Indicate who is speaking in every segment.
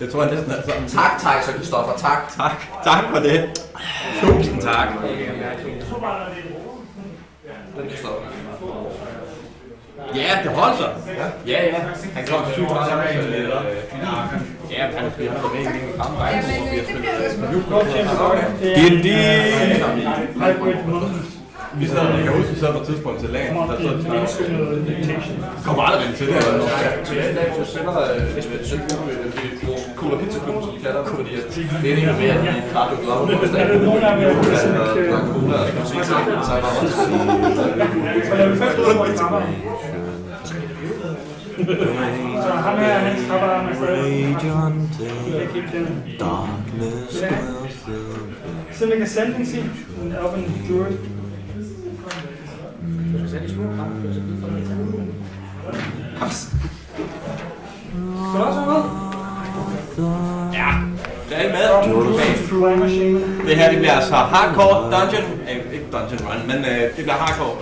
Speaker 1: Det tror jeg næsten er sådan.
Speaker 2: Tak, så Kristoffer, tak.
Speaker 1: Tak for det. Tusind tak. Ja, det holder sig. Ja. Han kom super sammen med leder. Ja, han har med i en kamp. D&D. Vi sidder og lægger ud, så på et tidspunkt til lagen. Der sidder vi snart. Kommer aldrig ind til det.
Speaker 2: Jeg spiller et stykke med Cola Pizza Club, som de kalder det, fordi det er ikke mere, end de klart glade på stedet. Der er cola, og der kan sige, så er der
Speaker 3: Så ham her, han skræpper mig stadig. Så man kan sende den sig. Op en druid. Skal du også have noget?
Speaker 1: Ja, det er med. Det her det bliver altså hardcore dungeon. Ikke dungeon run, men det bliver hardcore.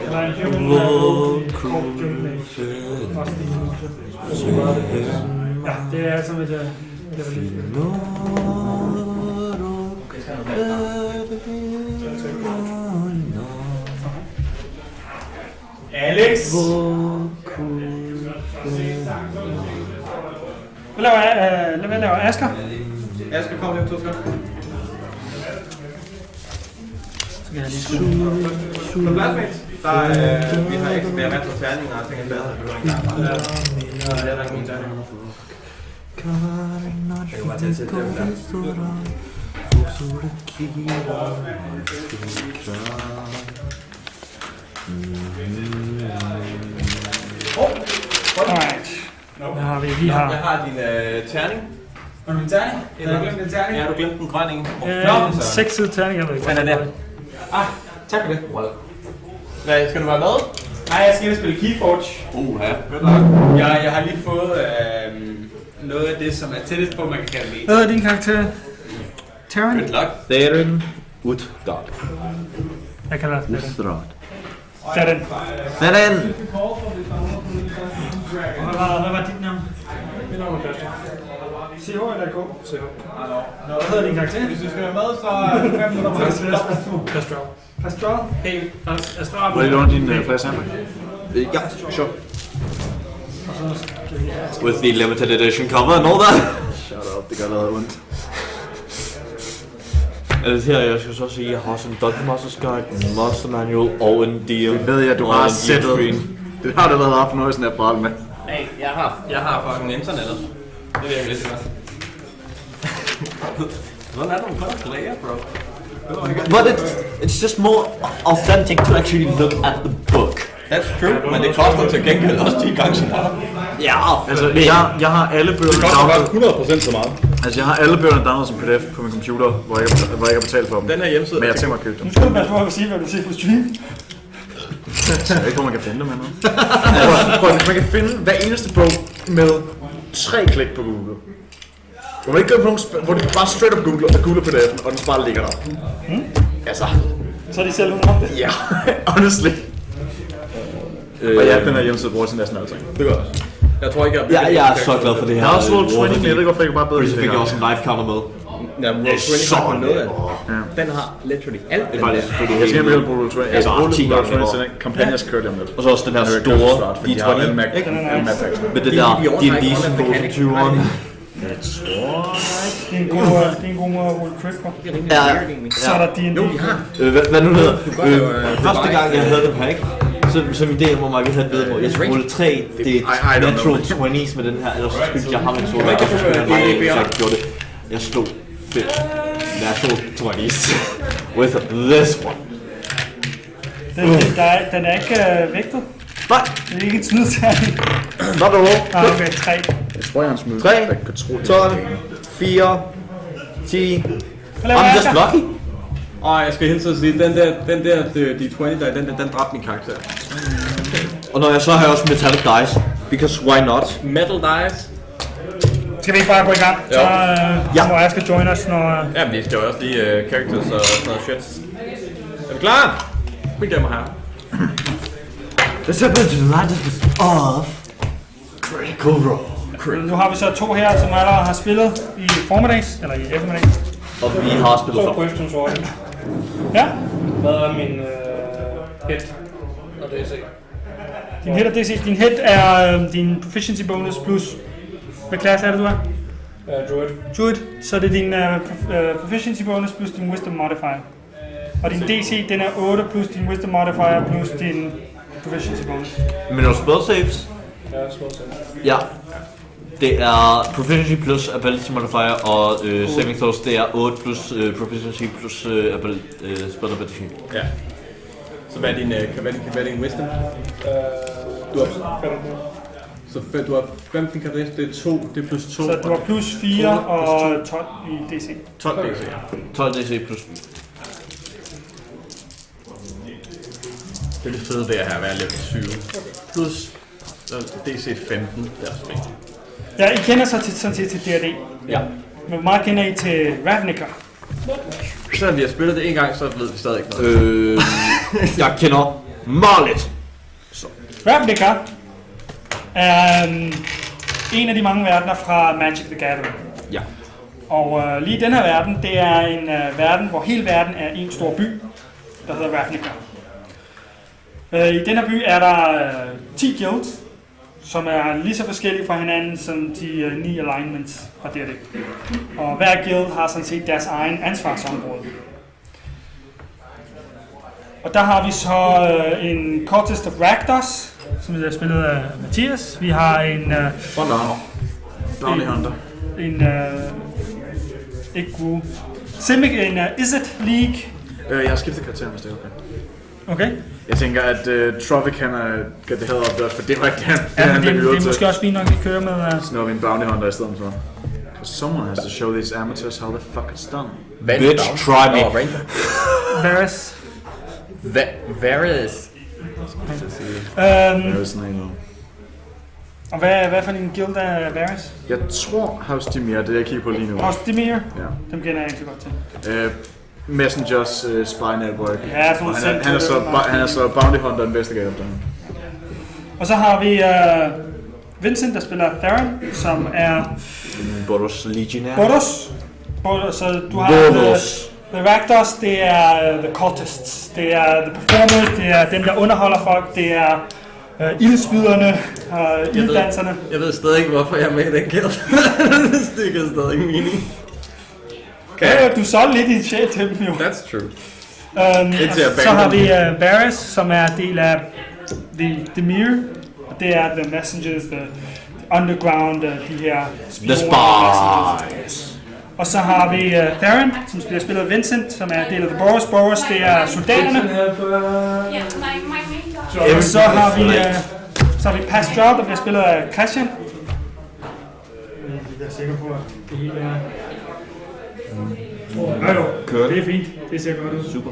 Speaker 3: Ja, det er som et... Alex! Hvad laver Asger?
Speaker 1: Asger kommer lige om 2 sekunder.
Speaker 3: Så kan jeg lige skrive.
Speaker 1: På Blackmates, vi har ikke mere masser af terninger og ting og sager. Det er der ikke nogen terninger.
Speaker 2: Jeg kan bare tage til det der.
Speaker 3: Alright. Hvad har vi lige her?
Speaker 1: Jeg har din terning.
Speaker 3: Har du en terning? Har du glemt en terning?
Speaker 1: Ja, du glemte den grønne en.
Speaker 3: 6 terning, jeg ved ikke.
Speaker 1: Den er der. Tak for det. Hvad, skal du være med?
Speaker 3: Nej, jeg skal ind og spille Keyforge.
Speaker 1: Jeg har lige fået noget af det, som er tættest på, man kan kalde det.
Speaker 3: Hvad er din karakter? Terran?
Speaker 1: Good luck.
Speaker 4: Theron Utgard.
Speaker 3: Jeg kalder det.
Speaker 4: Utgard.
Speaker 3: Theran.
Speaker 4: Theron!
Speaker 3: Hvad var dit navn? Mit navn er Christian. CH eller K? CH. Hvad hedder din karakter?
Speaker 1: Hvis du skal være med, så er det 5 minutter på
Speaker 3: Pastral. Pastral?
Speaker 1: Hey,
Speaker 3: Pastral.
Speaker 4: Vil du låne din flaske sample?
Speaker 2: Ja, sure.
Speaker 4: With the limited edition cover and all that. Shut up, det gør noget ondt. Altså her, jeg skal så sige, at jeg har også en Dungeon Master's Guide, en Monster Manual og en DM. Det ved jeg, du har sættet. Det har du været haft noget sådan her bræl med.
Speaker 1: hey, jeg har fucking internettet. Det virker lidt godt. Hvordan er det, man kan player, bro?
Speaker 4: But it's just more authentic to actually look at the book.
Speaker 1: That's true, men det koster til gengæld også 10 gange så meget.
Speaker 4: Ja, altså jeg har alle bøgerne
Speaker 1: downloadet 100% så meget.
Speaker 4: Altså jeg har alle bøgerne downloadet som PDF på min computer, hvor jeg har betalt for dem.
Speaker 1: Den her hjemmeside.
Speaker 4: Men jeg tænker mig at købe dem.
Speaker 3: Nu skal du passe på at sige, hvad du siger på stream.
Speaker 4: Jeg ved ikke, hvor man kan finde dem henne. Prøv, man kan finde hver eneste bog med 3 klik på Google. Hvor man ikke gør på nogen, hvor du bare straight up googler PDF'en, og den bare ligger der. Altså.
Speaker 3: Så er de selv om det?
Speaker 4: Ja, honestly. Og ja, den her hjemmeside bruger til næsten alting.
Speaker 1: Det gør også. Jeg tror ikke,
Speaker 4: jeg er så glad for det her. Jeg har også roll 20, men jeg ved ikke, hvorfor jeg bare bedre. Så fik jeg også en live counter med.
Speaker 1: Ja, roll 20 har noget af det. Den har literally alt.
Speaker 4: Det var det selvfølgelig. Jeg skal hjemme på roll 20. Jeg skal roll 10 gange med kampagnes kører det om lidt. Og så også den her store D20. Med det der D&D symbol 20'eren.
Speaker 3: Det er en god måde at rulle crit på. Så er der D&D.
Speaker 4: Hvad nu hedder? Første gang jeg havde dem her, ikke? Så min idé var, at vi havde et vedmål. Jeg skulle rulle 3 natural 20's med den her, ellers så skyldte jeg ham en sol. Jeg skulle have gjort det. Jeg slog 5 natural 20's with this one.
Speaker 3: Den er ikke vægtet?
Speaker 4: Nej.
Speaker 3: Det er ikke et smidterning.
Speaker 4: Not at all.
Speaker 3: Okay, 3.
Speaker 4: Jeg tror, jeg har en smid. 3, 12, 4, 10. I'm just lucky.
Speaker 1: Og jeg skal hele tiden sige, den der D20 der, den dræbte min karakter.
Speaker 4: Og når jeg så har jeg også metallic dice, because why not?
Speaker 1: Metal dice.
Speaker 3: Skal vi ikke bare gå i gang? Så må jeg skal join os, når...
Speaker 1: Jamen, vi skal jo også lige characters og sådan noget shit. Er vi klar? Vi gemmer her.
Speaker 4: The serpent is of critical roll.
Speaker 3: Nu har vi så 2 her, som allerede har spillet i formiddags, eller i eftermiddags.
Speaker 4: Og vi har spillet
Speaker 5: Så
Speaker 4: før.
Speaker 5: questions over det.
Speaker 3: Ja,
Speaker 5: Hvad er min hit? Når det er set.
Speaker 3: din hit og DC. Din hit er din proficiency bonus plus... Hvad klasse er det, du er?
Speaker 5: Druid.
Speaker 3: Druid. Så det er din proficiency bonus plus din wisdom modifier. Og din DC, den er 8 plus din wisdom modifier plus din proficiency bonus.
Speaker 4: Men når spell saves,
Speaker 5: Ja, små selv.
Speaker 4: ja. Det er proficiency plus ability modifier, og saving throws, det er 8 plus proficiency plus spell ability.
Speaker 1: Ja. Så hvad er din, hvad er din wisdom?
Speaker 5: Du har 15.
Speaker 1: Så du har 15 kan det er 2, det er plus 2.
Speaker 3: Så du har plus 4 og 12 i DC.
Speaker 1: 12 DC, ja.
Speaker 4: 12 DC plus 4.
Speaker 1: Det er det fede ved at have været level 20. Plus DC 15, det er også vigtigt.
Speaker 3: Ja, I kender så sådan set til D&D.
Speaker 1: Ja.
Speaker 3: Men hvor meget kender I til Ravnica?
Speaker 1: Selvom vi har spillet det en gang, så ved vi stadig ikke noget.
Speaker 4: Jeg kender meget lidt.
Speaker 3: Ravnica er en af de mange verdener fra Magic the Gathering.
Speaker 4: Ja.
Speaker 3: Og lige den her verden, det er en verden, hvor hele verden er en stor by, der hedder Ravnica. I den her by er der 10 guilds, som er lige så forskellige fra hinanden som de 9 alignments fra D&D. Og hver guild har sådan set deres egen ansvarsområde. Og der har vi så en Cultist of Rakdos, som er spillet af Mathias. Vi har en...
Speaker 2: Bounty Hunter.
Speaker 3: En... ikke Gru. Simic, en Izzet League.
Speaker 2: Jeg har skiftet karakter, hvis det er okay.
Speaker 3: Okay.
Speaker 2: Jeg tænker, at Trovic kan get the hell up there, for det var ikke det,
Speaker 3: Ja,
Speaker 2: han
Speaker 3: det
Speaker 2: ville
Speaker 3: er måske også fint nok, at vi kører med...
Speaker 2: Så nu er vi en Bounty Hunter i stedet for. Because someone has to show these amateurs how the fuck it's done.
Speaker 4: Bitch, try me.
Speaker 3: Varys.
Speaker 1: Varys.
Speaker 2: There's an name.
Speaker 3: Og hvad for en guild er Varys?
Speaker 2: Jeg tror House Dimir, det er jeg kigger på lige nu.
Speaker 3: House Dimir?
Speaker 2: Ja.
Speaker 3: Dem kender jeg ikke så godt til.
Speaker 2: Messengers Spy Network.
Speaker 3: Ja, sådan
Speaker 2: Og han er så Bounty Hunter Investigator der.
Speaker 3: Og så har vi Vincent, der spiller Theron, som er
Speaker 4: Boros Legionær.
Speaker 3: Boros. Så du har The Rakdos, det er The Cultists, det er The Performers, det er dem, der underholder folk, det er ildspyderne og ilddanserne.
Speaker 1: Jeg ved stadig ikke, hvorfor jeg er med i den guild. Det giver stadig ikke mening.
Speaker 3: Okay. Du solgte lidt i sjæl til dem jo.
Speaker 1: That's true.
Speaker 3: Så har vi Varys, som er del af The Dimir, og det er The Messengers, The Underground, de her
Speaker 4: The Spies.
Speaker 3: Og så har vi Theron, som bliver spillet af Vincent, som er del af The Boros. Boros, det er soldaterne. Og så har vi Pastral, der bliver spillet af Christian. Jeg er sikker på, at det hele er... Det er fint. Det ser godt ud. Super.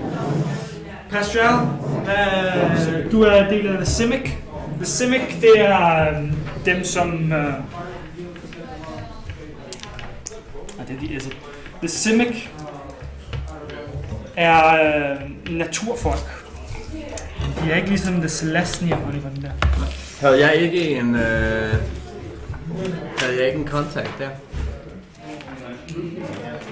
Speaker 3: Pastral, du er del af The Simic. The Simic, det er dem, som... The Simic er naturfolk. De er ikke ligesom The Celestial, Oliver, den der.
Speaker 1: Havde jeg ikke en kontakt der?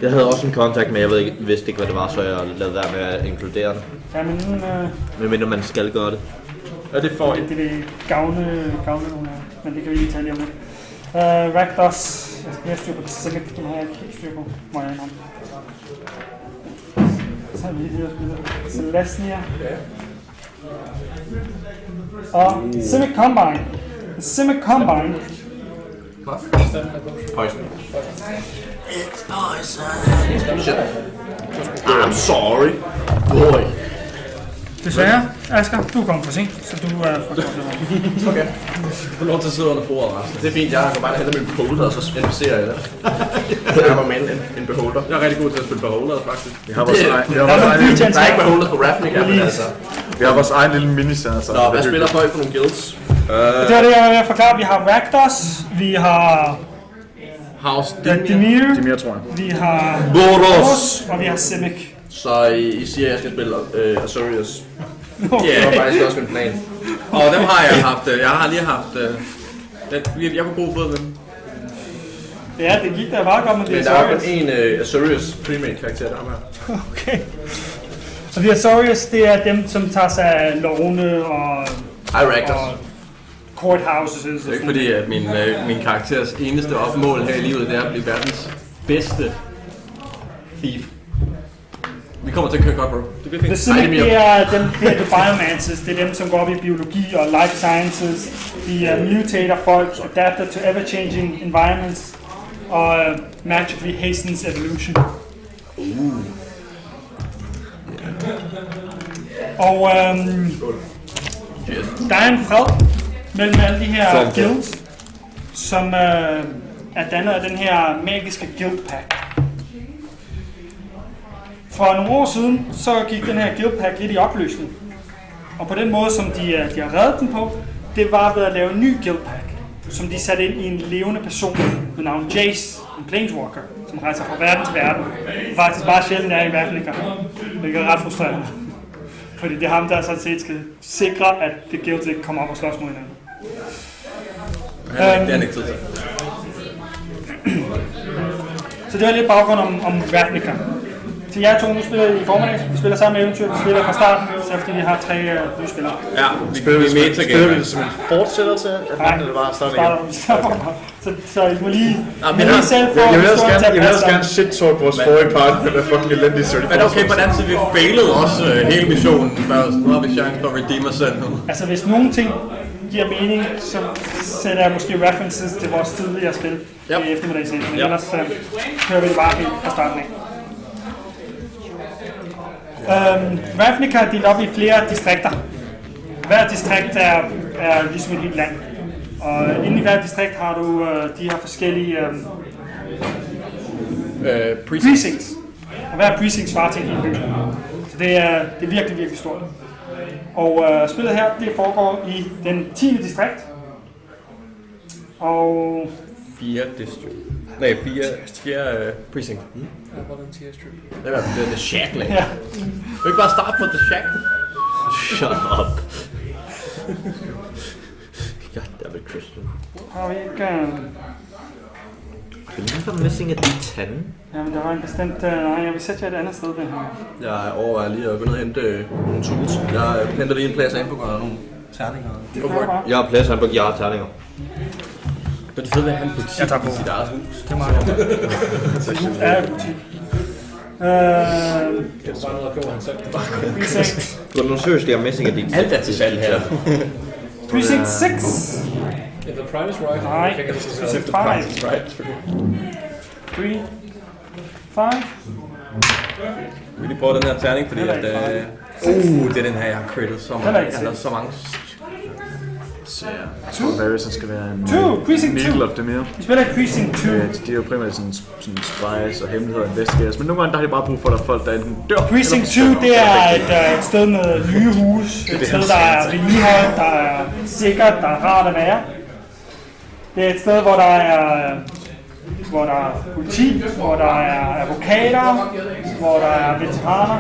Speaker 4: Jeg havde også en kontakt, men jeg vidste ikke, hvad det var, så jeg lavede være med at inkludere den.
Speaker 3: Ja, men nu...
Speaker 4: Medmindre man skal gøre det.
Speaker 1: Og det får
Speaker 3: det vil gavne nogle af, men det kan vi lige tage lige om lidt. Rakdos, jeg skal have styr på Simic, den har jeg ikke helt styr på, må jeg indrømme. Så har vi lige her spillet Celestia. Og Simic Combine. Simic Combine.
Speaker 1: Poison.
Speaker 4: It's poison. Shit. I'm sorry. Boy.
Speaker 3: Desværre, Asger, du er kommet for sent, så du er for godt.
Speaker 2: Okay. Du får lov til at sidde under bordet, resten. Det er fint, jeg kan bare hente min beholder, og så inficerer jeg det. Jeg var med en beholder. Jeg er rigtig god til at spille beholder, faktisk. Vi har vores egen... Der er ikke beholders på Ravnica, men altså... Vi har vores egen lille miniserie, så... Nå, hvad spiller folk for nogle guilds?
Speaker 3: Det var det, jeg var ved at forklare. Vi har Rakdos, vi har...
Speaker 1: House
Speaker 3: Dimir,
Speaker 2: tror jeg.
Speaker 3: Vi har
Speaker 4: Boros,
Speaker 3: og vi har Simic.
Speaker 2: Så I siger, at jeg skal spille Sorøs.
Speaker 3: Okay.
Speaker 2: Det var faktisk også min plan.
Speaker 1: Og dem har jeg haft. Jeg har lige haft... jeg var god fod med dem.
Speaker 3: Ja, det gik da meget godt med
Speaker 2: men
Speaker 3: The
Speaker 2: der er kun
Speaker 3: Azorius.
Speaker 2: en Sorøs primate karakter, der er med.
Speaker 3: Okay. Så The Azorius, det er dem, som tager sig af lovene og courthouses.
Speaker 1: Det er ikke fordi, at min karakters eneste mål her i livet, det er at blive verdens bedste thief. Vi kommer til at køre godt, bro. Det bliver fint.
Speaker 3: The Cynic, det er dem, det er the biomancers. Det er dem, som går op i biologi og life sciences. De er mutator folk, adapted to ever-changing environments, og magically hastens evolution. Og der er en fred mellem alle de her guilds, som er dannet af den her magiske guild pack. For nogle år siden, så gik den her guild pack lidt i opløsning. Og på den måde, som de har reddet den på, det var ved at lave en ny guild pack, som de satte ind i en levende person ved navn Jace, en planeswalker, som rejser fra verden til verden. Faktisk bare sjældent er i Ravnica, hvilket er ret frustrerende. Fordi det er ham, der sådan set skal sikre, at det guild ikke kommer op og slås mod hinanden.
Speaker 1: Det er ikke tid til.
Speaker 3: Så det var lidt baggrund om Ravnica. Så jeg to nu spiller i formiddag. Vi spiller sammen med eventyr. Vi spiller fra starten, så fordi vi har 3 nye spillere.
Speaker 2: Ja, spiller vi det som en fortsætter til, at man det bare starter igen?
Speaker 3: Så I må lige...
Speaker 2: Jeg vil også gerne shit-talk vores forrige part, men det er fucking elendigt.
Speaker 1: Men okay, på den anden side, vi failede også hele missionen først. Nu har vi chance for at redeem os selv nu.
Speaker 3: Altså hvis nogle ting giver mening, så sætter jeg måske references til vores tidligere spil i eftermiddagscenen. Men ellers kører vi det bare helt fra starten af. Ravnica er delt op i flere distrikter. Hver distrikt er ligesom et helt land. Og inde i hver distrikt har du de her forskellige precincts. Og hver precinct svarer til en hel by. Så det er virkelig, virkelig stort. Og spillet her, det foregår i den 10. distrikt. Og
Speaker 1: 4 district. Nej, 4 precinct. Det er The Shack, ikke?
Speaker 3: ja.
Speaker 1: Vil ikke bare starte på The Shack?
Speaker 4: Shut up. Goddammit, Christian.
Speaker 3: Har vi ikke...
Speaker 4: Remember missing a D10?
Speaker 3: Jamen, der var en bestemt... nej, jeg vil sætte jer et andet sted, den her.
Speaker 2: Jeg overvejer lige at gå ned og hente nogle tools. Jeg henter lige en plads af på og nogle terninger.
Speaker 4: Jeg har plads, jeg har terninger.
Speaker 1: Men det fede ved at have en butik
Speaker 3: Jeg tager på.
Speaker 1: i sit eget hus.
Speaker 3: Det er meget godt. Ja, butik. Precinct.
Speaker 4: Du har nu seriøst, jeg er missing a D10.
Speaker 1: Alt er til salg her.
Speaker 3: Precinct 6.
Speaker 5: If the price is right,
Speaker 3: Nej,
Speaker 5: I think it's
Speaker 3: Precinct 5. 3, 5.
Speaker 1: Vi lige prøve den her terning, fordi at... det er den her, jeg har crittet så mange. Der er så mange...
Speaker 2: Så jeg tror, Varys skal være en
Speaker 3: Precinct 2.
Speaker 2: Needle of Demir.
Speaker 3: Vi spiller i Precinct 2.
Speaker 2: De er jo primært sådan spies og hemmeligheder og investigators, men nogle gange der har de bare brug for, at der er folk, der enten dør.
Speaker 3: Precinct 2, det er et sted med nye hus, et sted, der er vedligeholdt, der er sikkert, der er rart at være. Det er et sted, hvor der er politi, hvor der er advokater, hvor der er veteraner.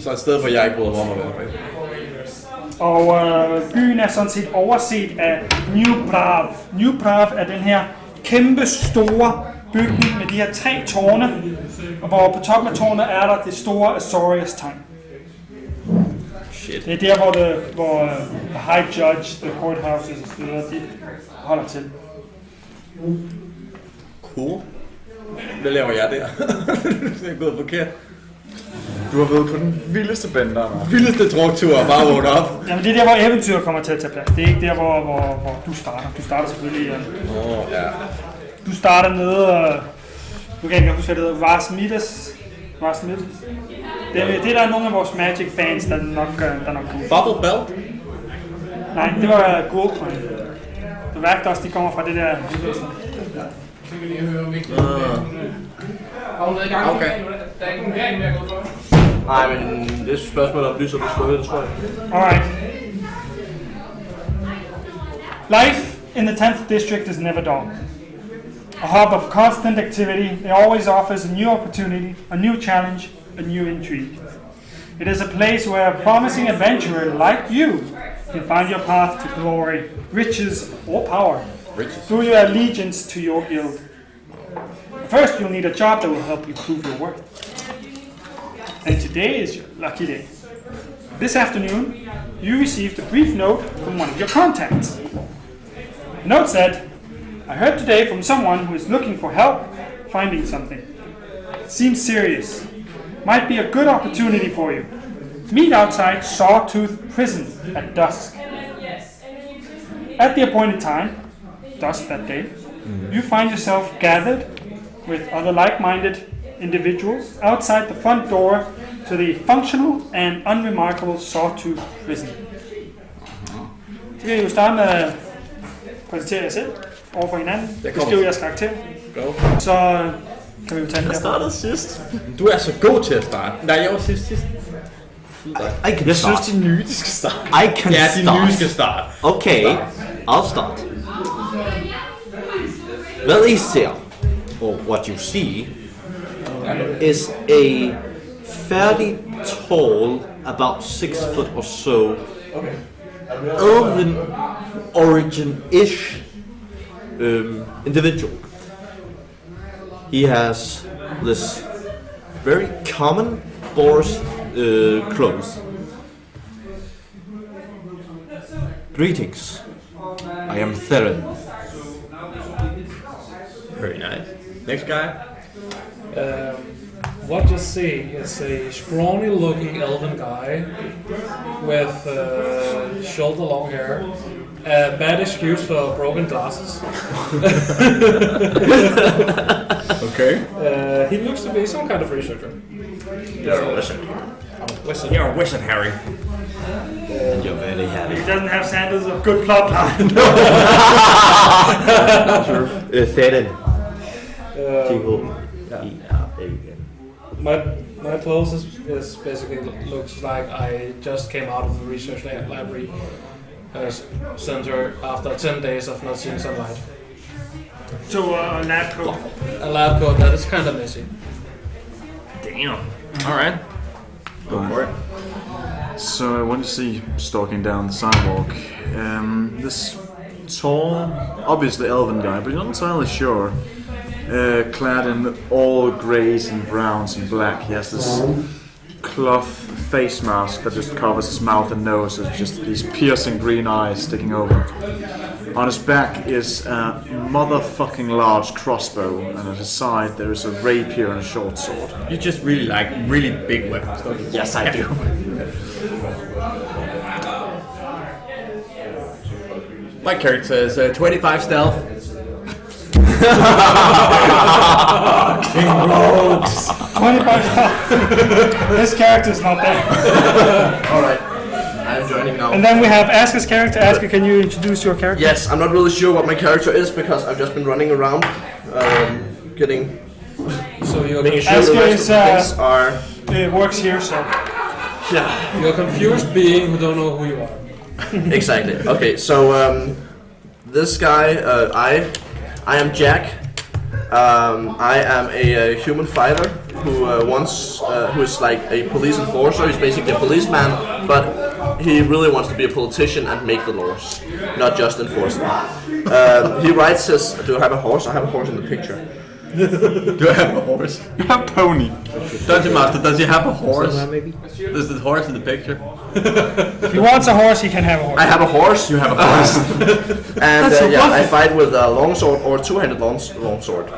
Speaker 1: Så et sted, hvor jeg ikke bryder mig om at være.
Speaker 3: Og byen er sådan set overset af New Prav. New Prav er den her kæmpe store bygning med de her 3 tårne, og hvor på toppen af tårnet er der det store Azorius-tegn. Det er der, hvor the High Judge, the courthouses og så videre, de holder til.
Speaker 1: Cool. Hvad laver jeg der? Det er gået forkert.
Speaker 2: Du har været på den vildeste bender.
Speaker 1: Vildeste druktur og bare vågne op.
Speaker 3: Jamen det er der, hvor eventyret kommer til at tage plads. Det er ikke der, hvor du starter. Du starter selvfølgelig...
Speaker 1: Ja.
Speaker 3: Du starter nede og... Nu kan jeg ikke huske, hvad det hedder. Rasmides. Det er der nogle af vores Magic-fans, der nok kan.
Speaker 1: Bubble Belt?
Speaker 3: Nej, det var Goldcoin. The Rakdos, de kommer fra det der...
Speaker 1: Okay.
Speaker 2: Nej, men det er et spørgsmål om lys og beslutte, det tror jeg.
Speaker 3: Alright. Life in the 10th district is never dull. A hub of constant activity, it always offers a new opportunity, a new challenge, a new intrigue. It is a place where a promising adventurer like you can find your path to glory, riches, or power. through your allegiance to your guild. First, you'll need a job that will help you prove your worth. And today is your lucky day. This afternoon, you received a brief note from one of your contacts. The note said, I heard today from someone who is looking for help finding something. It seems serious. Might be a good opportunity for you. Meet outside Sawtooth Prison at dusk. At the appointed time, dusk that day, you find yourself gathered with other like-minded individuals outside the front door to the functional and unremarkable Sawtooth Prison. Så kan I jo starte med at præsentere jer selv over for hinanden. Beskrive jeres karakter. Så kan vi jo tage den.
Speaker 1: Jeg startede sidst. Du er så god til at starte. Nej, jeg var sidst.
Speaker 4: Jeg
Speaker 1: synes, de nye, de skal starte.
Speaker 4: De
Speaker 1: nye skal starte.
Speaker 4: Okay, I'll start. Hvad I ser, or what you see, is a fairly tall, about 6 foot or so, elven origin-ish individual. He has this very common boar's clothes. Greetings, I am Theron.
Speaker 1: Very nice. Next guy.
Speaker 5: What you see is a scrawny-looking elven guy with shoulder-long hair, a bad excuse for broken glasses.
Speaker 1: Okay.
Speaker 5: He looks to be some kind of researcher.
Speaker 1: You're a wizard. You're a wizard, Harry.
Speaker 4: You're very happy.
Speaker 3: He doesn't have sandals of good plot line.
Speaker 4: Theron.
Speaker 5: My clothes is basically looks like I just came out of the research library center after 10 days of not seeing sunlight.
Speaker 3: To a lab coat.
Speaker 5: A lab coat that is kind of messy.
Speaker 1: Damn. All right. Go for it.
Speaker 6: So when you see stalking down the sidewalk, this tall, obviously elven guy, but you're not entirely sure, clad in all greys and browns and black. He has this cloth face mask that just covers his mouth and nose with just these piercing green eyes sticking over. On his back is a motherfucking large crossbow, and at his side there is a rapier and a short sword.
Speaker 1: You just really like really big weapons, don't you?
Speaker 6: Yes, I do.
Speaker 1: My character is 25 stealth.
Speaker 3: King Rogues. 25. His character's not there.
Speaker 2: Alright, I'm joining now.
Speaker 3: And then we have Asker's character. Asker, can you introduce your character?
Speaker 2: Yes, I'm not really sure what my character is because I've just been running around, getting.
Speaker 5: So you're
Speaker 2: making sure the rest of the things are.
Speaker 3: It works here, so.
Speaker 2: Yeah.
Speaker 5: You're confused being who don't know who you are.
Speaker 2: Exactly. Okay, so this guy, I am Jack. I am a human fighter who is like a police enforcer. He's basically a policeman, but he really wants to be a politician and make the laws, not just enforce them. He rides his. Do I have a horse? I have a horse in the picture.
Speaker 1: Do I have a horse?
Speaker 6: You have pony.
Speaker 1: Dungeon Master, does he have a horse? There's the horse in the picture.
Speaker 3: If he wants a horse, he can have a horse.
Speaker 2: I have a horse. You have a horse. And I fight with a longsword or two-handed longsword,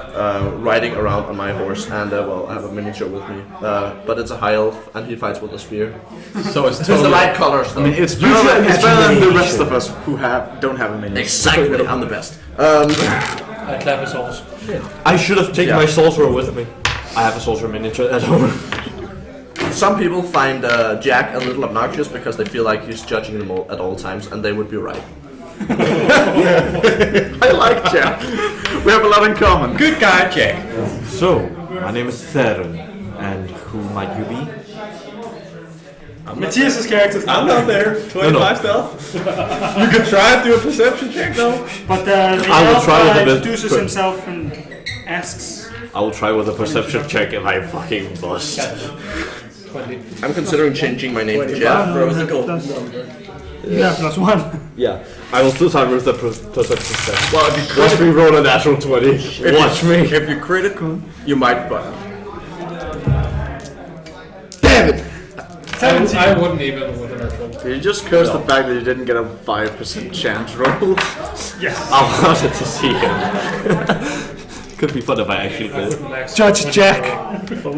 Speaker 2: riding around on my horse. And I have a miniature with me, but it's a high elf, and he fights with a spear.
Speaker 1: So it's
Speaker 2: It's the right colors. Though.
Speaker 6: I mean, it's better than the rest of us who don't have a minion.
Speaker 2: Exactly, I'm the best.
Speaker 5: I clap his horse.
Speaker 4: I should have taken my sorcerer with me. I have a sorcerer miniature at home.
Speaker 2: Some people find Jack a little obnoxious because they feel like he's judging them all at all times, and they would be right.
Speaker 6: I like Jack. We have a lot in common.
Speaker 1: Good guy, Jack.
Speaker 4: So, my name is Theron, and who might you be?
Speaker 3: Matthias' character's not
Speaker 1: I'm not there. 25 stealth. You could try to do a perception check though.
Speaker 3: But the
Speaker 4: I will
Speaker 3: elf
Speaker 4: try with a bit.
Speaker 3: introduces himself and asks.
Speaker 4: I will try with a perception check if I fucking bust.
Speaker 5: 20.
Speaker 2: I'm considering changing my name to Jack.
Speaker 1: Bro, it's a gold.
Speaker 3: Yeah, +1.
Speaker 4: Yeah, I will still time with the perception check.
Speaker 2: Well, if you
Speaker 4: Watch me roll a natural 20. Watch me.
Speaker 2: If you critical, you might, but... Damn it!
Speaker 5: I wouldn't even with an natural.
Speaker 6: Did you just curse the fact that you didn't get a 5% chance roll?
Speaker 3: Yes.
Speaker 4: I wanted to see him. Could be fun if I actually did.
Speaker 3: Judge Jack.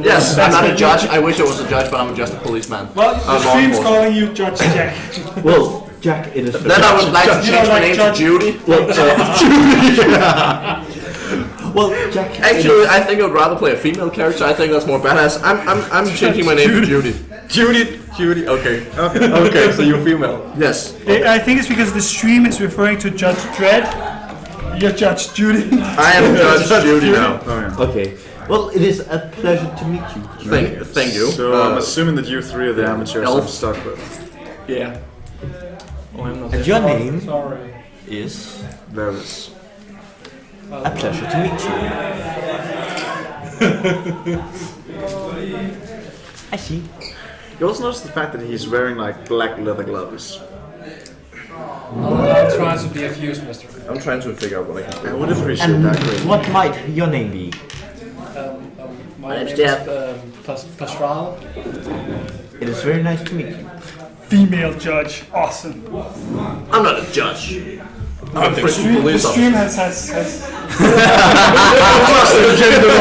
Speaker 2: Yes, I'm not a judge. I wish I was a judge, but I'm just a policeman.
Speaker 3: Well, the stream's calling you Judge Jack.
Speaker 4: Well, Jack, it is.
Speaker 2: Then I would like to change my name to Judy.
Speaker 4: Well, Jack.
Speaker 2: Actually, I think I would rather play a female character. I think that's more badass. I'm changing my name to Judy.
Speaker 1: Judy. Okay. So you're female.
Speaker 2: Yes.
Speaker 3: I think it's because the stream is referring to Judge Dredd. You're Judge Judy.
Speaker 2: I am Judge Judy now.
Speaker 6: Oh, yeah.
Speaker 4: Okay. Well, it is a pleasure to meet you.
Speaker 2: Thank you.
Speaker 6: So I'm assuming that you three are the amateurs I'm stuck with.
Speaker 1: Yeah. Oh, I'm not.
Speaker 4: And your name
Speaker 5: Sorry.
Speaker 4: is
Speaker 6: Varys.
Speaker 4: a pleasure to meet you. I see.
Speaker 6: You also notice the fact that he's wearing like black leather gloves.
Speaker 5: I'm trying to be diffuse, mister.
Speaker 2: I'm trying to figure out what I can
Speaker 6: I
Speaker 2: do.
Speaker 6: would appreciate
Speaker 4: And
Speaker 6: that greatly.
Speaker 4: what might your name be?
Speaker 5: My
Speaker 2: name's
Speaker 5: name
Speaker 2: Jeff.
Speaker 5: is Pastral.
Speaker 4: It is very nice to meet you.
Speaker 3: Female judge. Awesome.
Speaker 2: I'm not a judge. I'm a freaking
Speaker 3: The
Speaker 2: police officer.
Speaker 3: stream has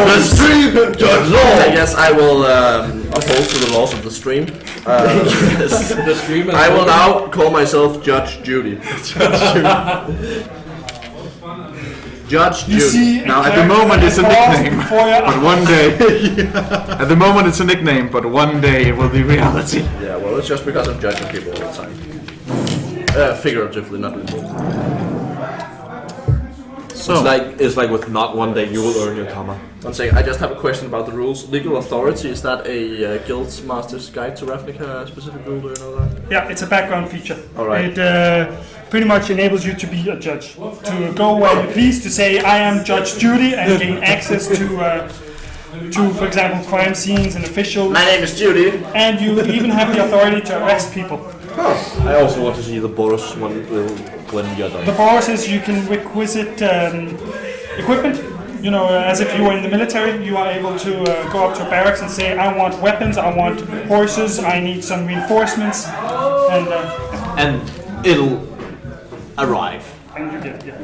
Speaker 2: The stream, Judge Law. I guess I will uphold to the laws of the stream.
Speaker 5: The stream is
Speaker 2: I will now call myself Judge Judy. Judge
Speaker 3: You
Speaker 2: Judy.
Speaker 3: see
Speaker 6: Now, at the moment, it's a nickname, but one day, at the moment, it's a nickname, but one day it will be reality.
Speaker 2: Yeah, well, it's just because I'm judging people all the time. Figuratively, not literally.
Speaker 6: So,
Speaker 4: It's like with not one day you will earn your karma.
Speaker 2: One second, I just have a question about the rules. Legal authority, is that a guild master's guide to Ravnica, a specific rule, do you know that?
Speaker 3: Yeah, it's a background feature.
Speaker 2: Alright.
Speaker 3: It pretty much enables you to be a judge. To go where you please, to say I am Judge Judy and gain access to, for example, crime scenes and officials.
Speaker 2: My name is Judy.
Speaker 3: And you even have the authority to arrest people.
Speaker 4: I also want to see the Boros when you're done.
Speaker 3: The bosses, you can requisite equipment. You know, as if you were in the military, you are able to go up to barracks and say, I want weapons, I want horses, I need some reinforcements,
Speaker 4: And it'll arrive.
Speaker 3: and you get, yeah.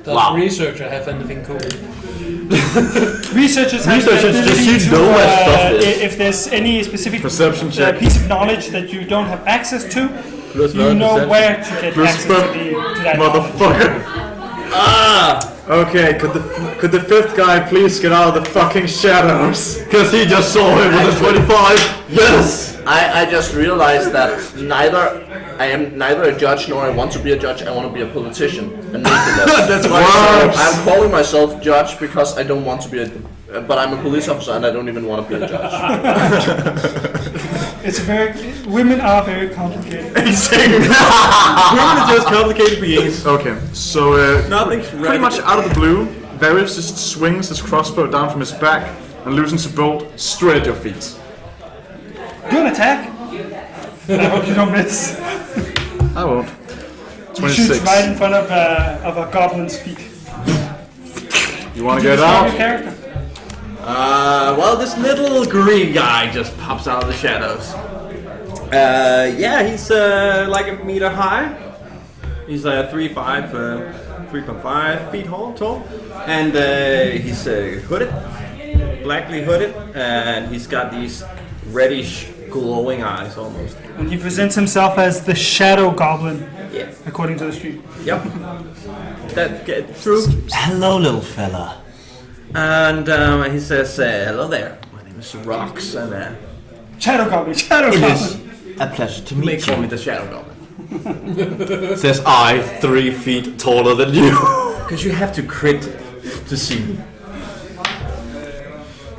Speaker 5: Does researcher have anything cool?
Speaker 3: Researchers have the
Speaker 4: Researchers
Speaker 3: ability
Speaker 4: just
Speaker 3: to,
Speaker 4: know where stuff is.
Speaker 3: if there's any specific
Speaker 6: Perception check.
Speaker 3: piece of knowledge that you don't have access to,
Speaker 1: Plus
Speaker 3: you know
Speaker 1: perception.
Speaker 3: where to get access to that knowledge.
Speaker 6: motherfucker. Okay, could the fifth guy please get out of the fucking shadows?
Speaker 4: Because he just saw him with a 25. Yes!
Speaker 2: I just realized that I am neither a judge nor I want to be a judge. I want to be a politician. And that's why I'm calling myself judge because I don't want to be a. But I'm a police officer and I don't even want to be a judge.
Speaker 3: It's women are very complicated.
Speaker 1: Women are just complicated beings.
Speaker 6: Okay, so
Speaker 1: Nothing's
Speaker 6: pretty much out of the blue, Varys just swings his crossbow down from his back and loosens a bolt straight at your feet.
Speaker 3: Do an attack. I hope you don't miss.
Speaker 6: I won't.
Speaker 3: You shoot
Speaker 6: 26.
Speaker 3: right in front of a goblin's feet.
Speaker 6: You want to
Speaker 3: Did you
Speaker 6: get
Speaker 3: describe
Speaker 6: out?
Speaker 3: your character?
Speaker 1: Well, this little green guy just pops out of the shadows. Yeah, he's like a meter high. He's 3.5 feet tall, and he's hooded, blackly hooded, and he's got these reddish, glowing eyes almost.
Speaker 3: And he presents himself as the Shadow Goblin,
Speaker 1: Yeah.
Speaker 3: according to the street.
Speaker 1: Yep. True.
Speaker 4: Hello, little fella.
Speaker 1: And he says, "Hello there. My name is Rox, and
Speaker 3: Shadow Goblin, Shadow
Speaker 4: It
Speaker 3: Goblin.
Speaker 4: is a pleasure to
Speaker 1: may
Speaker 4: meet
Speaker 1: call me
Speaker 4: you.
Speaker 1: the Shadow Goblin."
Speaker 4: Says I, 3 feet taller than you.
Speaker 1: Because you have to crit to see me.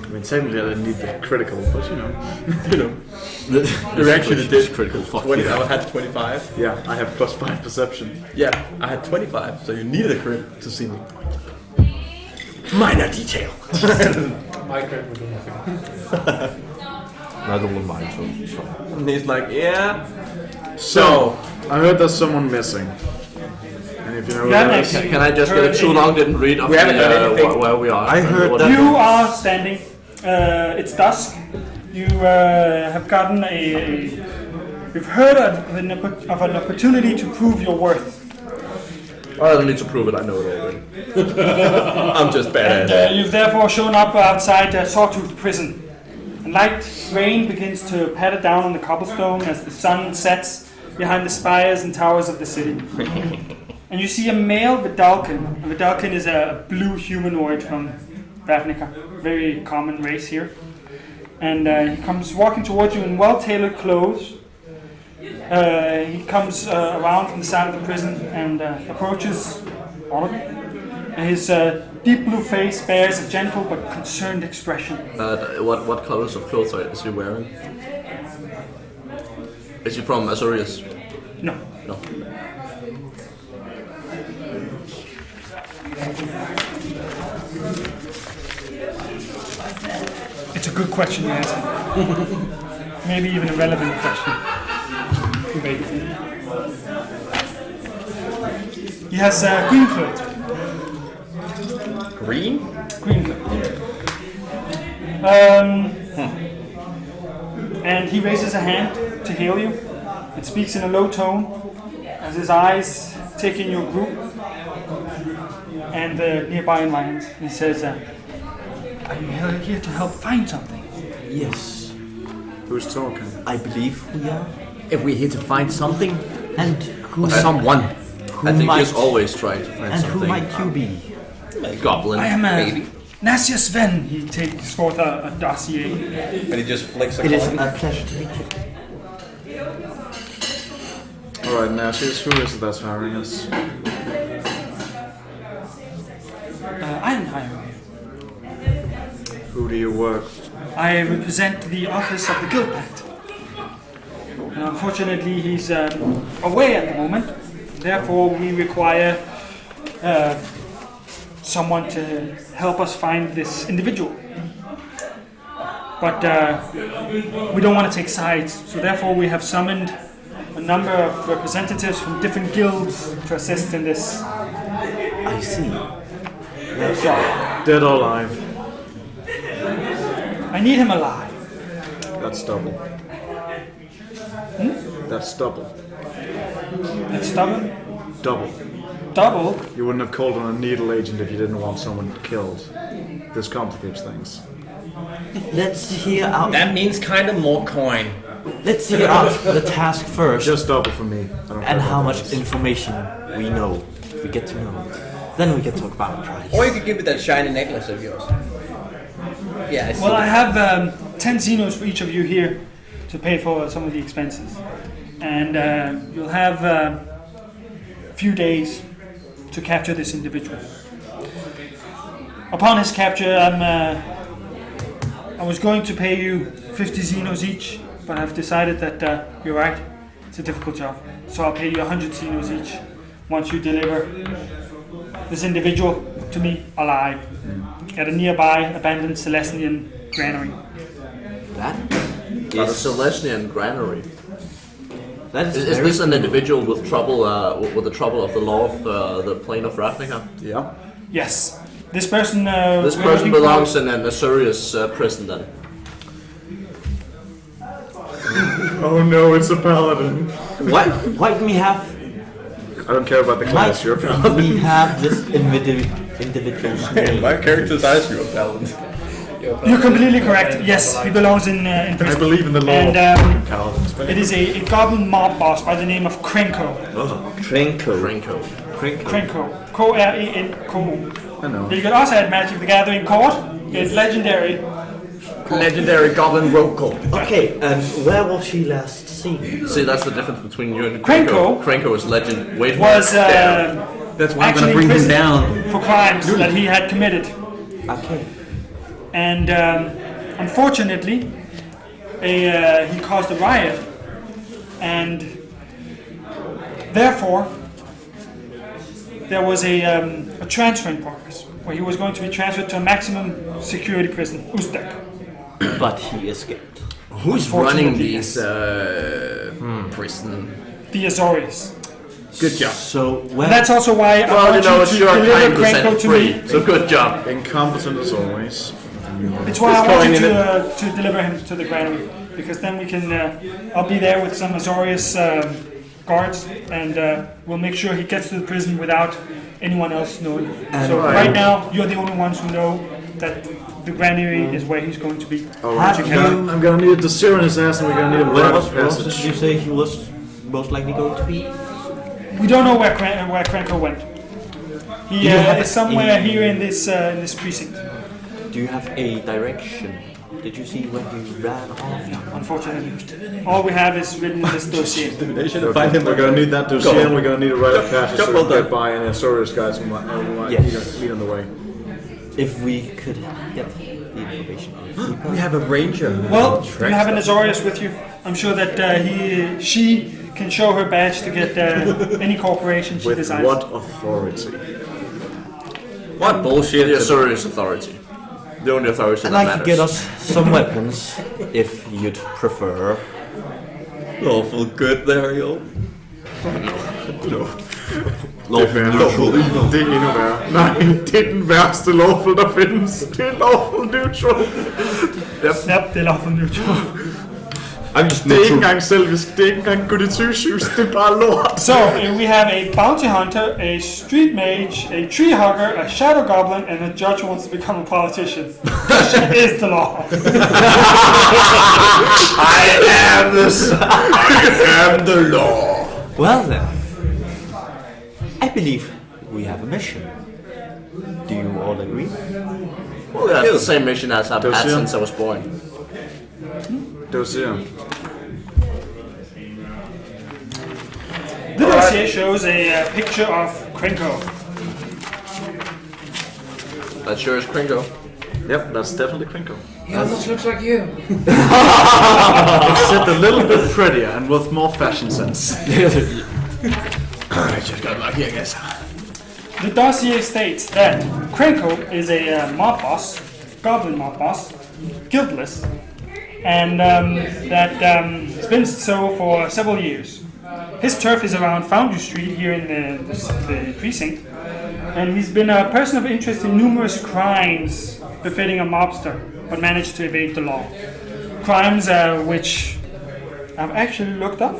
Speaker 6: I mean, technically I didn't need the critical, but you know.
Speaker 1: You're actually
Speaker 4: this critical. Fuck
Speaker 1: 20.
Speaker 4: you.
Speaker 1: I had 25.
Speaker 6: Yeah, I have +5 perception.
Speaker 1: Yeah, I had 25, so you needed a crit to see me. Minor detail.
Speaker 5: My crit would do nothing.
Speaker 4: Neither will mine, so it's fine.
Speaker 1: And he's like, yeah.
Speaker 6: So, I heard there's someone missing. if you know
Speaker 3: You
Speaker 6: where
Speaker 3: haven't
Speaker 6: that is.
Speaker 3: actually
Speaker 2: Can I just get
Speaker 3: heard
Speaker 2: it too long? Didn't read of
Speaker 1: We haven't done anything.
Speaker 2: where we are.
Speaker 6: I heard that.
Speaker 3: You are standing. It's dusk. You have gotten you've heard of an opportunity to prove your worth.
Speaker 2: I don't need to prove it. I know it already. I'm just bad
Speaker 3: And
Speaker 2: at it.
Speaker 3: you've therefore shown up outside Sorø prison. And light rain begins to patter down on the cobblestone as the sun sets behind the spires and towers of the city. And you see a male Vidalcan. A Vidalcan is a blue humanoid from Ravnica, very common race here. And he comes walking towards you in well-tailored clothes. He comes around from the side of the prison and approaches all of you. And his deep blue face bears a gentle but concerned expression.
Speaker 2: What colors of clothes is he wearing? Is he from Azorius?
Speaker 3: No.
Speaker 2: No.
Speaker 3: It's a good question you ask. Maybe even a relevant question. Maybe. He has green clothes.
Speaker 1: Green?
Speaker 3: Green clothes. And he raises a hand to hail you and speaks in a low tone as his eyes take in your group and the nearby environment. He says, are you here to help find something?
Speaker 4: Yes,
Speaker 6: Who's talking?
Speaker 4: I believe we are.
Speaker 1: If we're here to find something,
Speaker 4: And who,
Speaker 1: someone.
Speaker 2: I think
Speaker 4: might-
Speaker 2: he's always trying to find
Speaker 4: and
Speaker 2: something.
Speaker 4: who might you be?
Speaker 2: Goblin.
Speaker 3: I am
Speaker 2: maybe.
Speaker 3: Nasius Sven. He takes forth a dossier.
Speaker 1: And he just flicks a
Speaker 4: It is
Speaker 1: coin.
Speaker 4: a pleasure to meet you.
Speaker 6: Alright, Nashis, who is it that's hiring us?
Speaker 3: I'm hiring you.
Speaker 6: Who do you work?
Speaker 3: I represent the office of the Guild Pact. And unfortunately, he's away at the moment. Therefore, we require someone to help us find this individual. But we don't want to take sides, so therefore we have summoned a number of representatives from different guilds to assist in this.
Speaker 4: I see.
Speaker 6: Dead or alive?
Speaker 3: I need him alive.
Speaker 6: That's double. That's double.
Speaker 3: That's stubborn.
Speaker 6: Double.
Speaker 3: Double.
Speaker 6: You wouldn't have called on a needle agent if you didn't want someone killed. This complicates things.
Speaker 4: Let's hear out.
Speaker 1: That means kind of more coin.
Speaker 4: Let's hear out the task first,
Speaker 6: Just double for me. I don't care
Speaker 4: and
Speaker 6: about
Speaker 4: how
Speaker 6: the
Speaker 4: much
Speaker 6: rest.
Speaker 4: information we know. We get to know. Then we can talk about price.
Speaker 1: Or you could give me that shiny necklace of yours. Yeah, I see.
Speaker 3: Well, I have 10 Xenos for each of you here to pay for some of the expenses. And you'll have a few days to capture this individual. Upon his capture, I was going to pay you 50 Xenos each, but I've decided that you're right, it's a difficult job. So I'll pay you 100 Xenos each once you deliver this individual to me alive at a nearby abandoned Celestian granary.
Speaker 4: That
Speaker 2: At a Celestian granary.
Speaker 4: that is
Speaker 2: Is
Speaker 4: very
Speaker 2: this an individual with trouble with the trouble of the law of the plane of Ravnica?
Speaker 6: Yeah.
Speaker 3: Yes, this person.
Speaker 2: This
Speaker 3: we're
Speaker 2: person
Speaker 3: looking for-
Speaker 2: belongs in an Azorius prison then.
Speaker 6: Oh no, it's a paladin.
Speaker 4: why do we have
Speaker 6: I don't care about the class, you're a paladin.
Speaker 4: we have this individual's name?
Speaker 1: My character dies, you're a paladin.
Speaker 3: You're completely correct. Yes, he belongs in
Speaker 6: I
Speaker 3: prison.
Speaker 6: believe in the law
Speaker 3: And
Speaker 6: of paladins.
Speaker 3: it is a goblin mob boss by the name of Krenko.
Speaker 4: Krenko.
Speaker 2: Krenko.
Speaker 3: Krenko. K-R-E-N-K-O.
Speaker 6: I know.
Speaker 3: You could also add Magic the Gathering Court. It's legendary.
Speaker 1: Legendary goblin rogue cult.
Speaker 4: Okay, and where was she last seen?
Speaker 2: See, that's the difference between you and
Speaker 3: Krenko
Speaker 2: Krenko is legend. Wait,
Speaker 3: Was
Speaker 1: That's why I'm
Speaker 3: actually
Speaker 1: gonna bring him
Speaker 3: imprisoned
Speaker 1: down.
Speaker 3: for crimes that he had committed.
Speaker 4: Okay.
Speaker 3: And unfortunately, he caused a riot, and therefore there was a transfer in progress where he was going to be transferred to a maximum security prison, Ustek.
Speaker 4: But he escaped.
Speaker 1: Who's running
Speaker 3: Unfortunately,
Speaker 1: these prison?
Speaker 3: The Azorius.
Speaker 1: Good job.
Speaker 4: So
Speaker 3: And that's also why I want you to deliver Krenko to me.
Speaker 2: So good job.
Speaker 6: Incompetent as always.
Speaker 3: It's why I want you to deliver him to the granary, because then we can. I'll be there with some Azorius guards, and we'll make sure he gets to the prison without anyone else knowing. So right now, you're the only ones who know that the granary is where he's going to be.
Speaker 6: I'm gonna need a dossier on his ass, and we're gonna need a
Speaker 4: Where
Speaker 6: rite
Speaker 4: else
Speaker 6: of
Speaker 4: did
Speaker 6: passage.
Speaker 4: you say he was most likely going to be?
Speaker 3: We don't know where Krenko went. He is somewhere here in this precinct.
Speaker 4: Do you have a direction? Did you see when he ran off?
Speaker 3: No, unfortunately. All we have is written in this dossier.
Speaker 1: Find him.
Speaker 6: We're gonna need that dossier, and we're gonna need a rite of passage so we
Speaker 1: well
Speaker 6: can get
Speaker 1: done.
Speaker 6: by any Sorø's guys who might meet on the way.
Speaker 4: If we could get the information.
Speaker 1: We have a ranger.
Speaker 3: Well, you have an Azorius with you. I'm sure that she can show her badge to get any corporation she
Speaker 6: With
Speaker 3: desires.
Speaker 6: what authority?
Speaker 1: What bullshit.
Speaker 2: The Sorø's authority. The only authority
Speaker 4: I'd
Speaker 2: that
Speaker 4: like to
Speaker 2: matters.
Speaker 4: get us some weapons, if you'd prefer.
Speaker 1: Lawful good there, yo.
Speaker 6: Lawful neutral. Det er endnu værre. Nej, det er den værste lawful, der findes. Det er lawful neutral.
Speaker 3: Yep, det er lawful neutral.
Speaker 6: Det er ikke engang selvisk. Det er ikke engang goody two-shoes. Det er bare lort.
Speaker 3: So, we have a bounty hunter, a street mage, a tree hugger, a shadow goblin, and a judge who wants to become a politician. This is the law.
Speaker 2: I am the law.
Speaker 4: Well then, I believe we have a mission. Do you all agree?
Speaker 2: Well, that's the same mission as I've had
Speaker 6: Dossier.
Speaker 2: since I was born.
Speaker 6: Dossier.
Speaker 3: The dossier shows a picture of Krenko.
Speaker 2: That sure is Krenko.
Speaker 6: Yep, that's definitely Krenko.
Speaker 5: He almost looks like you.
Speaker 6: Except a little bit prettier and with more fashion sense.
Speaker 1: I just got lucky, I guess.
Speaker 3: The dossier states that Krenko is a mob boss, goblin mob boss, guildless, and that has been so for several years. His turf is around Foundry Street here in the precinct, and he's been a person of interest in numerous crimes befitting a mobster, but managed to evade the law. Crimes which I've actually looked up.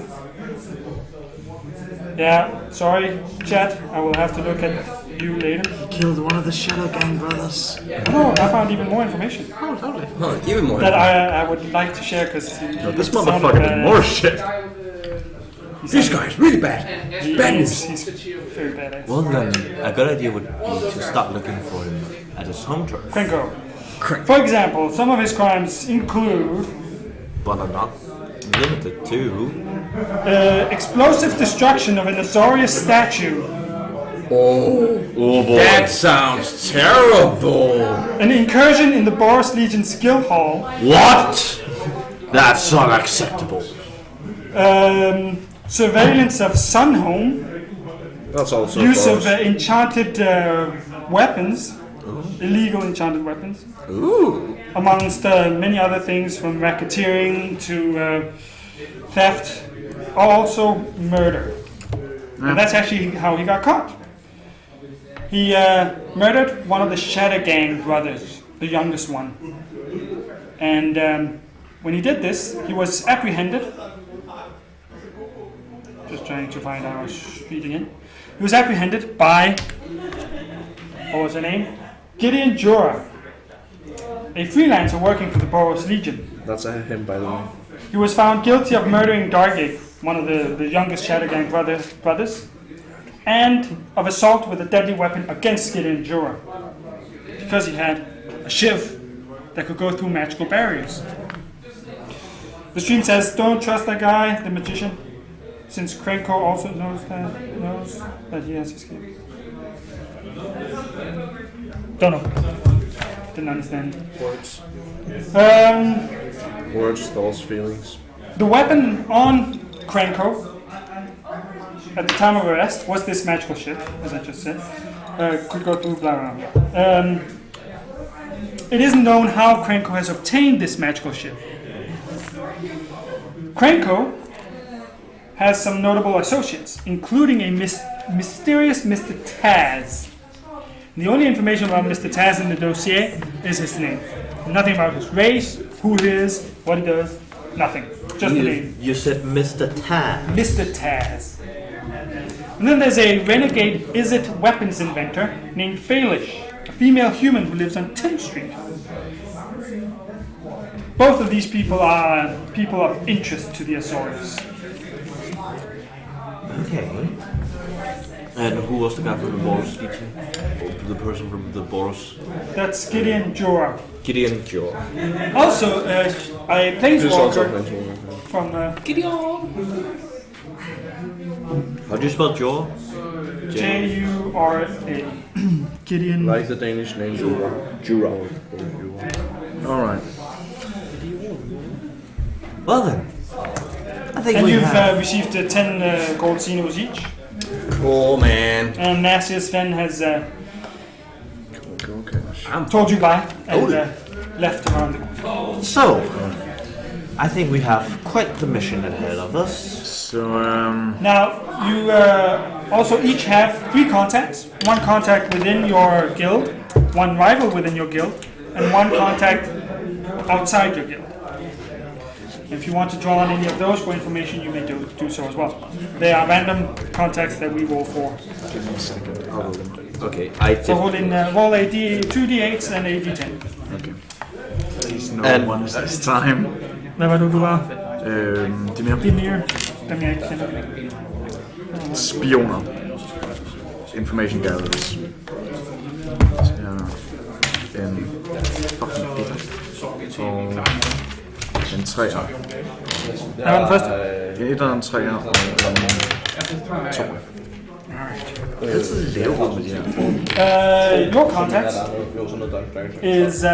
Speaker 3: Yeah, sorry, chat, I will have to look at you later.
Speaker 6: Killed one of the Shadow Gang brothers.
Speaker 3: No, I found even more information
Speaker 1: Oh, even more.
Speaker 3: that I would like to share because
Speaker 6: This motherfucker did more shit.
Speaker 1: This guy's really bad.
Speaker 3: He's very badass.
Speaker 4: Well then, a good idea would be to start looking for him at his home turf.
Speaker 3: Krenko. For example, some of his crimes include
Speaker 4: But are not limited to...
Speaker 3: explosive destruction of an Azorius statue,
Speaker 1: Oh boy. That sounds terrible.
Speaker 3: an incursion in the Boris Legion's guild hall,
Speaker 4: What? That's unacceptable.
Speaker 3: surveillance of Sunhome,
Speaker 2: That's also
Speaker 3: use of enchanted weapons, illegal enchanted weapons, amongst many other things from racketeering to theft, also murder. And that's actually how he got caught. He murdered one of the Shadow Gang brothers, the youngest one. And when he did this, he was apprehended. Just trying to find out I was reading it. He was apprehended by, what was her name? Gideon Jura, a freelancer working for the Boros Legion.
Speaker 2: That's him, by the way.
Speaker 3: He was found guilty of murdering Dargate, one of the youngest Shadow Gang brothers, and of assault with a deadly weapon against Gideon Jura, because he had a shiv that could go through magical barriers. The stream says, don't trust that guy, the magician, since Krenko also knows that he has escaped. Don't know. Didn't understand.
Speaker 2: Words.
Speaker 3: Um,
Speaker 2: Words, thoughts, feelings.
Speaker 3: The weapon on Krenko at the time of arrest was this magical ship, as I just said. Could go through blah blah. It isn't known how Krenko has obtained this magical ship. Krenko has some notable associates, including a mysterious Mr. Taz. The only information about Mr. Taz in the dossier is his name. Nothing about his race, who he is, what he does, nothing. Just the name.
Speaker 4: You said Mr. Taz.
Speaker 3: Mr. Taz. And then there's a renegade Izzet weapons inventor named Faelish, a female human who lives on 10th Street. Both of these people are people of interest to the Azores.
Speaker 4: Okay. And who was the guy from the Boros Legion? Or the person from the Boros?
Speaker 3: That's Gideon Jorah.
Speaker 4: Gideon Jorah.
Speaker 3: Also, a planeswalker from
Speaker 4: How do you spell Jorah?
Speaker 3: Jura. Gideon.
Speaker 2: Like the Danish name Jura.
Speaker 6: Alright.
Speaker 4: Well then. I think
Speaker 3: And
Speaker 4: we
Speaker 3: you've
Speaker 4: have...
Speaker 3: received 10 gold sinews each.
Speaker 1: Cool, man.
Speaker 3: And Nasius Sven has
Speaker 6: Okay.
Speaker 3: told you bye and left around the
Speaker 4: So, I think we have quite the mission ahead of us.
Speaker 6: So,
Speaker 3: Now, you also each have 3 contacts. 1 contact within your guild, 1 rival within your guild, and 1 contact outside your guild. If you want to draw on any of those for information, you may do so as well. They are random contacts that we roll for.
Speaker 6: give me a second. I'll roll them.
Speaker 4: Okay, I
Speaker 3: So roll a 2 d8s and a d10.
Speaker 6: Okay. Please, no
Speaker 4: And-
Speaker 6: ones this time.
Speaker 3: Hvad var du var?
Speaker 6: Dimir.
Speaker 3: Dimir. Dem jeg ikke kender.
Speaker 6: Spioner. Information gatherers. Så her en fucking etter. Og en treer.
Speaker 3: Hvad var den første?
Speaker 6: En etter, en treer og en toer. Jeg er altid lavere med de her.
Speaker 3: Your contact is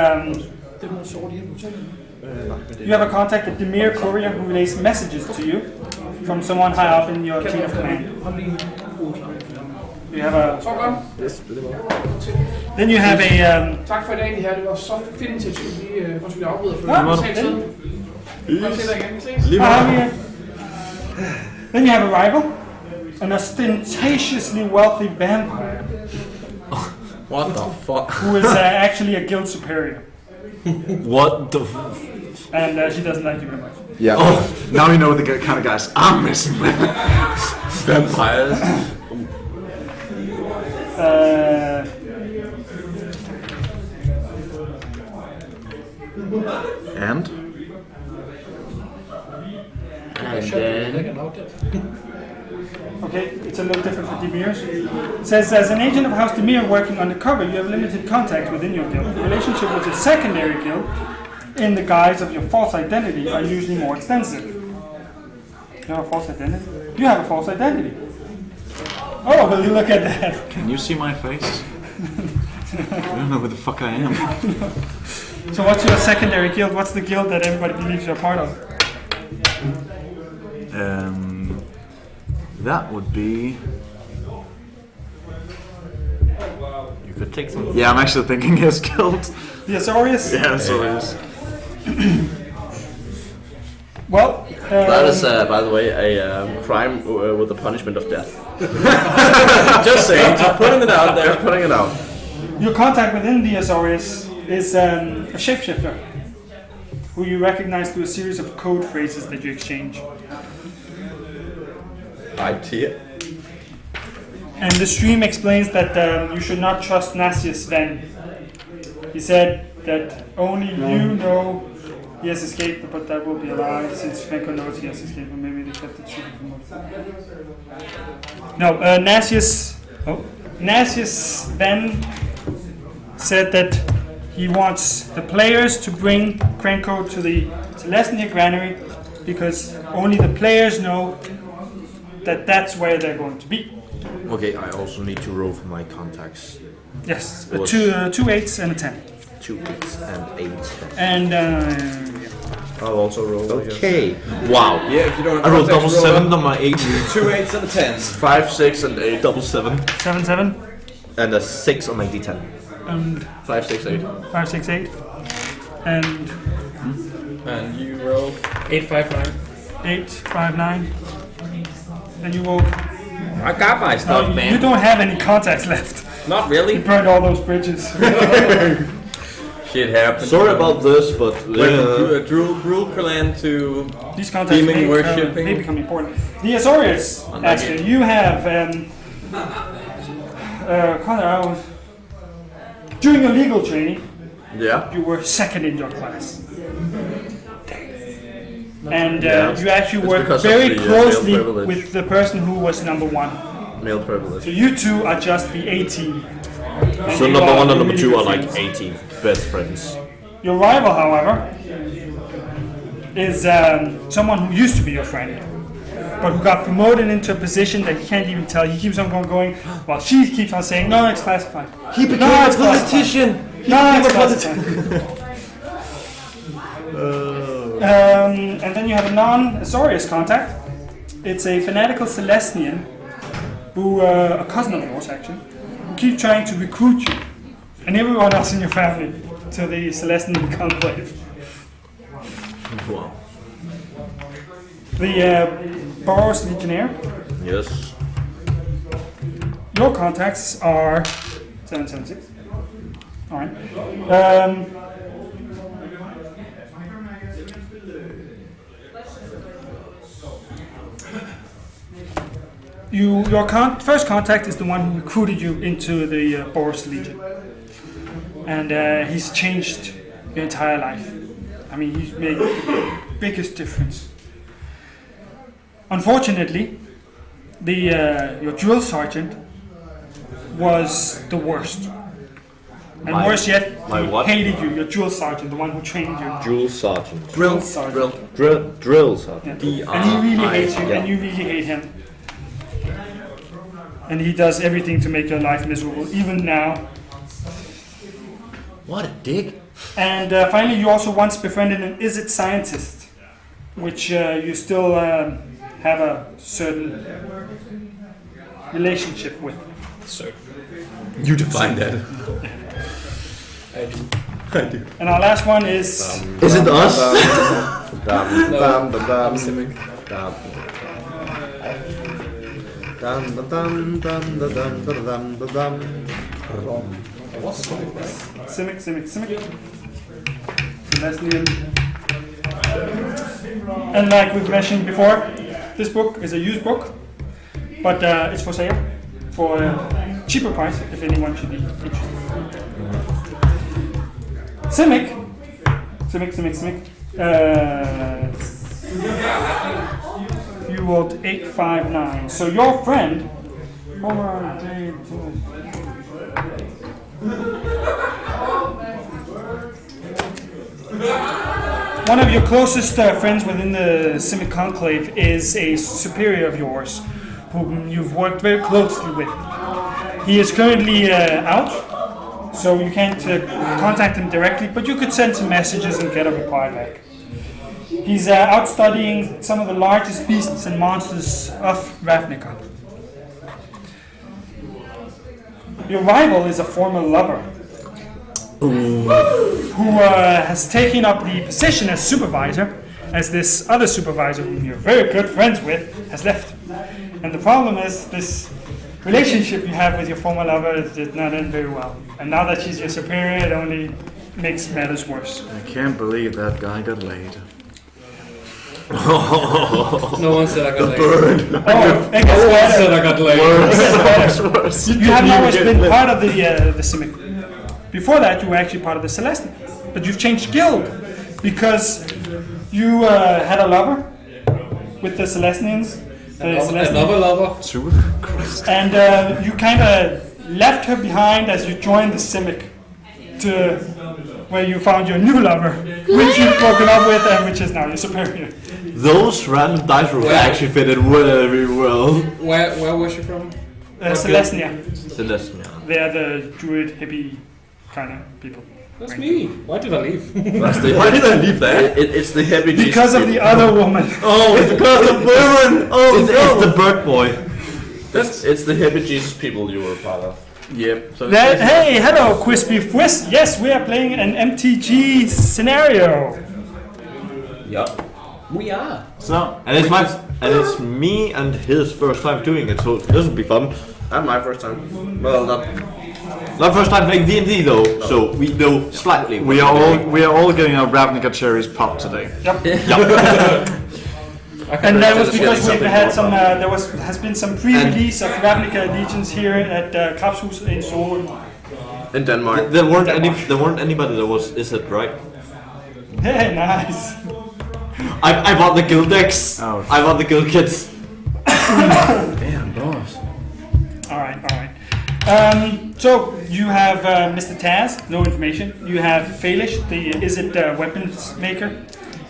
Speaker 3: you have a contact at Demir Courier who relays messages to you from someone high up in your chain of command. You have a. Then you have a.
Speaker 5: Tak for i dag, det her. Det var så fedt initiativ. Vi afbryder for
Speaker 3: Then you have a rival, an ostentatiously wealthy vampire
Speaker 1: What the fuck?
Speaker 3: who is actually a guild superior,
Speaker 4: What the
Speaker 3: and she doesn't like you very much.
Speaker 6: Yeah. Oh, now you know the kind of guys I'm messing with.
Speaker 1: Vampires.
Speaker 6: And?
Speaker 3: Okay, it's a little different for Demir's. It says, as an agent of House Demir working undercover, you have limited contact within your guild. The relationship with your secondary guild, in the guise of your false identity, are usually more extensive. You have a false identity? You have a false identity. Oh, will you look at that?
Speaker 6: Can you see my face? I don't know who the fuck I am.
Speaker 3: So what's your secondary guild? What's the guild that everybody believes you're part of?
Speaker 6: That would be...
Speaker 4: You could take some...
Speaker 6: Yeah, I'm actually thinking his guild.
Speaker 3: The Azorius?
Speaker 6: Yeah, so it is.
Speaker 3: Well,
Speaker 2: That is, by the way, a crime with the punishment of death.
Speaker 1: Just saying, just putting it out there.
Speaker 2: Just putting it out.
Speaker 3: your contact within the Azorius is a shapeshifter who you recognize through a series of code phrases that you exchange.
Speaker 1: IT.
Speaker 3: And the stream explains that you should not trust Nasius Sven. He said that only you know he has escaped, but that will be a lie since Krenko knows he has escaped, or maybe they kept it secret from us. No, Nasius Sven said that he wants the players to bring Krenko to the Celestia Granary because only the players know that that's where they're going to be.
Speaker 4: Okay, I also need to roll for my contacts.
Speaker 3: Yes,
Speaker 4: Was-
Speaker 3: two 8s and a 10.
Speaker 4: 2 8s and 8.
Speaker 3: And yeah.
Speaker 2: I'll also roll.
Speaker 4: Okay. Wow.
Speaker 1: Yeah, if you don't
Speaker 4: I rolled double
Speaker 1: context,
Speaker 4: 7 on my 8.
Speaker 1: 2 8s and a 10.
Speaker 2: 5, 6, and 8.
Speaker 4: Double 7.
Speaker 3: 7 7
Speaker 4: And a 6 on my D10.
Speaker 3: and
Speaker 2: 5, 6, 8.
Speaker 3: 5 6 8 and
Speaker 1: And you roll
Speaker 5: 8, 5, 9.
Speaker 3: 8 5 9. then you will...
Speaker 1: I got my stuff,
Speaker 3: You
Speaker 1: man.
Speaker 3: don't have any contacts left.
Speaker 1: Not
Speaker 3: You
Speaker 1: really.
Speaker 3: burned all those bridges.
Speaker 1: Shit happens.
Speaker 4: Sorry about this, but
Speaker 1: Went from Druid to
Speaker 3: These contacts
Speaker 1: demon worshipping.
Speaker 3: may become important. The Azorius, actually, you have... during your legal training,
Speaker 1: Yeah.
Speaker 3: you were second in your class. And you actually worked
Speaker 1: because of
Speaker 3: very
Speaker 1: the,
Speaker 3: closely
Speaker 1: male privilege.
Speaker 3: with the person who was number one.
Speaker 1: Male privilege.
Speaker 3: So you two are just the A team. And
Speaker 4: so
Speaker 3: you
Speaker 4: number
Speaker 3: are
Speaker 4: 1 and number
Speaker 3: really
Speaker 4: 2 are
Speaker 3: good
Speaker 4: like
Speaker 3: friends.
Speaker 4: 18 best friends.
Speaker 3: Your rival, however, is someone who used to be your friend, but who got promoted into a position that you can't even tell. He keeps on going, while she keeps on saying, no, it's classified.
Speaker 1: He became a politician.
Speaker 3: No, it's classified. And then you have a non-Azorius contact. It's a fanatical Celestian, who, a cousin of yours actually, who keeps trying to recruit you and everyone else in your family to the Celestian Conclave.
Speaker 4: Wow.
Speaker 3: The Boros Legionnaire.
Speaker 4: Yes.
Speaker 3: Your contacts are 776. All right. Your first contact is the one who recruited you into the Boros Legion, and he's changed your entire life. I mean, he's made the biggest difference. Unfortunately, your drill sergeant was the worst. And worse yet, he hated you, your drill sergeant, the one who trained you.
Speaker 4: Drill sergeant.
Speaker 3: Drill sergeant.
Speaker 4: Drill sergeant.
Speaker 3: Yeah. And he really hates you, and you really hate him. And he does everything to make your life miserable, even now.
Speaker 1: What a dick.
Speaker 3: And finally, you also once befriended an Izzet scientist, which you still have a certain relationship with.
Speaker 1: You define that.
Speaker 5: I do.
Speaker 3: And our last one is...
Speaker 4: Is it us?
Speaker 3: Simic. Celestian. And like we've mentioned before, this book is a used book, but it's for sale for a cheaper price if anyone should be interested. Simic. You rolled 859. So your friend, one of your closest friends within the Simic Conclave is a superior of yours, whom you've worked very closely with. He is currently out, so you can't contact him directly, but you could send some messages and get a reply back. He's out studying some of the largest beasts and monsters of Ravnica. Your rival is a former lover who has taken up the position as supervisor, as this other supervisor whom you're very good friends with has left. And the problem is this relationship you have with your former lover did not end very well. And now that she's your superior, it only makes matters worse.
Speaker 6: I can't believe that guy got laid.
Speaker 5: No one said I got laid.
Speaker 3: Oh, it
Speaker 5: No
Speaker 3: gets
Speaker 5: one
Speaker 3: better.
Speaker 5: said I got laid.
Speaker 3: You have now always been part of the Simic. Before that, you were actually part of the Celestian. But you've changed guild because you had a lover with the Celestians.
Speaker 5: Another lover.
Speaker 3: And you kind of left her behind as you joined the Simic to where you found your new lover, which you've broken up with and which is now your superior.
Speaker 4: Those random dice rolls actually fitted very well.
Speaker 5: Where was she from?
Speaker 3: Celestia.
Speaker 4: Celestia.
Speaker 3: They are the druid hippie kind of people.
Speaker 5: That's me. Why did I leave?
Speaker 1: Why did I leave that?
Speaker 2: It's the heavy
Speaker 3: Because of the other woman.
Speaker 4: Oh, it's because of women! Oh, it's the bird boy.
Speaker 2: It's the heavy Jesus people you were part of.
Speaker 1: Yep. So
Speaker 3: Hey, hello, Quispy Fwist. Yes, we are playing an MTG scenario.
Speaker 1: Yep. We are.
Speaker 4: So, and it's my And it's me and his first time doing it, so this will be fun.
Speaker 2: And my first time. Well,
Speaker 4: Not first time playing D&D though, so we know slightly.
Speaker 6: We are all getting our Ravnica cherries popped today.
Speaker 3: Yep. And that was because we've had some. Has been some pre-release of Ravnica Legions here at Krebshuset in Sorø.
Speaker 2: in Denmark.
Speaker 4: There weren't anybody that was. Is it right?
Speaker 3: Hey, nice.
Speaker 4: I bought the guild decks.
Speaker 6: Oh.
Speaker 4: I bought the guild kits.
Speaker 1: Damn, boss.
Speaker 3: All right. So you have Mr. Taz, no information. You have Falish, the weapons maker,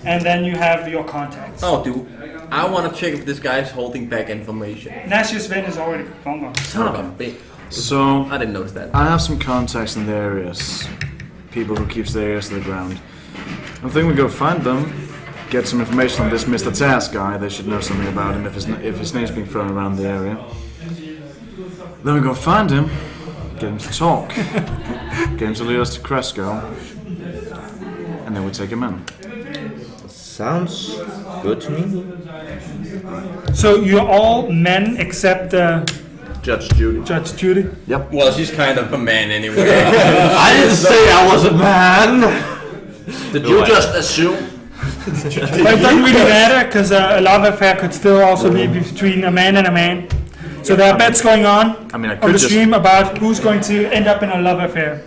Speaker 3: and then you have your contacts.
Speaker 1: Oh, dude. I want to check if this guy's holding back information.
Speaker 3: Nash's Sven is already gone.
Speaker 1: Son of a bitch.
Speaker 6: So
Speaker 1: I didn't notice that.
Speaker 6: I have some contacts in the areas. People who keeps their ears to the ground. I think we go find them, get some information on this Mr. Taz guy. They should know something about him if his name's being thrown around the area. Then we go find him, get him to talk, get him to lead us to Krenko, and then we take him in.
Speaker 4: Sounds good to me.
Speaker 3: So you're all men except
Speaker 2: Judge Judy.
Speaker 3: Judge Judy.
Speaker 6: Yep.
Speaker 1: Well, she's kind of a man anyway.
Speaker 4: I didn't say I was a man.
Speaker 2: Did you just assume?
Speaker 3: But it doesn't really matter because a love affair could still also be between a man and a man. So there are bets going on
Speaker 6: I mean, I
Speaker 3: on
Speaker 6: could
Speaker 3: the
Speaker 6: just
Speaker 3: stream about who's going to end up in a love affair.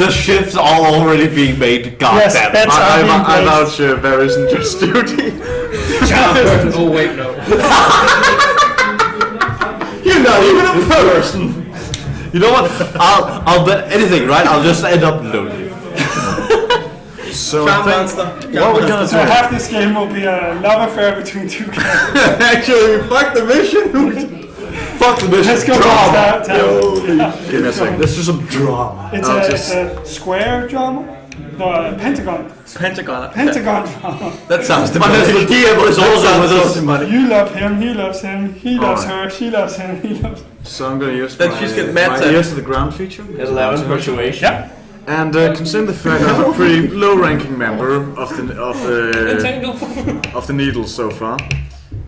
Speaker 4: The ships are already being made. God
Speaker 3: Yes,
Speaker 4: damn it.
Speaker 3: that's
Speaker 6: I'm out sure there isn't just duty.
Speaker 5: Oh wait, no.
Speaker 4: You're not even a person. You know what? I'll bet anything, right? I'll just end up lonely.
Speaker 6: So I think what we're gonna
Speaker 3: So
Speaker 6: do?
Speaker 3: half this game will be a love affair between two characters.
Speaker 1: Actually, fuck the mission.
Speaker 4: Fuck the mission.
Speaker 3: Let's go
Speaker 4: Drama.
Speaker 6: Give me a second.
Speaker 4: Let's do some drama.
Speaker 3: It's a square drama? No, a pentagon.
Speaker 1: Pentagon.
Speaker 3: Pentagon drama.
Speaker 1: That sounds
Speaker 4: But the DM is also with us.
Speaker 3: You love him, he loves him, he loves
Speaker 6: Alright.
Speaker 3: her, she loves him, he loves her.
Speaker 6: So I'm gonna use
Speaker 1: Then she's getting mad
Speaker 6: my
Speaker 1: at-
Speaker 6: ears to the ground feature.
Speaker 2: 11 persuasion.
Speaker 3: Yeah.
Speaker 6: And considering the fact that I'm a pretty low-ranking member of the Needles so far.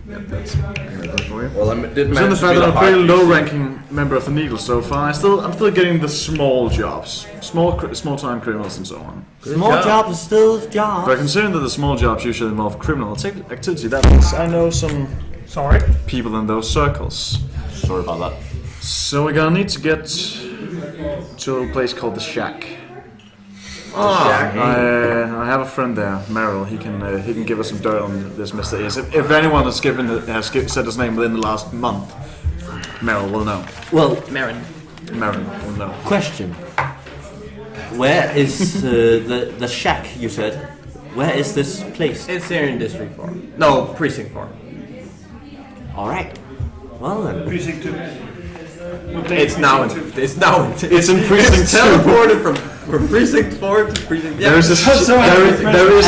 Speaker 6: That's for you.
Speaker 2: Well, I did
Speaker 6: Considering
Speaker 2: manage
Speaker 6: the
Speaker 2: to
Speaker 6: fact
Speaker 2: be
Speaker 6: that
Speaker 2: the
Speaker 6: I'm a pretty
Speaker 2: heart.
Speaker 6: low-ranking member of the Needles so far, I'm still getting the small jobs, small-time criminals and so on.
Speaker 4: Small jobs are still jobs.
Speaker 6: But considering that the small jobs usually involve criminal activity, that means I know some
Speaker 3: Sorry.
Speaker 6: people in those circles.
Speaker 4: Sorry about that.
Speaker 6: So we're gonna need to get to a place called the Shack. I have a friend there, Merrill. He can give us some dirt on this Mr. Ace. If anyone has said his name within the last month, Merrill will know.
Speaker 4: Well,
Speaker 1: Marin.
Speaker 6: Merrill will know.
Speaker 4: question. Where is the shack you said? Where is this place?
Speaker 1: It's here in District 4. No, Precinct 4.
Speaker 4: Alright. Well then.
Speaker 3: Precinct 2.
Speaker 1: It's now in
Speaker 6: It's in
Speaker 1: It's
Speaker 6: precinct 2.
Speaker 1: teleported from Precinct 4 to Precinct... Yeah.
Speaker 6: There is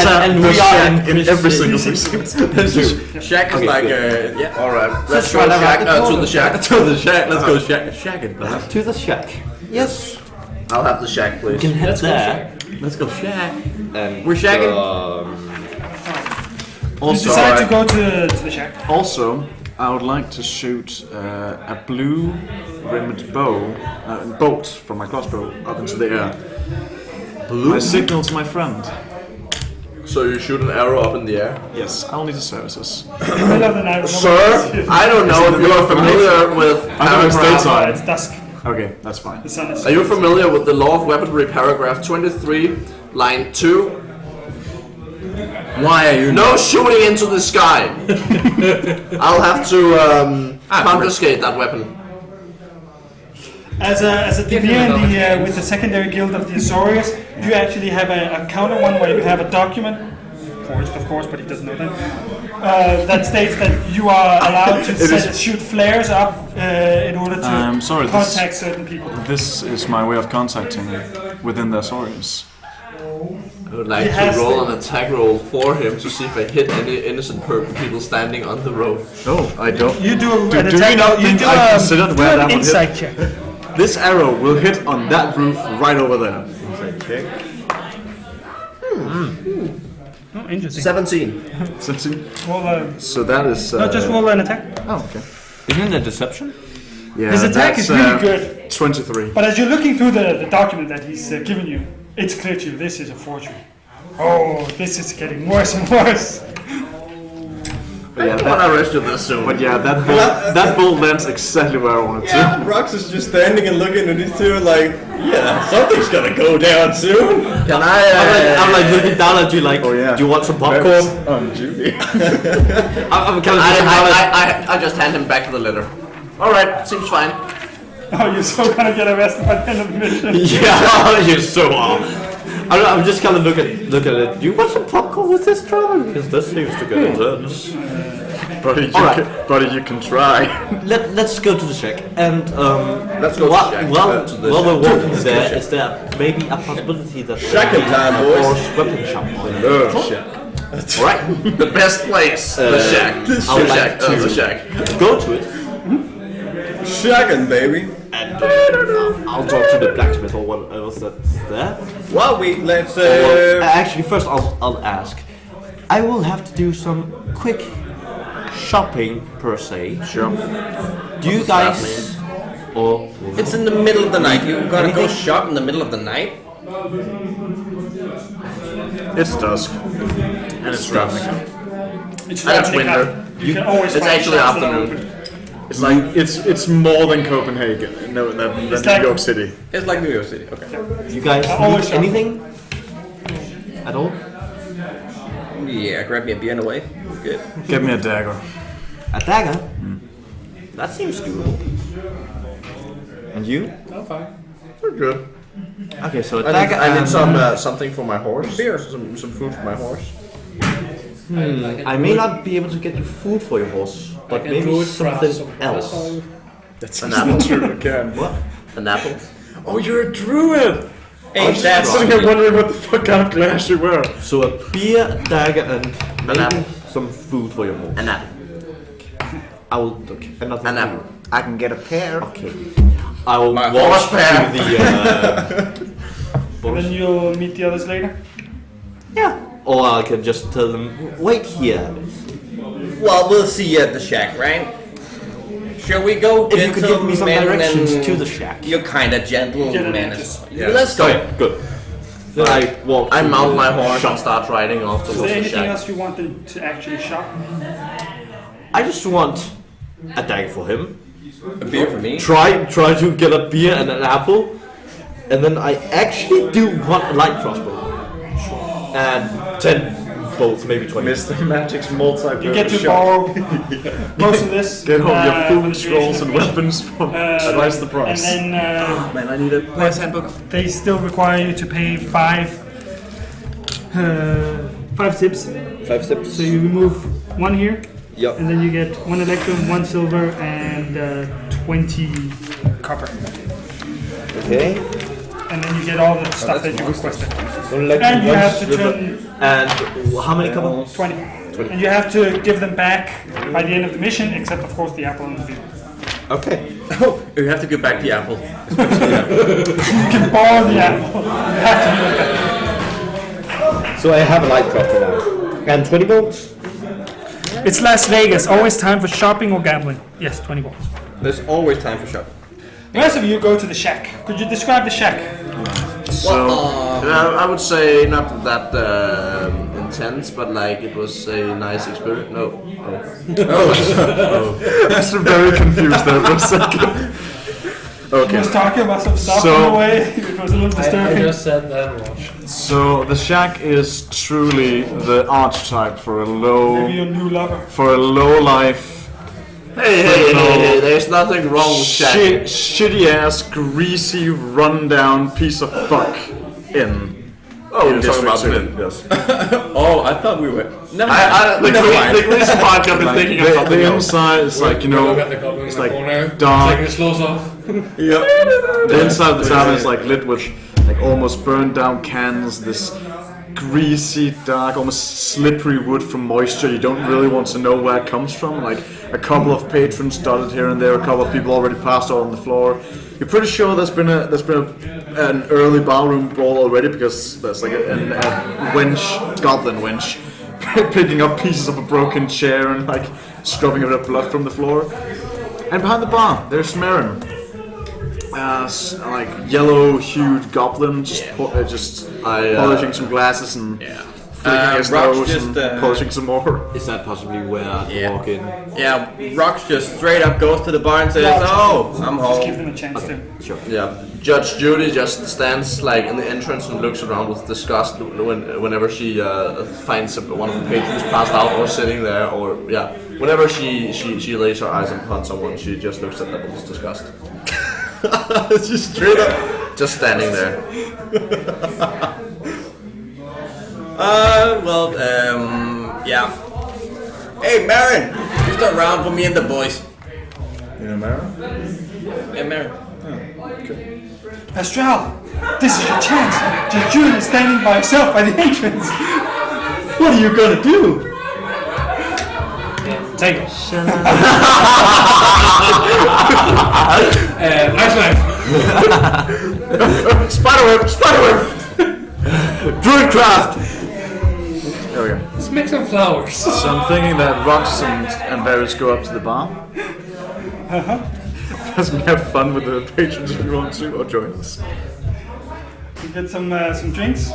Speaker 4: And we are
Speaker 6: shack
Speaker 4: in
Speaker 6: in every single
Speaker 3: precinct.
Speaker 6: precinct.
Speaker 1: Shack is
Speaker 4: Okay,
Speaker 1: like
Speaker 4: good.
Speaker 1: yeah.
Speaker 2: Alright, let's
Speaker 4: try
Speaker 2: go
Speaker 4: that
Speaker 2: shack,
Speaker 4: out.
Speaker 2: to the shack.
Speaker 1: To the shack. Let's go shack it, bro.
Speaker 4: To the shack. Yes.
Speaker 2: I'll have the shack, please.
Speaker 4: We can head there.
Speaker 1: Let's go shack.
Speaker 4: And,
Speaker 1: We're shagging.
Speaker 3: You
Speaker 6: Also,
Speaker 3: decide to go to the shack.
Speaker 6: Also, I would like to shoot a blue-rimmed bolt from my crossbow up into the air. My signal to my friend.
Speaker 2: So you shoot an arrow up in the air?
Speaker 6: Yes, I'll need his services.
Speaker 3: In the middle of the night.
Speaker 2: Sir, I don't know if you are familiar with
Speaker 6: it's daytime.
Speaker 3: It's dusk.
Speaker 6: Okay, that's fine.
Speaker 3: The sun is.
Speaker 2: Are you familiar with the law of weaponry, paragraph 23, line 2?
Speaker 1: Why are you
Speaker 2: No shooting into the sky. I'll have to confiscate that weapon.
Speaker 3: As a DnD with the secondary guild of the Azorius, you actually have a counter one where you have a document, forged of course, but he doesn't know that, that states that you are allowed to shoot flares up in order to
Speaker 6: I'm sorry,
Speaker 3: contact certain people.
Speaker 6: This is my way of contacting within the Sorøs.
Speaker 2: I would like to roll an attack roll for him to see if I hit any innocent people standing on the road.
Speaker 6: No, I don't.
Speaker 3: You do an
Speaker 6: do
Speaker 3: attack.
Speaker 6: you not
Speaker 3: You
Speaker 6: think
Speaker 3: do
Speaker 6: I considered where that
Speaker 3: an
Speaker 6: would hit?
Speaker 3: insight check.
Speaker 6: This arrow will hit on that roof right over there.
Speaker 3: Oh, interesting.
Speaker 2: 17.
Speaker 6: 17.
Speaker 3: Roll
Speaker 6: So that is.
Speaker 3: no, just roll an attack.
Speaker 6: Oh, okay.
Speaker 4: Isn't it deception?
Speaker 6: Yeah,
Speaker 3: His attack
Speaker 6: that's,
Speaker 3: is really good.
Speaker 6: 23.
Speaker 3: But as you're looking through the document that he's given you, it's clear to you this is a forgery. Oh, this is getting worse and worse.
Speaker 6: But yeah,
Speaker 2: I want to arrest you this soon.
Speaker 6: But yeah, that bolt lands exactly where I wanted to.
Speaker 1: Yeah, Rox is just standing and looking at these two like, yeah, something's gonna go down soon.
Speaker 2: Can I?
Speaker 4: I'm like looking down at you like,
Speaker 6: Oh, yeah.
Speaker 4: do you want some popcorn?
Speaker 6: On Judy.
Speaker 4: I'm kind of
Speaker 2: I just hand him back to the letter. Alright, seems fine.
Speaker 3: Oh, you're so gonna get arrested by the end of the mission.
Speaker 4: Yeah, you're so off. I'm just kind of look at it. Do you want some popcorn with this drama? Because this seems to get intense.
Speaker 6: Buddy, you can try.
Speaker 4: Let's go to the shack. And
Speaker 2: Let's go to the shack.
Speaker 4: while we're walking there, is there maybe a possibility that
Speaker 1: Shacking time, boys.
Speaker 4: or weapon shop?
Speaker 2: Alright, the best place. The shack.
Speaker 4: I would like to
Speaker 2: The shack.
Speaker 4: go to it.
Speaker 1: Shagging, baby.
Speaker 4: I'll talk to the blacksmith or what else that's there.
Speaker 1: Well, let's.
Speaker 4: Actually, first I'll ask. I will have to do some quick shopping per se.
Speaker 6: Sure.
Speaker 4: Do you guys or
Speaker 1: It's in the middle of the night. You gotta go shop in the middle of the night.
Speaker 6: It's dusk. And it's Ravnica.
Speaker 3: It's
Speaker 2: And it's
Speaker 3: Ravnica.
Speaker 2: winter.
Speaker 3: You can always
Speaker 2: It's
Speaker 3: find
Speaker 2: actually
Speaker 3: shops that are
Speaker 2: afternoon.
Speaker 3: open.
Speaker 6: It's like it's more than Copenhagen, than
Speaker 3: It's
Speaker 6: New
Speaker 3: like-
Speaker 6: York City.
Speaker 1: It's like New York City. Okay.
Speaker 4: you guys
Speaker 3: always
Speaker 4: need
Speaker 3: shop.
Speaker 4: anything at all?
Speaker 1: Yeah, grab me a beer on the way. Good.
Speaker 6: Get me a dagger.
Speaker 4: A dagger? That seems doable. And you?
Speaker 5: I'm fine.
Speaker 2: We're good.
Speaker 4: Okay, so a
Speaker 2: I
Speaker 4: dagger.
Speaker 2: need
Speaker 4: and-
Speaker 2: something for my horse. Some food for my horse.
Speaker 4: I may not be able to get you food for your horse, but
Speaker 5: can
Speaker 4: maybe
Speaker 5: druid craft
Speaker 4: something
Speaker 5: some
Speaker 4: else.
Speaker 5: horse.
Speaker 6: That's
Speaker 2: An apple.
Speaker 6: true again.
Speaker 4: What?
Speaker 2: An apple.
Speaker 6: Oh, you're a druid!
Speaker 1: Hey,
Speaker 6: I'm just sitting here wondering what the fuck kind of glass you were.
Speaker 4: So a beer, a dagger, and maybe
Speaker 2: apple.
Speaker 4: some food for your horse.
Speaker 2: An apple.
Speaker 4: I will. Okay.
Speaker 2: An apple. I can get a pear.
Speaker 4: Okay. I will
Speaker 2: My
Speaker 4: walk
Speaker 2: horse pair.
Speaker 4: to the.
Speaker 3: And then you'll meet the others later.
Speaker 4: Yeah. Or I can just tell them, wait here.
Speaker 1: Well, we'll see you at the shack, right? Shall we go,
Speaker 4: If you could give me some
Speaker 1: gentlemen,
Speaker 4: directions
Speaker 1: and-
Speaker 4: to the shack.
Speaker 1: You're kind of gentle,
Speaker 3: Get an
Speaker 1: man.
Speaker 3: address.
Speaker 1: Let's go.
Speaker 4: Okay, good. Then I walk.
Speaker 2: I
Speaker 4: to
Speaker 2: mount
Speaker 4: the
Speaker 2: my horse
Speaker 4: shop.
Speaker 2: and start riding off
Speaker 3: Is
Speaker 2: towards
Speaker 3: there
Speaker 2: the
Speaker 3: anything
Speaker 2: shack.
Speaker 3: else you want them to actually shop?
Speaker 4: I just want a dagger for him.
Speaker 1: A beer for me.
Speaker 4: Try to get a beer and an apple, and then I actually do want a light crossbow. And 10 bolts, maybe 20.
Speaker 6: Mr. Magic's multi-purpose
Speaker 3: You get to
Speaker 6: shop.
Speaker 3: borrow most of this.
Speaker 6: Get all your
Speaker 3: for the
Speaker 6: food, scrolls, and
Speaker 3: duration of the
Speaker 6: weapons for twice the price.
Speaker 3: And then
Speaker 1: Man, I need a player's handbook.
Speaker 3: they still require you to pay five tips.
Speaker 1: 5 steps.
Speaker 3: So you remove one here,
Speaker 1: Yep.
Speaker 3: and then you get 1 electrum, 1 silver, and 20 copper.
Speaker 4: Okay.
Speaker 3: And then you get all the stuff that you requested.
Speaker 4: And
Speaker 3: And you have to turn
Speaker 4: And how many couple?
Speaker 3: 20. And you have to give them back by the end of the mission, except of course the apple and the beer.
Speaker 4: Okay.
Speaker 1: Oh, you have to give back the apple.
Speaker 3: You can borrow the apple. You have to give it back.
Speaker 4: So I have a light crossbow now. And 20 bolts?
Speaker 3: It's Las Vegas. Always time for shopping or gambling. Yes, 20 bucks.
Speaker 1: There's always time for shopping.
Speaker 3: The rest of you go to the shack. Could you describe the shack?
Speaker 6: So,
Speaker 2: I would say not that intense, but like it was a nice experience. No.
Speaker 6: I'm very confused there for a second.
Speaker 3: He
Speaker 6: Okay,
Speaker 3: was talking about some stuff
Speaker 6: So-
Speaker 3: on the way. It was a little
Speaker 5: I
Speaker 3: disturbing.
Speaker 5: just said that watch.
Speaker 6: so the shack is truly the archetype for a
Speaker 3: Maybe your new lover.
Speaker 6: low life,
Speaker 2: Hey, there's nothing wrong with shacking.
Speaker 6: shitty ass, greasy, rundown piece of fuck in.
Speaker 2: Oh, you're talking about
Speaker 6: District
Speaker 2: Flynn.
Speaker 6: Two. Yes.
Speaker 1: Oh, I thought we were. Never
Speaker 2: The greasy part I've been thinking of
Speaker 6: The
Speaker 2: something else.
Speaker 6: inside is like, you know,
Speaker 5: Look at the goblin in the
Speaker 6: like
Speaker 5: corner.
Speaker 6: dark.
Speaker 5: Taking his clothes off.
Speaker 6: The inside of the tavern is like lit with like almost burned down cans, this greasy, dark, almost slippery wood from moisture. You don't really want to know where it comes from. Like a couple of patrons dotted here and there, a couple of people already passed out on the floor. You're pretty sure there's been an early barroom brawl already because there's like a goblin wench, picking up pieces of a broken chair and like scrubbing a bit of blood from the floor. And behind the bar, there's Smerin. Like yellow-hued goblin, polishing some glasses and flicking his nose and polishing some more.
Speaker 4: Is that possibly where I walk in?
Speaker 1: Yeah, Rox just straight up goes to the bar and says, "Oh, I'm home."
Speaker 3: Just give them a chance to.
Speaker 4: Sure.
Speaker 2: Yeah, Judge Judy just stands like in the entrance and looks around with disgust whenever she finds one of the patrons passed out or sitting there, or whenever she lays her eyes upon someone, she just looks at them with disgust.
Speaker 1: Just straight up.
Speaker 2: Just standing there.
Speaker 1: Yeah. Hey, Marin, just around for me and the boys.
Speaker 6: You know, Mara?
Speaker 1: Yeah, Marin.
Speaker 3: Astral, this is your chance. Judge Judy is standing by herself by the entrance. What are you gonna do? Take it.
Speaker 5: Ice knife.
Speaker 6: Spiderweb! Druidcraft! There we go.
Speaker 5: Let's make some flowers.
Speaker 6: So I'm thinking that Rox and Varys go up to the bar. Doesn't have fun with the patrons if you want to, or join us.
Speaker 3: You get some drinks.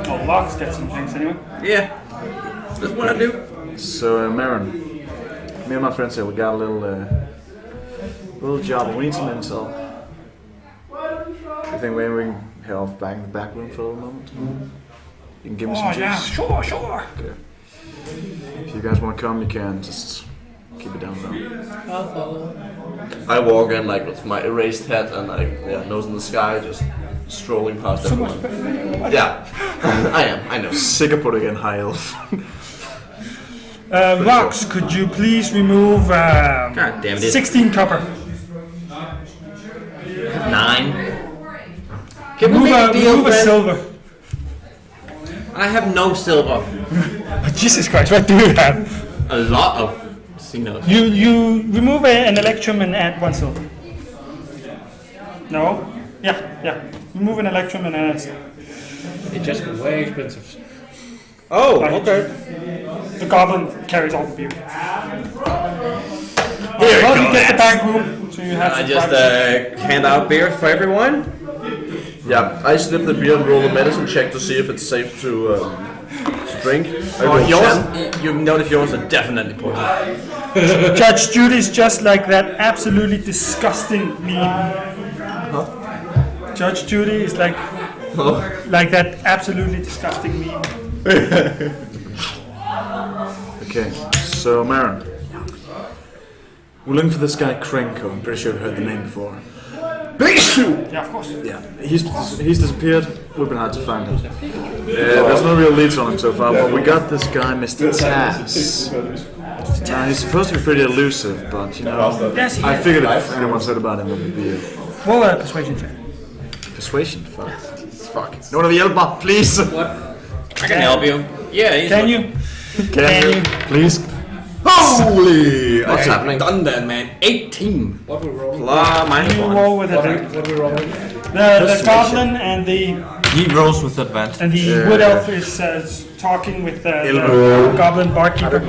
Speaker 3: Oh, Locks get some drinks anyway.
Speaker 1: Yeah. That's what I do.
Speaker 6: So, Marin, me and my friends here, we got a little job. We need some intel. I think maybe we can head off back in the back room for a little moment. You can give me some juice.
Speaker 3: Yeah, sure.
Speaker 6: Okay. If you guys want to come, you can. Just keep it down though.
Speaker 5: I'll follow.
Speaker 2: I walk in like with my erased head and like nose in the sky, just strolling past everyone. Yeah, I know.
Speaker 6: Sick of putting in high elf.
Speaker 3: Rox, could you please remove
Speaker 1: God damn it.
Speaker 3: 16 copper?
Speaker 1: 9. Can we make a deal,
Speaker 3: remove a
Speaker 1: friend?
Speaker 3: silver.
Speaker 1: I have no silver.
Speaker 3: Jesus Christ, what do you have?
Speaker 1: A lot of signals.
Speaker 3: You remove an electrum and add 1 silver. No? Yeah. Remove an electrum and add a silver.
Speaker 5: It just got way expensive.
Speaker 1: Oh, okay.
Speaker 3: The goblin carries all the beer.
Speaker 1: Here
Speaker 3: Well,
Speaker 1: you
Speaker 3: you
Speaker 1: go,
Speaker 3: get the
Speaker 1: lads.
Speaker 3: back room, so you have
Speaker 1: I
Speaker 3: to
Speaker 1: just hand out beer for everyone.
Speaker 2: Yeah, I snip the beer and roll a medicine check to see if it's safe to drink. I roll 10.
Speaker 1: Yours, you notice yours are definitely poison.
Speaker 3: Judge Judy's just like that absolutely disgusting meme. Judge Judy is like that absolutely disgusting meme.
Speaker 6: Okay, so Marin. We're looking for this guy Krenko. I'm pretty sure you've heard the name before.
Speaker 3: Yeah, of course.
Speaker 6: Yeah, he's disappeared. We've been hard to find him. There's no real leads on him so far, but we got this guy, Mr. Taz. He's supposed to be pretty elusive, but you know,
Speaker 3: Yes, he
Speaker 6: I
Speaker 3: is.
Speaker 6: figured if anyone's heard about him, it would be a
Speaker 3: Roll a persuasion check.
Speaker 6: persuasion. Fuck. No one of you help, please.
Speaker 1: I can help you. Yeah, he's
Speaker 3: Can you?
Speaker 6: Can you, please?
Speaker 2: Holy! What's happening?
Speaker 1: done that, man. 18.
Speaker 5: What we roll?
Speaker 1: Minus
Speaker 3: You
Speaker 1: 1.
Speaker 3: roll with
Speaker 5: What
Speaker 3: advantage.
Speaker 5: we rolling?
Speaker 3: The goblin and the
Speaker 4: He rolls with advantage.
Speaker 3: wood elf is talking with the goblin barkeeper.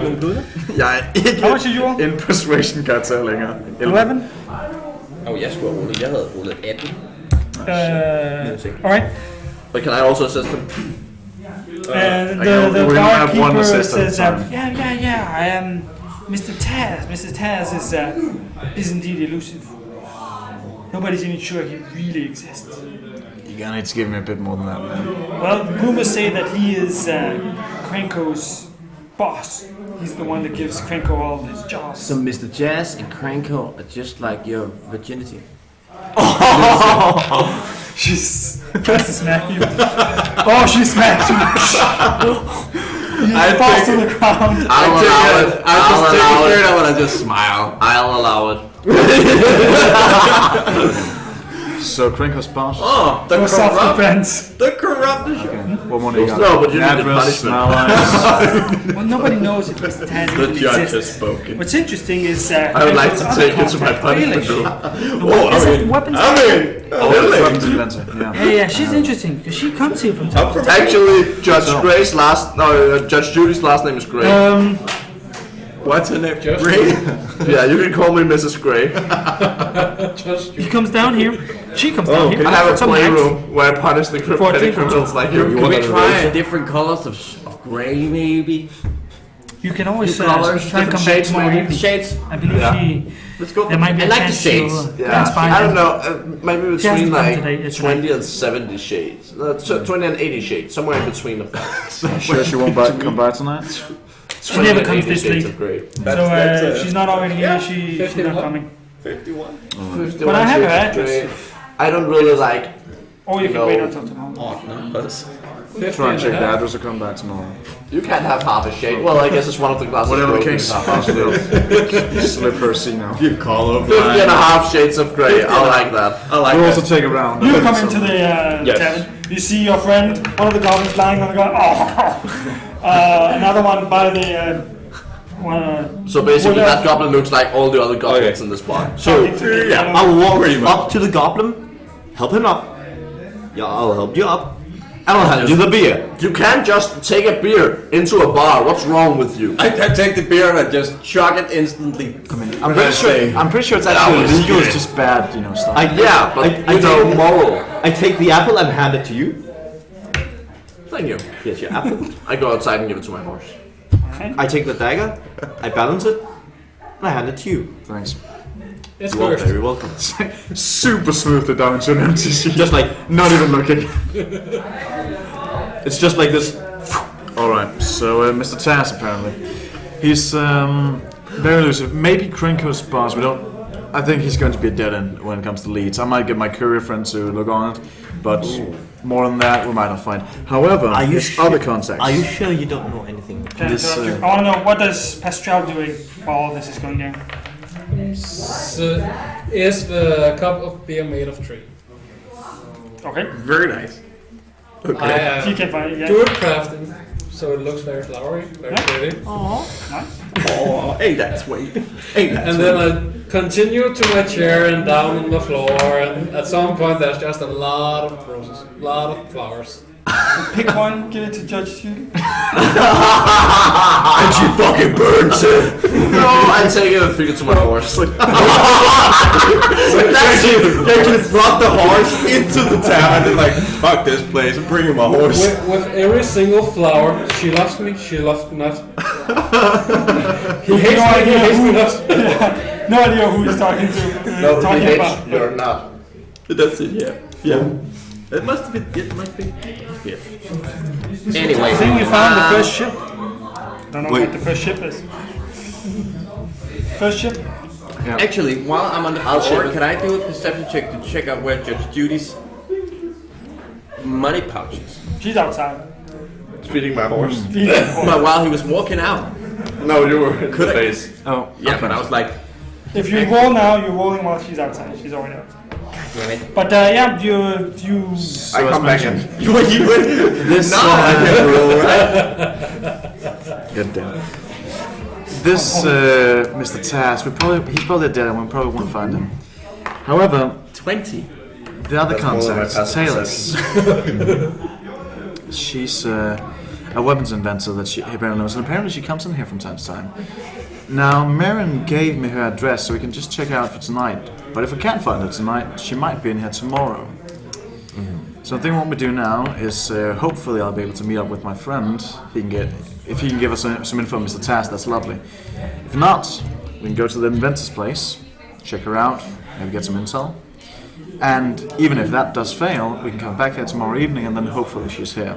Speaker 6: Ja, ikke
Speaker 3: How much did you roll?
Speaker 6: en persuasion karakter længere.
Speaker 3: 11.
Speaker 1: Oh, jeg skulle have rullet. Jeg havde rullet 18.
Speaker 3: Alright.
Speaker 2: But can I also assist him?
Speaker 3: And
Speaker 6: we only
Speaker 3: the
Speaker 6: have one
Speaker 3: barkeeper
Speaker 6: assist at a
Speaker 3: says,
Speaker 6: time.
Speaker 3: yeah, I am Mr. Taz. Mr. Taz is indeed elusive. Nobody's even sure he really exists.
Speaker 6: You're gonna need to give me a bit more than that, man.
Speaker 3: Well, rumors say that he is Krenko's boss. He's the one that gives Krenko all of his jobs.
Speaker 1: So Mr. Jazz and Krenko are just like your virginity.
Speaker 3: She's tries to smack you. Oh, she smacked you. You falls to the ground.
Speaker 2: I'll allow it.
Speaker 1: I'll just take it straight up and I just smile.
Speaker 2: I'll allow it.
Speaker 6: So Krenko's boss.
Speaker 1: Oh, the
Speaker 3: For self-defense.
Speaker 1: The corruption.
Speaker 6: Okay. What more do you got?
Speaker 2: No, but you need the
Speaker 6: Address,
Speaker 2: punishment.
Speaker 6: allies.
Speaker 7: Well, nobody knows if Mr. Taz
Speaker 1: The
Speaker 7: even
Speaker 1: judge has
Speaker 7: exists.
Speaker 1: spoken.
Speaker 7: What's interesting is
Speaker 2: I would like to take it to my punishment room.
Speaker 7: weapons.
Speaker 6: Weapons inventor. Yeah.
Speaker 7: Yeah, she's interesting because she comes here from time.
Speaker 2: Actually, Judge Judy's last name is Gray.
Speaker 1: What's her name?
Speaker 5: Gray?
Speaker 2: Yeah, you can call me Mrs. Gray.
Speaker 7: She comes down here. She comes down here.
Speaker 2: I have a
Speaker 7: Some nights.
Speaker 2: playroom where I punish the petty criminals like you.
Speaker 1: Can we try different colors of gray, maybe?
Speaker 7: You can always
Speaker 1: colors,
Speaker 7: try and come back
Speaker 1: shades,
Speaker 7: tomorrow
Speaker 1: maybe.
Speaker 7: evening.
Speaker 1: Shades.
Speaker 7: I believe she.
Speaker 1: Let's go.
Speaker 7: There might be
Speaker 1: I
Speaker 7: a
Speaker 1: like the
Speaker 7: chance
Speaker 1: shades.
Speaker 7: she'll,
Speaker 2: Yeah,
Speaker 7: inspire
Speaker 2: I don't
Speaker 7: you.
Speaker 2: know, maybe
Speaker 7: She hasn't
Speaker 2: between
Speaker 7: come
Speaker 2: like
Speaker 7: today, it's
Speaker 2: 20 and 70 shades. 20 and 80 shades, somewhere in between of that.
Speaker 6: Sure she won't come by tonight?
Speaker 7: She never comes this
Speaker 2: shades
Speaker 7: late.
Speaker 2: of grey.
Speaker 3: So if she's not already here, she's not
Speaker 5: 51.
Speaker 3: coming.
Speaker 1: 51.
Speaker 2: 51
Speaker 3: But I have her
Speaker 2: shades of
Speaker 3: address.
Speaker 2: grey. I don't really like.
Speaker 3: Or you can
Speaker 2: No.
Speaker 3: wait until tomorrow.
Speaker 1: Odd numbers.
Speaker 5: 50
Speaker 6: Try and
Speaker 5: and
Speaker 6: check
Speaker 5: a
Speaker 6: the
Speaker 5: half.
Speaker 6: address or come back tomorrow.
Speaker 2: You can't have half a shade. Well, I guess it's one of the glasses.
Speaker 6: Whatever the
Speaker 2: broken,
Speaker 6: case.
Speaker 2: half a shade.
Speaker 6: Slip her see now.
Speaker 1: You call over.
Speaker 2: 50 and a half shades of grey. I like that.
Speaker 1: I like
Speaker 6: We'll
Speaker 1: that.
Speaker 6: also take a round.
Speaker 3: You come into the
Speaker 1: Yes.
Speaker 3: tavern. You see your friend, one of the goblins lying on the ground. Another one by the.
Speaker 2: So basically,
Speaker 3: Well,
Speaker 2: that goblin looks like all the other goblins in this bar.
Speaker 3: So
Speaker 4: I will walk up to the goblin, help him up. Yeah, I'll help you up. And I'll hand you the beer.
Speaker 2: You can't just take a beer into a bar. What's wrong with you?
Speaker 1: I take the beer and I just chug it instantly.
Speaker 6: I'm pretty sure it's actually illegal. It's just bad, stuff.
Speaker 2: Yeah, but moral.
Speaker 4: I take the apple and hand it to you.
Speaker 2: Thank you.
Speaker 4: Here's your apple.
Speaker 2: I go outside and give it to my horse.
Speaker 4: I take the dagger, I balance it, and I hand it to you.
Speaker 6: Thanks.
Speaker 5: It's
Speaker 4: You are
Speaker 5: cursed.
Speaker 4: very welcome.
Speaker 6: Super smooth it down into an empty sheet.
Speaker 4: Just like,
Speaker 6: Not even looking.
Speaker 4: it's just like this.
Speaker 6: Alright, so Mr. Tass apparently. He's very elusive. Maybe Krenko's boss, I think he's going to be a dead end when it comes to leads. I might get my courier friend to look on it, but more than that we might not find. However, there's other contacts.
Speaker 4: Are you sure you don't know anything?
Speaker 3: I want to know, what does Pascal doing while all this is going down?
Speaker 5: So, is the cup of beer made of tree?
Speaker 3: Okay.
Speaker 1: Very nice.
Speaker 5: I
Speaker 3: You can find it, yeah.
Speaker 5: do it crafting, so it looks very flowery, very pretty.
Speaker 1: Oh, ain't that sweet? Ain't that
Speaker 5: And then I continue to my chair and down on the floor, and at some point there's just a lot of roses, a lot of flowers.
Speaker 3: Pick one, give it to Judge Judy.
Speaker 2: And she fucking burns it. No, I take it and feed it to my horse.
Speaker 1: They actually brought the horse into the town and like, fuck this place, I'm bringing my horse.
Speaker 5: With every single flower, she loves me, she loves me not. He hates me, he hates me not.
Speaker 3: No idea who he's talking to.
Speaker 2: No,
Speaker 3: talking
Speaker 2: he hates
Speaker 3: about.
Speaker 2: you're not.
Speaker 1: That's it, yeah. It must be, it might be. Yeah. Anyway.
Speaker 3: I think we found the first ship. Don't know what the first ship is. First ship?
Speaker 1: Actually, while I'm on the
Speaker 2: I'll
Speaker 1: floor,
Speaker 2: check it.
Speaker 1: can I do a perception check to check out where Judge Judy's money pouch is?
Speaker 3: She's outside.
Speaker 2: Feeding my horse.
Speaker 1: But while he was walking out.
Speaker 2: No, you were in the
Speaker 1: Could I-
Speaker 2: face.
Speaker 6: Oh,
Speaker 1: Yeah, but I was like,
Speaker 3: If you roll now, you're rolling while she's outside. She's already outside.
Speaker 1: damn it.
Speaker 3: But yeah, you
Speaker 2: I come back in.
Speaker 1: You went.
Speaker 6: This
Speaker 1: No, I can't roll, right?
Speaker 6: God damn it. This Mr. Tass, he's probably dead and we probably won't find him. However,
Speaker 1: 20.
Speaker 6: the other
Speaker 2: That's more than my
Speaker 6: contact,
Speaker 2: passive
Speaker 6: Taylor, she's a weapons inventor that she apparently knows, and apparently she comes in here from time to time. Now, Marin gave me her address so we can just check her out for tonight. But if we can't find her tonight, she might be in here tomorrow. So I think what we do now is hopefully I'll be able to meet up with my friend. If he can give us some info on Mr. Tass, that's lovely. If not, we can go to the inventor's place, check her out, maybe get some intel. And even if that does fail, we can come back here tomorrow evening and then hopefully she's here.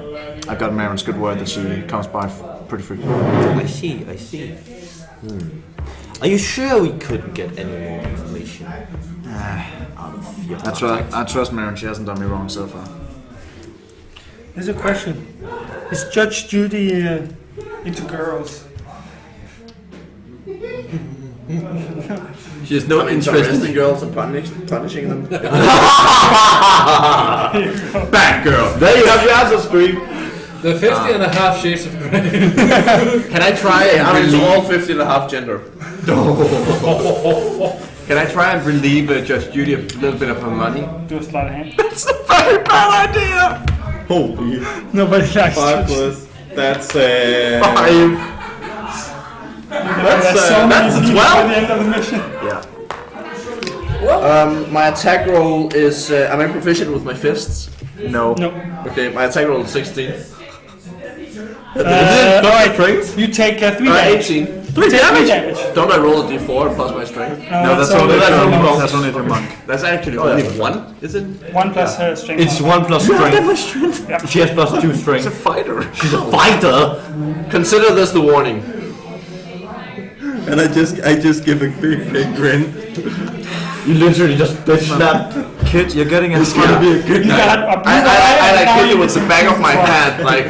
Speaker 6: I got Marin's good word that she comes by pretty frequently.
Speaker 4: I see. Are you sure we couldn't get any more information out of your contact?
Speaker 6: I trust Marin, she hasn't done me wrong so far.
Speaker 3: There's a question. Is Judge Judy into girls?
Speaker 1: She has no interest
Speaker 2: Interesting girls and punishing them.
Speaker 1: Bad girl.
Speaker 6: There you have your answer, stream.
Speaker 5: The 50 and a half shades of grey.
Speaker 1: Can I try and
Speaker 2: It's
Speaker 1: relieve?
Speaker 2: all 50 and a half gender.
Speaker 1: Can I try and relieve Judge Judy a little bit of her money?
Speaker 3: Do a sleight of hand.
Speaker 1: It's a very bad idea.
Speaker 4: Holy.
Speaker 3: Nobody likes
Speaker 4: 5
Speaker 3: to.
Speaker 4: plus. That's
Speaker 1: 5.
Speaker 3: That's
Speaker 1: a 12.
Speaker 3: By the end of the mission.
Speaker 2: My attack roll is. Am I proficient with my fists?
Speaker 6: No.
Speaker 3: No.
Speaker 2: Okay, my attack roll is 16.
Speaker 3: Alright, you take 3 damage.
Speaker 2: 18.
Speaker 3: 3 damage.
Speaker 2: Don't I roll a d4 plus my strength?
Speaker 6: No, that's
Speaker 3: so
Speaker 6: only
Speaker 3: that's
Speaker 6: that's only the monk.
Speaker 1: That's actually only 1, is it?
Speaker 3: 1 plus strength.
Speaker 4: It's 1 plus strength.
Speaker 3: Yeah.
Speaker 4: She has plus 2 strength.
Speaker 1: It's a fighter.
Speaker 4: She's a fighter.
Speaker 2: Consider this the warning.
Speaker 4: And I just give a big grin. You literally just snapped.
Speaker 6: Kid, you're getting a
Speaker 3: You got a blue eye,
Speaker 2: I
Speaker 3: now
Speaker 2: kill you
Speaker 3: can
Speaker 2: with the
Speaker 3: see
Speaker 2: back of my
Speaker 3: the
Speaker 2: hand, like,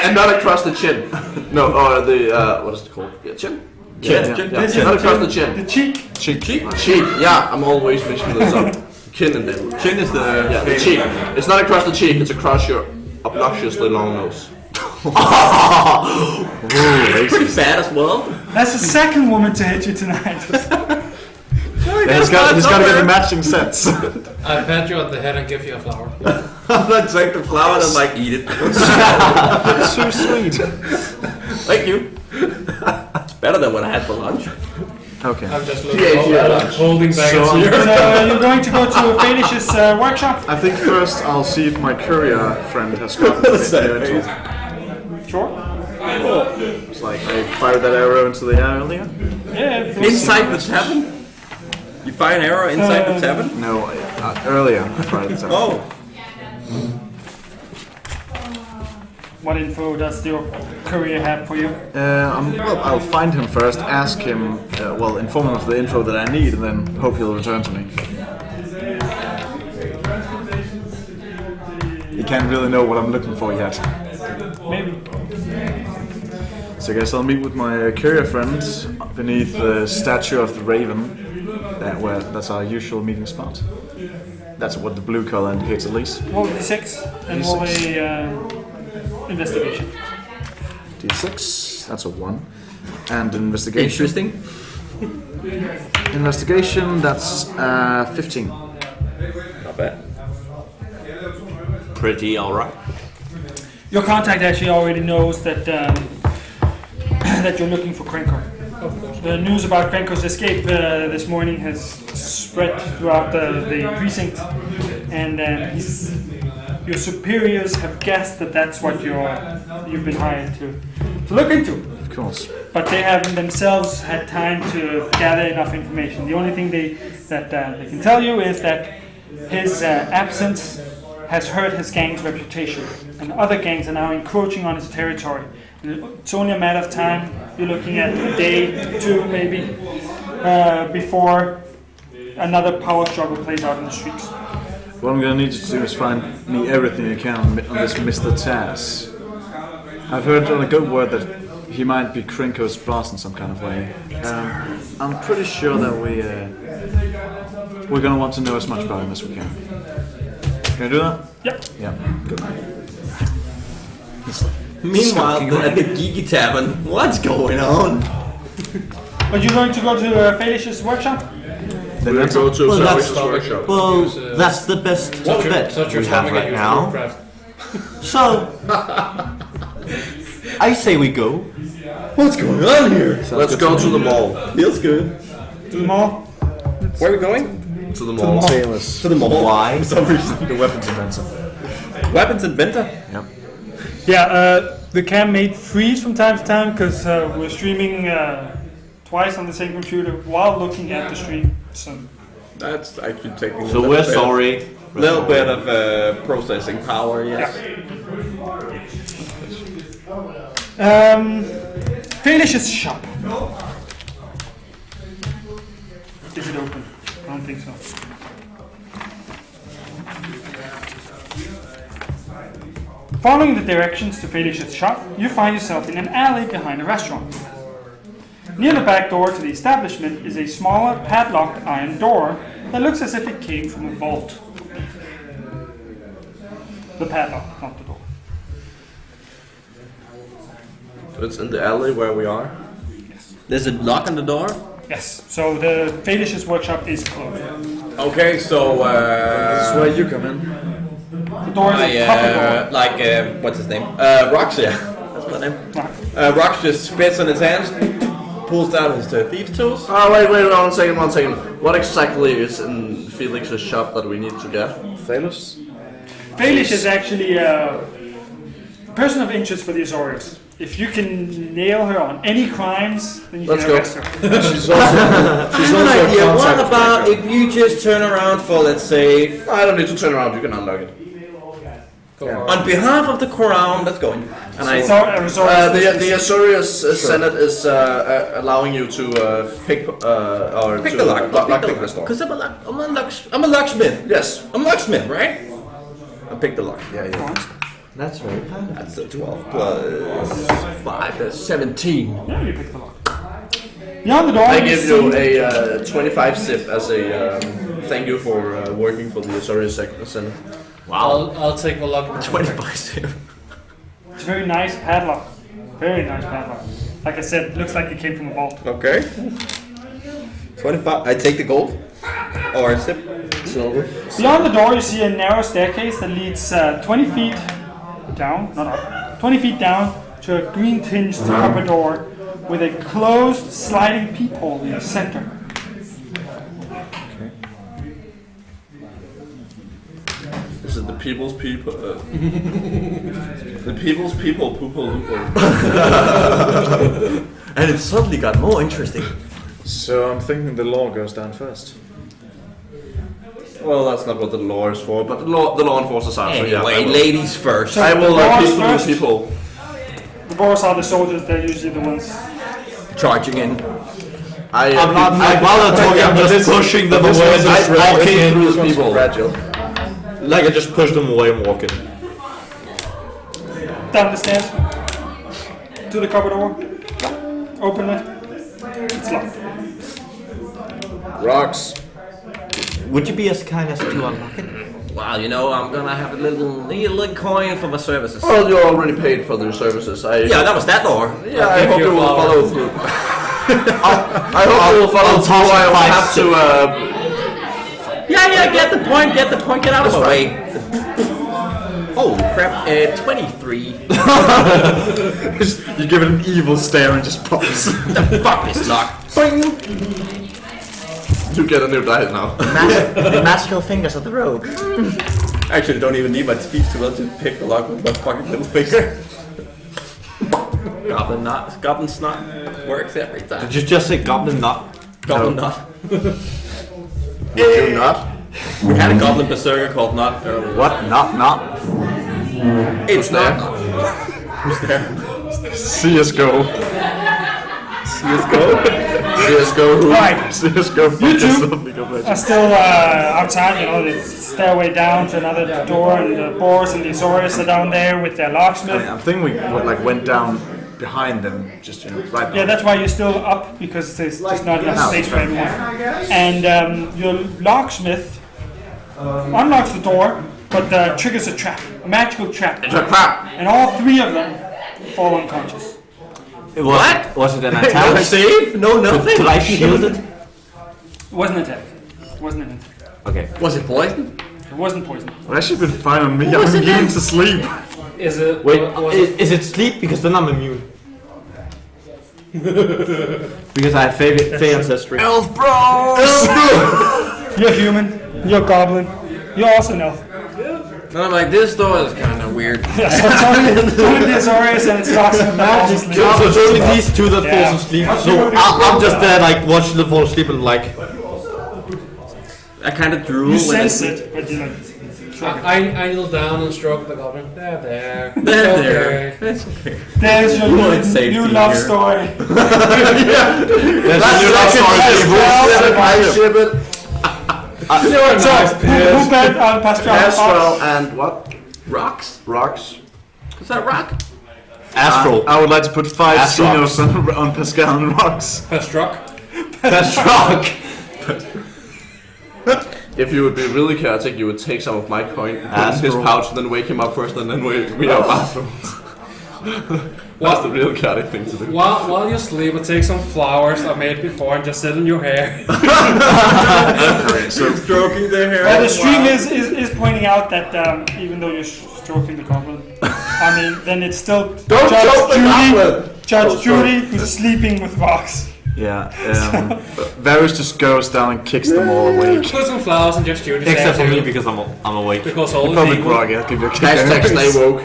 Speaker 2: and not across the chin. No, or the what is it called? Yeah, chin.
Speaker 4: Chin.
Speaker 2: Yeah. Not across the chin.
Speaker 3: The cheek.
Speaker 2: Cheek. Yeah, I'm always mixing this up. Chin and then.
Speaker 1: Chin is the...
Speaker 2: Yeah, the cheek. It's not across the cheek. It's across your obnoxiously long nose.
Speaker 1: It's pretty bad as well.
Speaker 3: That's the second woman to hit you tonight.
Speaker 6: He's got to get the matching sets.
Speaker 5: I pat you on the head and give you a flower.
Speaker 1: I'm not take the flower and like eat it.
Speaker 6: So sweet.
Speaker 1: Thank you. It's better than what I had for lunch.
Speaker 6: Okay.
Speaker 5: I'm just holding back
Speaker 6: So,
Speaker 5: here.
Speaker 3: So you're going to go to Felix's workshop?
Speaker 6: I think first I'll see if my courier friend has got it.
Speaker 3: Sure.
Speaker 6: It's like I fired that arrow into the air earlier.
Speaker 3: Yeah.
Speaker 1: Inside the tavern? You fire an arrow inside the tavern?
Speaker 6: No, earlier I fired it.
Speaker 1: Oh.
Speaker 3: What info does your courier have for you?
Speaker 6: Well, I'll find him first, ask him, inform him of the info that I need, and then hope he'll return to me. He can't really know what I'm looking for yet.
Speaker 3: Maybe.
Speaker 6: So I guess I'll meet with my courier friend beneath the statue of the Raven. That's our usual meeting spot. That's what the blue color indicates at least.
Speaker 3: Roll d6 and roll a investigation.
Speaker 6: D6, that's a 1. And investigation.
Speaker 1: Interesting.
Speaker 6: Investigation, that's 15.
Speaker 1: Not bad.
Speaker 4: Pretty alright.
Speaker 3: Your contact actually already knows that that you're looking for Krenko. The news about Krenko's escape this morning has spread throughout the precinct, and your superiors have guessed that that's what you've been hired to look into.
Speaker 6: Of course.
Speaker 3: But they haven't themselves had time to gather enough information. The only thing they can tell you is that his absence has hurt his gang's reputation, and other gangs are now encroaching on his territory. It's only a matter of time. You're looking at a day, 2 maybe, before another power struggle plays out in the streets.
Speaker 6: What I'm gonna need you to do is find me everything you can on this Mr. Taz. I've heard on a good word that he might be Krenko's boss in some kind of way. I'm pretty sure that we're gonna want to know as much about him as we can. Can I do that?
Speaker 3: Yep.
Speaker 6: Yeah. Good.
Speaker 1: Meanwhile, at the Geeky Tavern, what's going on?
Speaker 3: But you're going to go to Felix's workshop?
Speaker 6: Then
Speaker 2: We'll
Speaker 6: that's
Speaker 2: go to
Speaker 4: Well,
Speaker 2: Zoe's
Speaker 4: that's-
Speaker 2: workshop.
Speaker 4: Well, that's the best bet
Speaker 5: Such your
Speaker 4: we have
Speaker 5: stomach
Speaker 4: right
Speaker 5: and
Speaker 4: now.
Speaker 5: your
Speaker 4: So, I say we go.
Speaker 1: What's going on here?
Speaker 2: Let's go to the mall.
Speaker 1: Feels good.
Speaker 3: To the mall?
Speaker 1: Where are we going?
Speaker 2: To the mall.
Speaker 6: famous.
Speaker 1: To the mall.
Speaker 4: Why?
Speaker 6: For some reason, the weapons inventor.
Speaker 1: Weapons inventor?
Speaker 6: Yep.
Speaker 3: Yeah, the cam may freeze from time to time because we're streaming twice on the same computer while looking at the stream. So
Speaker 1: That's actually taking
Speaker 4: So we're sorry.
Speaker 1: A little bit of processing power, yes.
Speaker 3: Felix's shop. Is it open? I don't think so. Following the directions to Felix's shop, you find yourself in an alley behind a restaurant. Near the back door to the establishment is a smaller, padlocked iron door that looks as if it came from a vault. The padlock, not the door.
Speaker 2: So it's in the alley where we are?
Speaker 3: Yes.
Speaker 1: There's a lock on the door?
Speaker 3: Yes, so the Felix's workshop is closed.
Speaker 1: Okay, so
Speaker 6: This is where you come in.
Speaker 3: The door is a copper door.
Speaker 1: what's his name? Rox, yeah. That's my name.
Speaker 3: Right.
Speaker 1: Rox just spits on his hands, pulls down his thief tools.
Speaker 2: Oh, wait, one second. What exactly is in Felix's shop that we need to get?
Speaker 6: Thalos?
Speaker 3: Felix is actually a person of interest for the Azorius. If you can nail her on any crimes, then you
Speaker 2: Let's
Speaker 3: can
Speaker 2: go.
Speaker 3: arrest her.
Speaker 6: She's also
Speaker 1: An idea.
Speaker 6: a
Speaker 1: What
Speaker 6: contact
Speaker 1: about
Speaker 6: maker.
Speaker 1: if you just turn around for, let's say,
Speaker 2: I don't need to turn around, you can unlock it.
Speaker 1: on behalf of the crown, let's go. And I
Speaker 2: The Azorius Senate is allowing you to pick or
Speaker 1: pick
Speaker 2: to
Speaker 1: the lock.
Speaker 2: pick the door.
Speaker 1: Because I'm a locksmith.
Speaker 2: Yes.
Speaker 1: I'm a locksmith, right? I pick the lock.
Speaker 2: Yeah.
Speaker 4: That's very kind.
Speaker 1: That's a 12 plus 5. That's 17.
Speaker 3: Yeah, you pick the lock. Beyond the door,
Speaker 2: I give you a 25 sip as a thank you for working for the Azorius Senate.
Speaker 5: I'll take the luck.
Speaker 1: 25 sip.
Speaker 3: It's a very nice padlock. Very nice padlock. Like I said, it looks like it came from a vault.
Speaker 1: Okay. 25. I take the gold. Or a sip.
Speaker 2: Silver.
Speaker 3: Beyond the door, you see a narrow staircase that leads 20 feet down, not up, 20 feet down to a green-tinged copper door with a closed sliding peephole in the center.
Speaker 2: This is the people's people. The people's people, poople.
Speaker 1: And it suddenly got more interesting.
Speaker 6: So I'm thinking the law goes down first.
Speaker 2: Well, that's not what the law is for, but the law enforcers are.
Speaker 1: Anyway,
Speaker 2: so yeah,
Speaker 1: ladies first.
Speaker 2: I will
Speaker 3: Laws
Speaker 2: peaceful
Speaker 3: first.
Speaker 2: people.
Speaker 3: The boars are the soldiers, they're usually the ones.
Speaker 1: Charging in.
Speaker 4: I'm not while I'm talking, I'm just pushing them away and just walking
Speaker 2: through the people. Fragile.
Speaker 4: Like I just push them away and walking.
Speaker 3: Down the stairs. To the copper door. Open it. It's locked.
Speaker 2: Rocks.
Speaker 4: Would you be as kind as to unlock it?
Speaker 1: Well, I'm gonna have a little coin for my services.
Speaker 2: Well, you're already paid for their services.
Speaker 1: Yeah, that was that door.
Speaker 2: Yeah, I hope you will follow through. I hope you will follow through. I will have to.
Speaker 1: Yeah, get the point, get out of my way. Oh crap, 23.
Speaker 6: You give it an evil stare and just pops.
Speaker 1: The fuck is lock?
Speaker 2: You get a new diet now.
Speaker 4: The magical fingers of the rogue.
Speaker 1: Actually, don't even need my teeth to pick the lock with my fucking little finger. Goblin snot works every time.
Speaker 4: Did you just say goblin nut?
Speaker 1: Goblin nut.
Speaker 2: You not?
Speaker 1: We had a goblin berserker called Nut earlier.
Speaker 4: What? Not.
Speaker 1: It's
Speaker 2: there?
Speaker 1: not. Who's there?
Speaker 6: CSGO.
Speaker 2: CSGO who?
Speaker 3: Right.
Speaker 6: CSGO.
Speaker 3: You two are still outside, the stairway down to another door, and the boars and the Azorius are down there with their locksmith.
Speaker 6: I'm thinking we went down behind them, just right.
Speaker 3: Yeah, that's why you're still up, because there's just not enough space for everyone. And your locksmith unlocks the door, but triggers a trap, a magical trap.
Speaker 2: It's a trap.
Speaker 3: And all three of them fall unconscious.
Speaker 4: Was it an
Speaker 1: No
Speaker 4: attack?
Speaker 1: save? No nothing?
Speaker 4: Could I shield it?
Speaker 3: It wasn't an attack. It wasn't an attack.
Speaker 4: Okay.
Speaker 1: Was it poison?
Speaker 3: It wasn't poison.
Speaker 6: Well, that should have been fine on me. I'm immune to sleep.
Speaker 5: Is it?
Speaker 4: Wait,
Speaker 5: was it-
Speaker 4: is it sleep? Because then I'm immune. Because I have Fey ancestry.
Speaker 6: Elf bros!
Speaker 3: You're human. You're goblin. You're also an elf.
Speaker 1: And I'm like, this door is kind of weird.
Speaker 3: Yeah, so it's only the Azorius and it's locksmith that falls asleep.
Speaker 4: So it's only these two that
Speaker 3: Yeah.
Speaker 4: falls asleep. So I'm just there, like watching them fall asleep and like.
Speaker 1: I kind of drool.
Speaker 3: You
Speaker 1: when
Speaker 3: sense
Speaker 1: I-
Speaker 3: it, but you know.
Speaker 5: I kneel down and stroke the goblin. There.
Speaker 1: There.
Speaker 5: Okay.
Speaker 1: It's okay.
Speaker 3: There's your
Speaker 1: You want safety
Speaker 3: new love
Speaker 1: here.
Speaker 3: story.
Speaker 4: There's a new love
Speaker 2: I ship it.
Speaker 3: Who bet on Pascal?
Speaker 2: Astral and what?
Speaker 1: Rocks?
Speaker 2: Rocks.
Speaker 1: Is that rock?
Speaker 4: Astral.
Speaker 6: I would like to put 5
Speaker 4: Astrox.
Speaker 6: Xenos on Pascal and Rocks.
Speaker 5: Pastruck.
Speaker 4: Pastruck.
Speaker 2: If you would be really chaotic, you would take some of my coin, put it in his
Speaker 4: Astral.
Speaker 2: pouch, then wake him up first, and then wake me up afterwards. That's the real chaotic thing to do.
Speaker 5: While you sleep, take some flowers I made before and just sit in your hair.
Speaker 6: So
Speaker 2: Stroking their hair.
Speaker 3: Well, the stream is pointing out that even though you're stroking the goblin, I mean, then it's still
Speaker 2: Don't choke the goblin!
Speaker 3: Judge Judy who's sleeping with rocks.
Speaker 6: yeah, Varys just goes down and kicks them all awake.
Speaker 5: Put some flowers and just Judy.
Speaker 4: Except for me because I'm awake.
Speaker 5: Because all the
Speaker 6: Probably
Speaker 5: people.
Speaker 6: groggy. I'll give you a kick.
Speaker 2: Hashtag stay woke.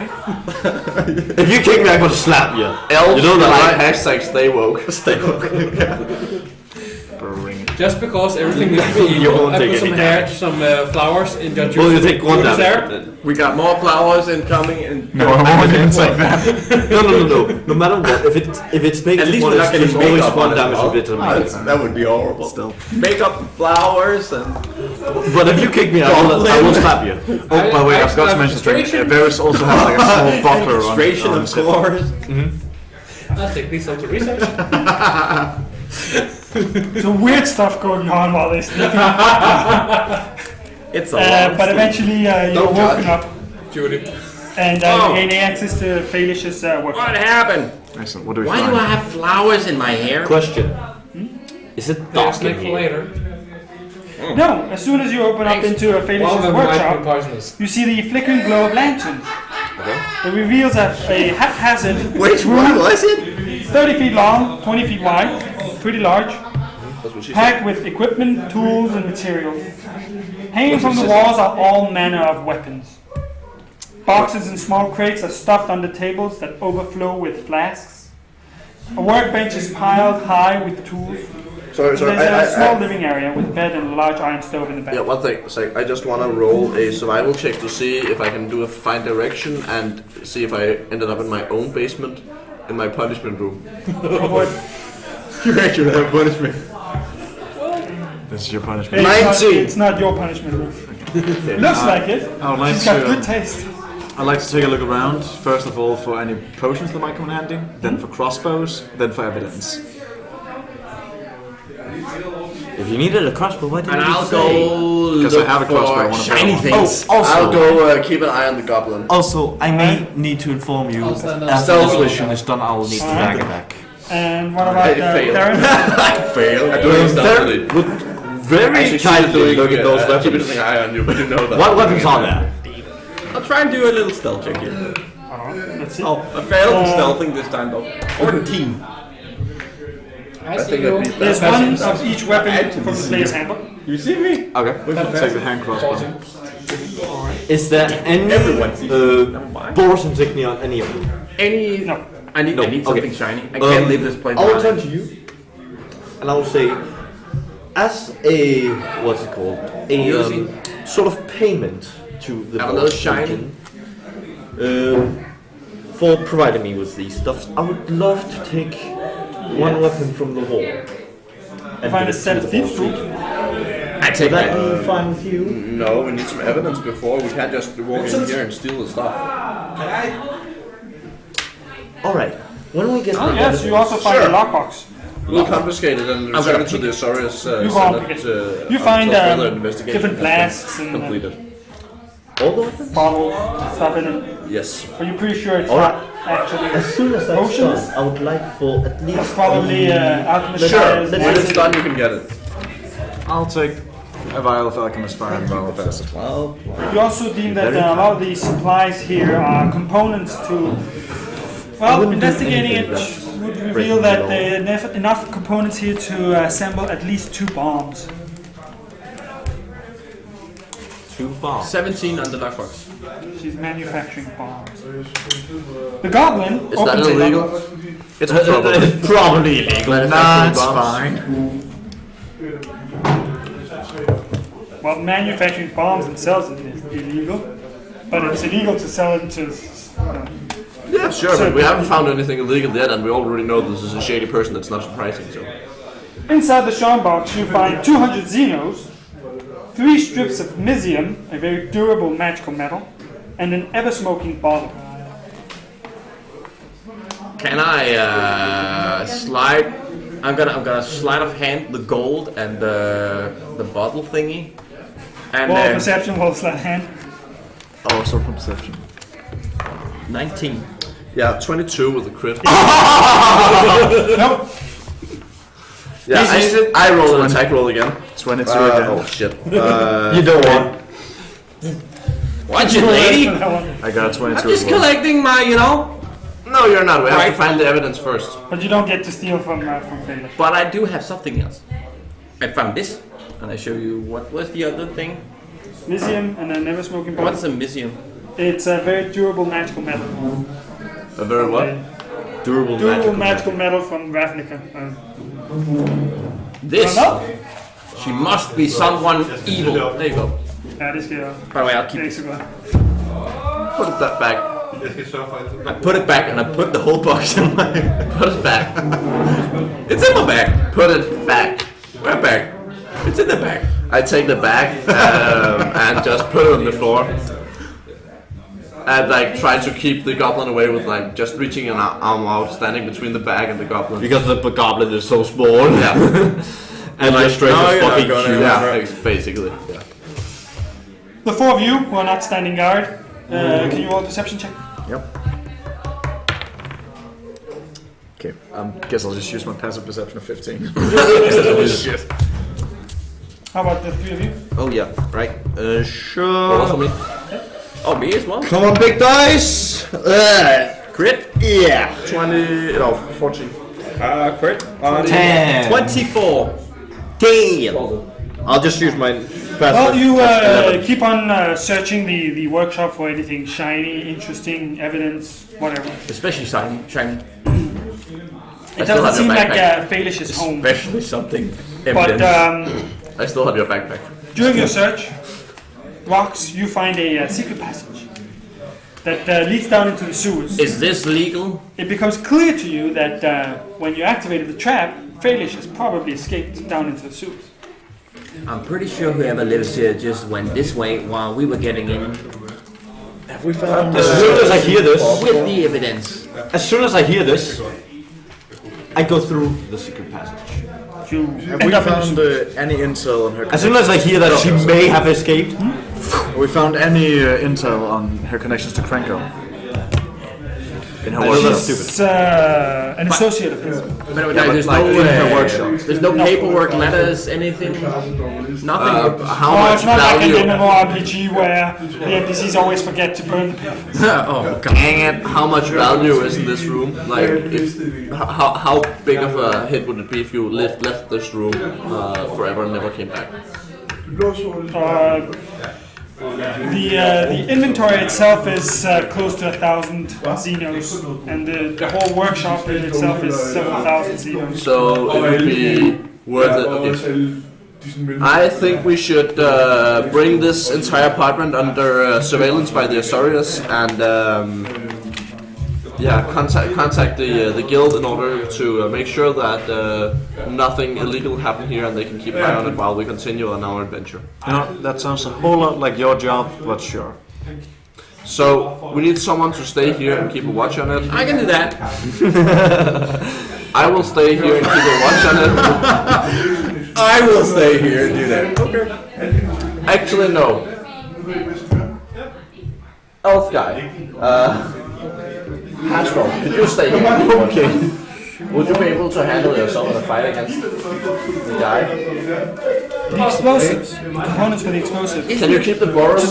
Speaker 4: If you kick me, I'm gonna slap you.
Speaker 2: Elf,
Speaker 4: You know that,
Speaker 2: like
Speaker 4: right?
Speaker 2: hashtag stay woke.
Speaker 6: Stay woke. Bring it.
Speaker 5: Just because everything needs to be
Speaker 4: You
Speaker 5: equal,
Speaker 4: won't
Speaker 5: I
Speaker 4: take
Speaker 5: put some
Speaker 4: any
Speaker 5: hair, some flowers in Judge
Speaker 4: Well, you
Speaker 5: Judy's
Speaker 4: take one
Speaker 5: Judy's hair.
Speaker 4: damage.
Speaker 2: We got more flowers incoming and
Speaker 6: No, I won't even take that.
Speaker 4: No. No matter what, if it's negative
Speaker 2: At least
Speaker 4: one,
Speaker 2: we're not
Speaker 4: there's
Speaker 2: getting
Speaker 4: always
Speaker 2: makeup
Speaker 4: one
Speaker 2: on as
Speaker 4: damage
Speaker 2: well.
Speaker 4: of it.
Speaker 2: That would be horrible.
Speaker 6: Still.
Speaker 2: Make up flowers and
Speaker 4: But if you kick me, I will slap you.
Speaker 6: Oh, by the way, I forgot to mention something. Varys also has like a small buckler on his hip.
Speaker 5: I'll take these out to research.
Speaker 3: Some weird stuff going on while they're sleeping.
Speaker 2: it's a long
Speaker 3: But eventually you're
Speaker 2: Don't
Speaker 3: woken
Speaker 2: judge.
Speaker 3: up
Speaker 5: Judy.
Speaker 3: and you gain access to Felix's work.
Speaker 2: What happened?
Speaker 6: Excellent. What do we
Speaker 2: Why
Speaker 6: find?
Speaker 2: do I have flowers in my hair?
Speaker 4: Question. Is it
Speaker 5: There's
Speaker 4: dark in
Speaker 5: snake for
Speaker 4: here?
Speaker 5: later.
Speaker 3: No, as soon as you open up into
Speaker 5: One of
Speaker 3: Felix's
Speaker 5: them might be
Speaker 3: workshop,
Speaker 5: poisonous.
Speaker 3: you see the flickering glow of lanterns.
Speaker 4: Okay.
Speaker 3: It reveals a haphazard
Speaker 2: Which
Speaker 3: room
Speaker 2: one was it?
Speaker 3: 30 feet long, 20 feet wide, pretty large,
Speaker 2: That's what she said.
Speaker 3: packed with equipment, tools, and materials. Hanging from the walls are all manner of weapons. Boxes and small crates are stuffed under tables that overflow with flasks. A workbench is piled high with tools.
Speaker 2: Sorry,
Speaker 3: There's a small living area with a bed and a large iron stove in the back.
Speaker 2: Yeah, one thing. So I just want to roll a survival check to see if I can do a find direction and see if I ended up in my own basement in my punishment room.
Speaker 3: Avoid-
Speaker 2: You actually have punishment.
Speaker 6: This is your punishment.
Speaker 3: It's not your punishment room. Looks like it.
Speaker 6: I would like
Speaker 3: She's got good
Speaker 6: to.
Speaker 3: taste.
Speaker 6: I'd like to take a look around. First of all, for any potions that might come in handy. Then for crossbows. Then for evidence.
Speaker 4: If you needed a crossbow, why didn't
Speaker 2: And
Speaker 4: you
Speaker 2: I'll
Speaker 4: say?
Speaker 2: go
Speaker 6: Because I
Speaker 2: look
Speaker 6: have a crossbow, I
Speaker 2: for
Speaker 6: wanna
Speaker 2: shiny
Speaker 6: buy one.
Speaker 2: things.
Speaker 4: Oh, also-
Speaker 2: I'll go keep an eye on the goblin.
Speaker 4: Also, I may need to inform you,
Speaker 5: I'll stand up.
Speaker 4: after this
Speaker 2: Stealth.
Speaker 4: mission is done, I will need to
Speaker 3: Alright.
Speaker 4: back it back.
Speaker 3: And what about
Speaker 2: failed.
Speaker 3: Darren?
Speaker 2: I failed. I'm doing stealthily.
Speaker 4: Very tightly look at those
Speaker 2: keeping
Speaker 4: weapons.
Speaker 2: an eye on you, but you know that.
Speaker 4: What weapons are there?
Speaker 2: I'll try and do a little stealth check here.
Speaker 3: Let's see.
Speaker 2: Oh, I failed in stealthing this time though. 14.
Speaker 5: I see
Speaker 2: think
Speaker 5: you.
Speaker 2: that'd be-
Speaker 3: There's one of each weapon from the player's handbook.
Speaker 2: You see me?
Speaker 4: Okay.
Speaker 6: We can take the hand crossbow.
Speaker 4: Is there any
Speaker 2: Everyone sees
Speaker 4: board insignia on any of them?
Speaker 2: Any?
Speaker 3: No.
Speaker 2: I need
Speaker 4: okay.
Speaker 2: something shiny. I can't leave this place.
Speaker 4: I'll turn to you, and I will say, as a what's it called? A sort of payment to the
Speaker 2: Have a
Speaker 4: board
Speaker 2: little shiny.
Speaker 4: Legion, for providing me with these stuffs. I would love to take one weapon from the wall. And
Speaker 3: Find
Speaker 4: give
Speaker 3: a
Speaker 4: it
Speaker 3: set
Speaker 4: to
Speaker 3: of
Speaker 4: the
Speaker 3: thieves'
Speaker 4: board
Speaker 3: tools.
Speaker 2: I
Speaker 4: Would
Speaker 2: take
Speaker 4: that
Speaker 2: that.
Speaker 4: be fine with you?
Speaker 2: No, we need some evidence before. We can't just walk in here and steal the stuff.
Speaker 4: Alright, when we get
Speaker 3: Oh
Speaker 4: the
Speaker 3: yes, you also find a lockbox.
Speaker 2: We'll confiscate it and return it to the Sorø's
Speaker 3: You go on, pick it. You find
Speaker 2: further investigation
Speaker 3: different flasks and
Speaker 2: completed.
Speaker 4: all the weapons?
Speaker 3: bottles, stuff in it.
Speaker 2: Yes.
Speaker 3: Are you pretty sure it's
Speaker 4: Alright.
Speaker 3: not actually
Speaker 4: As soon as that's
Speaker 3: potions?
Speaker 4: done, I would like for at least
Speaker 3: Probably alchemist
Speaker 2: Sure.
Speaker 3: fires,
Speaker 2: When it's done, you can get it.
Speaker 6: I'll take a vial of alchemist fire and a vial of acid.
Speaker 3: You also deem that a lot of these supplies here are components to. Well,
Speaker 4: wouldn't do
Speaker 3: investigating it
Speaker 4: anything
Speaker 3: would
Speaker 4: breaking
Speaker 3: reveal
Speaker 4: the
Speaker 3: that
Speaker 4: law.
Speaker 3: there are enough components here to assemble at least 2 bombs.
Speaker 4: 2 bombs.
Speaker 2: 17 on the lockbox.
Speaker 3: She's manufacturing bombs. The goblin
Speaker 2: Is that
Speaker 3: opens a
Speaker 2: illegal?
Speaker 3: lockbox.
Speaker 2: It's probably.
Speaker 4: Probably illegal.
Speaker 6: Nah, it's fine.
Speaker 3: Well, manufacturing bombs themselves is illegal, but it's illegal to sell it to.
Speaker 2: Yeah, sure, but we haven't found anything illegal yet, and we already know this is a shady person. That's not surprising. So.
Speaker 3: Inside the Sean box, you find 200 Xenos, 3 strips of Mysium, a very durable magical metal, and an ever-smoking bottle.
Speaker 2: Can I slide? I'm gonna slide of hand the gold and the bottle thingy. And
Speaker 3: Roll perception, roll slide hand.
Speaker 6: Oh, so from perception.
Speaker 2: 19.
Speaker 8: Yeah, 22 with a crit.
Speaker 3: Nope.
Speaker 8: Yeah, I roll an attack roll again.
Speaker 6: 22 again.
Speaker 8: Oh shit.
Speaker 4: You don't want.
Speaker 2: Watch it, lady.
Speaker 6: I got a 22
Speaker 2: I'm just
Speaker 6: as well.
Speaker 2: collecting my,
Speaker 8: No, you're not. We have to find the evidence first.
Speaker 3: But you don't get to steal from Failure.
Speaker 2: But I do have something else. I found this, and I show you what was the other thing.
Speaker 3: Mysium and a never smoking bottle.
Speaker 2: What's a mysium?
Speaker 3: It's a very durable magical metal.
Speaker 8: A very what?
Speaker 4: Durable
Speaker 3: magical metal from Ravnica.
Speaker 2: This.
Speaker 3: No?
Speaker 2: She must be someone evil. There you go.
Speaker 3: Ja, det skal jeg.
Speaker 2: By the way, I'll
Speaker 3: Det er
Speaker 2: keep
Speaker 3: ikke så godt.
Speaker 8: Put that back.
Speaker 2: I put it back and I put the whole box in my... Put it back. It's in my bag.
Speaker 8: Put it back.
Speaker 2: Where bag? It's in the bag.
Speaker 8: I take the bag and just put it on the floor. And like try to keep the goblin away with like just reaching an arm out, standing between the bag and the goblin.
Speaker 4: Because the goblin is so small.
Speaker 8: Yeah.
Speaker 4: And like straight
Speaker 2: no,
Speaker 4: is
Speaker 2: you're
Speaker 4: fucking
Speaker 2: not gonna-
Speaker 4: huge.
Speaker 8: Yeah, basically. Yeah.
Speaker 3: The four of you who are not standing guard, can you roll a perception check?
Speaker 6: Yep. Okay, guess I'll just use my passive perception of 15. Shit.
Speaker 3: How about the three of you?
Speaker 4: Oh yeah, right.
Speaker 8: Also
Speaker 4: Sure.
Speaker 8: me.
Speaker 2: Oh, me as well?
Speaker 4: Come on, big dice.
Speaker 2: Crit?
Speaker 4: Yeah.
Speaker 8: 20, no, 14.
Speaker 2: Crit?
Speaker 4: 10.
Speaker 2: 24.
Speaker 4: Damn. I'll just use my passive.
Speaker 3: Well, you
Speaker 4: That's 11.
Speaker 3: keep on searching the workshop for anything shiny, interesting, evidence, whatever.
Speaker 2: Especially shiny.
Speaker 3: It doesn't seem like Failish's home.
Speaker 2: Especially something
Speaker 3: But
Speaker 2: evidence.
Speaker 8: I still have your backpack.
Speaker 3: during your search, Rox, you find a secret passage that leads down into the sewers.
Speaker 2: Is this legal?
Speaker 3: It becomes clear to you that when you activated the trap, Failish has probably escaped down into the sewers.
Speaker 2: I'm pretty sure whoever lives here just went this way while we were getting in
Speaker 6: Have we found...
Speaker 4: As soon as I hear this,
Speaker 2: with the evidence.
Speaker 4: as soon as I hear this, I go through the secret passage.
Speaker 3: You
Speaker 6: Have
Speaker 3: end
Speaker 6: we
Speaker 3: up in the
Speaker 6: found
Speaker 3: sewers.
Speaker 6: any intel on her...
Speaker 4: As soon as I hear that she may have escaped,
Speaker 6: Have we found any intel on her connections to Krenko? In her workshop?
Speaker 3: She's an associate of his.
Speaker 2: There's
Speaker 6: like in her workshop.
Speaker 2: There's no paperwork, letters, anything. Nothing.
Speaker 8: How
Speaker 3: Oh,
Speaker 8: much
Speaker 3: it's not like
Speaker 8: value?
Speaker 3: an MMORPG where the NPCs always forget to burn the papers.
Speaker 2: Oh god.
Speaker 8: Dang it! How much value is in this room? Like, how big of a hit would it be if you left this room forever and never came back?
Speaker 3: The inventory itself is close to 1,000 Xenos, and the whole workshop in itself is several thousand Xenos.
Speaker 8: So it would be worth it. Okay. I think we should bring this entire apartment under surveillance by the Azorius and contact the guild in order to make sure that nothing illegal happened here and they can keep an eye on it while we continue on our adventure.
Speaker 6: You know, that sounds a whole lot like your job, but sure.
Speaker 8: So we need someone to stay here and keep a watch on it.
Speaker 2: I can do that.
Speaker 8: I will stay here and keep a watch on it.
Speaker 2: I will stay here and do that. Okay.
Speaker 8: Actually, no. Elf guy. Hasbro, could you stay here? Okay. Would you be able to handle yourself in a fight against the guy?
Speaker 3: The explosives, the components for the explosives.
Speaker 8: Can you keep the Boros?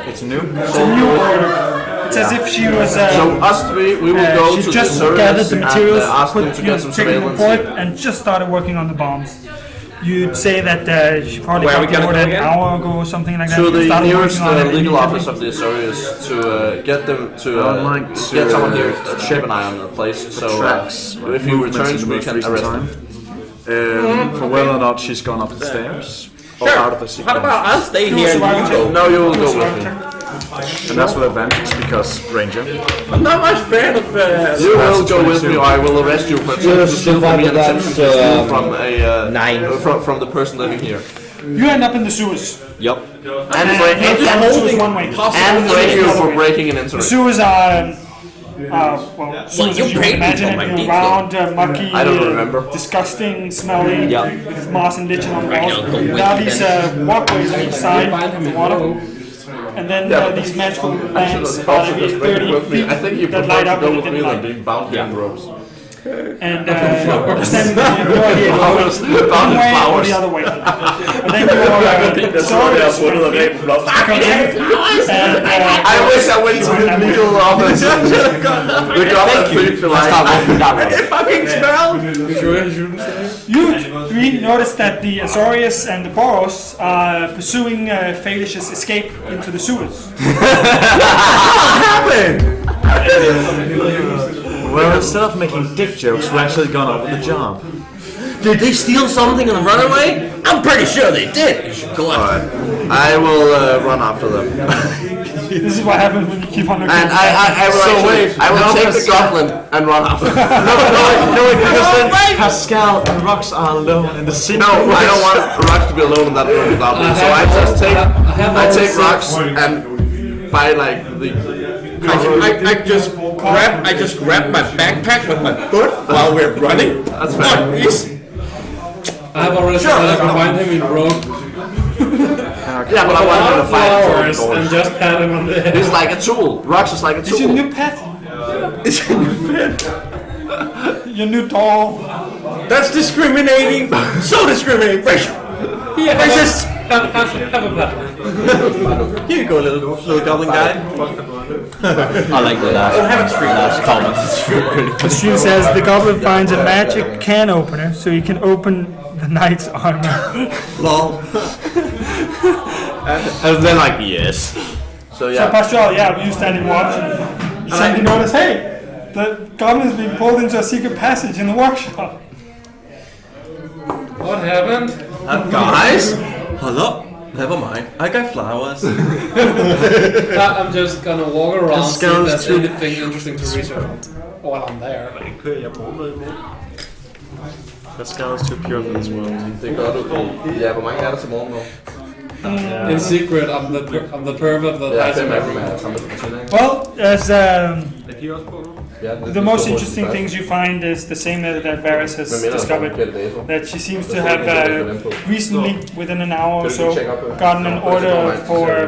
Speaker 6: It's new?
Speaker 3: It's a new order. It's as if she was.
Speaker 8: So us three, we will go
Speaker 3: she
Speaker 8: to
Speaker 3: just
Speaker 8: the
Speaker 3: gathered the
Speaker 8: and
Speaker 3: materials,
Speaker 8: ask them to get some
Speaker 3: taken the
Speaker 8: surveillance
Speaker 3: report,
Speaker 8: here.
Speaker 3: and just started working on the bombs. You'd say that she probably
Speaker 2: Where are we
Speaker 3: got the
Speaker 2: gonna
Speaker 3: order
Speaker 2: go
Speaker 3: an
Speaker 2: again?
Speaker 3: hour ago or something like that.
Speaker 8: To the
Speaker 3: Started
Speaker 8: nearest
Speaker 3: working on it
Speaker 8: legal
Speaker 3: immediately.
Speaker 8: office of the Azorius to get them to
Speaker 6: I'd like to,
Speaker 8: get someone here to
Speaker 6: check
Speaker 8: keep an eye on the place. So
Speaker 6: tracks,
Speaker 8: if he returns, we can arrest him.
Speaker 6: For whether or not she's gone up the stairs or out of the secret.
Speaker 2: How about I'll stay here and you go?
Speaker 8: No, you will go with me.
Speaker 6: And that's with advantage because Ranger.
Speaker 2: I'm not much fan of.
Speaker 8: You will go with me, or I will arrest you for attempting to steal from me and attempting to steal from a
Speaker 4: 9.
Speaker 8: from the person living here.
Speaker 3: You end up in the sewers.
Speaker 4: Yep.
Speaker 8: And
Speaker 3: And the sewers one way.
Speaker 8: and thank you for breaking and
Speaker 3: The
Speaker 8: entering.
Speaker 3: sewers are Sewers,
Speaker 2: you
Speaker 3: as you
Speaker 2: paid
Speaker 3: can
Speaker 2: me
Speaker 3: imagine
Speaker 2: for my
Speaker 3: it,
Speaker 2: beats,
Speaker 3: round, mucky,
Speaker 8: I don't remember.
Speaker 3: disgusting, smelling, with moss and lichen on the
Speaker 2: Right,
Speaker 3: walls.
Speaker 2: I'll go with
Speaker 3: There are
Speaker 2: you
Speaker 3: these
Speaker 2: then.
Speaker 3: walkways on each side of the water. And then these magical lamps, about every 30 feet,
Speaker 8: I think you
Speaker 3: that
Speaker 8: prefer
Speaker 3: light
Speaker 8: to
Speaker 3: up
Speaker 8: go
Speaker 3: in
Speaker 8: with
Speaker 3: the
Speaker 8: me than
Speaker 3: light.
Speaker 8: being bound in ropes.
Speaker 3: And you're standing here one way or the other way. And then your Sorø comes in, and
Speaker 8: I wish I went to the legal office. The government thief like, it fucking smells!
Speaker 3: you three notice that the Azorius and the Boros are pursuing Phalish's escape into the sewers.
Speaker 6: Well, instead of making dick jokes, we're actually gone up with the job.
Speaker 2: Did they steal something and run away? I'm pretty sure they did. You should go after them.
Speaker 8: I will run after them.
Speaker 3: This is what happens when you keep on looking.
Speaker 8: And I will take the goblin and run after them.
Speaker 6: No, because then Pascal and Rox are alone in the city.
Speaker 8: No, I don't want Rox to be alone in that room without me. So I take Rox and by like the.
Speaker 2: I just grab my backpack with my foot while we're running.
Speaker 8: That's fair.
Speaker 5: I have already said I combined him in rogue.
Speaker 8: Yeah, but I want him to fight
Speaker 5: flowers
Speaker 8: for
Speaker 5: and just pat him on the head.
Speaker 8: He's like a tool. Rox is like a tool.
Speaker 3: It's your new pet.
Speaker 8: It's your new pet.
Speaker 3: Your new doll.
Speaker 2: That's discriminating. So discriminating.
Speaker 5: Yeah, racist. Have a pet.
Speaker 1: Here you go, little goblin guy.
Speaker 4: I like the last comment. It's really
Speaker 7: The stream says the goblin finds a magic can opener so you can open the knight's armor.
Speaker 1: Lol.
Speaker 4: And then like, yes.
Speaker 8: So
Speaker 3: So
Speaker 8: yeah.
Speaker 3: Pascal, you standing watching. You suddenly notice, hey, the goblin is being pulled into a secret passage in the workshop.
Speaker 5: What happened?
Speaker 1: Guys, hold up. Never mind. I got flowers.
Speaker 5: I'm just gonna walk around see if there's
Speaker 6: too-
Speaker 5: anything interesting to research while I'm there.
Speaker 6: Pascal is too pure for this world.
Speaker 8: Det gør du. Ja, hvor mange er der til morgen nu?
Speaker 5: In secret, I'm the pervert that
Speaker 8: Ja,
Speaker 5: hides in
Speaker 8: 5 af dem
Speaker 5: everywhere.
Speaker 8: er samlet på tiden, ikke?
Speaker 3: Well, as
Speaker 8: Ja,
Speaker 3: the most interesting things you find is the same that Varys has discovered. That she seems to have recently, within an hour or so, gotten an order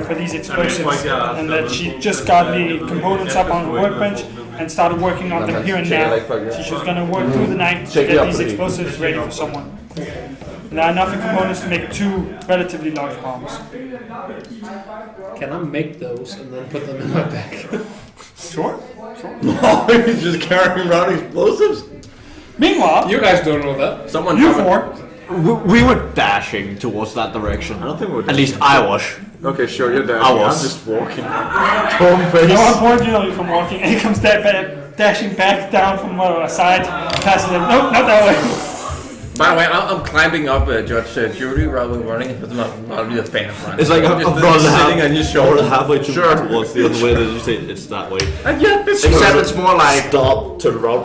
Speaker 3: for these explosives, and that she just got the components up on her workbench and started working on them here and now. So she was going to work through the night to get these explosives ready for someone. And there are enough components to make 2 relatively large bombs.
Speaker 5: Can I make those and then put them in my bag?
Speaker 3: Sure.
Speaker 1: You're just carrying around explosives?
Speaker 3: Meanwhile,
Speaker 5: You guys don't know that.
Speaker 1: Someone
Speaker 3: you four.
Speaker 4: We were dashing towards that direction.
Speaker 6: I don't think we're
Speaker 4: At least I was.
Speaker 6: Okay, sure, you're there.
Speaker 4: I was.
Speaker 6: I'm just walking.
Speaker 3: At one point, you come walking, and he comes dashing back down from a side, passes them. Nope, not that way.
Speaker 1: By the way, I'm climbing up Judge Judy rather than running because I'm not really a fan of running.
Speaker 4: It's like I'm
Speaker 1: just sitting on your shoulder.
Speaker 4: halfway towards the other way that you say it's that way.
Speaker 8: Except it's more like,
Speaker 4: Stop to run.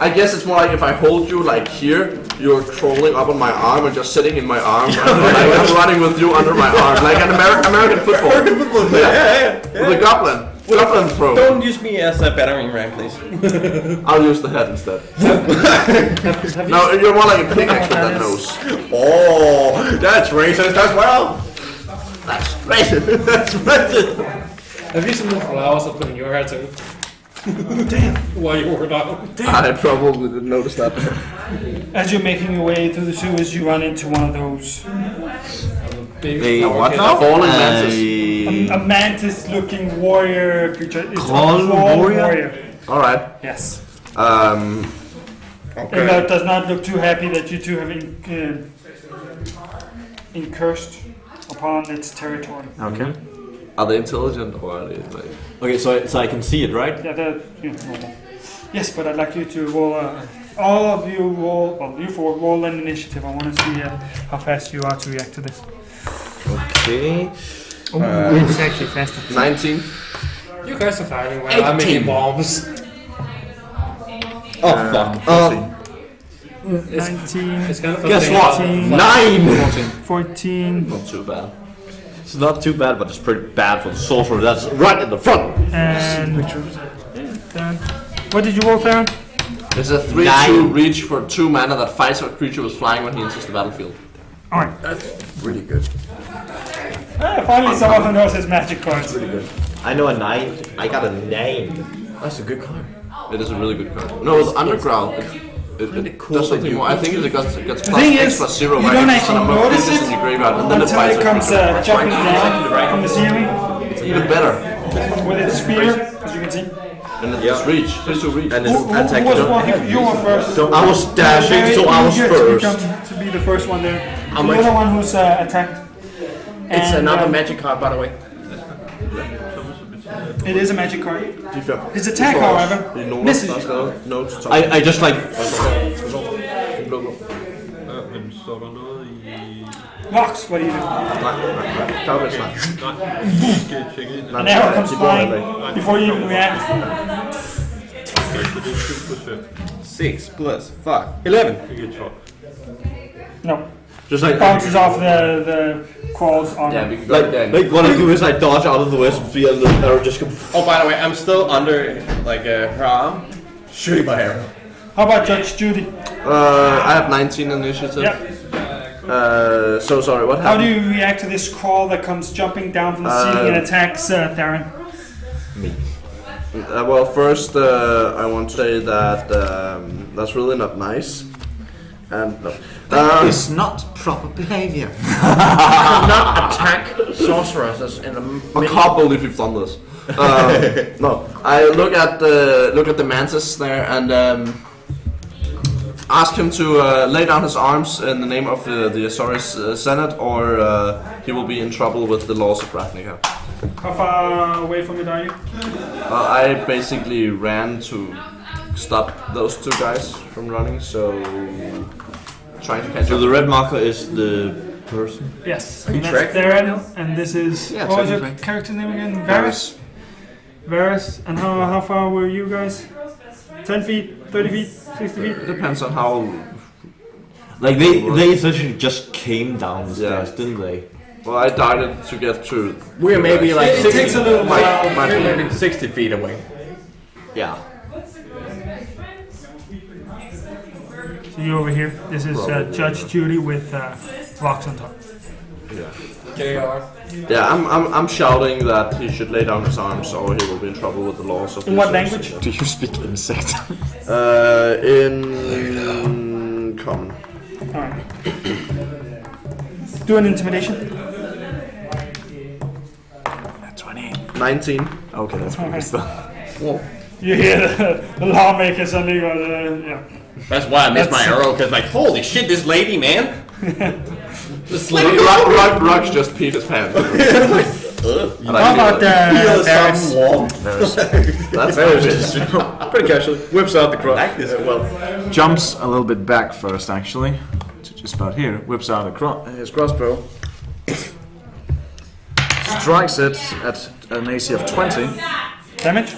Speaker 8: I guess it's more like if I hold you like here, you're crawling up on my arm and just sitting in my arm. Like I'm running with you under my arm, like an American football. Yeah. With a goblin throw.
Speaker 1: Don't use me as a battering ram, please.
Speaker 8: I'll use the head instead. No, you're more like a pickaxe with that nose.
Speaker 1: Oh, that's racist as well.
Speaker 8: That's racist. That's racist.
Speaker 5: Have you seen the flowers I put in your hair too? Damn. While you were down.
Speaker 8: I probably didn't notice that.
Speaker 3: As you're making your way through the sewers, you run into one of those.
Speaker 5: Big
Speaker 4: what
Speaker 5: now?
Speaker 8: Falling mantis.
Speaker 3: A mantis-looking warrior creature. It's
Speaker 4: Crawl
Speaker 3: a crawl
Speaker 4: warrior?
Speaker 8: Alright.
Speaker 3: Yes.
Speaker 8: Okay.
Speaker 3: It does not look too happy that you two have incursed upon its territory.
Speaker 6: Okay.
Speaker 8: Are they intelligent or are they like...
Speaker 4: Okay, so I can see it, right?
Speaker 3: Yeah, they're normal. Yes, but I'd like you to roll. All of you roll. Well, you four roll an initiative. I want to see how fast you are to react to this.
Speaker 4: Okay.
Speaker 7: It's actually faster.
Speaker 8: 19.
Speaker 5: You guys are fighting while I'm making bombs.
Speaker 4: Oh fuck.
Speaker 7: 19,
Speaker 5: It's kind of a
Speaker 4: Guess
Speaker 5: thing.
Speaker 4: what? 9!
Speaker 7: 14,
Speaker 8: Not too bad.
Speaker 4: It's not too bad, but it's pretty bad for the sorcerer. That's right in the front.
Speaker 7: and Darren. What did you roll, Darren?
Speaker 8: It's a 3/2 reach for 2 mana that fights a creature with flying when he enters the battlefield.
Speaker 7: Alright.
Speaker 6: That's really good.
Speaker 3: Finally someone who knows his magic cards.
Speaker 6: Really good.
Speaker 4: I know a 9. I got a 9.
Speaker 6: That's a good card.
Speaker 8: It is a really good card. No, it's underground. It does something more. I think it gets plus
Speaker 3: thing
Speaker 8: X
Speaker 3: is,
Speaker 8: plus 0
Speaker 3: you
Speaker 8: right?
Speaker 3: don't
Speaker 8: It's
Speaker 3: actually
Speaker 8: a number of
Speaker 3: notice
Speaker 8: creatures
Speaker 3: it
Speaker 8: in your graveyard, and then it
Speaker 3: until
Speaker 8: fights
Speaker 3: it comes jumping down from the ceiling
Speaker 8: It's even better.
Speaker 3: with its spear, as you can see.
Speaker 8: And it's reach. It's to reach.
Speaker 4: And
Speaker 3: Who
Speaker 4: it's attack.
Speaker 3: was walking? You were first.
Speaker 4: I was dashing, so I was
Speaker 3: Eager
Speaker 4: first.
Speaker 3: to be the first one there.
Speaker 2: I'm
Speaker 3: You're the one who's attacked.
Speaker 2: It's
Speaker 3: And,
Speaker 2: another magic card, by the way.
Speaker 3: It is a magic card.
Speaker 8: D5.
Speaker 3: His attack, however, misses you.
Speaker 4: I just like...
Speaker 9: Men står der noget i...
Speaker 3: Vox, what do you do?
Speaker 9: Skal tjekke ind?
Speaker 3: An arrow comes flying before you even react.
Speaker 9: Det er 7%.
Speaker 2: 6 plus 5. 11.
Speaker 9: Det giver 12.
Speaker 3: No.
Speaker 4: Just like...
Speaker 3: Bounces off the crawls on
Speaker 8: Yeah,
Speaker 3: it.
Speaker 8: we can go there.
Speaker 4: Like what I do is I dodge out of the way so the arrow just comes...
Speaker 2: Oh, by the way, I'm still under like her arm. Shooting my arrow.
Speaker 3: How about Judge Judy?
Speaker 8: I have 19 initiative.
Speaker 3: Yeah.
Speaker 8: So sorry, what
Speaker 3: How
Speaker 8: happened?
Speaker 3: do you react to this crawl that comes jumping down from the ceiling and attacks Theron?
Speaker 8: Well, first I want to say that that's really not nice. And no.
Speaker 6: It's not proper behavior.
Speaker 2: Not attack sorcerers in the
Speaker 8: I can't believe you've done this. No, I look at the mantis there and ask him to lay down his arms in the name of the Azorius Senate, or he will be in trouble with the laws of Ravnica.
Speaker 3: How far away from it are you?
Speaker 8: I basically ran to stop those 2 guys from running, so trying to catch
Speaker 4: So
Speaker 8: up.
Speaker 4: the red marker is the person?
Speaker 3: Yes.
Speaker 2: Are you
Speaker 3: And that's
Speaker 2: tracked?
Speaker 3: Theron, and this is
Speaker 6: Yeah,
Speaker 3: what was your
Speaker 6: technically.
Speaker 3: character name again? Varus. Varus. And how far were you guys? 10 feet, 30 feet, 60 feet?
Speaker 8: It depends on how.
Speaker 4: Like they essentially just came down the stairs,
Speaker 8: Yeah.
Speaker 4: didn't they?
Speaker 8: Well, I died to get to.
Speaker 2: We're maybe like
Speaker 3: It
Speaker 2: 60,
Speaker 3: takes a little while.
Speaker 2: we're maybe 60 feet away.
Speaker 4: Yeah.
Speaker 3: So you over here. This is Judge Judy with rocks on top.
Speaker 5: JR.
Speaker 8: Yeah, I'm shouting that he should lay down his arms, or he will be in trouble with the laws of.
Speaker 3: In what language?
Speaker 6: Do you speak insect?
Speaker 8: In common.
Speaker 3: Alright. Do an intimidation.
Speaker 6: 20.
Speaker 8: 19.
Speaker 6: Okay, that's pretty good stuff.
Speaker 3: You hear the lawmaker suddenly go, yeah.
Speaker 2: That's why I missed my arrow, because like, holy shit, this lady, man. This lady.
Speaker 8: Rug's just peed his pants.
Speaker 3: How about Varus?
Speaker 8: That's very
Speaker 2: Pretty casually. Whips out the cross.
Speaker 6: Jumps a little bit back first, actually. To just about here. Whips out his crossbow. Strikes it at an AC of 20.
Speaker 3: Damage?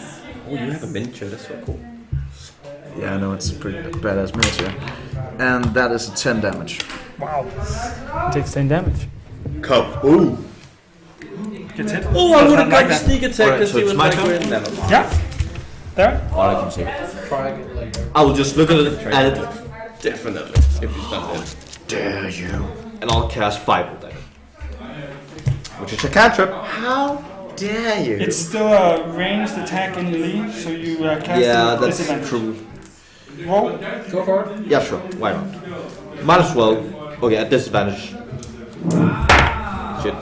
Speaker 2: Oh, you have a miniature, that's so cool.
Speaker 6: Yeah, I know, it's a pretty badass miniature. And that is a 10 damage.
Speaker 3: Wow. Takes 10 damage.
Speaker 2: Come. Ooh.
Speaker 3: Gets hit.
Speaker 2: Oh, I would have
Speaker 3: Like
Speaker 2: got
Speaker 3: that.
Speaker 2: sneak attack
Speaker 4: Alright,
Speaker 2: because
Speaker 4: so
Speaker 2: he
Speaker 4: it's
Speaker 2: was
Speaker 4: my
Speaker 2: like,
Speaker 4: turn?
Speaker 2: never mind.
Speaker 3: Yeah. There.
Speaker 4: All I can say.
Speaker 5: Try again later.
Speaker 4: I will just look at it and
Speaker 2: Definitely, if he's done that.
Speaker 6: Dare you.
Speaker 4: and I'll cast Fireball then.
Speaker 6: Which is a cantrip.
Speaker 2: How dare you?
Speaker 3: It's still a ranged attack in melee, so you cast
Speaker 4: Yeah,
Speaker 3: it
Speaker 4: that's
Speaker 3: disadvantage.
Speaker 4: true.
Speaker 3: Roll.
Speaker 5: Go for it.
Speaker 4: Yeah, sure. Why not? Minus 12. Okay, at disadvantage. Shit.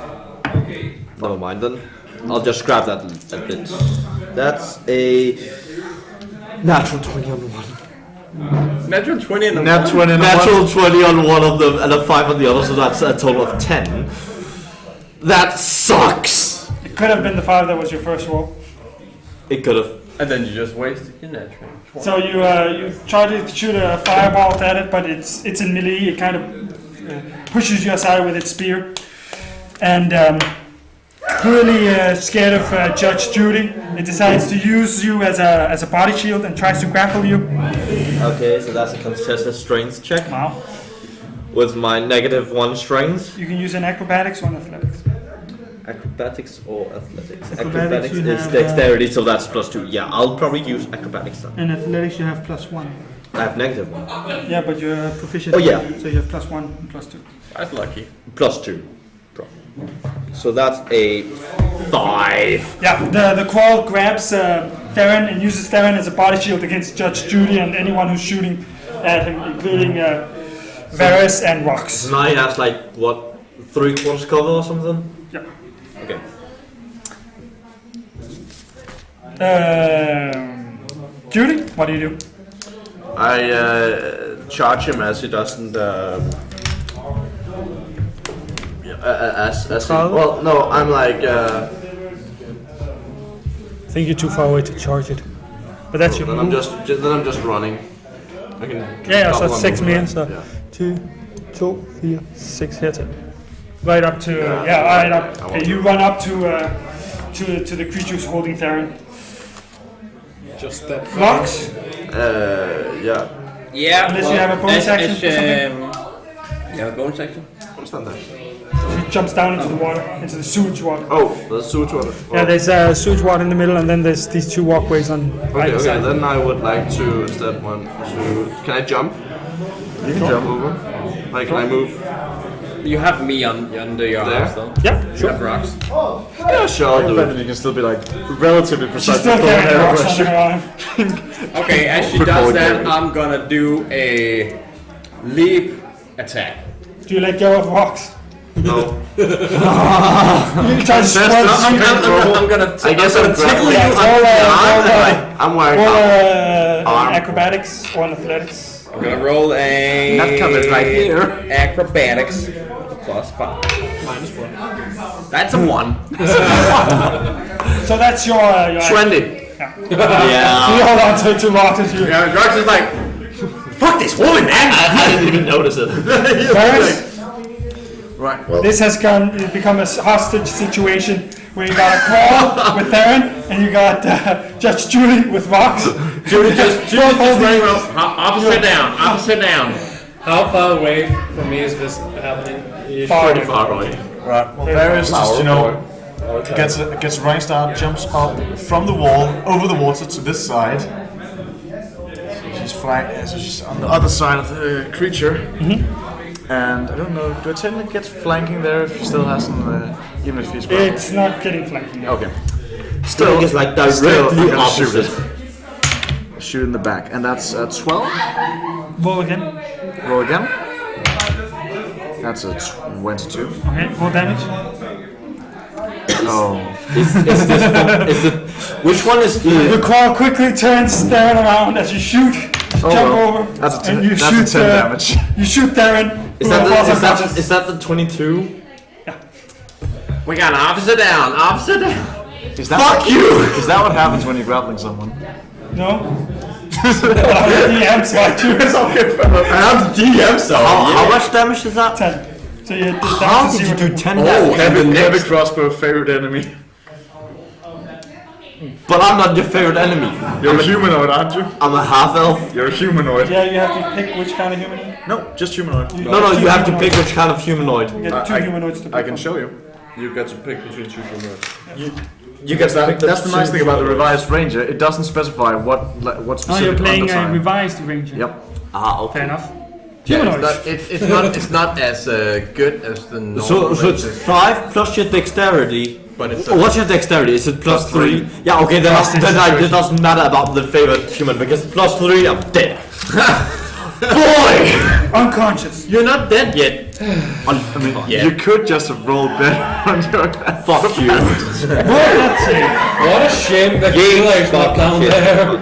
Speaker 4: Never mind then. I'll just grab that a bit. That's a natural 20 on one.
Speaker 2: Natural 20 and
Speaker 6: Nat 20 and
Speaker 4: Natural 20 on one of them and a 5 on the other, so that's a total of 10. That sucks!
Speaker 3: It could have been the 5 that was your first roll.
Speaker 4: It could have.
Speaker 2: And then you just wasted your natural.
Speaker 3: So you try to shoot a fireball at it, but it's in melee. It kind of pushes you aside with its spear, and clearly scared of Judge Judy, it decides to use you as a body shield and tries to grapple you.
Speaker 4: Okay, so that's a contested strength check.
Speaker 3: Wow.
Speaker 4: With my -1 strength.
Speaker 3: You can use an acrobatics or an athletics.
Speaker 4: acrobatics or athletics?
Speaker 7: Acrobatics you
Speaker 4: is
Speaker 7: have,
Speaker 4: dexterity, so that's +2. Yeah, I'll probably use acrobatics then.
Speaker 7: In athletics you have +1.
Speaker 4: I have -1.
Speaker 7: Yeah, but you're proficient.
Speaker 4: Oh, yeah.
Speaker 7: So you have +1 and +2.
Speaker 2: That's lucky.
Speaker 4: +2. So that's a 5.
Speaker 3: Yeah, the Qual grabs Theron and uses Theron as a body shield against Judge Judy and anyone who's shooting at him, including Varys and Rox.
Speaker 4: So now he has like, what, 3/4 cover or something?
Speaker 3: Yeah.
Speaker 4: Okay.
Speaker 3: Judy, what do you do?
Speaker 8: I charge him as he doesn't. Well, no, I'm like.
Speaker 7: I think you're too far away to charge it. But that's your
Speaker 8: Then
Speaker 7: move.
Speaker 8: I'm just running. I can.
Speaker 7: Yeah, so
Speaker 8: double
Speaker 7: 6
Speaker 8: move,
Speaker 7: meters. So
Speaker 8: yeah.
Speaker 7: 2, 4, 6 hit it.
Speaker 3: Right up to right up. Okay, you run up to the creatures holding Theron.
Speaker 5: Just that.
Speaker 3: Rox,
Speaker 8: Yeah.
Speaker 2: Yeah.
Speaker 3: Unless you have a bonus action or something.
Speaker 2: You have a bonus action?
Speaker 8: Understand that.
Speaker 3: he jumps down into the water, into the sewage water.
Speaker 8: Oh, there's sewage water.
Speaker 7: Yeah, there's sewage water in the middle, and then there's these 2 walkways on either
Speaker 8: Okay,
Speaker 7: side.
Speaker 8: then I would like to instead can I jump? You can jump over. Like, can I move?
Speaker 2: You have me under your
Speaker 8: There?
Speaker 2: arms though.
Speaker 7: Yeah,
Speaker 2: You
Speaker 7: sure.
Speaker 2: have rocks.
Speaker 8: Yeah, sure, I'll do it.
Speaker 6: You can still be like relatively
Speaker 3: She's
Speaker 6: precise.
Speaker 3: still carrying rocks on her arm.
Speaker 2: Okay, as she does that, I'm gonna do a leap attack.
Speaker 3: Do you let go of rocks?
Speaker 8: No.
Speaker 3: You try to spread
Speaker 2: I'm gonna.
Speaker 8: I guess I'm
Speaker 2: tickle
Speaker 8: grappling
Speaker 2: you.
Speaker 8: I'm wearing arm.
Speaker 3: acrobatics or athletics.
Speaker 2: I'm gonna roll a.
Speaker 8: Not coming right here.
Speaker 2: Acrobatics +5.
Speaker 5: -1.
Speaker 2: That's a 1.
Speaker 3: So that's your
Speaker 8: 20.
Speaker 3: Yeah.
Speaker 4: Yeah.
Speaker 3: So you hold on to 2 rocks as you.
Speaker 2: Yeah, Rox is like, fuck this woman, man.
Speaker 4: I didn't even notice it.
Speaker 3: Varys,
Speaker 6: Right.
Speaker 3: this has become a hostage situation where you got a Crawl with Theron and you got Judge Judy with rocks.
Speaker 2: Judy just running around. Opposite down.
Speaker 5: How far away from me is this happening?
Speaker 3: Far
Speaker 8: Pretty far away.
Speaker 6: Right. Well, Varys just, gets a running start, jumps up from the wall, over the water to this side. She's flying, so she's on the other side of the creature. And I don't know, do I technically get flanking there if she still hasn't, even if he's grappled?
Speaker 3: It's not getting flanking.
Speaker 6: Okay.
Speaker 4: Still, it's like
Speaker 6: Still, I'm
Speaker 4: directly
Speaker 6: gonna shoot
Speaker 4: opposite.
Speaker 6: it. Shoot in the back, and that's a 12.
Speaker 3: Roll again.
Speaker 6: Roll again. That's a 22.
Speaker 3: Okay, roll damage.
Speaker 6: Oh.
Speaker 4: Which one is
Speaker 3: The Crawl quickly turns Theron around as you shoot. Jump over.
Speaker 6: That's a 10,
Speaker 3: and you
Speaker 6: that's
Speaker 3: shoot,
Speaker 6: a 10 damage.
Speaker 3: You shoot Theron.
Speaker 4: Is that the 22?
Speaker 2: We got opposite down.
Speaker 6: Is that Fuck you! Is that what happens when you're grappling someone?
Speaker 3: No. I'm the DM, so I choose.
Speaker 4: I'm the DM, so how much damage is that?
Speaker 3: 10. So you
Speaker 4: How did you do 10 damage?
Speaker 6: Heavy crossbow, favorite enemy.
Speaker 4: But I'm not your favorite enemy.
Speaker 6: You're a humanoid, aren't you?
Speaker 4: I'm a half-elf.
Speaker 6: You're a humanoid.
Speaker 3: Yeah, you have to pick which kind of humanoid.
Speaker 6: No, just humanoid.
Speaker 4: No, you have to pick which kind of humanoid.
Speaker 3: You get 2 humanoids to pick.
Speaker 6: I can show you.
Speaker 8: You get to pick between 2 humanoids.
Speaker 4: You get to pick
Speaker 6: That's the nice thing about the revised ranger. It doesn't specify what
Speaker 3: Oh,
Speaker 6: specific
Speaker 3: you're playing a
Speaker 6: underside.
Speaker 3: revised ranger.
Speaker 6: Yep.
Speaker 4: okay.
Speaker 3: Fair enough.
Speaker 2: Yeah,
Speaker 3: Humanoids.
Speaker 2: it's not as good as the normal.
Speaker 4: So it's 5 plus your dexterity.
Speaker 2: But it's
Speaker 4: What's your dexterity? Is it plus 3? Yeah, okay, then it doesn't matter about the favorite human because plus 3, I'm dead. Boy!
Speaker 3: Unconscious.
Speaker 2: You're not dead yet.
Speaker 6: I mean, you could just have rolled better on your
Speaker 4: Fuck you.
Speaker 3: Let's see.
Speaker 5: What a shame that Gila is not down there.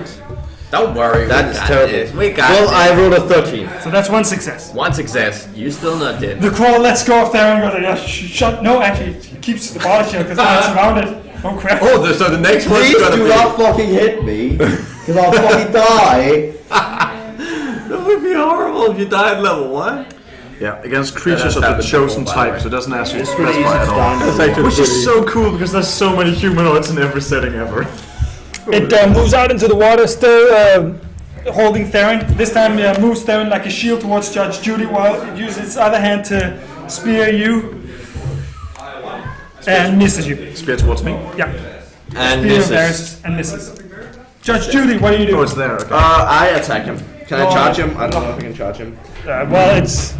Speaker 2: Don't worry.
Speaker 4: That is terrible.
Speaker 2: We got
Speaker 4: Well,
Speaker 2: this.
Speaker 4: I rolled a 13.
Speaker 3: So that's 1 success.
Speaker 2: 1 success. You're still not dead.
Speaker 3: The Crawl lets go of Theron and goes, shut. No, actually, he keeps the body shield because it's surrounded. Oh crap.
Speaker 2: Oh, so the next one's
Speaker 4: Please
Speaker 2: gonna
Speaker 4: do
Speaker 2: be.
Speaker 4: not fucking hit me, because I'll fucking die.
Speaker 2: That would be horrible if you died at level 1.
Speaker 6: Yeah, against creatures of the
Speaker 2: happened
Speaker 6: chosen
Speaker 2: before, by the
Speaker 6: type,
Speaker 2: way.
Speaker 6: so it doesn't actually
Speaker 4: It's pretty
Speaker 6: specify
Speaker 4: easy
Speaker 6: at
Speaker 4: to
Speaker 6: all.
Speaker 4: stand.
Speaker 6: Which is so cool because there's so many humanoids in every setting ever.
Speaker 3: It moves out into the water, still holding Theron. This time moves Theron like a shield towards Judge Judy while it uses its other hand to spear you.
Speaker 7: And misses you.
Speaker 6: Spear towards me.
Speaker 7: Yeah.
Speaker 4: And
Speaker 7: Spear
Speaker 4: misses.
Speaker 7: Varys and misses. Judge Judy, what do you do?
Speaker 6: Oh, it's there. Okay.
Speaker 8: I attack him. Can I charge him? I don't know if I can charge him.
Speaker 7: Well, it's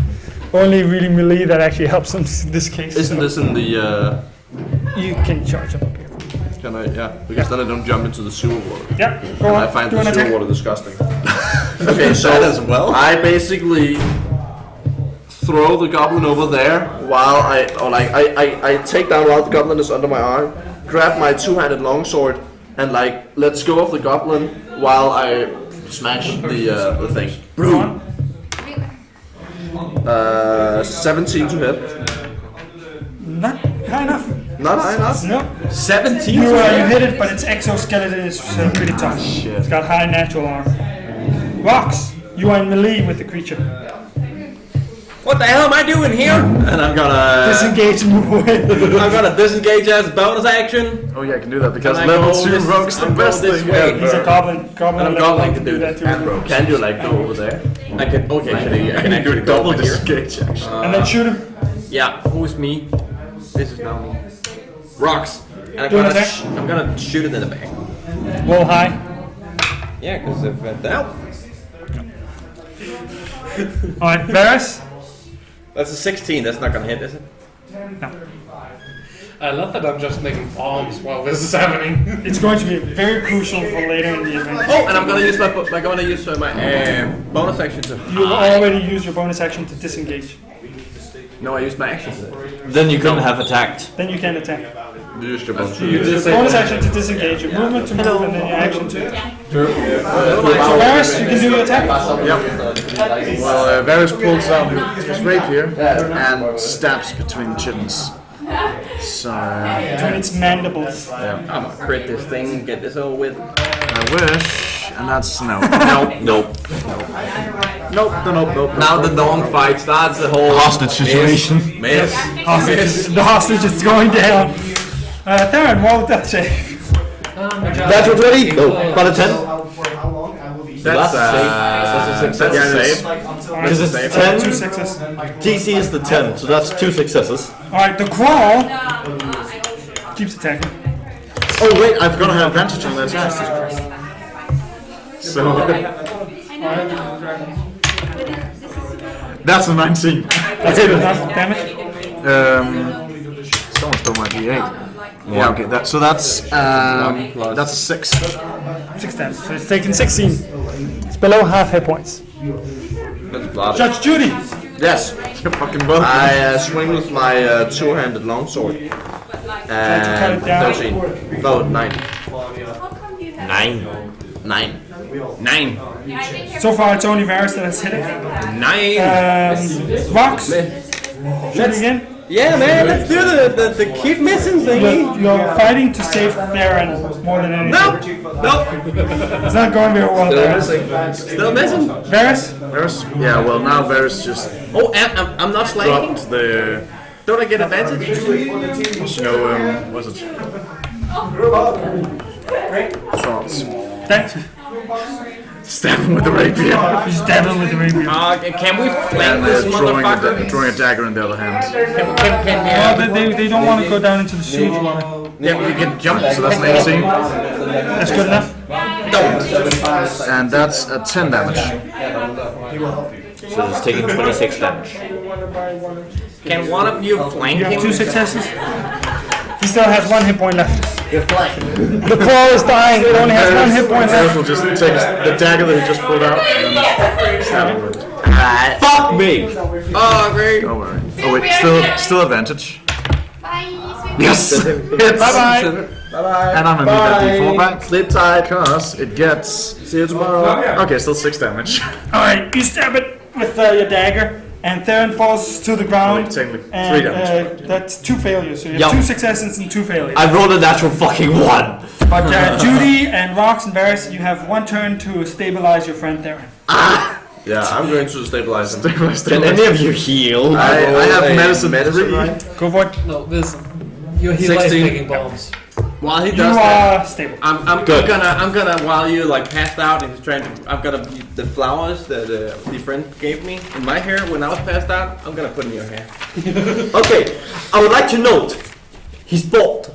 Speaker 7: only really melee that actually helps in this case.
Speaker 8: Isn't this in the...
Speaker 7: You can charge him up here.
Speaker 8: Can I? Yeah, because then I don't jump into the sewer water.
Speaker 7: Yeah, go
Speaker 8: And
Speaker 7: on.
Speaker 8: I find
Speaker 7: do
Speaker 8: the
Speaker 7: an
Speaker 8: sewer
Speaker 7: attack.
Speaker 8: water disgusting. Okay, so
Speaker 1: as well.
Speaker 8: I basically throw the goblin over there while I take down while the goblin is under my arm, grab my two-handed longsword, and like let's go of the goblin while I smash the thing.
Speaker 7: Go on.
Speaker 8: 17 to hit.
Speaker 7: Not high enough.
Speaker 8: Not high enough.
Speaker 7: No.
Speaker 1: 17.
Speaker 7: You hit it, but its exoskeleton is pretty tough. It's got high natural armor. Rox, you are in melee with the creature.
Speaker 1: What the hell am I doing here? And I'm gonna
Speaker 7: Disengage and move away.
Speaker 1: I'm gonna disengage as bonus action.
Speaker 6: Oh yeah, I can do that because
Speaker 1: Can I
Speaker 6: level
Speaker 1: go
Speaker 6: 2
Speaker 1: this-
Speaker 6: rogue's the
Speaker 1: I'm
Speaker 6: best
Speaker 1: going this
Speaker 6: thing
Speaker 1: way.
Speaker 6: ever.
Speaker 7: He's a goblin. Goblin
Speaker 1: I'm
Speaker 7: level
Speaker 1: goblin
Speaker 7: one
Speaker 1: can do
Speaker 7: that
Speaker 1: that.
Speaker 7: too.
Speaker 8: Can you like go over there?
Speaker 1: I can okay. I can actually go
Speaker 6: Double
Speaker 1: over here.
Speaker 6: disengage action.
Speaker 7: And then shoot him.
Speaker 1: Yeah, who's me? This is now me. Rocks. And
Speaker 7: Do an attack.
Speaker 1: I'm gonna shoot it in the back.
Speaker 7: Roll high.
Speaker 1: Yeah, because if that.
Speaker 7: Alright, Varys.
Speaker 1: That's a 16. That's not gonna hit, is it?
Speaker 5: I love that I'm just making bombs while this is happening.
Speaker 7: It's going to be very crucial for later in the event.
Speaker 1: Oh, and I'm gonna use my bonus action to.
Speaker 7: You already used your bonus action to disengage.
Speaker 1: No, I used my action.
Speaker 4: Then you couldn't have attacked.
Speaker 7: Then you can attack.
Speaker 8: You used your bonus.
Speaker 7: You use your bonus action to disengage, your movement to move, and then your action to. So Varys, you can do your attack.
Speaker 6: Well, Varys pulls out his rapier and stabs between chins. So
Speaker 7: Between its mandibles.
Speaker 1: I'm gonna crit this thing and get this over with.
Speaker 6: I wish, and that's no.
Speaker 1: Nope.
Speaker 6: Nope.
Speaker 1: Now the dog fight starts. The whole
Speaker 4: Hostage situation.
Speaker 1: Miss.
Speaker 7: The hostage is going down. Theron, roll death save.
Speaker 4: Natural 20? No, but a 10.
Speaker 1: That's a save.
Speaker 4: Because it's 10.
Speaker 7: 2 successes.
Speaker 4: DC is the 10, so that's 2 successes.
Speaker 7: Alright, the crawl keeps attacking.
Speaker 6: Oh wait, I've got to have advantage on that attack. So that's a 19.
Speaker 7: That's it, enough damage.
Speaker 6: Someone stole my D8. Yeah, okay. That's a 6.
Speaker 7: 6 damage, so it's taken 16. It's below half hit points. Judge Judy!
Speaker 8: Yes.
Speaker 6: You're fucking welcome.
Speaker 8: I swing with my two-handed longsword. And 13. No, 9.
Speaker 1: 9.
Speaker 7: So far it's only Varys that has hit it.
Speaker 1: 9.
Speaker 7: Rox! Shoot again.
Speaker 1: Yeah, man. Let's do the keep missing thingy.
Speaker 7: You're fighting to save Theron more than anything.
Speaker 1: Nope.
Speaker 7: It's not going very well there.
Speaker 1: Still missing.
Speaker 7: Varys?
Speaker 6: Varys? Yeah, well now Varys just
Speaker 1: Oh, and I'm not slaying.
Speaker 6: dropped the,
Speaker 1: Don't I get advantage?
Speaker 6: what's it? Thoughts.
Speaker 7: Thanks.
Speaker 6: Stab him with the rapier.
Speaker 7: You stab him with the rapier.
Speaker 1: Can we flank
Speaker 6: And
Speaker 1: this
Speaker 6: drawing
Speaker 1: motherfucker?
Speaker 6: drawing a dagger in the other hand.
Speaker 7: Well, they don't want to go down into the sewage water.
Speaker 1: Yeah, we can jump.
Speaker 6: So that's an 18.
Speaker 7: That's good enough.
Speaker 6: And that's a 10 damage.
Speaker 4: So it's taking 26 damage.
Speaker 1: Can one of you flank
Speaker 7: You have
Speaker 1: him?
Speaker 7: 2 successes. He still has 1 hit point left. The claw is dying. It only has 1 hit point
Speaker 6: Varys
Speaker 7: left.
Speaker 6: will just take the dagger that he just pulled out and then stab him with it.
Speaker 4: Fuck me!
Speaker 1: Oh, great.
Speaker 6: Don't worry. Oh wait, still advantage. Yes!
Speaker 7: Bye bye.
Speaker 6: And I'm gonna need that D4 back.
Speaker 8: Sleep tight.
Speaker 6: Because it gets...
Speaker 8: See you tomorrow.
Speaker 6: Okay, still 6 damage.
Speaker 7: Alright, you stab it with your dagger, and Theron falls to the ground.
Speaker 6: Technically, 3
Speaker 7: And
Speaker 6: damage.
Speaker 7: that's 2 failures. So you have
Speaker 4: Yup.
Speaker 7: 2 successes and 2 failures.
Speaker 4: I rolled a natural fucking 1.
Speaker 7: But Judy and Rox and Varys, you have 1 turn to stabilize your friend Theron.
Speaker 8: Yeah, I'm going to stabilize him.
Speaker 4: Can any of you heal?
Speaker 6: I have medicine 3.
Speaker 8: right?
Speaker 7: Go for it.
Speaker 5: No, this. Your healer is
Speaker 8: 16.
Speaker 5: making bombs.
Speaker 1: While he
Speaker 7: You
Speaker 1: does that,
Speaker 7: are stable.
Speaker 1: I'm gonna while you like passed out and he's trying to, I'm gonna the flowers that the friend gave me in my hair when I was passed out. I'm gonna put in your hair.
Speaker 4: Okay, I would like to note, He's bald.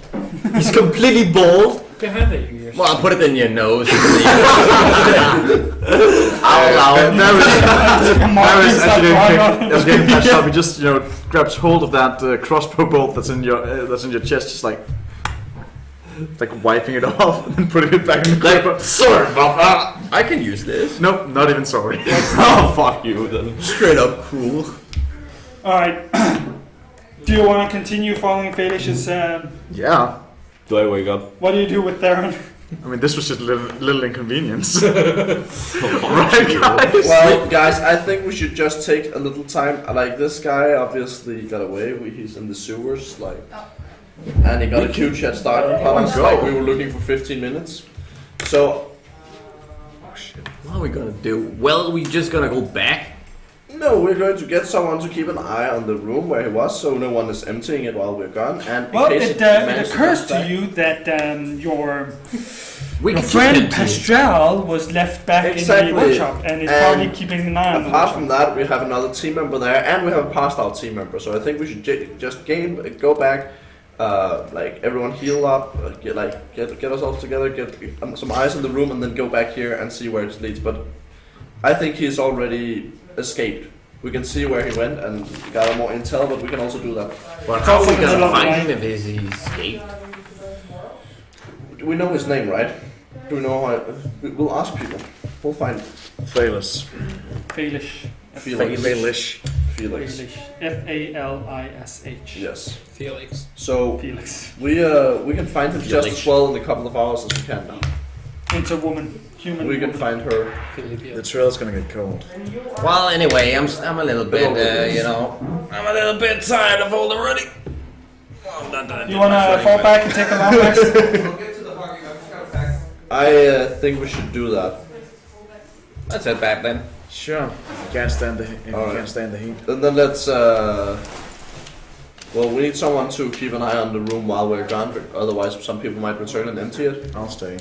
Speaker 4: He's completely bald.
Speaker 5: Behind the ears.
Speaker 1: Well, I'll put it in your nose.
Speaker 6: I'll allow it. Varys, as you're getting patched up, he just grabs hold of that crossbow bolt that's in your chest, just like wiping it off and then putting it back in the quiver.
Speaker 8: Sorry, Papa.
Speaker 1: I can use this.
Speaker 6: Nope, not even sorry.
Speaker 4: Oh, fuck you then.
Speaker 1: Straight up cruel.
Speaker 7: Alright. Do you want to continue following Felix's...
Speaker 6: Yeah.
Speaker 4: Do I wake up?
Speaker 7: What do you do with Theron?
Speaker 6: I mean, this was just a little inconvenience. Right, guys?
Speaker 8: Well, guys, I think we should just take a little time. Like, this guy obviously got away. He's in the sewers, and he got a huge head start on us. Like, we were looking for 15 minutes. So,
Speaker 1: What are we gonna do? Well, we just gonna go back.
Speaker 8: no, we're going to get someone to keep an eye on the room where he was, so no one is emptying it while we're gone. And
Speaker 7: Well,
Speaker 8: in case
Speaker 7: it
Speaker 8: manages
Speaker 7: occurs
Speaker 8: come
Speaker 7: to
Speaker 8: back-
Speaker 7: you that your
Speaker 1: We
Speaker 7: your
Speaker 1: can
Speaker 7: friend
Speaker 1: just continue.
Speaker 7: Pastrel was left back
Speaker 8: Exactly.
Speaker 7: in the workshop and is
Speaker 8: And
Speaker 7: probably keeping an eye on the
Speaker 8: Apart
Speaker 7: workshop.
Speaker 8: from that, we have another team member there, and we have a passed out team member. So I think we should just go back, everyone heal up, get ourselves together, get some eyes in the room, and then go back here and see where it leads. But I think he's already escaped. We can see where he went and gather more intel, but we can also do that.
Speaker 1: But how are we
Speaker 7: It's a
Speaker 1: gonna
Speaker 7: long
Speaker 1: find
Speaker 7: line.
Speaker 1: him if he escaped?
Speaker 8: We know his name, right? Do we know how? We'll ask people. We'll find
Speaker 6: Felix.
Speaker 7: Felix.
Speaker 8: Felix.
Speaker 6: Felix.
Speaker 8: Felix.
Speaker 7: F-A-L-I-S-H.
Speaker 8: Yes.
Speaker 5: Felix.
Speaker 8: So
Speaker 7: Felix.
Speaker 8: we can find him just as well in a couple of hours as we can now.
Speaker 7: It's a woman. Human.
Speaker 8: We can
Speaker 7: woman.
Speaker 8: find her.
Speaker 6: The trail's gonna get cold.
Speaker 1: Well, anyway, I'm a little bit, I'm a little bit tired of all the running.
Speaker 7: You wanna fall back and take a long rest?
Speaker 8: I think we should do that.
Speaker 1: Let's head back then.
Speaker 6: Sure. Can't stand the
Speaker 8: Alright.
Speaker 6: can't stand the heat.
Speaker 8: And then let's. Well, we need someone to keep an eye on the room while we're gone. But otherwise, some people might return and empty it.
Speaker 6: I'll stay.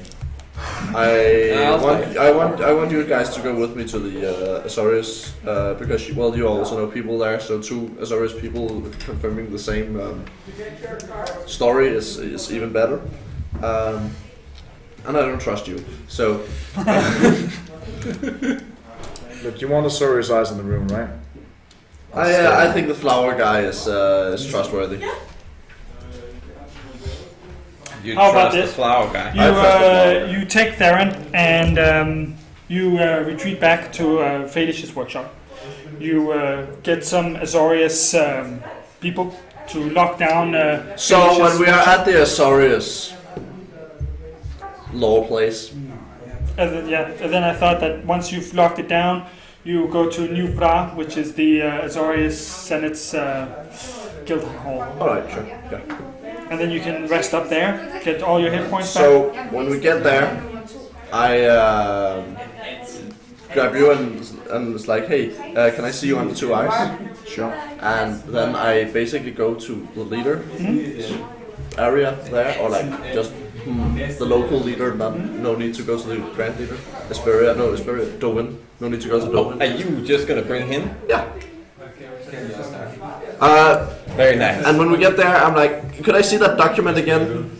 Speaker 8: I want you guys to go with me to the Azorius because you also know people there. So two Azorius people confirming the same story is even better. And I don't trust you. So
Speaker 6: Look, you want a Sorø's eyes in the room, right?
Speaker 8: I think the flower guy is trustworthy.
Speaker 1: You
Speaker 7: How about
Speaker 1: trust the
Speaker 7: this?
Speaker 1: flower guy?
Speaker 7: You take Theron and you retreat back to Felix's workshop. You get some Azorius people to lock down.
Speaker 8: So
Speaker 7: Felix's
Speaker 8: when we are
Speaker 7: workshop.
Speaker 8: at the Azorius law place,
Speaker 7: And then I thought that once you've locked it down, you go to New Bra, which is the Azorius Senate's guild hall.
Speaker 8: alright, sure, yeah.
Speaker 7: And then you can rest up there, get all your hit points
Speaker 8: So when we get there, I grab you and it's like, hey, can I see you under two eyes?
Speaker 6: Sure.
Speaker 8: And then I basically go to the leader area there, or just the local leader. No need to go to the grand leader. Esperia, Dovin. No need to go to Dovin.
Speaker 1: Are you just gonna bring him?
Speaker 8: Yeah.
Speaker 1: Very nice.
Speaker 8: And when we get there, I'm like, could I see that document again?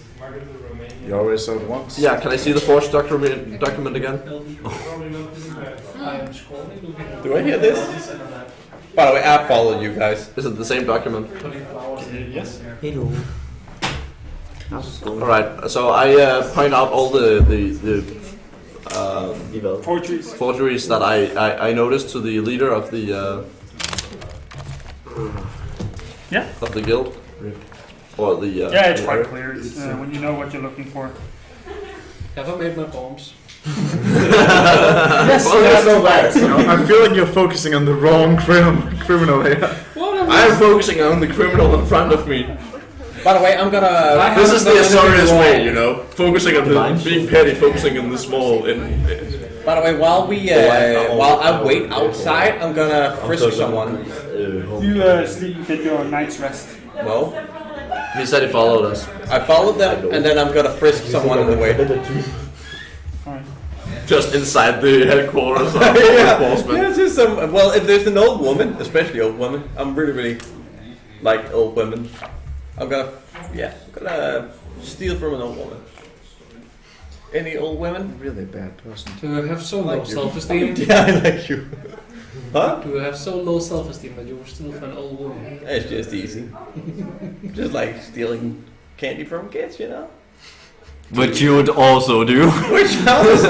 Speaker 6: You always said it once.
Speaker 8: Yeah, can I see the forged document again?
Speaker 1: Do I hear this? By the way, I followed you guys.
Speaker 8: Is it the same document?
Speaker 7: Yes.
Speaker 4: Hello.
Speaker 8: Alright, so I point out all the forgeries that I noticed to the leader of the of the guild. Or the
Speaker 7: Yeah, it's quite clear when you know what you're looking for.
Speaker 5: Have I made my bombs?
Speaker 7: Yes,
Speaker 6: I'm feeling you're focusing on the wrong criminal here.
Speaker 8: I'm focusing on the criminal in front of me.
Speaker 1: By the way, I'm gonna.
Speaker 8: This is the Azorius way, focusing on being petty, focusing on the small.
Speaker 1: By the way, while I wait outside, I'm gonna frisk someone.
Speaker 7: You sleep, get your night's rest.
Speaker 1: No,
Speaker 8: He said he followed us.
Speaker 1: I followed them, and then I'm gonna frisk someone on the way.
Speaker 8: Just inside the headquarters of
Speaker 1: Yeah,
Speaker 8: enforcement.
Speaker 1: yeah, just some. Well, if there's an old woman, especially old women, I'm really like old women. I'm gonna
Speaker 2: Yeah, gonna steal from an old woman. Any old women?
Speaker 6: Really bad person.
Speaker 5: Do you have so low self-esteem?
Speaker 2: Yeah, I like you. Huh?
Speaker 5: Do you have so low self-esteem that you will steal from an old woman?
Speaker 2: It's just easy. Just like stealing candy from kids, you know?
Speaker 4: Which you would also do.
Speaker 2: Which house?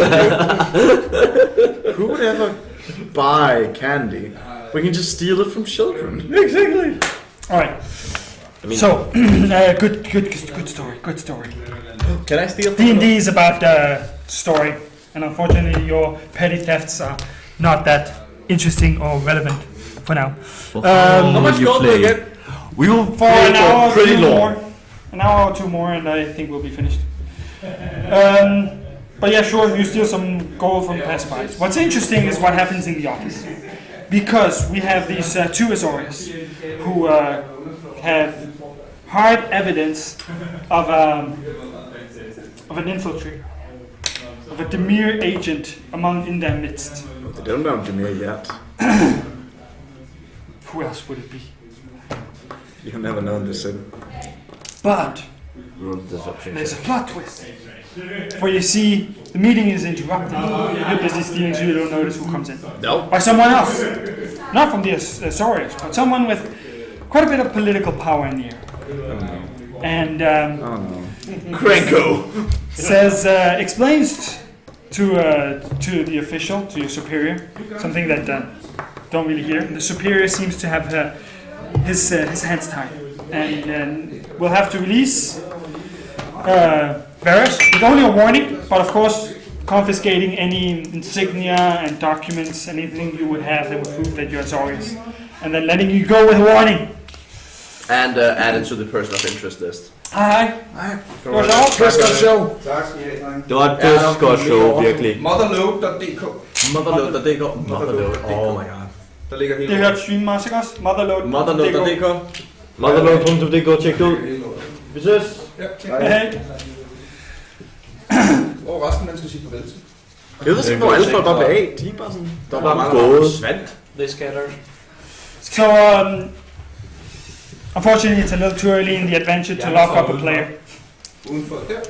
Speaker 6: Who would ever buy candy? We can just steal it from children.
Speaker 2: Exactly.
Speaker 7: All right. So, good story. Good story.
Speaker 2: Can I steal from
Speaker 7: D&D is about story, and unfortunately, your petty thefts are not that interesting or relevant for now.
Speaker 2: How much gold do I get?
Speaker 4: We will
Speaker 7: For an hour or
Speaker 2: pretty
Speaker 7: two
Speaker 2: long.
Speaker 7: more, an hour or two more, and I think we'll be finished. But yeah, sure, you steal some gold from passerbys. What's interesting is what happens in the office, because we have these two Azorius who have hard evidence of an infiltrator, of a Demir agent in their midst.
Speaker 6: They don't know Demir yet.
Speaker 7: Who else would it be?
Speaker 6: You'll never know in this city.
Speaker 7: But there's a plot twist. For you see, the meeting is interrupted. You're busy stealing, so you don't notice who comes in.
Speaker 2: No.
Speaker 7: By someone else. Not from the Azorius, but someone with quite a bit of political power in the air. And
Speaker 2: Krenko.
Speaker 7: says, explains to the official, to your superior, something that don't really hear. The superior seems to have his hands tied, and will have to release Varus with only a warning, but of course confiscating any insignia and documents, anything you would have that would prove that you're Azorius, and then letting you go with a warning.
Speaker 8: And add it to the person of interest list.
Speaker 7: Hej.
Speaker 6: Let's go show.
Speaker 10: Tak skal I have,
Speaker 4: Det var et pisse godt show, virkelig.
Speaker 10: Motherload.dk.
Speaker 2: Motherload.dk. Motherload. Oh my god.
Speaker 10: Der ligger hele
Speaker 7: Det hørte streamen også, ikke også? Motherload.
Speaker 2: Motherload.dk.
Speaker 4: Motherload.dk, tjek det ud. Vi ses.
Speaker 7: Hej.
Speaker 10: Hvor resten man skal sige farvel til.
Speaker 6: Jeg ved ikke, hvor alle folk bare af. De er bare sådan...
Speaker 2: Der var mange gået. Svandt.
Speaker 5: They scattered.
Speaker 7: So, unfortunately, it's a little too early in the adventure to lock up a player.
Speaker 10: Udenfor der.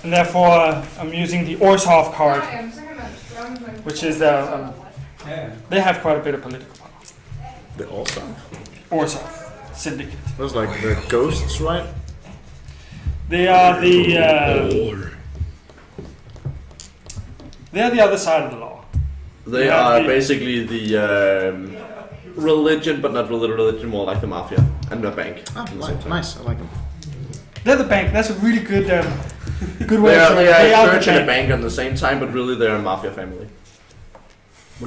Speaker 7: And therefore, I'm using the Orzhov card, which is they have quite a bit of political power.
Speaker 6: They're all stuff.
Speaker 7: Orzhov Syndicate.
Speaker 6: Those like the ghosts, right?
Speaker 7: They are they're the other side of the law.
Speaker 8: They
Speaker 7: Yeah,
Speaker 8: are
Speaker 7: the-
Speaker 8: basically the religion, but not really religion, more like the mafia and the bank.
Speaker 6: Nice, I like them.
Speaker 7: They're the bank. That's a really good good way
Speaker 8: They
Speaker 7: of
Speaker 8: are,
Speaker 7: saying
Speaker 8: they
Speaker 7: it. They
Speaker 8: are
Speaker 7: are
Speaker 8: a church
Speaker 7: the
Speaker 8: and a
Speaker 7: bank.
Speaker 8: bank at the same time, but really they're a mafia family.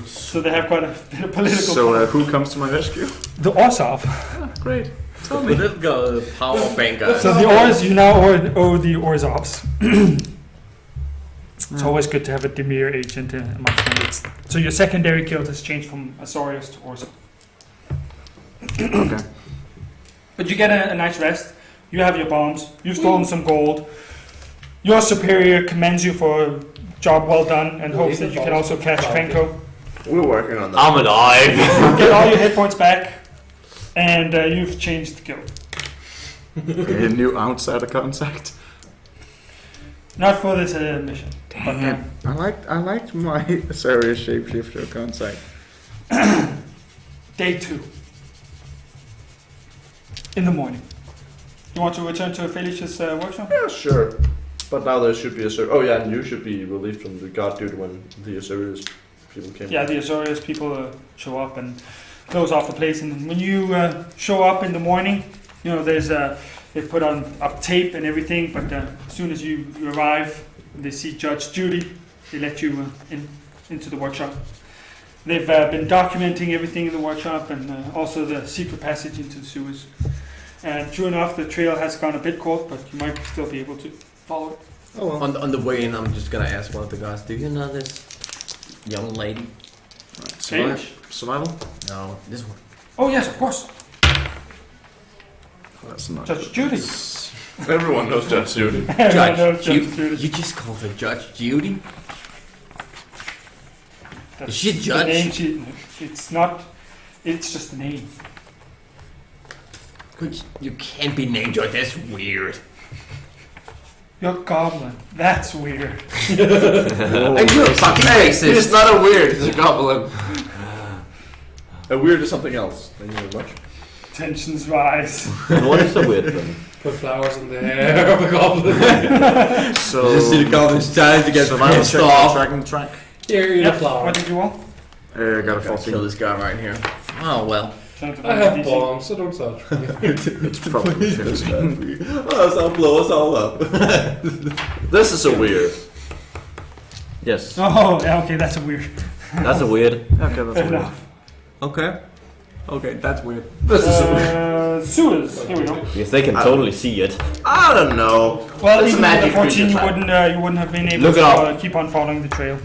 Speaker 7: So they have quite a bit of political
Speaker 6: So
Speaker 7: power.
Speaker 6: who comes to my rescue?
Speaker 7: The Orzhov.
Speaker 6: Great.
Speaker 2: Political power banker.
Speaker 7: So the Ors, you now owe the Orzhovs. It's always good to have a Demir agent amongst them. So your secondary guild has changed from Azorius to Orzhov.
Speaker 6: Okay.
Speaker 7: But you get a nice rest. You have your bombs. You've stolen some gold. Your superior commends you for a job well done and hopes that you can also catch Krenko.
Speaker 8: We're working on that.
Speaker 4: I'm alive.
Speaker 7: Get all your hit points back. And you've changed the guild.
Speaker 6: A new outsider contact.
Speaker 7: Not for this mission.
Speaker 6: Damn. I liked my serious shapeshifter contact.
Speaker 7: Day 2. In the morning. You want to return to Felix's workshop?
Speaker 8: Yeah, sure. But now there should be a oh yeah, and you should be relieved from the guard duty when the Assyrians people came.
Speaker 7: Yeah, the Azorius people show up and close off the place. And when you show up in the morning, you know, they put on up tape and everything. But as soon as you arrive, they see Judge Judy. They let you into the workshop. They've been documenting everything in the workshop and also the secret passage into the sewers. And true enough, the trail has gone a bit cold, but you might still be able to follow it.
Speaker 6: Oh well.
Speaker 2: On the way in, I'm just gonna ask one of the guys, do you know this young lady?
Speaker 6: Right. Survival?
Speaker 2: No, this one.
Speaker 7: Oh yes, of course.
Speaker 6: That's not
Speaker 7: Judge Judy.
Speaker 8: Everyone knows Judge Judy.
Speaker 7: Everyone knows Judge Judy.
Speaker 2: You just called her Judge Judy?
Speaker 7: That's
Speaker 2: Is she a
Speaker 7: the
Speaker 2: judge?
Speaker 7: name it's not. It's just a name.
Speaker 1: You can't be named George. That's weird.
Speaker 7: You're goblin. That's weird.
Speaker 8: And you're fucking racist. He's not a weird. He's a goblin. A weird is something else. Thank you very much.
Speaker 7: Tensions rise.
Speaker 4: What is the weird thing?
Speaker 5: Put flowers in the hair of a goblin.
Speaker 6: So,
Speaker 1: You just see the goblins trying to get
Speaker 6: survival
Speaker 1: pissed
Speaker 6: check,
Speaker 1: off.
Speaker 6: tracking track.
Speaker 5: Here, you
Speaker 7: Yep.
Speaker 5: the flower.
Speaker 7: What did you want?
Speaker 6: I got a
Speaker 1: Kill
Speaker 6: 14.
Speaker 1: this guy right here. Oh well.
Speaker 5: I have bombs, so don't touch me.
Speaker 6: It's probably 15.
Speaker 1: Oh, so blow us all up.
Speaker 8: This is a weird.
Speaker 4: Yes.
Speaker 7: Oh, yeah, okay, that's a weird.
Speaker 4: That's a weird.
Speaker 6: Okay, that's
Speaker 7: Fair
Speaker 6: weird.
Speaker 7: enough.
Speaker 1: Okay. Okay, that's weird.
Speaker 8: This is a weird.
Speaker 7: Sewers. Here we go.
Speaker 4: Because they can totally see it.
Speaker 8: I don't know.
Speaker 7: Well,
Speaker 8: It's
Speaker 7: even
Speaker 8: a
Speaker 7: with the
Speaker 8: magic
Speaker 7: 14,
Speaker 8: creature type.
Speaker 7: you wouldn't have been able
Speaker 4: Look
Speaker 7: to
Speaker 4: it up.
Speaker 7: keep on following the trail.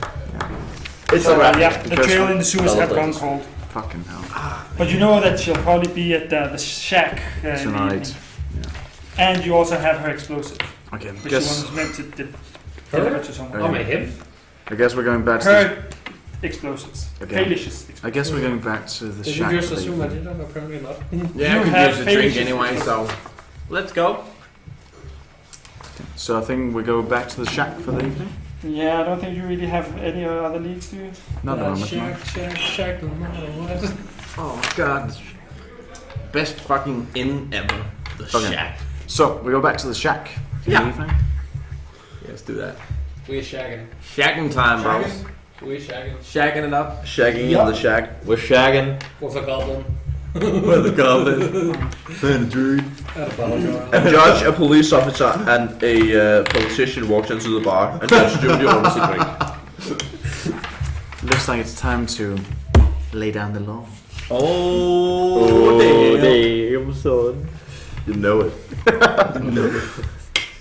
Speaker 8: It's
Speaker 7: So,
Speaker 8: a rat.
Speaker 7: yeah, the
Speaker 6: Because
Speaker 7: trail in the sewers have gone cold.
Speaker 6: Fucking hell.
Speaker 7: But you know that she'll probably be at the shack in the
Speaker 6: Tonight.
Speaker 7: evening. And you also have her explosive,
Speaker 6: Okay,
Speaker 7: which
Speaker 6: guess,
Speaker 7: she was meant to deliver to someone.
Speaker 5: Oh, my him?
Speaker 6: I guess we're going back to
Speaker 7: Her explosives.
Speaker 6: Okay.
Speaker 7: Delicious.
Speaker 6: I guess we're going back to the
Speaker 5: Did you
Speaker 6: shack.
Speaker 5: just
Speaker 6: for the
Speaker 5: assume I
Speaker 6: evening.
Speaker 5: did that? Apparently not.
Speaker 1: Yeah,
Speaker 7: You
Speaker 1: I could
Speaker 7: have
Speaker 1: use a drink
Speaker 7: faces.
Speaker 1: anyway, so let's go.
Speaker 6: So I think we go back to the shack for the evening?
Speaker 7: Yeah, I don't think you really have any other leads, do you?
Speaker 6: Not at the moment, no.
Speaker 5: Shack, no matter what.
Speaker 1: Oh my god. Best fucking inn ever. The
Speaker 6: Okay.
Speaker 1: shack.
Speaker 6: So, we go back to the shack for
Speaker 1: Yeah.
Speaker 6: the evening?
Speaker 1: Yeah, let's do that.
Speaker 5: We're shagging.
Speaker 1: Shacking time, bros.
Speaker 5: We're shagging.
Speaker 1: Shacking it up.
Speaker 8: Shagging in the shack.
Speaker 4: We're shagging.
Speaker 5: With a goblin.
Speaker 1: With a goblin. And a druid.
Speaker 5: And a battle
Speaker 8: A judge, a police officer, and a politician walks into the bar, and Judge Junior orders a drink.
Speaker 6: Looks like it's time to lay down the law.
Speaker 1: Oh, damn.
Speaker 4: damn, son.
Speaker 8: You know it.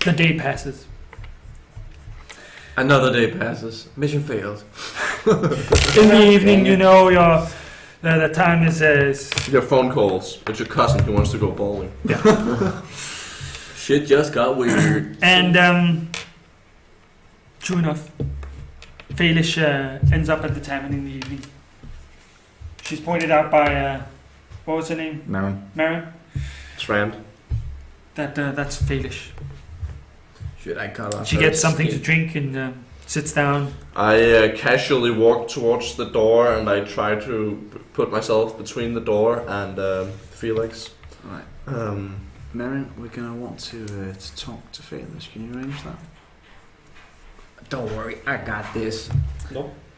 Speaker 7: The day passes.
Speaker 1: Another day passes. Mission failed.
Speaker 7: In the evening, you know the time is
Speaker 8: Your phone calls. It's your cousin who wants to go bowling.
Speaker 1: Shit just got weird.
Speaker 7: and true enough, Falish ends up at the tavern in the evening. She's pointed out by what was her name? Marion.
Speaker 8: Tramp.
Speaker 7: That's Falish.
Speaker 1: Shit, I cut off.
Speaker 7: She gets something to drink and sits down.
Speaker 8: I casually walk towards the door, and I try to put myself between the door and Felix.
Speaker 6: Alright. Marion, we're gonna want to talk to Felix. Can you arrange that?
Speaker 1: Don't worry, I got this.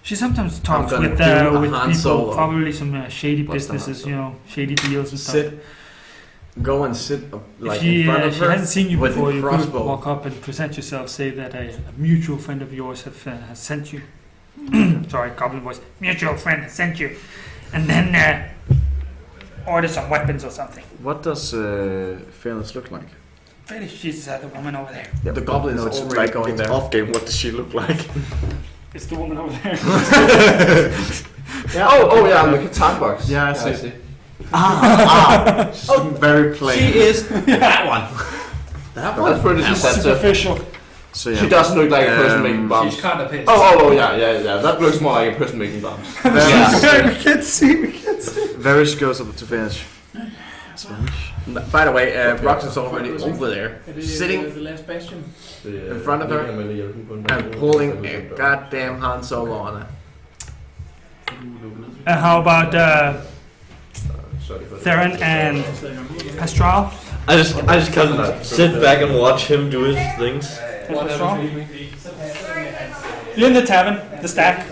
Speaker 7: She sometimes talks
Speaker 1: gonna
Speaker 7: with
Speaker 1: do a
Speaker 7: with
Speaker 1: Han
Speaker 7: people,
Speaker 1: Solo.
Speaker 7: probably some shady
Speaker 6: What's the Han
Speaker 7: businesses,
Speaker 6: Solo?
Speaker 7: shady deals and stuff.
Speaker 1: Go and sit like
Speaker 7: If she,
Speaker 1: in front of
Speaker 7: she
Speaker 1: her.
Speaker 7: hasn't seen you
Speaker 1: with
Speaker 7: before,
Speaker 1: the
Speaker 7: you could
Speaker 1: crossbow.
Speaker 7: walk up and present yourself, say that a mutual friend of yours has sent you. Sorry, goblin voice. Mutual friend has sent you. And then order some weapons or something.
Speaker 6: What does Felix look like?
Speaker 7: Finish, she's the woman over there.
Speaker 1: The goblins
Speaker 6: No, it's
Speaker 1: already
Speaker 6: like
Speaker 1: going
Speaker 6: it's
Speaker 1: there.
Speaker 6: off game. What does she look like?
Speaker 7: It's the woman over there.
Speaker 8: Yeah. Oh yeah, I'm the guitar box.
Speaker 6: Yeah, I see.
Speaker 8: see.
Speaker 6: Very plain.
Speaker 1: She is that one. That one.
Speaker 8: That's pretty deceptive.
Speaker 7: Superficial.
Speaker 6: So yeah.
Speaker 8: She doesn't look like a person making bombs.
Speaker 5: She's kind of pissed.
Speaker 8: Oh yeah. That looks more like a person making bombs.
Speaker 7: We can't see.
Speaker 6: Varys goes up to Felix. Spanish.
Speaker 1: By the way, Rox is already over there, sitting
Speaker 5: The last bastion.
Speaker 1: in front of her and pulling a goddamn Han Solo on her.
Speaker 7: How about Theron and Pastral?
Speaker 4: I just kind of sit back and watch him do his things.
Speaker 7: You're in the tavern, the stack.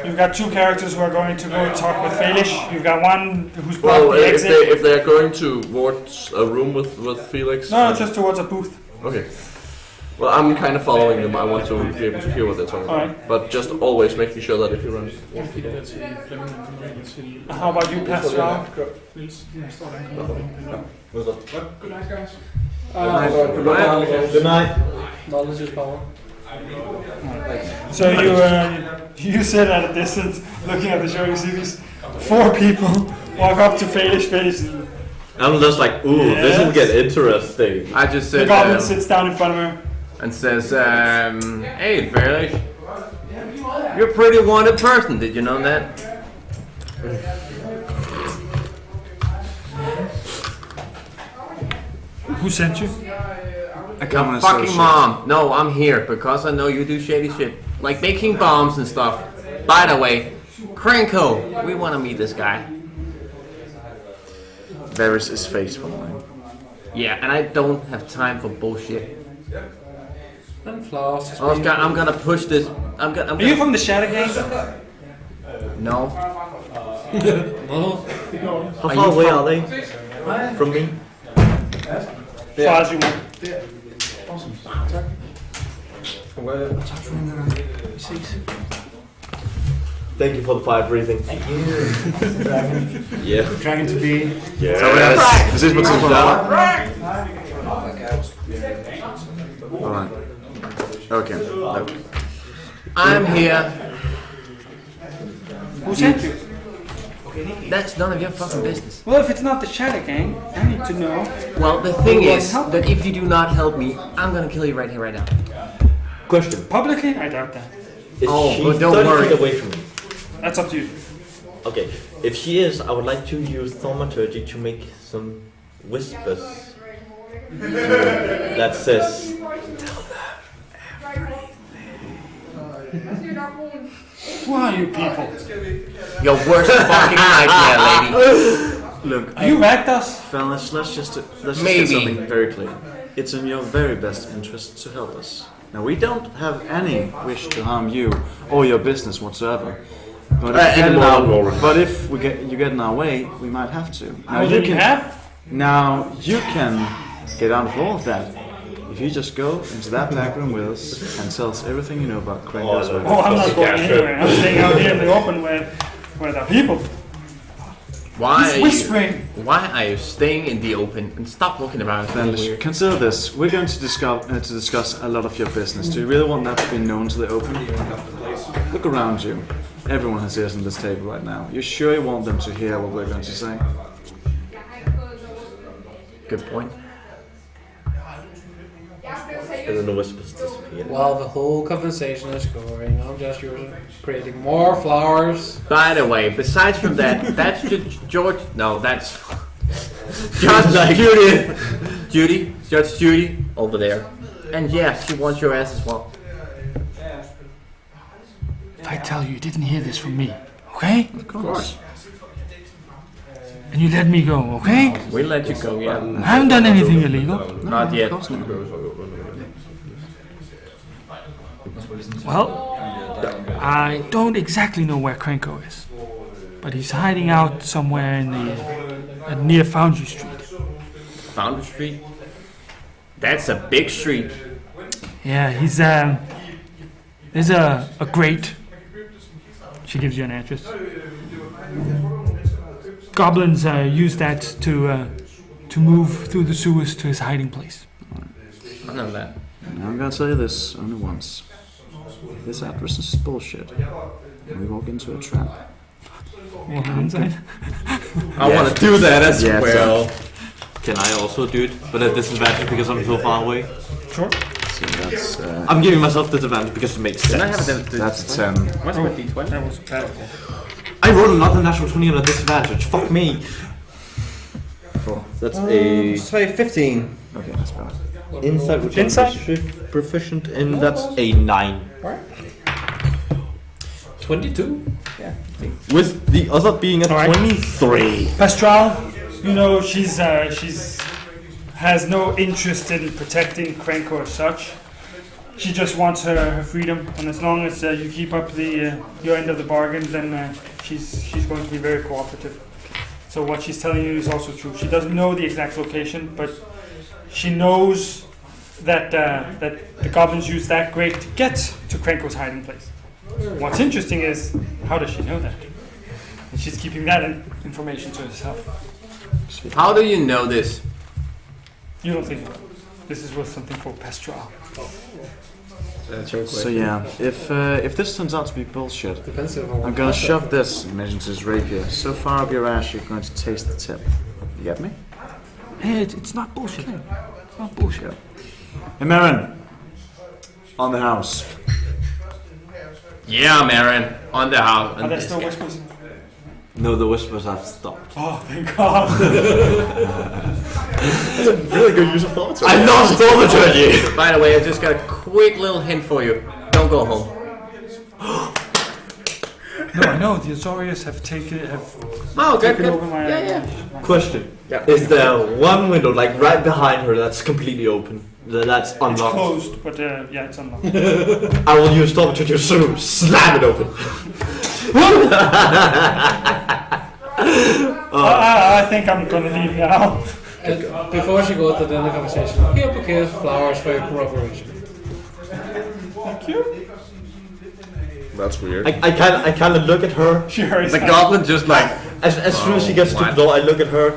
Speaker 7: You've got two characters who are going to go talk with Falish. You've got one who's blocked
Speaker 8: Well,
Speaker 7: the exit.
Speaker 8: if they're going towards a room with Felix.
Speaker 7: No, just towards a booth.
Speaker 8: Okay. Well, I'm kind of following them. I want to be able to hear what they're talking about.
Speaker 7: Alright.
Speaker 8: But just always making sure that if you run.
Speaker 7: How about you, Pastral?
Speaker 10: Good night, guys.
Speaker 4: Good night.
Speaker 5: Knowledge is power.
Speaker 7: So you sit at a distance, looking at the show. You see these four people walk up to Falish. Falish.
Speaker 4: I'm just like, ooh, this will get interesting.
Speaker 1: I just
Speaker 7: The
Speaker 1: said
Speaker 7: goblin sits down in front of her.
Speaker 1: and says, "Hey, Fairlish, you're a pretty wanted person. Did you know that?"
Speaker 7: Who sent you?
Speaker 8: Your fucking mom. No, I'm here because I know you do shady shit. Like making bombs and stuff. By the way, Krenko, we want to meet this guy.
Speaker 6: There is his face for mine.
Speaker 8: Yeah, and I don't have time for bullshit.
Speaker 5: And flowers.
Speaker 8: Oscar, I'm gonna push this.
Speaker 7: Are you from the Shatter Gang?
Speaker 8: No.
Speaker 5: No.
Speaker 4: How far away are they from me?
Speaker 7: Far as you want.
Speaker 4: Thank you for the fire breathing. Thank you. Yeah.
Speaker 7: Dragon to be.
Speaker 4: Yeah.
Speaker 6: Så precis på tidspunktet. Alright. Okay. No.
Speaker 8: I'm here.
Speaker 7: Who sent you?
Speaker 8: That's none of your fucking business.
Speaker 7: Well, if it's not the Shatter Gang, I need to know.
Speaker 8: Well, the thing is that if you do not help me, I'm gonna kill you right here, right now.
Speaker 4: Question.
Speaker 7: Publicly? I doubt that.
Speaker 4: Is she
Speaker 8: but don't
Speaker 4: 30
Speaker 8: worry.
Speaker 4: feet away from me?
Speaker 7: That's up to you.
Speaker 4: Okay. If she is, I would like to use thaumaturgy to make some whispers. That says,
Speaker 7: Who are you people?
Speaker 8: Your worst fucking nightmare, lady.
Speaker 6: Look,
Speaker 7: You racked us?
Speaker 6: fellas, let's just
Speaker 8: Maybe.
Speaker 6: get something very clear. It's in your very best interest to help us. Now, we don't have any wish to harm you or your business whatsoever. But if you get in our way, we might have to. Now you can get out of all of that if you just go into that back room with us and tell us everything you know about Krenko's work.
Speaker 7: Oh, I'm not going anywhere. I'm staying out here in the open where there are people.
Speaker 8: Why
Speaker 7: whispering.
Speaker 8: Why are you staying in the open? And stop looking around.
Speaker 6: Fellas, consider this. We're going to discuss a lot of your business. Do you really want that to be known to the open? Look around you. Everyone has ears on this table right now. You sure you want them to hear what we're going to say?
Speaker 8: Good point.
Speaker 4: and then the whispers disappear.
Speaker 5: While the whole conversation is going, I'm just creating more flowers.
Speaker 8: By the way, besides from that, that's George. No, that's Judge Judy. Judge Judy over there. And yeah, she wants your ass as well.
Speaker 7: If I tell you didn't hear this from me, okay?
Speaker 6: Of course.
Speaker 7: And you let me go, okay?
Speaker 8: We'll let you go, yeah.
Speaker 7: I haven't done anything illegal.
Speaker 8: Not yet.
Speaker 7: Well, I don't exactly know where Krenko is, but he's hiding out somewhere in near Foundry Street.
Speaker 8: Foundry Street? That's a big street.
Speaker 7: Yeah, he's there's a grate. She gives you an address. Goblins use that to move through the sewers to his hiding place.
Speaker 8: I know that.
Speaker 6: Now I'm gonna tell you this only once. This address is bullshit. And we walk into a trap.
Speaker 7: Walk inside.
Speaker 8: I want to do that as well.
Speaker 4: Can I also do it, but at disadvantage because I'm so far away?
Speaker 7: Sure.
Speaker 6: So that's
Speaker 4: I'm giving myself disadvantage because it makes sense.
Speaker 8: Can I have
Speaker 6: that's a 10.
Speaker 8: What's my D20?
Speaker 7: That was bad.
Speaker 4: I rolled another natural 20 on a disadvantage. Fuck me. That's a
Speaker 2: Say 15.
Speaker 6: Okay, that's bad.
Speaker 4: insight, which
Speaker 7: Insight?
Speaker 4: I'm proficient in. That's a 9.
Speaker 5: 22?
Speaker 4: With the other being a
Speaker 7: Alright.
Speaker 4: 23.
Speaker 7: Pastral, you know she's has no interest in protecting Krenko as such. She just wants her freedom, and as long as you keep up your end of the bargain, then she's going to be very cooperative. So what she's telling you is also true. She doesn't know the exact location, but she knows that that the goblins use that grate to get to Krenko's hiding place. What's interesting is, how does she know that? And she's keeping that information to herself.
Speaker 8: How do you know this?
Speaker 7: You don't think so. This is worth something for Pastral.
Speaker 6: So yeah, if this turns out to be bullshit,
Speaker 5: Depends if
Speaker 6: I'm gonna shove this into his rapier so far up your ass you're going to taste the tip. You get me?
Speaker 7: Hey, it's not bullshit. It's not bullshit.
Speaker 6: Hey Marin, on the house.
Speaker 8: Yeah, Marin, on the house.
Speaker 7: Are there still whispers?
Speaker 4: No, the whispers have stopped.
Speaker 3: Oh, thank God.
Speaker 6: That's a really good use of thaumaturgy.
Speaker 2: I love thaumaturgy! By the way, I just got a quick little hint for you. Don't go home.
Speaker 3: No, I know. The Azorius have taken over my...
Speaker 4: Question.
Speaker 2: Yeah.
Speaker 4: Is there one window, like right behind her, that's completely open? That's
Speaker 3: It's
Speaker 4: unlocked?
Speaker 3: closed, but yeah, it's unlocked.
Speaker 4: I will use thaumaturgy to slam it open.
Speaker 3: I think I'm gonna leave now.
Speaker 5: And before she goes to the end of the conversation, here bouquets of flowers for your cooperation.
Speaker 3: Thank you.
Speaker 8: That's weird.
Speaker 4: I kind of look at her.
Speaker 2: The goblin just like...
Speaker 4: As soon as she gets to the door, I look at her.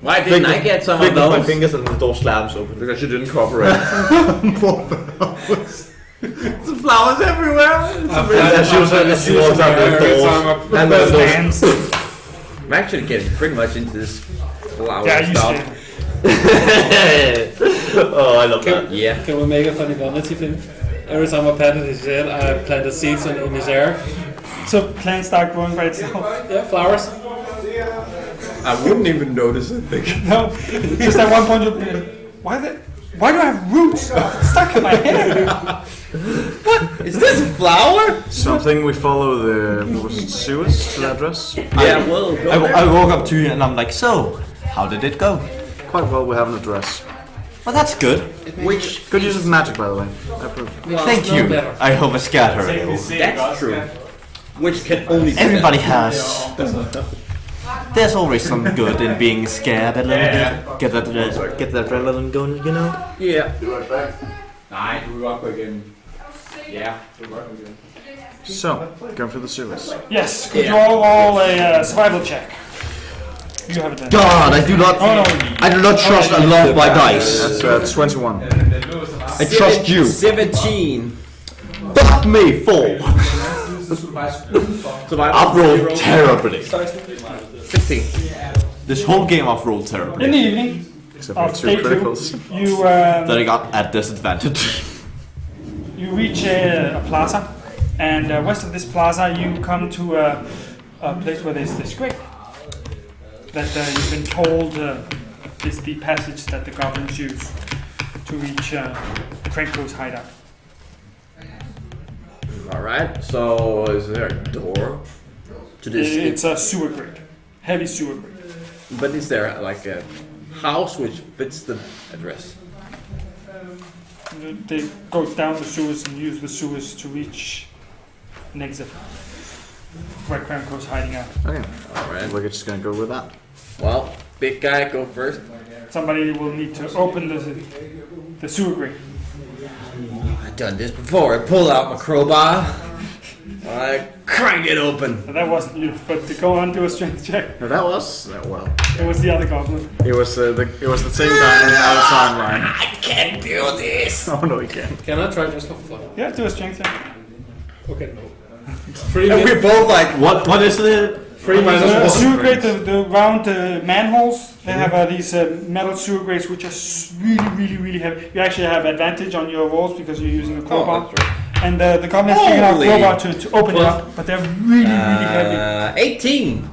Speaker 2: Why didn't I get some of
Speaker 4: Flick with my
Speaker 2: those?
Speaker 4: fingers and the door slams open.
Speaker 8: Because you didn't cooperate.
Speaker 2: Some flowers everywhere.
Speaker 4: As she walks out the doors. And then those...
Speaker 2: I'm actually getting pretty much into this flower
Speaker 3: Yeah, you
Speaker 2: stuff.
Speaker 4: Oh, I love that.
Speaker 2: Yeah.
Speaker 5: Can we make a funny vanity thing? Every time I patted his head, I planted seeds in his hair.
Speaker 3: So plants start growing by itself.
Speaker 5: Yeah, flowers.
Speaker 2: I wouldn't even notice it.
Speaker 3: No, just at one point you'll be like, why do I have roots stuck in my hair?
Speaker 2: Is this a flower?
Speaker 6: Something we follow the sewers to the address.
Speaker 2: Yeah, well, go there.
Speaker 4: I walk up to you and I'm like, so, how did it go?
Speaker 6: Quite well, we have an address.
Speaker 4: Well, that's good.
Speaker 2: Which
Speaker 6: Good use of magic, by the way. I approve.
Speaker 4: Thank you. I hope I scared her a little.
Speaker 2: that's true. Which can only be
Speaker 4: Everybody has. There's always some good in being scared a little bit. Get that adrenaline going, you know?
Speaker 2: Yeah.
Speaker 10: Nej, du vil godt gå igennem. Ja, du vil godt gå igennem.
Speaker 6: So, going through the sewers.
Speaker 3: Yes, could you all roll a survival check? You have it then.
Speaker 4: God, I do not trust a lot of my dice.
Speaker 6: That's 21.
Speaker 4: I trust you.
Speaker 2: 17.
Speaker 4: Fuck me, 4. I've rolled terribly.
Speaker 2: 16.
Speaker 4: This whole game I've rolled terribly.
Speaker 3: In the evening
Speaker 6: Except for
Speaker 3: of
Speaker 6: two
Speaker 3: day 2,
Speaker 6: criticals.
Speaker 4: That I got at disadvantage.
Speaker 3: you reach a plaza, and west of this plaza you come to a place where there's this grate that you've been told is the passage that the goblins use to reach Krenko's hideout.
Speaker 2: Alright, so is there a door to this?
Speaker 3: It's a sewer grate, heavy sewer grate.
Speaker 2: But is there like a house which fits the address?
Speaker 3: They go down the sewers and use the sewers to reach an exit where Krenko's hiding out.
Speaker 6: Okay,
Speaker 2: Alright.
Speaker 6: we're just gonna go with that.
Speaker 2: Well, big guy, go first.
Speaker 3: Somebody will need to open the sewer grate.
Speaker 2: I've done this before. I pull out my crowbar. I crank it open.
Speaker 3: That wasn't you, but to go on, do a strength check.
Speaker 6: No, that was well.
Speaker 3: It was the other goblin.
Speaker 6: It was the same guy in our timeline.
Speaker 2: I can't do this.
Speaker 6: Oh no, he can't.
Speaker 5: Can I try just for fun?
Speaker 3: Yeah, do a strength check.
Speaker 5: Okay, no. 3
Speaker 2: And we're both like,
Speaker 4: What is it?
Speaker 5: 3 minus
Speaker 3: The
Speaker 5: 1.
Speaker 3: sewer grate, the round manholes, they have these metal sewer grates which are really heavy. You actually have advantage on your rolls because you're using a crowbar. And the goblins figured out a crowbar to open it up, but they're really heavy.
Speaker 2: 18.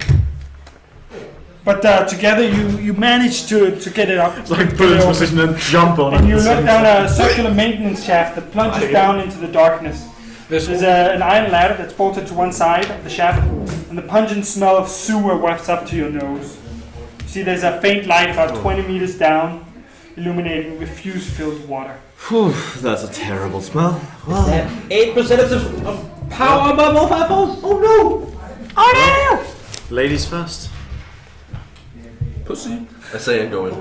Speaker 3: But together you manage to get it up.
Speaker 6: Like put it into position and jump on it.
Speaker 3: And you look down a circular maintenance shaft that plunges down into the darkness. There's an iron ladder that's bolted to one side of the shaft, and the pungent smell of sewer wafts up to your nose. You see there's a faint light about 20 meters down, illuminating refuse-filled water.
Speaker 4: Whew, that's a terrible smell. Well,
Speaker 2: 8% of power above all 5 volts. Oh no! Oh no!
Speaker 6: Ladies first.
Speaker 2: Pussy. I say I'm going.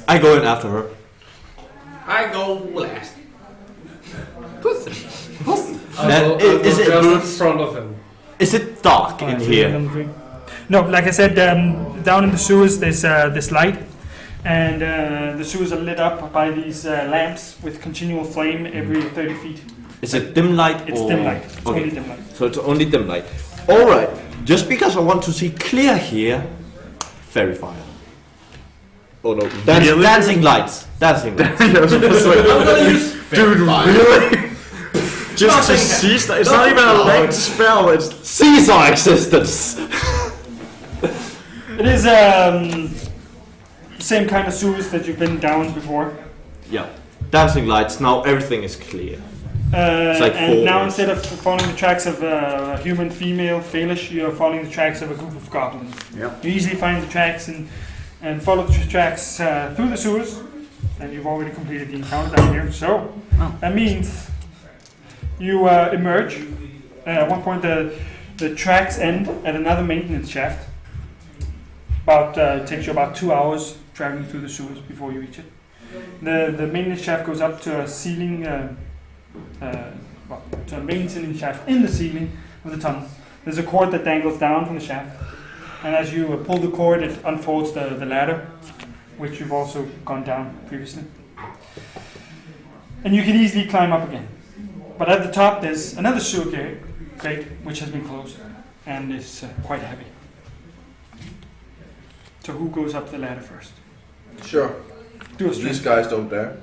Speaker 4: I go in after her.
Speaker 2: I go last.
Speaker 4: Is it
Speaker 5: just in front of him?
Speaker 4: Is it dark in here?
Speaker 3: No, like I said, down in the sewers there's this light, and the sewers are lit up by these lamps with continual flame every 30 feet.
Speaker 4: Is it dim light?
Speaker 3: It's
Speaker 4: or?
Speaker 3: dim light. It's
Speaker 4: Okay.
Speaker 3: only dim light.
Speaker 4: So it's only dim light. Alright, just because I want to see clear here, fairy fire. Oh no, dancing lights. Dancing lights.
Speaker 6: I'm gonna use dude, really? Just to seize that. It's not even a linked spell. It's
Speaker 4: Seize our existence!
Speaker 7: It is same kind of sewers that you've been down before.
Speaker 4: Yeah. Dancing lights, now everything is clear. It's like
Speaker 7: and now
Speaker 4: forwards.
Speaker 7: instead of following the tracks of a human female Phalish, you're following the tracks of a group of goblins.
Speaker 6: Yep.
Speaker 7: You easily find the tracks and follow the tracks through the sewers, and you've already completed the encounter down here. So that means you emerge. At one point, the tracks end at another maintenance shaft. It takes you about 2 hours traveling through the sewers before you reach it. The maintenance shaft goes up to a ceiling, to a maintenance shaft in the ceiling of the tunnel. There's a cord that dangles down from the shaft, and as you pull the cord, it unfolds the ladder, which you've also gone down previously. And you can easily climb up again. But at the top, there's another sewer grate, which has been closed, and is quite heavy. So who goes up the ladder first?
Speaker 8: Sure.
Speaker 7: Do a
Speaker 8: These
Speaker 7: strength,
Speaker 8: guys don't dare.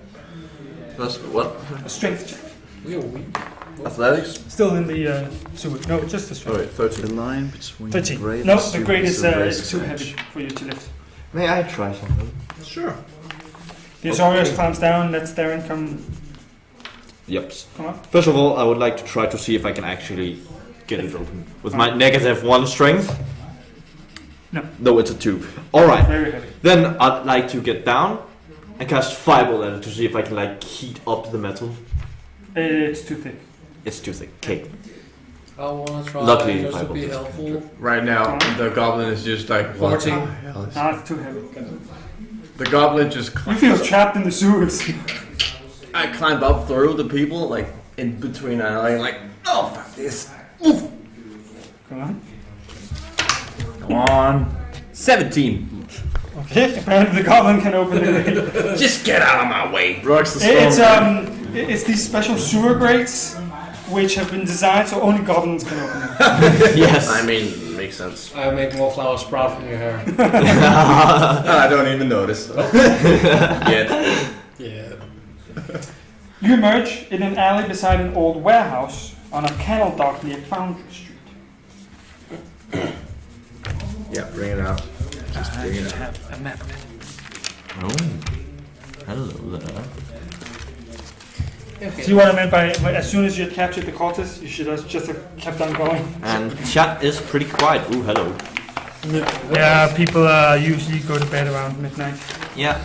Speaker 8: That's what?
Speaker 7: a strength check.
Speaker 5: We are weak.
Speaker 8: Athletics?
Speaker 7: Still in the sewer. No, just the
Speaker 8: Oh
Speaker 7: strength.
Speaker 8: wait,
Speaker 6: the
Speaker 8: 13.
Speaker 6: line between
Speaker 7: 13.
Speaker 6: great
Speaker 7: No,
Speaker 6: and
Speaker 7: the
Speaker 6: stupid
Speaker 7: grate
Speaker 6: is
Speaker 7: is
Speaker 6: a razor's
Speaker 7: too
Speaker 6: edge.
Speaker 7: heavy for you to lift.
Speaker 4: May I try something?
Speaker 8: Sure.
Speaker 7: The Azorius climbs down, lets Darren come
Speaker 4: Yep.
Speaker 7: up.
Speaker 4: First of all, I would like to try to see if I can actually get it open. With my -1 strength?
Speaker 7: No.
Speaker 4: No, it's a 2. Alright.
Speaker 7: Very heavy.
Speaker 4: Then I'd like to get down and cast Fireball at it to see if I can like heat up the metal.
Speaker 7: It's too thick.
Speaker 4: It's too thick. Okay.
Speaker 5: I wanna try
Speaker 4: Luckily,
Speaker 5: just to be
Speaker 4: five
Speaker 5: helpful.
Speaker 1: Right now, the goblin is just like...
Speaker 5: 14.
Speaker 7: No, it's too heavy.
Speaker 1: The goblin just...
Speaker 7: You feel trapped in the sewers.
Speaker 1: I climb up through the people, like, in between, and I'm like, oh, fuck this. Oof.
Speaker 7: Come on.
Speaker 1: Come on. 17.
Speaker 7: Okay, apparently the goblin can open the grate.
Speaker 1: Just get out of my way.
Speaker 6: Rocks the storm.
Speaker 7: It's these special sewer grates which have been designed so only goblins can open them.
Speaker 4: Yes.
Speaker 8: I mean, makes sense.
Speaker 5: I make more flowers sprout from your hair.
Speaker 1: I don't even notice. Yet.
Speaker 5: Yeah.
Speaker 7: You emerge in an alley beside an old warehouse on a canal dock near Foundry Street.
Speaker 8: Yeah, bring it out. Just bring it out.
Speaker 7: A map of it.
Speaker 4: Oh. Hello there.
Speaker 7: See what I meant by as soon as you had captured the cultists, you should have just have kept on going.
Speaker 4: And chat is pretty quiet. Ooh, hello.
Speaker 7: Yeah, people usually go to bed around midnight.
Speaker 4: Yeah.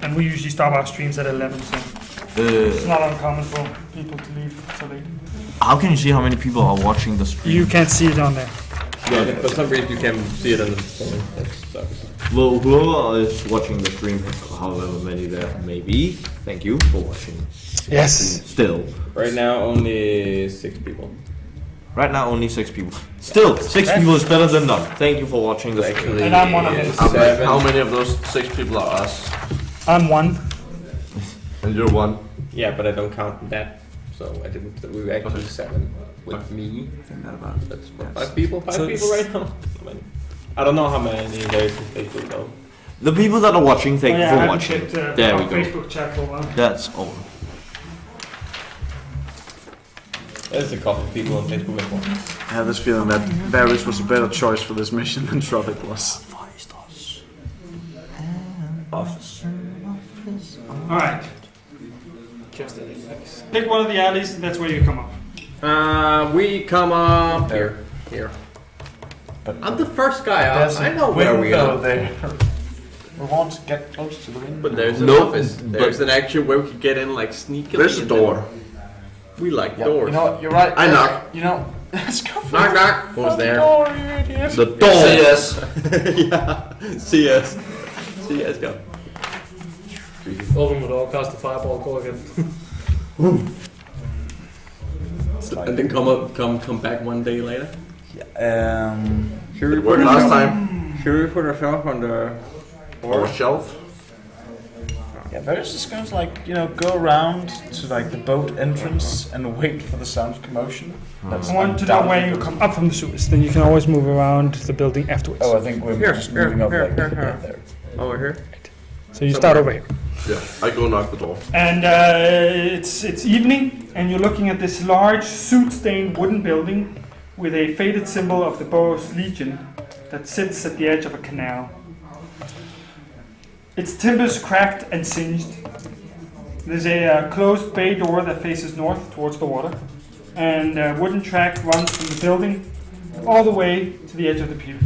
Speaker 7: And we usually stop our streams at 11, so it's not uncommon for people to leave so late.
Speaker 4: How can you see how many people are watching the stream?
Speaker 7: You can't see it on there.
Speaker 1: Yeah, for some reason you can see it on the phone. That sucks.
Speaker 4: Well, whoever is watching the stream, however many there may be, thank you for watching.
Speaker 7: Yes.
Speaker 4: Still.
Speaker 1: Right now, only 6 people.
Speaker 4: Right now, only 6 people. Still, 6 people is better than none. Thank you for watching the stream.
Speaker 1: Actually,
Speaker 7: And I'm one of them.
Speaker 8: How many of those 6 people are us?
Speaker 7: I'm one.
Speaker 8: And you're one.
Speaker 1: Yeah, but I don't count that. So I didn't. We were actually 7 with me. That's 5 people. 5 people right now. I don't know how many there is in Facebook though.
Speaker 4: The people that are watching, thank you for watching.
Speaker 7: Checked,
Speaker 4: There
Speaker 7: our
Speaker 4: we go.
Speaker 7: Facebook chat for a while.
Speaker 4: That's all.
Speaker 1: There's a couple of people on Facebook as well.
Speaker 6: I have this feeling that Varys was a better choice for this mission than Tropic was.
Speaker 7: Alright. Pick one of the alleys, and that's where you come up.
Speaker 1: We come up here. I'm the first guy up. I know where we are.
Speaker 6: There. We want to get close to the window.
Speaker 1: But there's an
Speaker 4: Nope,
Speaker 1: office. There's an actual where we can get in like sneakily.
Speaker 8: There's a door.
Speaker 1: We like doors.
Speaker 6: You know what? You're right.
Speaker 8: I knock.
Speaker 6: You know, let's go for
Speaker 1: Knock knock. Who's there?
Speaker 6: door, you idiot.
Speaker 4: The door.
Speaker 8: CS.
Speaker 1: Yeah. See us. See us go.
Speaker 5: Open the door, cast the fireball, go again.
Speaker 1: And then come back one day later.
Speaker 8: It worked last time.
Speaker 1: Should we put ourselves on the
Speaker 8: Or shelf.
Speaker 6: Yeah, Varys just going to go around to the boat entrance and wait for the sound of commotion.
Speaker 7: I want to know where you come up from the sewers, then you can always move around the building afterwards.
Speaker 6: Oh, I think we're just moving up
Speaker 1: here.
Speaker 6: there.
Speaker 1: Over here.
Speaker 7: So you start over here.
Speaker 8: Yeah, I go knock the door.
Speaker 7: And it's evening, and you're looking at this large, soot-stained wooden building with a faded symbol of the Boros Legion that sits at the edge of a canal. Its timbers cracked and singed. There's a closed bay door that faces north towards the water, and a wooden track runs from the building all the way to the edge of the pier.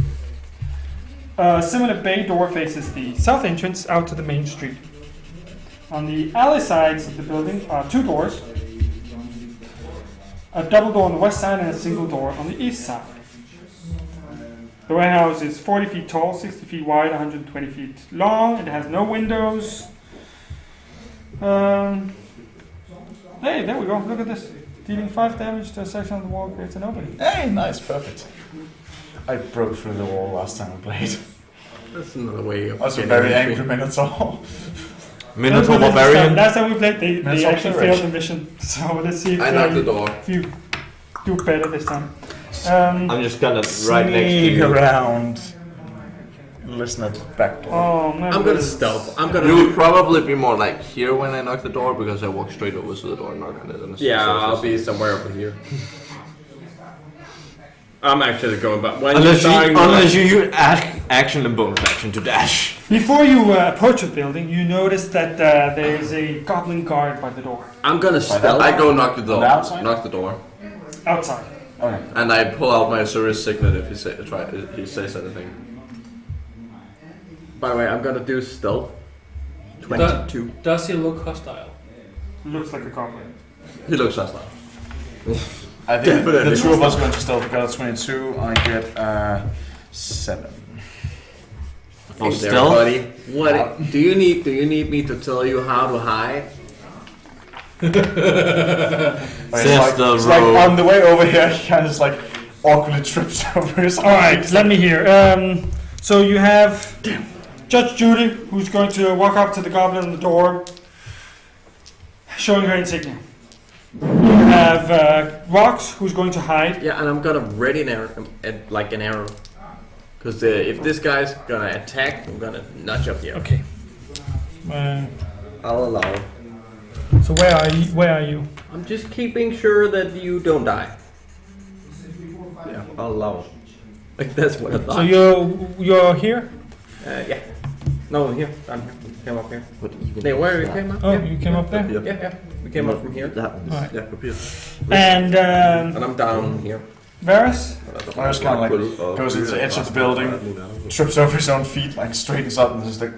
Speaker 7: A similar bay door faces the south entrance out to the main street. On the alley sides of the building are two doors, a double door on the west side and a single door on the east side. The warehouse is 40 feet tall, 60 feet wide, 120 feet long. It has no windows. Hey, there we go. Look at this. Dealing 5 damage to a section of the wall creates an opening.
Speaker 6: Hey, nice, perfect. I broke through the wall last time I played.
Speaker 2: That's another way of
Speaker 6: Also very angry Minotaur.
Speaker 4: Minotaur Barbarian.
Speaker 7: Last time we played, they actually
Speaker 6: Cleric.
Speaker 7: failed the mission. So let's see if
Speaker 8: I knock the door.
Speaker 7: if you do better this time.
Speaker 4: I'm just gonna right next to
Speaker 6: Sneak
Speaker 4: you.
Speaker 6: around. Listen at the back door.
Speaker 7: Oh man.
Speaker 2: I'm gonna stealth. I'm gonna.
Speaker 8: You would probably be more like here when I knock the door because I walk straight over to the door and knock on it. And
Speaker 2: Yeah, I'll be somewhere over here. I'm actually going back. When
Speaker 4: Unless you use action and bonus action to dash.
Speaker 7: Before you approach the building, you notice that there is a goblin guard by the door.
Speaker 2: I'm gonna stealth.
Speaker 8: I go knock the door.
Speaker 6: On the outside?
Speaker 8: Knock the door.
Speaker 7: Outside.
Speaker 6: Okay.
Speaker 8: And I pull out my Sorø signet if he says anything.
Speaker 2: By the way, I'm gonna do stealth. 22.
Speaker 5: Does he look hostile?
Speaker 7: Looks like a goblin.
Speaker 8: He looks hostile.
Speaker 6: I think the two of us going to stealth got a 22. I get 7.
Speaker 4: For
Speaker 2: Hey there,
Speaker 4: stealth?
Speaker 2: buddy. What do you need? Do you need me to tell you how to hide?
Speaker 6: It's
Speaker 4: the
Speaker 6: it's like
Speaker 4: road.
Speaker 6: on the way over here, he kind of just like awkwardly trips over his
Speaker 7: All right, let me hear. So you have Judge Judy, who's going to walk up to the goblin on the door, showing her insignia. You have Rox, who's going to hide.
Speaker 2: Yeah, and I'm gonna ready an arrow, like an arrow. Because if this guy's gonna attack, I'm gonna nudge up here.
Speaker 7: Okay.
Speaker 2: I'll allow it.
Speaker 7: So where are you? Where are you?
Speaker 2: I'm just keeping sure that you don't die. Yeah, I'll allow it. Like that's what I thought.
Speaker 7: So you're here?
Speaker 2: Yeah. No, here. I'm here. Came up here. Hey, where you came up?
Speaker 7: Oh,
Speaker 2: Yeah.
Speaker 7: you came up there.
Speaker 2: Yeah. We came up from here.
Speaker 4: That one.
Speaker 7: All right.
Speaker 8: Yeah, papier.
Speaker 7: And
Speaker 2: And I'm down here.
Speaker 7: Varus?
Speaker 6: I just kind of like goes into the edge of the building, trips over his own feet, like straightens up and just like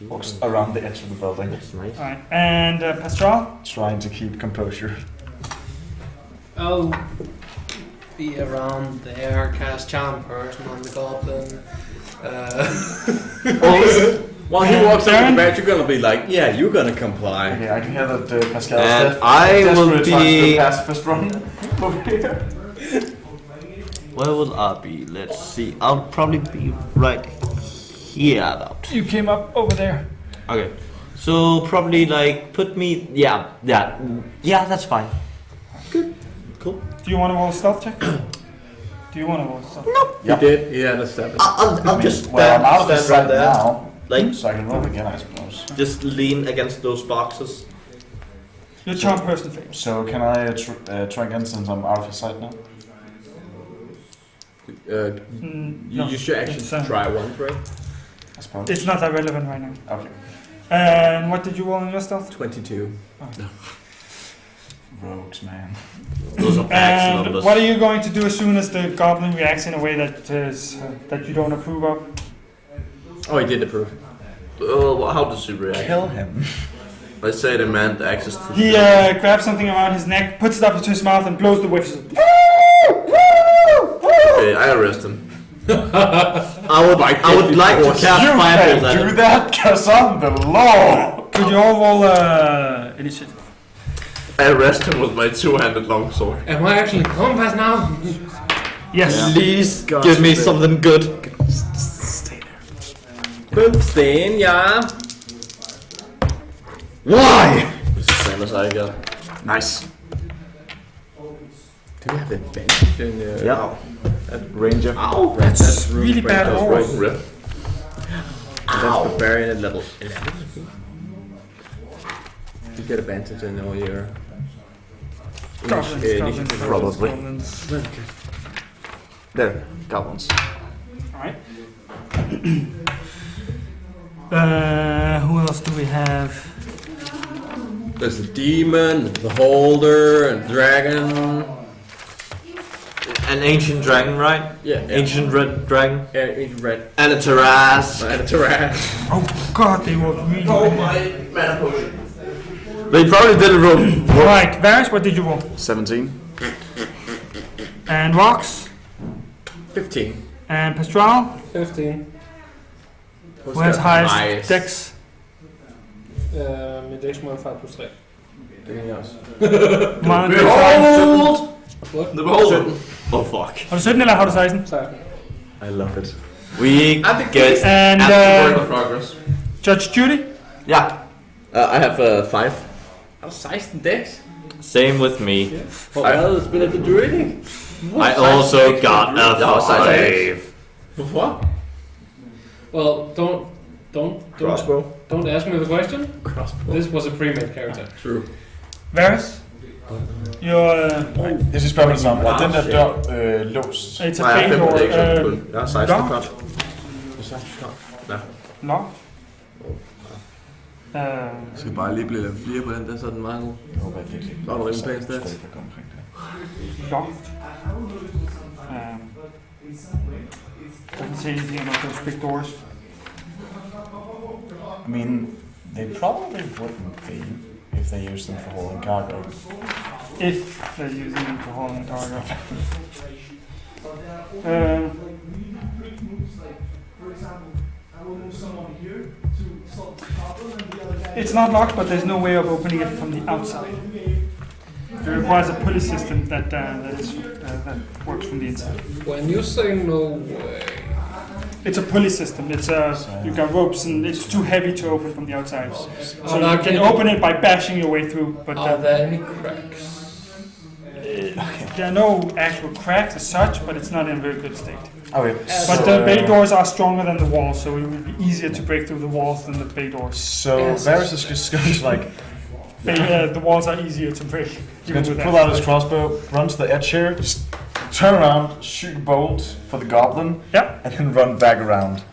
Speaker 6: walks around the edge of the building,
Speaker 7: All right. And Pastoral?
Speaker 6: trying to keep composure.
Speaker 5: I'll be around there, cast Charm Person on the goblin.
Speaker 2: While he
Speaker 7: And
Speaker 2: walks up to
Speaker 7: Darren?
Speaker 2: the bed, you're gonna be like, yeah, you're gonna comply.
Speaker 6: Okay, I can hear that Pascal
Speaker 4: And
Speaker 6: is
Speaker 4: I will
Speaker 6: desperately trying to
Speaker 4: be-
Speaker 6: do a pacifist run over here.
Speaker 4: Where will I be? Let's see. I'll probably be right here about.
Speaker 7: You came up over there.
Speaker 4: Okay. So probably like put me. Yeah. That's fine.
Speaker 7: Do you want to roll a stealth check? Do you want to roll a stealth?
Speaker 2: He did. He had a 7.
Speaker 4: I'll just
Speaker 6: Well, I'm out of this
Speaker 4: stand
Speaker 6: right
Speaker 4: right there.
Speaker 6: now,
Speaker 4: Like
Speaker 6: so I can roll again, I suppose.
Speaker 4: just lean against those boxes.
Speaker 7: Your charm person fails.
Speaker 6: So can I try again since I'm out of his sight now?
Speaker 2: You should actually try one, right?
Speaker 6: I suppose.
Speaker 7: It's not that relevant right now.
Speaker 6: Okay.
Speaker 7: And what did you roll in your stealth?
Speaker 2: 22.
Speaker 6: Rogues, man.
Speaker 4: Those are packs
Speaker 7: And
Speaker 4: numbers.
Speaker 7: what are you going to do as soon as the goblin reacts in a way that is that you don't approve of?
Speaker 2: Oh, he did approve.
Speaker 8: How does he react?
Speaker 6: Kill him.
Speaker 8: I say demand access to
Speaker 7: He grabs something around his neck, puts it up into his mouth, and blows the whiffs.
Speaker 8: Okay, I arrest him.
Speaker 4: I would like to cast
Speaker 6: You
Speaker 4: fireballs at
Speaker 6: can't do
Speaker 4: him.
Speaker 6: that, cause I'm the law!
Speaker 7: Could you all roll initiative?
Speaker 8: I arrest him with my two-handed longsword.
Speaker 5: Am I actually in combat now?
Speaker 7: Yes.
Speaker 4: Please give me something good.
Speaker 2: Stay yeah.
Speaker 4: Why?
Speaker 8: It's the same as I got.
Speaker 6: Nice.
Speaker 2: Do we have advantage in
Speaker 4: Yeah.
Speaker 6: Ranger.
Speaker 2: Ow!
Speaker 7: That's really bad
Speaker 2: That's
Speaker 7: roll.
Speaker 8: Right, rip.
Speaker 1: That's barbarian at level 11. You get advantage in all your initiative.
Speaker 6: Probably. There, goblins.
Speaker 3: Alright. Who else do we have?
Speaker 1: There's the demon, the beholder, and dragon.
Speaker 4: An ancient dragon, right?
Speaker 1: Yeah.
Speaker 4: Ancient red dragon.
Speaker 1: Yeah, ancient red.
Speaker 4: And a Taras.
Speaker 1: And a Taras.
Speaker 3: Oh god, they were really
Speaker 8: my mana potion.
Speaker 4: They probably didn't roll.
Speaker 3: Alright, Varys, what did you roll?
Speaker 6: 17.
Speaker 3: And Rox?
Speaker 1: 15.
Speaker 3: And Pastral?
Speaker 5: 15.
Speaker 3: Who has highest dex?
Speaker 5: Min dex modifier plus 3.
Speaker 3: Behold!
Speaker 8: What? The beholder.
Speaker 4: Oh fuck.
Speaker 3: Har du 17 eller har du 16?
Speaker 5: 16.
Speaker 6: I love it.
Speaker 4: We get
Speaker 3: And
Speaker 8: progress.
Speaker 3: Judge Judy?
Speaker 8: Yeah. I have 5.
Speaker 1: Har du 16 dex?
Speaker 4: same with me.
Speaker 1: Hvad spiller du druidic?
Speaker 4: I also got a 5.
Speaker 1: Hvorfor?
Speaker 5: Well, don't ask me the question.
Speaker 1: Crossbow.
Speaker 5: This was a pre-made character.
Speaker 1: True.
Speaker 3: Varys? You're...
Speaker 6: Jeg skal spørge mig det samme. Er den der dør låst?
Speaker 3: It's a bay door.
Speaker 8: Jeg har 16
Speaker 3: locked?
Speaker 8: klart.
Speaker 3: Locked?
Speaker 1: Skal bare lige blive lidt flere på den der, så er den meget god.
Speaker 6: Jeg håber, jeg fik det.
Speaker 1: Så er du rimelig pænt sted.
Speaker 3: Locked. Doesn't say anything about those big doors.
Speaker 6: I mean, they probably wouldn't be if they used them for hauling cargo.
Speaker 3: If they're using them for hauling cargo. It's not locked, but there's no way of opening it from the outside. It requires a pulley system that works from the inside.
Speaker 5: When you say no way...
Speaker 3: It's a pulley system. It's you got ropes and it's too heavy to open from the outside. So you can open it by bashing your way through. But
Speaker 5: are there any cracks?
Speaker 3: There are no actual cracks as such, but it's not in a very good state.
Speaker 6: Okay.
Speaker 3: But the bay doors are stronger than the walls, so it will be easier to break through the walls than the bay doors.
Speaker 6: So Varys is just going to like...
Speaker 3: The walls are easier to break.
Speaker 6: He's going to pull out his crossbow, run to the edge here, just turn around, shoot a bolt for the goblin, and then run back around.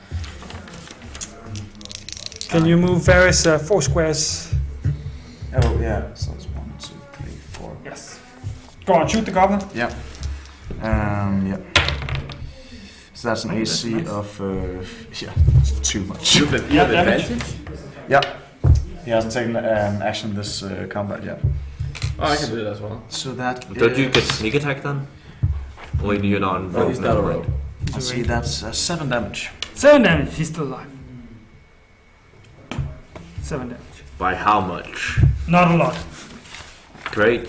Speaker 3: Can you move Varys 4 squares?
Speaker 6: Oh yeah, so it's 1, 2, 3, 4.
Speaker 3: Yes. Go on, shoot the goblin.
Speaker 6: Yeah. Yeah. So that's an AC of it's too much.
Speaker 1: You have advantage?
Speaker 6: Yeah. He hasn't taken action this combat yet.
Speaker 1: Oh, I can do that as well.
Speaker 6: So that
Speaker 4: Don't you get sneak attack then? Or you're not on rogue?
Speaker 1: He's not a rogue.
Speaker 6: Let's see, that's 7 damage.
Speaker 3: 7 damage, he's still alive. 7 damage.
Speaker 4: By how much?
Speaker 3: Not a lot.
Speaker 4: Great.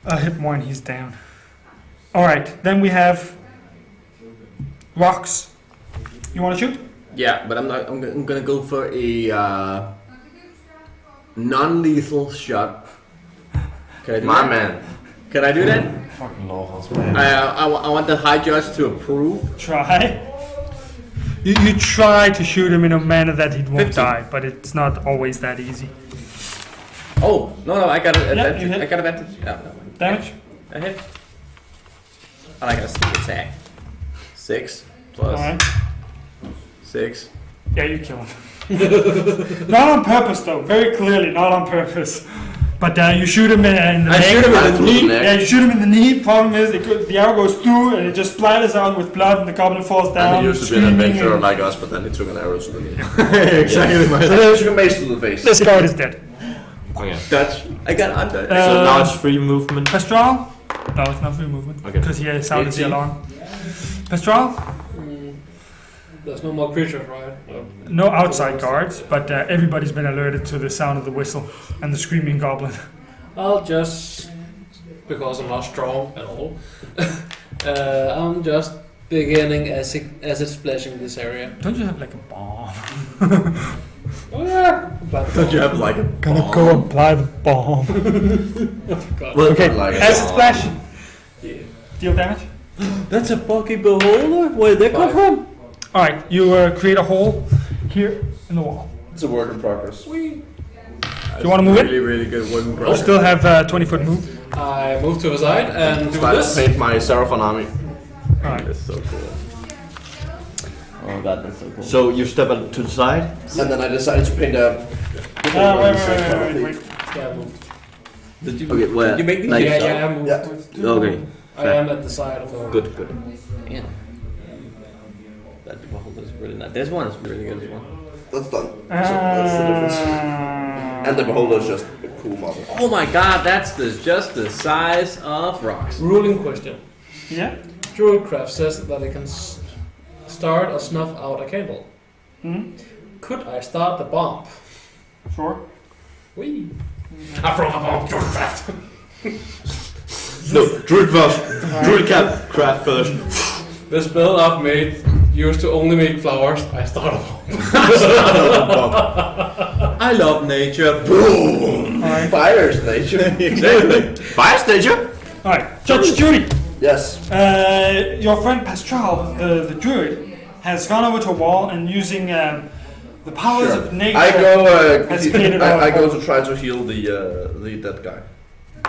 Speaker 3: A hit more and he's down. Alright, then we have Rocks. You want to shoot?
Speaker 1: Yeah, but I'm gonna go for a non-lethal shot. Can I do that?
Speaker 8: Man.
Speaker 1: Can I do that?
Speaker 6: Fucking lawfuls, man.
Speaker 1: I want the high judge to approve.
Speaker 3: Try. You try to shoot him in a manner that he won't
Speaker 1: 15.
Speaker 3: die, but it's not always that easy.
Speaker 1: Oh, no, I got an advantage.
Speaker 3: you hit.
Speaker 1: I got advantage. Yeah, no.
Speaker 3: Damage?
Speaker 1: I hit. And I got a sneak attack. 6 plus
Speaker 3: Alright.
Speaker 1: 6.
Speaker 3: Yeah, you kill him. Not on purpose though, very clearly not on purpose. But you shoot him in the
Speaker 1: I
Speaker 3: neck.
Speaker 1: shoot him in the knee.
Speaker 3: Yeah, you shoot him in the knee. Problem is, the arrow goes through and it just splatters out with blood and the goblin falls down.
Speaker 8: And he used to be an
Speaker 3: screaming
Speaker 8: adventurer
Speaker 3: and-
Speaker 8: like us, but then he took an arrow to the knee.
Speaker 1: Exactly.
Speaker 3: So
Speaker 8: Took a mace to the face.
Speaker 3: this guard is dead.
Speaker 4: Okay.
Speaker 1: Dutch. I got under.
Speaker 4: So now it's free movement.
Speaker 3: Pastral? No, it's not free movement.
Speaker 4: Okay.
Speaker 3: Because he sounded the
Speaker 4: 18.
Speaker 3: alarm. Pastral?
Speaker 5: There's no more creatures, right?
Speaker 3: No outside guards, but everybody's been alerted to the sound of the whistle and the screaming goblin.
Speaker 5: I'll just, because I'm not strong at all, I'm just beginning acid splashing this area.
Speaker 3: Don't you have like a bomb?
Speaker 5: Oh yeah!
Speaker 1: Don't you have like a
Speaker 3: Gonna go and apply the bomb.
Speaker 4: Well,
Speaker 3: Okay,
Speaker 8: Like a
Speaker 3: acid
Speaker 8: bomb.
Speaker 3: splash. Deal damage.
Speaker 1: That's a fucking beholder? Where did that come from?
Speaker 7: Alright, you create a hole here in the wall.
Speaker 8: It's a work in progress.
Speaker 7: Do you want to move
Speaker 9: Really,
Speaker 7: it?
Speaker 9: really good working
Speaker 7: You
Speaker 9: progress.
Speaker 7: still have 20-foot move.
Speaker 5: I move to the side and do
Speaker 8: Start to
Speaker 5: this.
Speaker 8: paint my Seraphon army.
Speaker 7: Alright.
Speaker 4: That's so cool. Oh god, that's so cool. So you step to the side?
Speaker 8: And then I decided to paint a...
Speaker 7: Wait.
Speaker 5: Yeah, I moved.
Speaker 9: Did you,
Speaker 4: Okay, where?
Speaker 9: did you make these?
Speaker 4: Like-
Speaker 5: Yeah, I moved.
Speaker 8: Yeah.
Speaker 4: Okay.
Speaker 5: I am at the side of the
Speaker 4: Good.
Speaker 1: Yeah. That beholder is really nice. This one is really good as well.
Speaker 8: That's done. So that's the difference. And the beholder is just a cool model.
Speaker 1: Oh my god, that's just the size of rocks.
Speaker 5: ruling question.
Speaker 7: Yeah.
Speaker 5: Druidcraft says that it can start or snuff out a candle.
Speaker 7: Hmm?
Speaker 5: Could I start the bomb?
Speaker 7: Sure.
Speaker 5: Wee. I throw a bomb. Druidcraft.
Speaker 4: No, druid first. Druid craft first.
Speaker 5: The spell I've made used to only make flowers. I start a bomb.
Speaker 4: I love nature. Boom!
Speaker 7: Alright.
Speaker 8: Fire's nature.
Speaker 4: Exactly. Fire's nature.
Speaker 7: Alright. Judge Judy.
Speaker 8: Yes.
Speaker 7: Your friend Pastral, the druid, has gone over to a wall and using the powers of nature.
Speaker 8: I go.
Speaker 7: has created a
Speaker 8: I go
Speaker 7: wall.
Speaker 8: to try to heal the dead guy.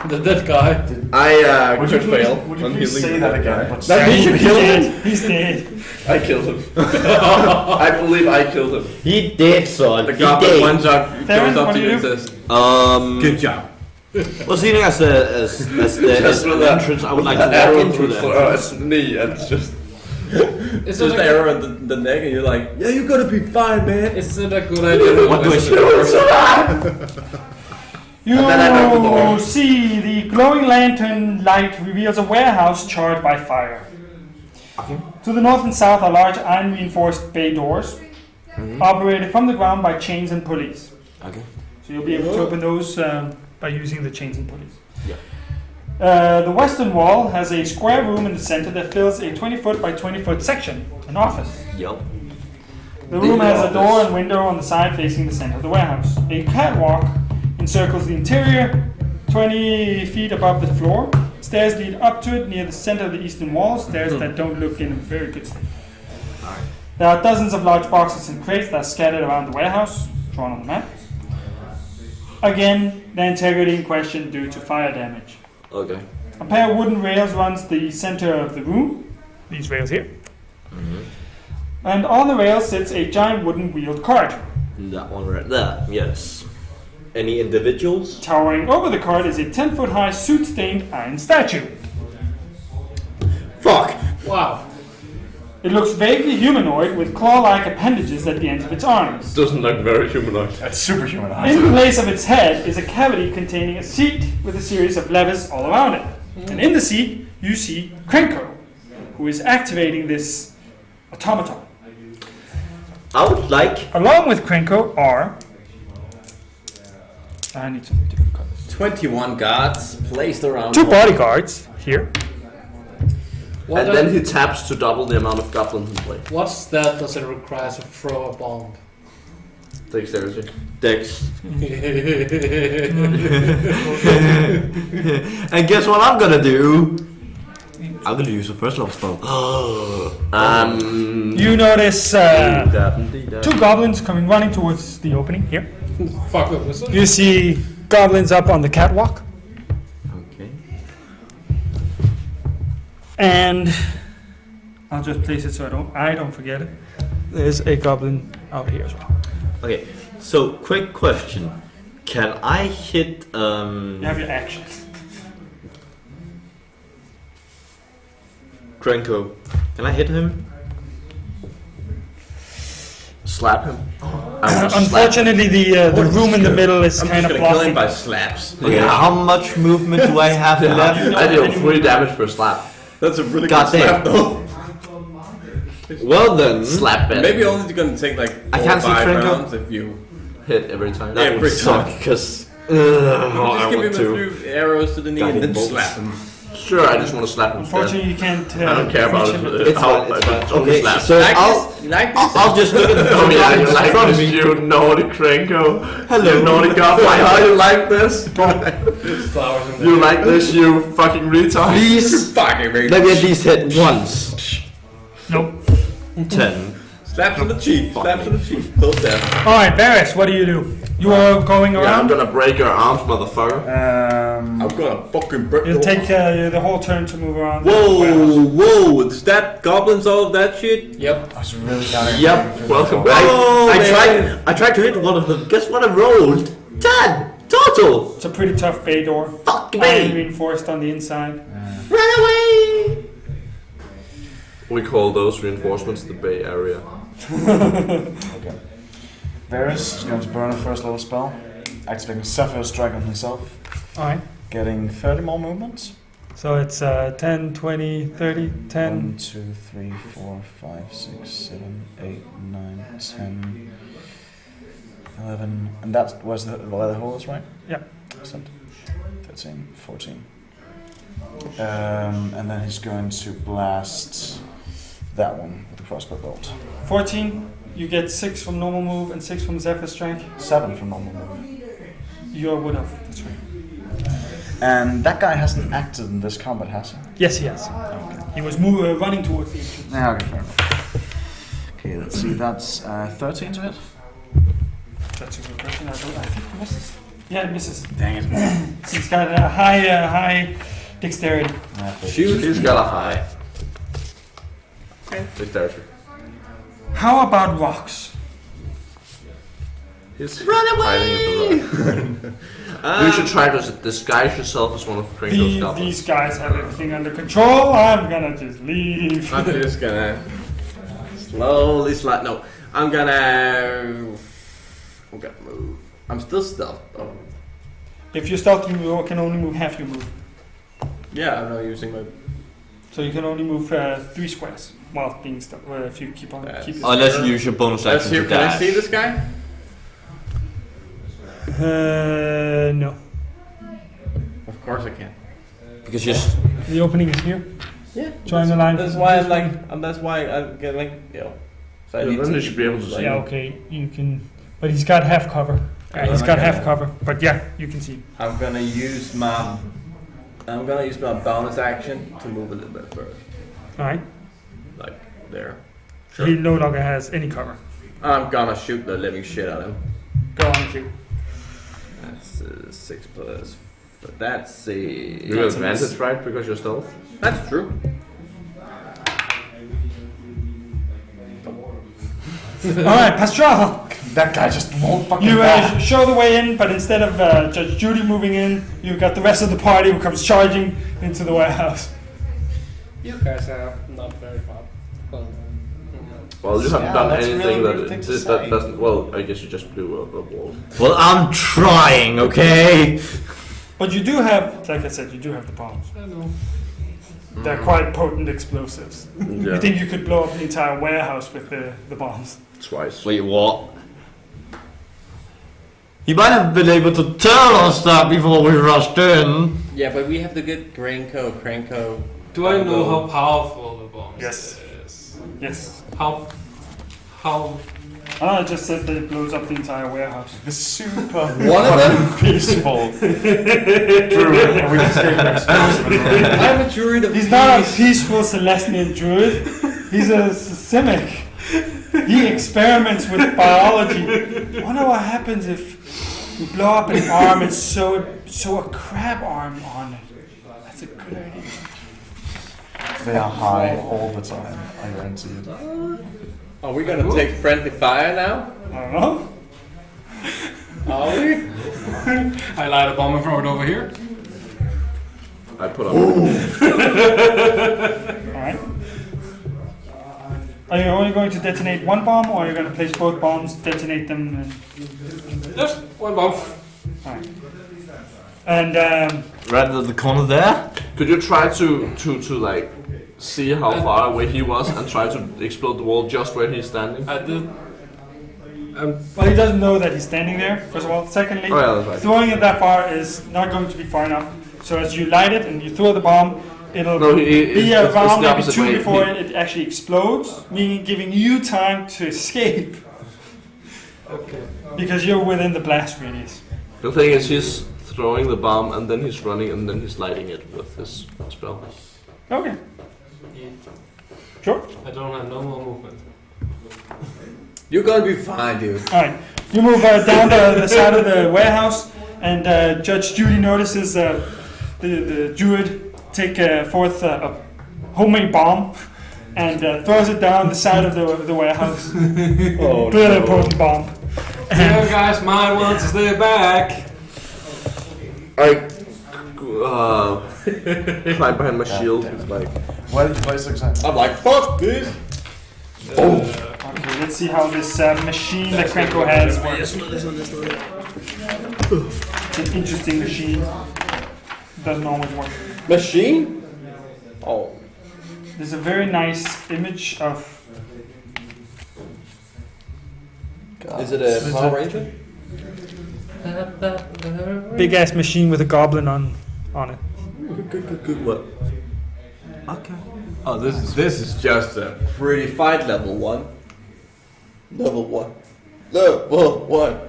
Speaker 5: The dead guy.
Speaker 8: I could fail.
Speaker 6: Would you please say that again? But
Speaker 8: That means you killed him.
Speaker 7: He's dead.
Speaker 8: I killed him. I believe I killed him.
Speaker 4: He did, son.
Speaker 9: The
Speaker 4: He
Speaker 9: goblin
Speaker 4: did.
Speaker 9: one shot
Speaker 7: Theron,
Speaker 9: goes up
Speaker 7: what
Speaker 9: to
Speaker 7: do
Speaker 9: you
Speaker 7: you
Speaker 9: and
Speaker 7: do?
Speaker 9: says,
Speaker 4: Good
Speaker 9: job.
Speaker 4: Well, seeing as the
Speaker 8: Just with that
Speaker 4: entrance, I would like to walk
Speaker 8: arrow
Speaker 4: into
Speaker 8: through
Speaker 4: that.
Speaker 8: his knee and just.
Speaker 5: Is
Speaker 1: Just
Speaker 5: it
Speaker 1: the
Speaker 5: a,
Speaker 1: arrow in the neck and you're like, yeah, you're gonna be fine, man.
Speaker 5: is it a good idea?
Speaker 4: What do I say?
Speaker 7: You
Speaker 8: And then I knock the door.
Speaker 7: see the glowing lantern light reveals a warehouse charred by fire. To the north and south are large iron reinforced bay doors, operated from the ground by chains and pulleys.
Speaker 4: Okay.
Speaker 7: So you'll be able to open those by using the chains and pulleys.
Speaker 4: Yeah.
Speaker 7: The western wall has a square room in the center that fills a 20-foot by 20-foot section, an office.
Speaker 4: Yep.
Speaker 7: The room
Speaker 8: The
Speaker 7: has a
Speaker 8: office.
Speaker 7: door and window on the side facing the center of the warehouse. A catwalk encircles the interior, 20 feet above the floor. Stairs lead up to it near the center of the eastern wall, stairs that don't look in a very good state. There are dozens of large boxes and crates that are scattered around the warehouse, drawn on the map. Again, the integrity in question due to fire damage.
Speaker 4: Okay.
Speaker 7: A pair of wooden rails runs the center of the room, these rails here. And on the rail sits a giant wooden wheeled cart.
Speaker 4: That one right there. Yes. Any individuals?
Speaker 7: Towering over the cart is a 10-foot high soot-stained iron statue.
Speaker 4: Fuck.
Speaker 5: Wow.
Speaker 7: It looks vaguely humanoid with claw-like appendages at the ends of its arms.
Speaker 8: Doesn't look very humanoid.
Speaker 6: that's superhuman.
Speaker 7: In place of its head is a cavity containing a seat with a series of levers all around it. And in the seat, you see Krenko, who is activating this automaton.
Speaker 4: I would like.
Speaker 7: Along with Krenko are... I need some different colors.
Speaker 1: 21 guards placed around.
Speaker 7: Two bodyguards here.
Speaker 5: What
Speaker 8: And then he taps to double the amount of goblins in play.
Speaker 5: What's that does it require to throw a bomb?
Speaker 8: Dexterity.
Speaker 4: Dex. And guess what I'm gonna do? I'm gonna use a first level spell.
Speaker 7: You notice two goblins coming running towards the opening here.
Speaker 5: Fuck the wizard.
Speaker 7: You see goblins up on the catwalk.
Speaker 4: Okay.
Speaker 7: And I'll just place it so I don't forget it. There's a goblin out here as well.
Speaker 4: Okay. So, quick question: can I hit?
Speaker 7: You have your actions.
Speaker 4: Krenko. Can I hit him?
Speaker 8: Slap him.
Speaker 7: Unfortunately, the room in the middle is
Speaker 1: I'm
Speaker 7: kind
Speaker 1: just
Speaker 7: of
Speaker 1: gonna kill him
Speaker 7: blocking.
Speaker 1: by slaps.
Speaker 4: Okay. How much movement do I have left?
Speaker 8: I deal 3 damage per slap.
Speaker 1: That's a really
Speaker 4: God
Speaker 1: good slap
Speaker 4: damn.
Speaker 1: though.
Speaker 4: Well then.
Speaker 8: Slap bad.
Speaker 1: Maybe only gonna take like 4
Speaker 4: I
Speaker 1: or
Speaker 4: can't see
Speaker 1: 5
Speaker 4: Krenko.
Speaker 1: rounds if you
Speaker 8: Hit every time.
Speaker 4: That
Speaker 1: Every
Speaker 4: would suck
Speaker 1: time.
Speaker 4: because.
Speaker 1: just
Speaker 4: I
Speaker 1: give him
Speaker 4: want
Speaker 1: a
Speaker 4: to.
Speaker 1: few arrows to the knee and then
Speaker 4: Guiding
Speaker 1: slap him.
Speaker 8: Sure, I just want to slap him.
Speaker 7: Unfortunately, you can't.
Speaker 8: I don't care about
Speaker 7: reach
Speaker 8: it.
Speaker 7: him.
Speaker 4: It's
Speaker 8: How-
Speaker 4: fine. It's
Speaker 8: I
Speaker 4: fine.
Speaker 8: just only
Speaker 4: Okay.
Speaker 8: slap.
Speaker 4: So
Speaker 1: You like this?
Speaker 4: I'll just look at the
Speaker 8: Oh yeah, you
Speaker 4: in
Speaker 8: like
Speaker 4: front of
Speaker 8: this,
Speaker 4: me.
Speaker 8: you naughty Krenko.
Speaker 4: Hello.
Speaker 8: You naughty goblin. How you like this?
Speaker 5: Flowers in
Speaker 8: You like this, you fucking retard?
Speaker 4: Please.
Speaker 1: Fucking
Speaker 4: Let me at least hit once.
Speaker 7: Nope.
Speaker 4: 10.
Speaker 1: Slaps on the cheek. Slaps on the cheek. Both there.
Speaker 7: Alright, Varys, what do? You are going
Speaker 8: Yeah, I'm
Speaker 7: around?
Speaker 8: gonna break your arms, motherfucker.
Speaker 1: I'm gonna fucking break.
Speaker 7: You'll take the whole turn to move around.
Speaker 1: Whoa! Is that goblins all of that shit?
Speaker 10: Yep.
Speaker 6: I was really counting.
Speaker 8: Yep, welcome back.
Speaker 4: I tried to hit one of them. Guess what I rolled? 10 total.
Speaker 7: It's a pretty tough bay door.
Speaker 4: Fuck
Speaker 7: Iron
Speaker 4: me.
Speaker 7: reinforced on the inside.
Speaker 4: Run away.
Speaker 8: We call those reinforcements the Bay Area.
Speaker 6: Okay. Varys is going to burn a first level spell, activating Sapphire Strike on himself,
Speaker 7: Alright.
Speaker 6: getting 30 more movements.
Speaker 7: So it's 10, 20, 30, 10.
Speaker 6: 1, 2, 3, 4, 5, 6, 7, 8, 9, 10, 11, and that was where the hole is, right?
Speaker 7: Yeah.
Speaker 6: Excellent. 13, 14. And then he's going to blast that one with the crossbow bolt.
Speaker 7: 14, you get 6 from normal move and 6 from Zephyr Strike.
Speaker 6: 7 from normal move.
Speaker 7: You're Wood Elf, that's right.
Speaker 6: And that guy hasn't acted in this combat, has he?
Speaker 7: Yes, he has.
Speaker 6: Okay.
Speaker 7: He was running towards the entrance.
Speaker 6: Yeah, okay, fair enough. Okay, let's see, that's 13 to hit.
Speaker 7: That's a good question. I think it misses. Yeah, it misses.
Speaker 6: Dang it.
Speaker 7: He's got a high dexterity.
Speaker 8: He's got a high. Dexterity.
Speaker 7: How about rocks?
Speaker 8: He's hiding in the rock. You should try to disguise yourself as one of Krenko's goblins.
Speaker 7: These guys have everything under control. I'm gonna just leave.
Speaker 1: I'm just gonna slowly slide. No, I'm gonna move. I'm still stealth. Oh.
Speaker 7: If you're stealthy, you can only move half your move.
Speaker 1: Yeah, I'm not using my.
Speaker 7: So you can only move 3 squares while being stealth. If you keep on keeping.
Speaker 4: Unless you use your bonus
Speaker 1: Let's
Speaker 4: action
Speaker 1: see.
Speaker 4: to
Speaker 1: Can I
Speaker 4: dash.
Speaker 1: see this guy?
Speaker 7: No.
Speaker 1: Of course I can.
Speaker 4: Because just
Speaker 7: The opening is here.
Speaker 1: Yeah.
Speaker 7: Join the line.
Speaker 1: That's why I'm like. That's why I get like. So I need
Speaker 8: Then
Speaker 1: to.
Speaker 8: you should be able to see.
Speaker 7: Yeah, okay, you can. But he's got half cover. He's got half cover. But yeah, you can see.
Speaker 1: I'm gonna use my bonus action to move a little bit further,
Speaker 7: Alright.
Speaker 1: like there.
Speaker 7: He no longer has any cover.
Speaker 1: I'm gonna shoot the living shit out of him.
Speaker 7: Go on, shoot.
Speaker 1: That's 6 plus. But that's a.
Speaker 8: You have advantage, right? Because you're stealth.
Speaker 1: That's true.
Speaker 7: Alright, Pastoral.
Speaker 6: That guy just won't fucking
Speaker 7: You
Speaker 6: die.
Speaker 7: show the way in, but instead of Judge Judy moving in, you've got the rest of the party who comes charging into the warehouse.
Speaker 5: You guys are not very far.
Speaker 8: Well, you haven't
Speaker 6: Yeah,
Speaker 8: done
Speaker 6: that's
Speaker 8: anything
Speaker 6: really weird thing to
Speaker 8: that
Speaker 6: say.
Speaker 8: doesn't. Well, I guess you just blew a wall.
Speaker 4: well, I'm trying, okay?
Speaker 7: But you do have, like I said, you do have the bombs.
Speaker 5: I know.
Speaker 7: They're quite potent explosives.
Speaker 8: Yeah.
Speaker 7: You think you could blow up the entire warehouse with the bombs?
Speaker 8: Twice.
Speaker 4: Wait, what? He might have been able to tell us that before we rushed in.
Speaker 1: Yeah, but we have to get Krenko.
Speaker 5: Do I know how powerful the bomb
Speaker 7: Yes.
Speaker 5: is?
Speaker 7: Yes.
Speaker 5: How
Speaker 7: I just said that it blows up the entire warehouse.
Speaker 6: The super
Speaker 1: One of them?
Speaker 6: peaceful druid, and we just gave an explosive.
Speaker 1: I'm a druid of
Speaker 7: He's not a peaceful Celestian druid. He's a Simic. He experiments with biology. I wonder what happens if you blow up an arm and sew a crab arm on it. That's a good idea.
Speaker 6: They are high all the time, I guarantee it.
Speaker 1: Are we gonna take friendly fire now?
Speaker 7: I don't know.
Speaker 1: Are we?
Speaker 5: I light a bomb and throw it over here.
Speaker 8: I put on.
Speaker 7: Alright. Are you only going to detonate one bomb, or are you going to place both bombs, detonate them, and...
Speaker 5: Just one bomb.
Speaker 7: Alright. And,
Speaker 4: Right at the corner there?
Speaker 8: Could you try to like see how far away he was and try to explode the wall just where he's standing?
Speaker 5: I did.
Speaker 7: well, he doesn't know that he's standing there, first of all. Secondly,
Speaker 8: Oh yeah, that's right.
Speaker 7: throwing it that far is not going to be far enough. So as you light it and you throw the bomb, it'll
Speaker 8: No,
Speaker 7: be
Speaker 8: it's
Speaker 7: around
Speaker 8: the
Speaker 7: maybe
Speaker 8: opposite
Speaker 7: 2
Speaker 8: way.
Speaker 7: before it actually explodes, meaning giving you time to escape.
Speaker 5: Okay.
Speaker 7: Because you're within the blast radius.
Speaker 8: The thing is, he's throwing the bomb and then he's running and then he's lighting it with his spell.
Speaker 7: Okay. Sure.
Speaker 5: I don't have no more movement.
Speaker 10: You're gonna be fine, dude.
Speaker 7: Alright, you move down the side of the warehouse, and Judge Judy notices the druid take forth a homemade bomb and throws it down the side of the warehouse. Clearly a potent bomb.
Speaker 5: You guys might want to stay back.
Speaker 8: I climb behind my shield. It's like,
Speaker 6: Why did you play 6 times?
Speaker 10: I'm like, fuck this.
Speaker 7: Okay, let's see how this machine that Krenko has works. It's an interesting machine. Doesn't always work.
Speaker 10: Machine? Oh.
Speaker 7: There's a very nice image of...
Speaker 10: Is it a Power Ranger?
Speaker 7: big ass machine with a goblin on it.
Speaker 10: Good what?
Speaker 4: Okay.
Speaker 10: Oh, this is just a pretty fight level 1. Level 1. Level 1.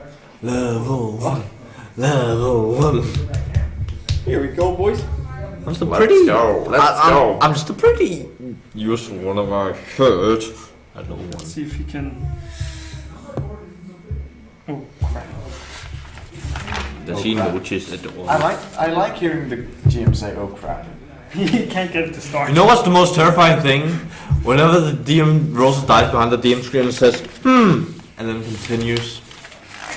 Speaker 4: Level 1. Level 1.
Speaker 10: Here we go, boys.
Speaker 4: I'm just a pretty.
Speaker 8: Let's go.
Speaker 4: I'm just a pretty. Use one of our shirt. I don't want.
Speaker 7: Let's see if he can. Oh crap!
Speaker 4: Does he notice at all?
Speaker 6: I like hearing the GM say, "Oh crap."
Speaker 7: He can't get it to start.
Speaker 4: You know what's the most terrifying thing? Whenever the DM rolls a dice behind the DM screen and says, and then continues.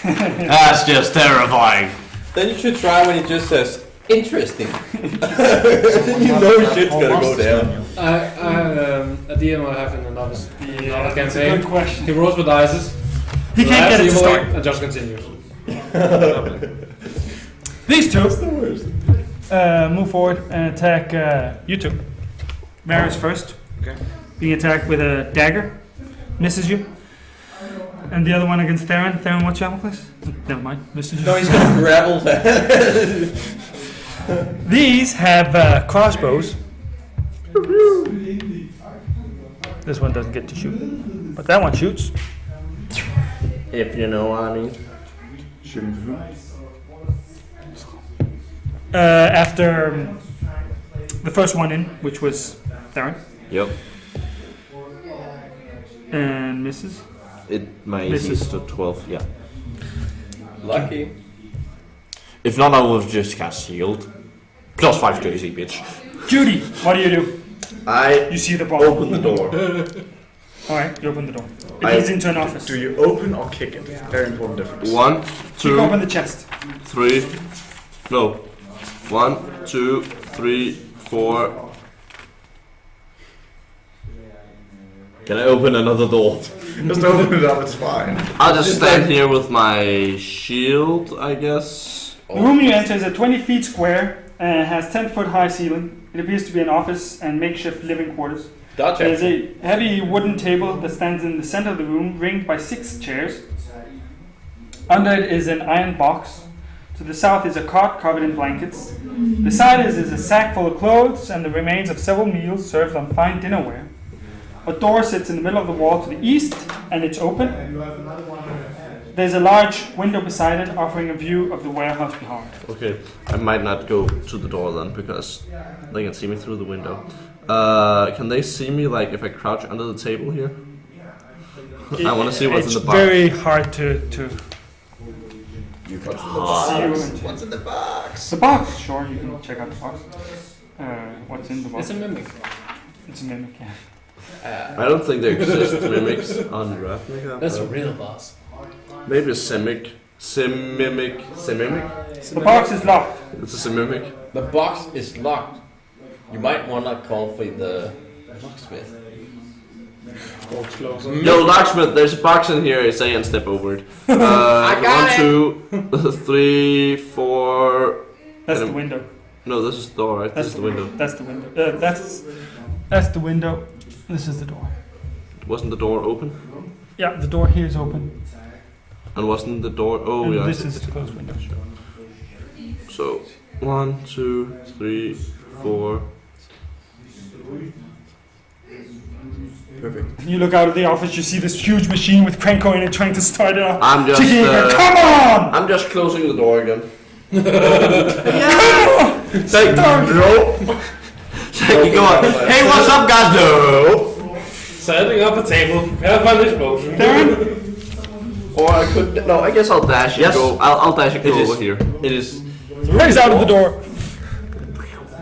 Speaker 4: That's just terrifying.
Speaker 10: Then you should try when it just says, interesting. You know shit's gonna go down.
Speaker 5: A DM I have in another campaign.
Speaker 7: Good question.
Speaker 5: He rolls with dice.
Speaker 7: He can't get it to start.
Speaker 5: And just continues.
Speaker 7: These two move forward and attack you two. Varys first.
Speaker 5: Okay.
Speaker 7: Being attacked with a dagger. Misses you. And the other one against Theron. Theron, what's your armor class? Never mind. Misses you.
Speaker 10: No, he's gonna grapple that.
Speaker 7: These have crossbows. This one doesn't get to shoot. But that one shoots.
Speaker 8: If you know what I mean.
Speaker 6: Shooting for who?
Speaker 7: After the first one in, which was Theron.
Speaker 4: Yep.
Speaker 7: And misses.
Speaker 4: My AC is still 12, yeah.
Speaker 10: Lucky.
Speaker 4: If not, I will just cast shield. Plus 5 to AC, bitch.
Speaker 7: Judy, what do? You see the ball.
Speaker 8: Open the door.
Speaker 7: Alright, you open the door. It leads into an office.
Speaker 6: Do you open or kick it? Very important difference.
Speaker 8: 1,
Speaker 7: You
Speaker 8: 2,
Speaker 7: open the chest.
Speaker 8: 3. No. 1, 2, 3, 4.
Speaker 4: Can I open another door?
Speaker 6: Just open it up, it's fine.
Speaker 8: I'll just stand here with my shield, I guess.
Speaker 7: The room you enter is a 20 feet square and has 10-foot high ceiling. It appears to be an office and makeshift living quarters. There's a heavy wooden table that stands in the center of the room, ringed by 6 chairs. Under it is an iron box. To the south is a cot covered in blankets. Beside it is a sack full of clothes and the remains of several meals served on fine dinnerware. A door sits in the middle of the wall to the east, and it's open. There's a large window beside it, offering a view of the warehouse behind.
Speaker 8: Okay, I might not go to the door then, because they can see me through the window. Can they see me, like, if I crouch under the table here? I want to see what's in the box.
Speaker 7: It's very hard to
Speaker 10: You
Speaker 7: see you.
Speaker 10: What's in the box?
Speaker 7: The box, sure, you can check out the box. What's in the box?
Speaker 5: It's a mimic.
Speaker 7: It's a mimic, yeah.
Speaker 8: I don't think there exist mimics on Ravnica.
Speaker 5: That's a real boss.
Speaker 8: Maybe a simic. Semimic.
Speaker 7: The box is locked.
Speaker 8: It's a semimic.
Speaker 10: The box is locked. You might want to call for the locksmith.
Speaker 8: Yo, locksmith, there's a box in here. Say and step over it.
Speaker 10: I got
Speaker 8: 1, 2, 3, 4.
Speaker 7: That's the window.
Speaker 8: No, this is the door, right? This is the window.
Speaker 7: That's the window. That's the window. This is the door.
Speaker 8: Wasn't the door open?
Speaker 7: Yeah, the door here is open.
Speaker 8: And wasn't the door? Oh,
Speaker 7: And
Speaker 8: yeah.
Speaker 7: this is the closed window.
Speaker 8: So 1, 2, 3, 4.
Speaker 10: Perfect.
Speaker 7: You look out of the office, you see this huge machine with Krenko in it trying to start it up.
Speaker 8: I'm just.
Speaker 7: Come on!
Speaker 8: I'm just closing the door again.
Speaker 4: Thank you. Thank you, go on. Hey, what's up, guys? No.
Speaker 5: Setting up a table. Prepare for an explosion.
Speaker 8: Or I could. No, I guess I'll dash and go. I'll dash and go over here.
Speaker 4: It is.
Speaker 3: Race out of the door.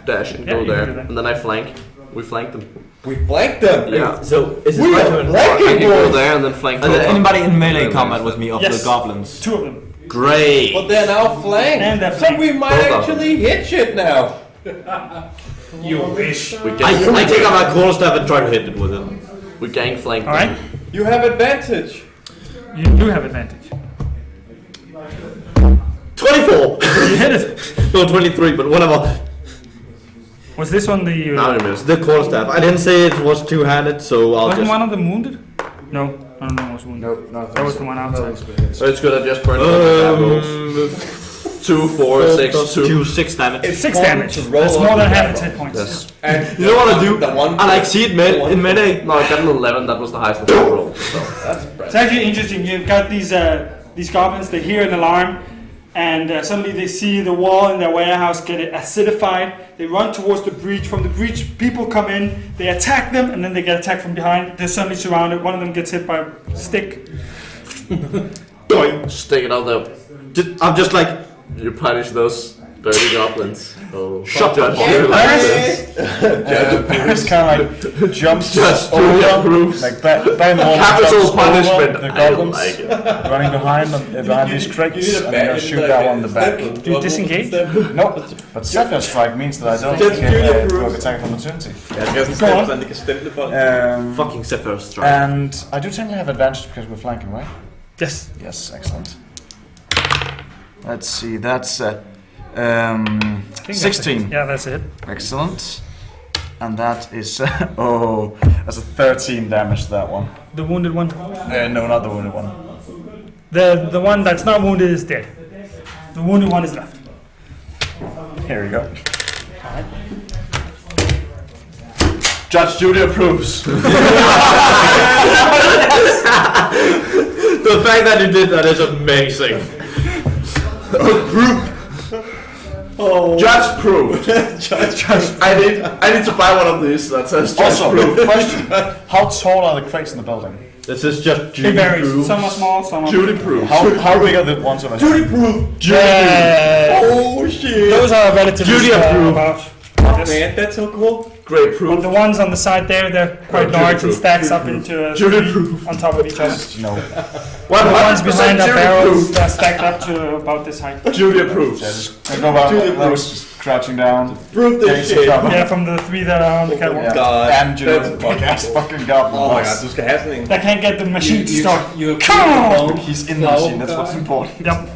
Speaker 8: Dash and
Speaker 3: Yeah,
Speaker 8: go
Speaker 3: you can
Speaker 8: there,
Speaker 3: do that.
Speaker 8: and then I flank. We flank them.
Speaker 10: We flanked them.
Speaker 8: Yeah.
Speaker 4: So is it
Speaker 10: We
Speaker 4: my
Speaker 10: are
Speaker 4: turn?
Speaker 8: I
Speaker 10: flanking
Speaker 8: can go
Speaker 10: boys.
Speaker 8: there and then flank.
Speaker 4: Are there
Speaker 8: over.
Speaker 4: anybody in melee combat with me of
Speaker 3: Yes.
Speaker 4: the goblins?
Speaker 3: 2 of them.
Speaker 4: Great.
Speaker 10: But they're now flanked.
Speaker 3: And they're
Speaker 10: So
Speaker 3: flanked.
Speaker 10: we might
Speaker 8: Both of
Speaker 10: actually hit shit now.
Speaker 5: You wish.
Speaker 8: We
Speaker 4: I take out my quarterstaff and try to hit it with it.
Speaker 8: We gang flank.
Speaker 3: All right.
Speaker 10: You have advantage.
Speaker 3: You do have advantage.
Speaker 4: 24.
Speaker 3: You hit it.
Speaker 4: No, 23, but whatever.
Speaker 3: Was this one the?
Speaker 8: Now you missed.
Speaker 4: The quarterstaff. I didn't say it was two-handed, so I'll
Speaker 3: Wasn't
Speaker 4: just.
Speaker 3: one of them wounded? No, none of them was wounded.
Speaker 6: Nope, nothing.
Speaker 3: That was the one outside.
Speaker 8: So it's good. I just burned the rolls. 2, 4, 6, 2.
Speaker 4: 6 damage.
Speaker 10: It's
Speaker 3: 6
Speaker 10: important
Speaker 3: damage.
Speaker 10: to roll
Speaker 3: That's
Speaker 10: up
Speaker 3: more than
Speaker 10: with
Speaker 3: half
Speaker 10: that
Speaker 3: its
Speaker 10: roll.
Speaker 3: hit points.
Speaker 8: Yes.
Speaker 10: And
Speaker 4: You know what I do?
Speaker 10: The one
Speaker 4: I like see it in melee.
Speaker 8: No, I got an 11. That was the highest I rolled. So.
Speaker 10: That's
Speaker 3: It's actually interesting. You've got these goblins. They hear an alarm, and suddenly they see the wall in their warehouse get acidified. They run towards the breach. From the breach, people come in. They attack them, and then they get attacked from behind. They're suddenly surrounded. One of them gets hit by a stick.
Speaker 8: Stick it out there.
Speaker 4: I'm just like,
Speaker 8: You punish those dirty goblins. Oh.
Speaker 4: shut
Speaker 8: Judge
Speaker 4: up.
Speaker 8: Judy
Speaker 6: It's kind of like jumps
Speaker 8: Just
Speaker 6: over,
Speaker 8: Judy approves.
Speaker 6: like bang on
Speaker 8: Capital
Speaker 6: jumps over
Speaker 8: punishment.
Speaker 6: the
Speaker 8: I
Speaker 6: goblins,
Speaker 8: like it.
Speaker 6: running behind them, behind these crates, and then shoot that one in the back.
Speaker 3: Do you disengage?
Speaker 6: Nope, but Sapphire Strike means that I don't
Speaker 10: Just
Speaker 6: get
Speaker 10: Judy
Speaker 6: a
Speaker 10: approves.
Speaker 6: attack of opportunity.
Speaker 2: Jeg skal sådan
Speaker 3: Go on.
Speaker 2: stemme, så de kan stemple folk.
Speaker 4: Fucking Zephyr Strike.
Speaker 6: And I do technically have advantage because we're flanking, right?
Speaker 3: Yes.
Speaker 6: Yes, excellent. Let's see, that's 16.
Speaker 3: Yeah, that's it.
Speaker 6: Excellent. And that is, oh, that's a 13 damage to that one.
Speaker 3: The wounded one.
Speaker 6: No, not the wounded one.
Speaker 3: The one that's not wounded is dead. The wounded one is left.
Speaker 6: Here we go.
Speaker 8: Judge Judy approves.
Speaker 4: The fact that you did that is amazing.
Speaker 8: Judge proved. I need to buy one of these that says Judge
Speaker 6: Also,
Speaker 8: proved.
Speaker 6: question, how tall are the crates in the building?
Speaker 4: This is just
Speaker 3: It
Speaker 4: Judy
Speaker 3: varies.
Speaker 4: proof.
Speaker 3: Some are small, some are
Speaker 8: Judy proved.
Speaker 6: How big are the ones over here?
Speaker 10: Oh shit!
Speaker 3: Those are relatively
Speaker 4: Judy
Speaker 3: small.
Speaker 4: approved.
Speaker 3: About.
Speaker 10: Man, that's so cool.
Speaker 8: Great
Speaker 3: But
Speaker 8: proof.
Speaker 3: the ones on the side there, they're quite
Speaker 8: Judy
Speaker 3: large and
Speaker 8: proof.
Speaker 3: stacks up into a
Speaker 8: Judy
Speaker 3: three
Speaker 8: proof.
Speaker 3: on top of each other.
Speaker 6: No.
Speaker 3: The ones
Speaker 8: 100%
Speaker 3: behind our
Speaker 8: Judy
Speaker 3: barrels,
Speaker 8: proof.
Speaker 3: they're stacked up to about this height.
Speaker 8: Judy approves.
Speaker 6: I go about those just crouching down.
Speaker 10: Prove
Speaker 6: getting
Speaker 10: this
Speaker 6: some
Speaker 10: shit.
Speaker 6: cover.
Speaker 3: Yeah, from the 3 that are on the catwalk.
Speaker 6: Yeah.
Speaker 10: God,
Speaker 6: And you know,
Speaker 10: that's
Speaker 6: the podcast fucking goblin
Speaker 2: Oh my
Speaker 6: boss.
Speaker 2: god, du skal have sådan en.
Speaker 3: That can't get the machine to start.
Speaker 5: You
Speaker 3: Come on!
Speaker 6: He's in the machine, that's what's important.
Speaker 3: Yep.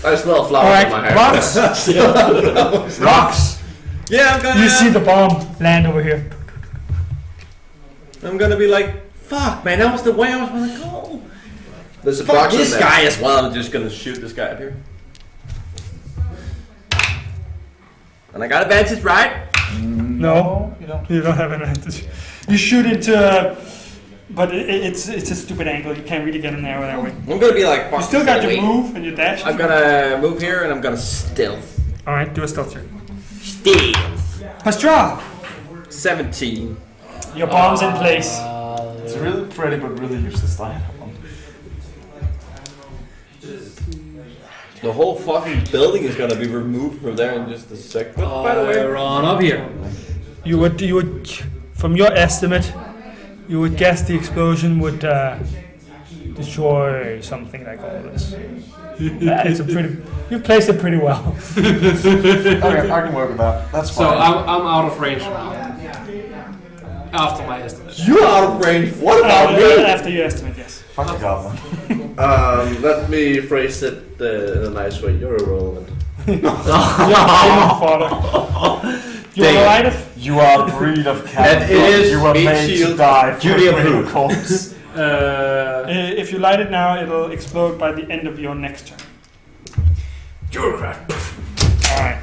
Speaker 8: I smell flowers
Speaker 3: Alright,
Speaker 8: in my hair.
Speaker 3: rocks.
Speaker 8: Rocks.
Speaker 10: Yeah, I'm gonna.
Speaker 3: You see the bomb land over here.
Speaker 10: I'm gonna be like, fuck, man, that was the way I was gonna go.
Speaker 8: There's a
Speaker 10: Fuck
Speaker 8: box in
Speaker 10: this
Speaker 8: there.
Speaker 10: guy as well. I'm just gonna shoot this guy up here. And I got advantage, right?
Speaker 3: No,
Speaker 6: you don't.
Speaker 3: you don't have advantage. You shoot into, but it's a stupid angle. You can't really get an arrow that way.
Speaker 10: I'm gonna be like, fuck.
Speaker 3: You still
Speaker 10: this
Speaker 3: got
Speaker 10: guy,
Speaker 3: your
Speaker 10: wait.
Speaker 3: move and your dash.
Speaker 10: I'm gonna move here and I'm gonna stealth.
Speaker 3: All right, do a stealth check.
Speaker 10: Stealth.
Speaker 3: Pastra,
Speaker 10: 17.
Speaker 3: your bomb's in place.
Speaker 6: It's really pretty, but really useless die.
Speaker 10: The whole fucking building is gonna be removed from there in just a sec. But by the way,
Speaker 5: run up here.
Speaker 3: You would, from your estimate, you would guess the explosion would destroy something like all this. It's a pretty. You placed it pretty well.
Speaker 6: Okay, I can work with that. That's
Speaker 5: So
Speaker 6: fine.
Speaker 5: I'm out of range now. After my estimate.
Speaker 10: you're out of range. What about me?
Speaker 3: After your estimate, yes.
Speaker 6: Fuck the goblin.
Speaker 8: Let me phrase it in a nice way. You're irrelevant.
Speaker 3: You want to light it?
Speaker 6: You are a breed of cat.
Speaker 4: And it is
Speaker 6: you were
Speaker 10: meat
Speaker 6: made to
Speaker 10: shield.
Speaker 6: die for
Speaker 4: Judy
Speaker 6: a greater
Speaker 4: approved.
Speaker 6: cause.
Speaker 3: If you light it now, it'll explode by the end of your next turn. All right.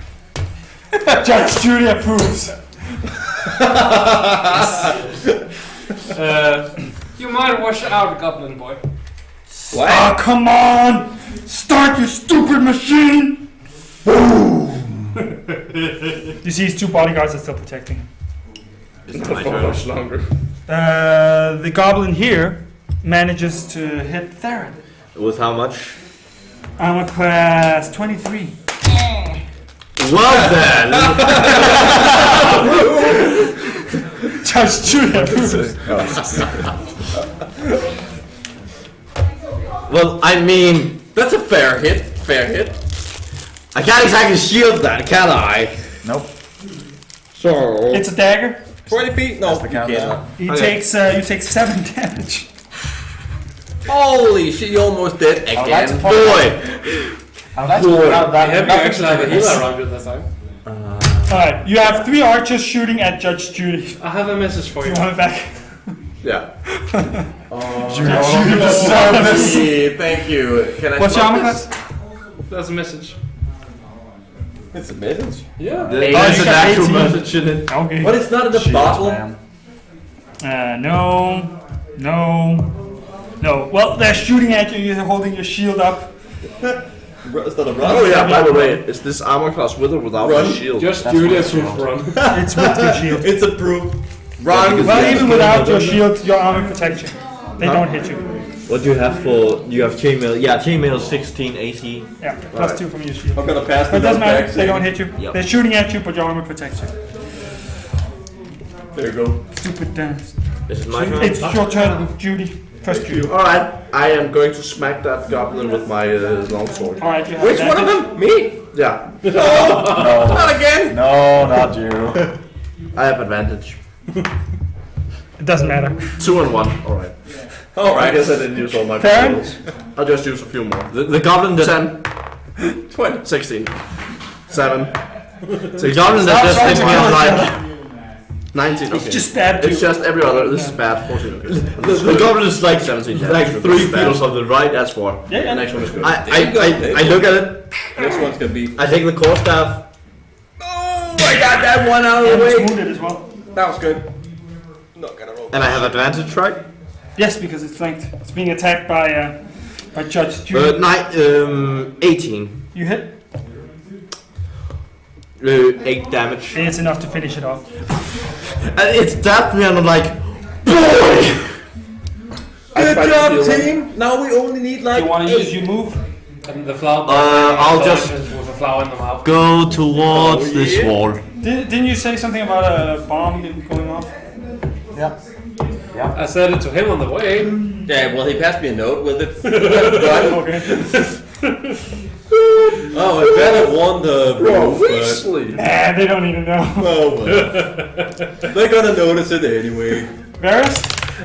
Speaker 3: Judge Judy approves.
Speaker 5: You might wash out, goblin boy.
Speaker 10: What?
Speaker 3: Oh, come on! Start your stupid machine! Boom! You see his 2 bodyguards are still protecting him.
Speaker 8: Not for much longer.
Speaker 7: The goblin here manages to hit Theron.
Speaker 4: With how much?
Speaker 7: Armor class 23.
Speaker 4: Well then!
Speaker 7: Judge Judy approves.
Speaker 10: Well, I mean, that's a fair hit. Fair hit. I can't exactly shield that, can I?
Speaker 6: Nope.
Speaker 10: So
Speaker 7: It's a dagger.
Speaker 10: 20 feet? No,
Speaker 6: the
Speaker 10: you
Speaker 6: countdown.
Speaker 10: cannot.
Speaker 7: You take 7 damage.
Speaker 10: Holy shit, you almost dead again.
Speaker 6: like to point
Speaker 10: Boy!
Speaker 6: I would like to point out that
Speaker 5: Have you
Speaker 6: nothing
Speaker 5: actually have a
Speaker 6: to
Speaker 5: healer
Speaker 6: this.
Speaker 5: around you this time?
Speaker 7: Alright, you have 3 archers shooting at Judge Judy.
Speaker 5: I have a message for
Speaker 7: You
Speaker 5: you.
Speaker 7: want it back?
Speaker 8: Yeah.
Speaker 6: You deserve this.
Speaker 8: Yeah, thank you. Can I
Speaker 7: What's your
Speaker 8: stop
Speaker 7: armor
Speaker 8: this?
Speaker 7: class?
Speaker 5: That's a message.
Speaker 10: It's a message.
Speaker 5: Yeah.
Speaker 4: There's
Speaker 7: you
Speaker 4: an
Speaker 7: got
Speaker 4: actual
Speaker 7: 18.
Speaker 4: message in it.
Speaker 7: Okay.
Speaker 10: But it's not in the bottle.
Speaker 7: No. Well, they're shooting at you. You're holding your shield up.
Speaker 10: It's not a run.
Speaker 8: Oh yeah, by the way, is this armor class with or without a shield?
Speaker 5: Just Judy approved run.
Speaker 7: It's with your shield.
Speaker 10: It's approved.
Speaker 8: Run!
Speaker 7: Well, even without your shield, your armor protects you. They don't hit you.
Speaker 4: What do you have for? You have chainmail. Yeah, chainmail 16 AC.
Speaker 7: Yeah, plus 2 from your shield.
Speaker 10: I'm gonna pass
Speaker 7: But it
Speaker 10: the
Speaker 7: doesn't matter.
Speaker 10: back
Speaker 7: They don't hit you.
Speaker 4: Yep.
Speaker 7: They're shooting at you, but your armor protects you.
Speaker 10: There you go.
Speaker 7: Stupid dance.
Speaker 4: This is my turn.
Speaker 7: It's your turn, Judy. First Judy.
Speaker 8: Alright, I am going to smack that goblin with my longsword.
Speaker 7: Alright, you have
Speaker 10: Which one of
Speaker 7: advantage.
Speaker 10: them? Me?
Speaker 8: Yeah,
Speaker 6: No.
Speaker 10: Not again!
Speaker 6: No, not you.
Speaker 8: I have advantage.
Speaker 7: It doesn't matter.
Speaker 8: 2 and 1, alright. I
Speaker 10: Alright.
Speaker 8: guess I didn't use all my
Speaker 7: Fair.
Speaker 8: skills. I'll just use a few more.
Speaker 4: The goblin that
Speaker 8: 10, 20, 16, 7,
Speaker 4: the goblin that just hit me on like
Speaker 8: 19, okay.
Speaker 7: Just stabbed you.
Speaker 8: It's just every other, this is bad, 14, okay.
Speaker 4: the goblin is like
Speaker 8: 17
Speaker 4: like
Speaker 8: damage.
Speaker 4: 3 feet
Speaker 8: Bad.
Speaker 4: or something, right?
Speaker 8: That's 4.
Speaker 7: Yeah, yeah.
Speaker 8: The next one is good.
Speaker 4: I look at it.
Speaker 10: Next one's gonna be.
Speaker 4: I take the core staff.
Speaker 10: Oh, I got that one out of the
Speaker 7: And it's
Speaker 10: way.
Speaker 7: wounded as well.
Speaker 10: That was good. Not gonna roll.
Speaker 4: And I have advantage, right?
Speaker 7: Yes, because it's flanked. It's being attacked by Judge Judy.
Speaker 4: 18.
Speaker 7: You hit.
Speaker 4: 8 damage.
Speaker 7: And it's enough to finish it off.
Speaker 4: And it stabbed me and I'm like, boy!
Speaker 10: Good
Speaker 8: tried to
Speaker 10: job,
Speaker 8: heal him.
Speaker 10: team. Now we only need like.
Speaker 7: You want to use your move?
Speaker 5: And the flower.
Speaker 4: I'll just
Speaker 5: with a flower in the mouth.
Speaker 4: go towards this wall.
Speaker 7: Didn't you say something about a bomb going off?
Speaker 5: I said it to him on the way.
Speaker 10: Yeah, well, he passed me a note with it.
Speaker 7: Okay.
Speaker 10: Oh, I bet I won the
Speaker 8: Bro,
Speaker 10: roof,
Speaker 8: Weasley!
Speaker 7: Nah, they don't even know.
Speaker 10: Oh, well. They're gonna notice it anyway.
Speaker 7: Varys?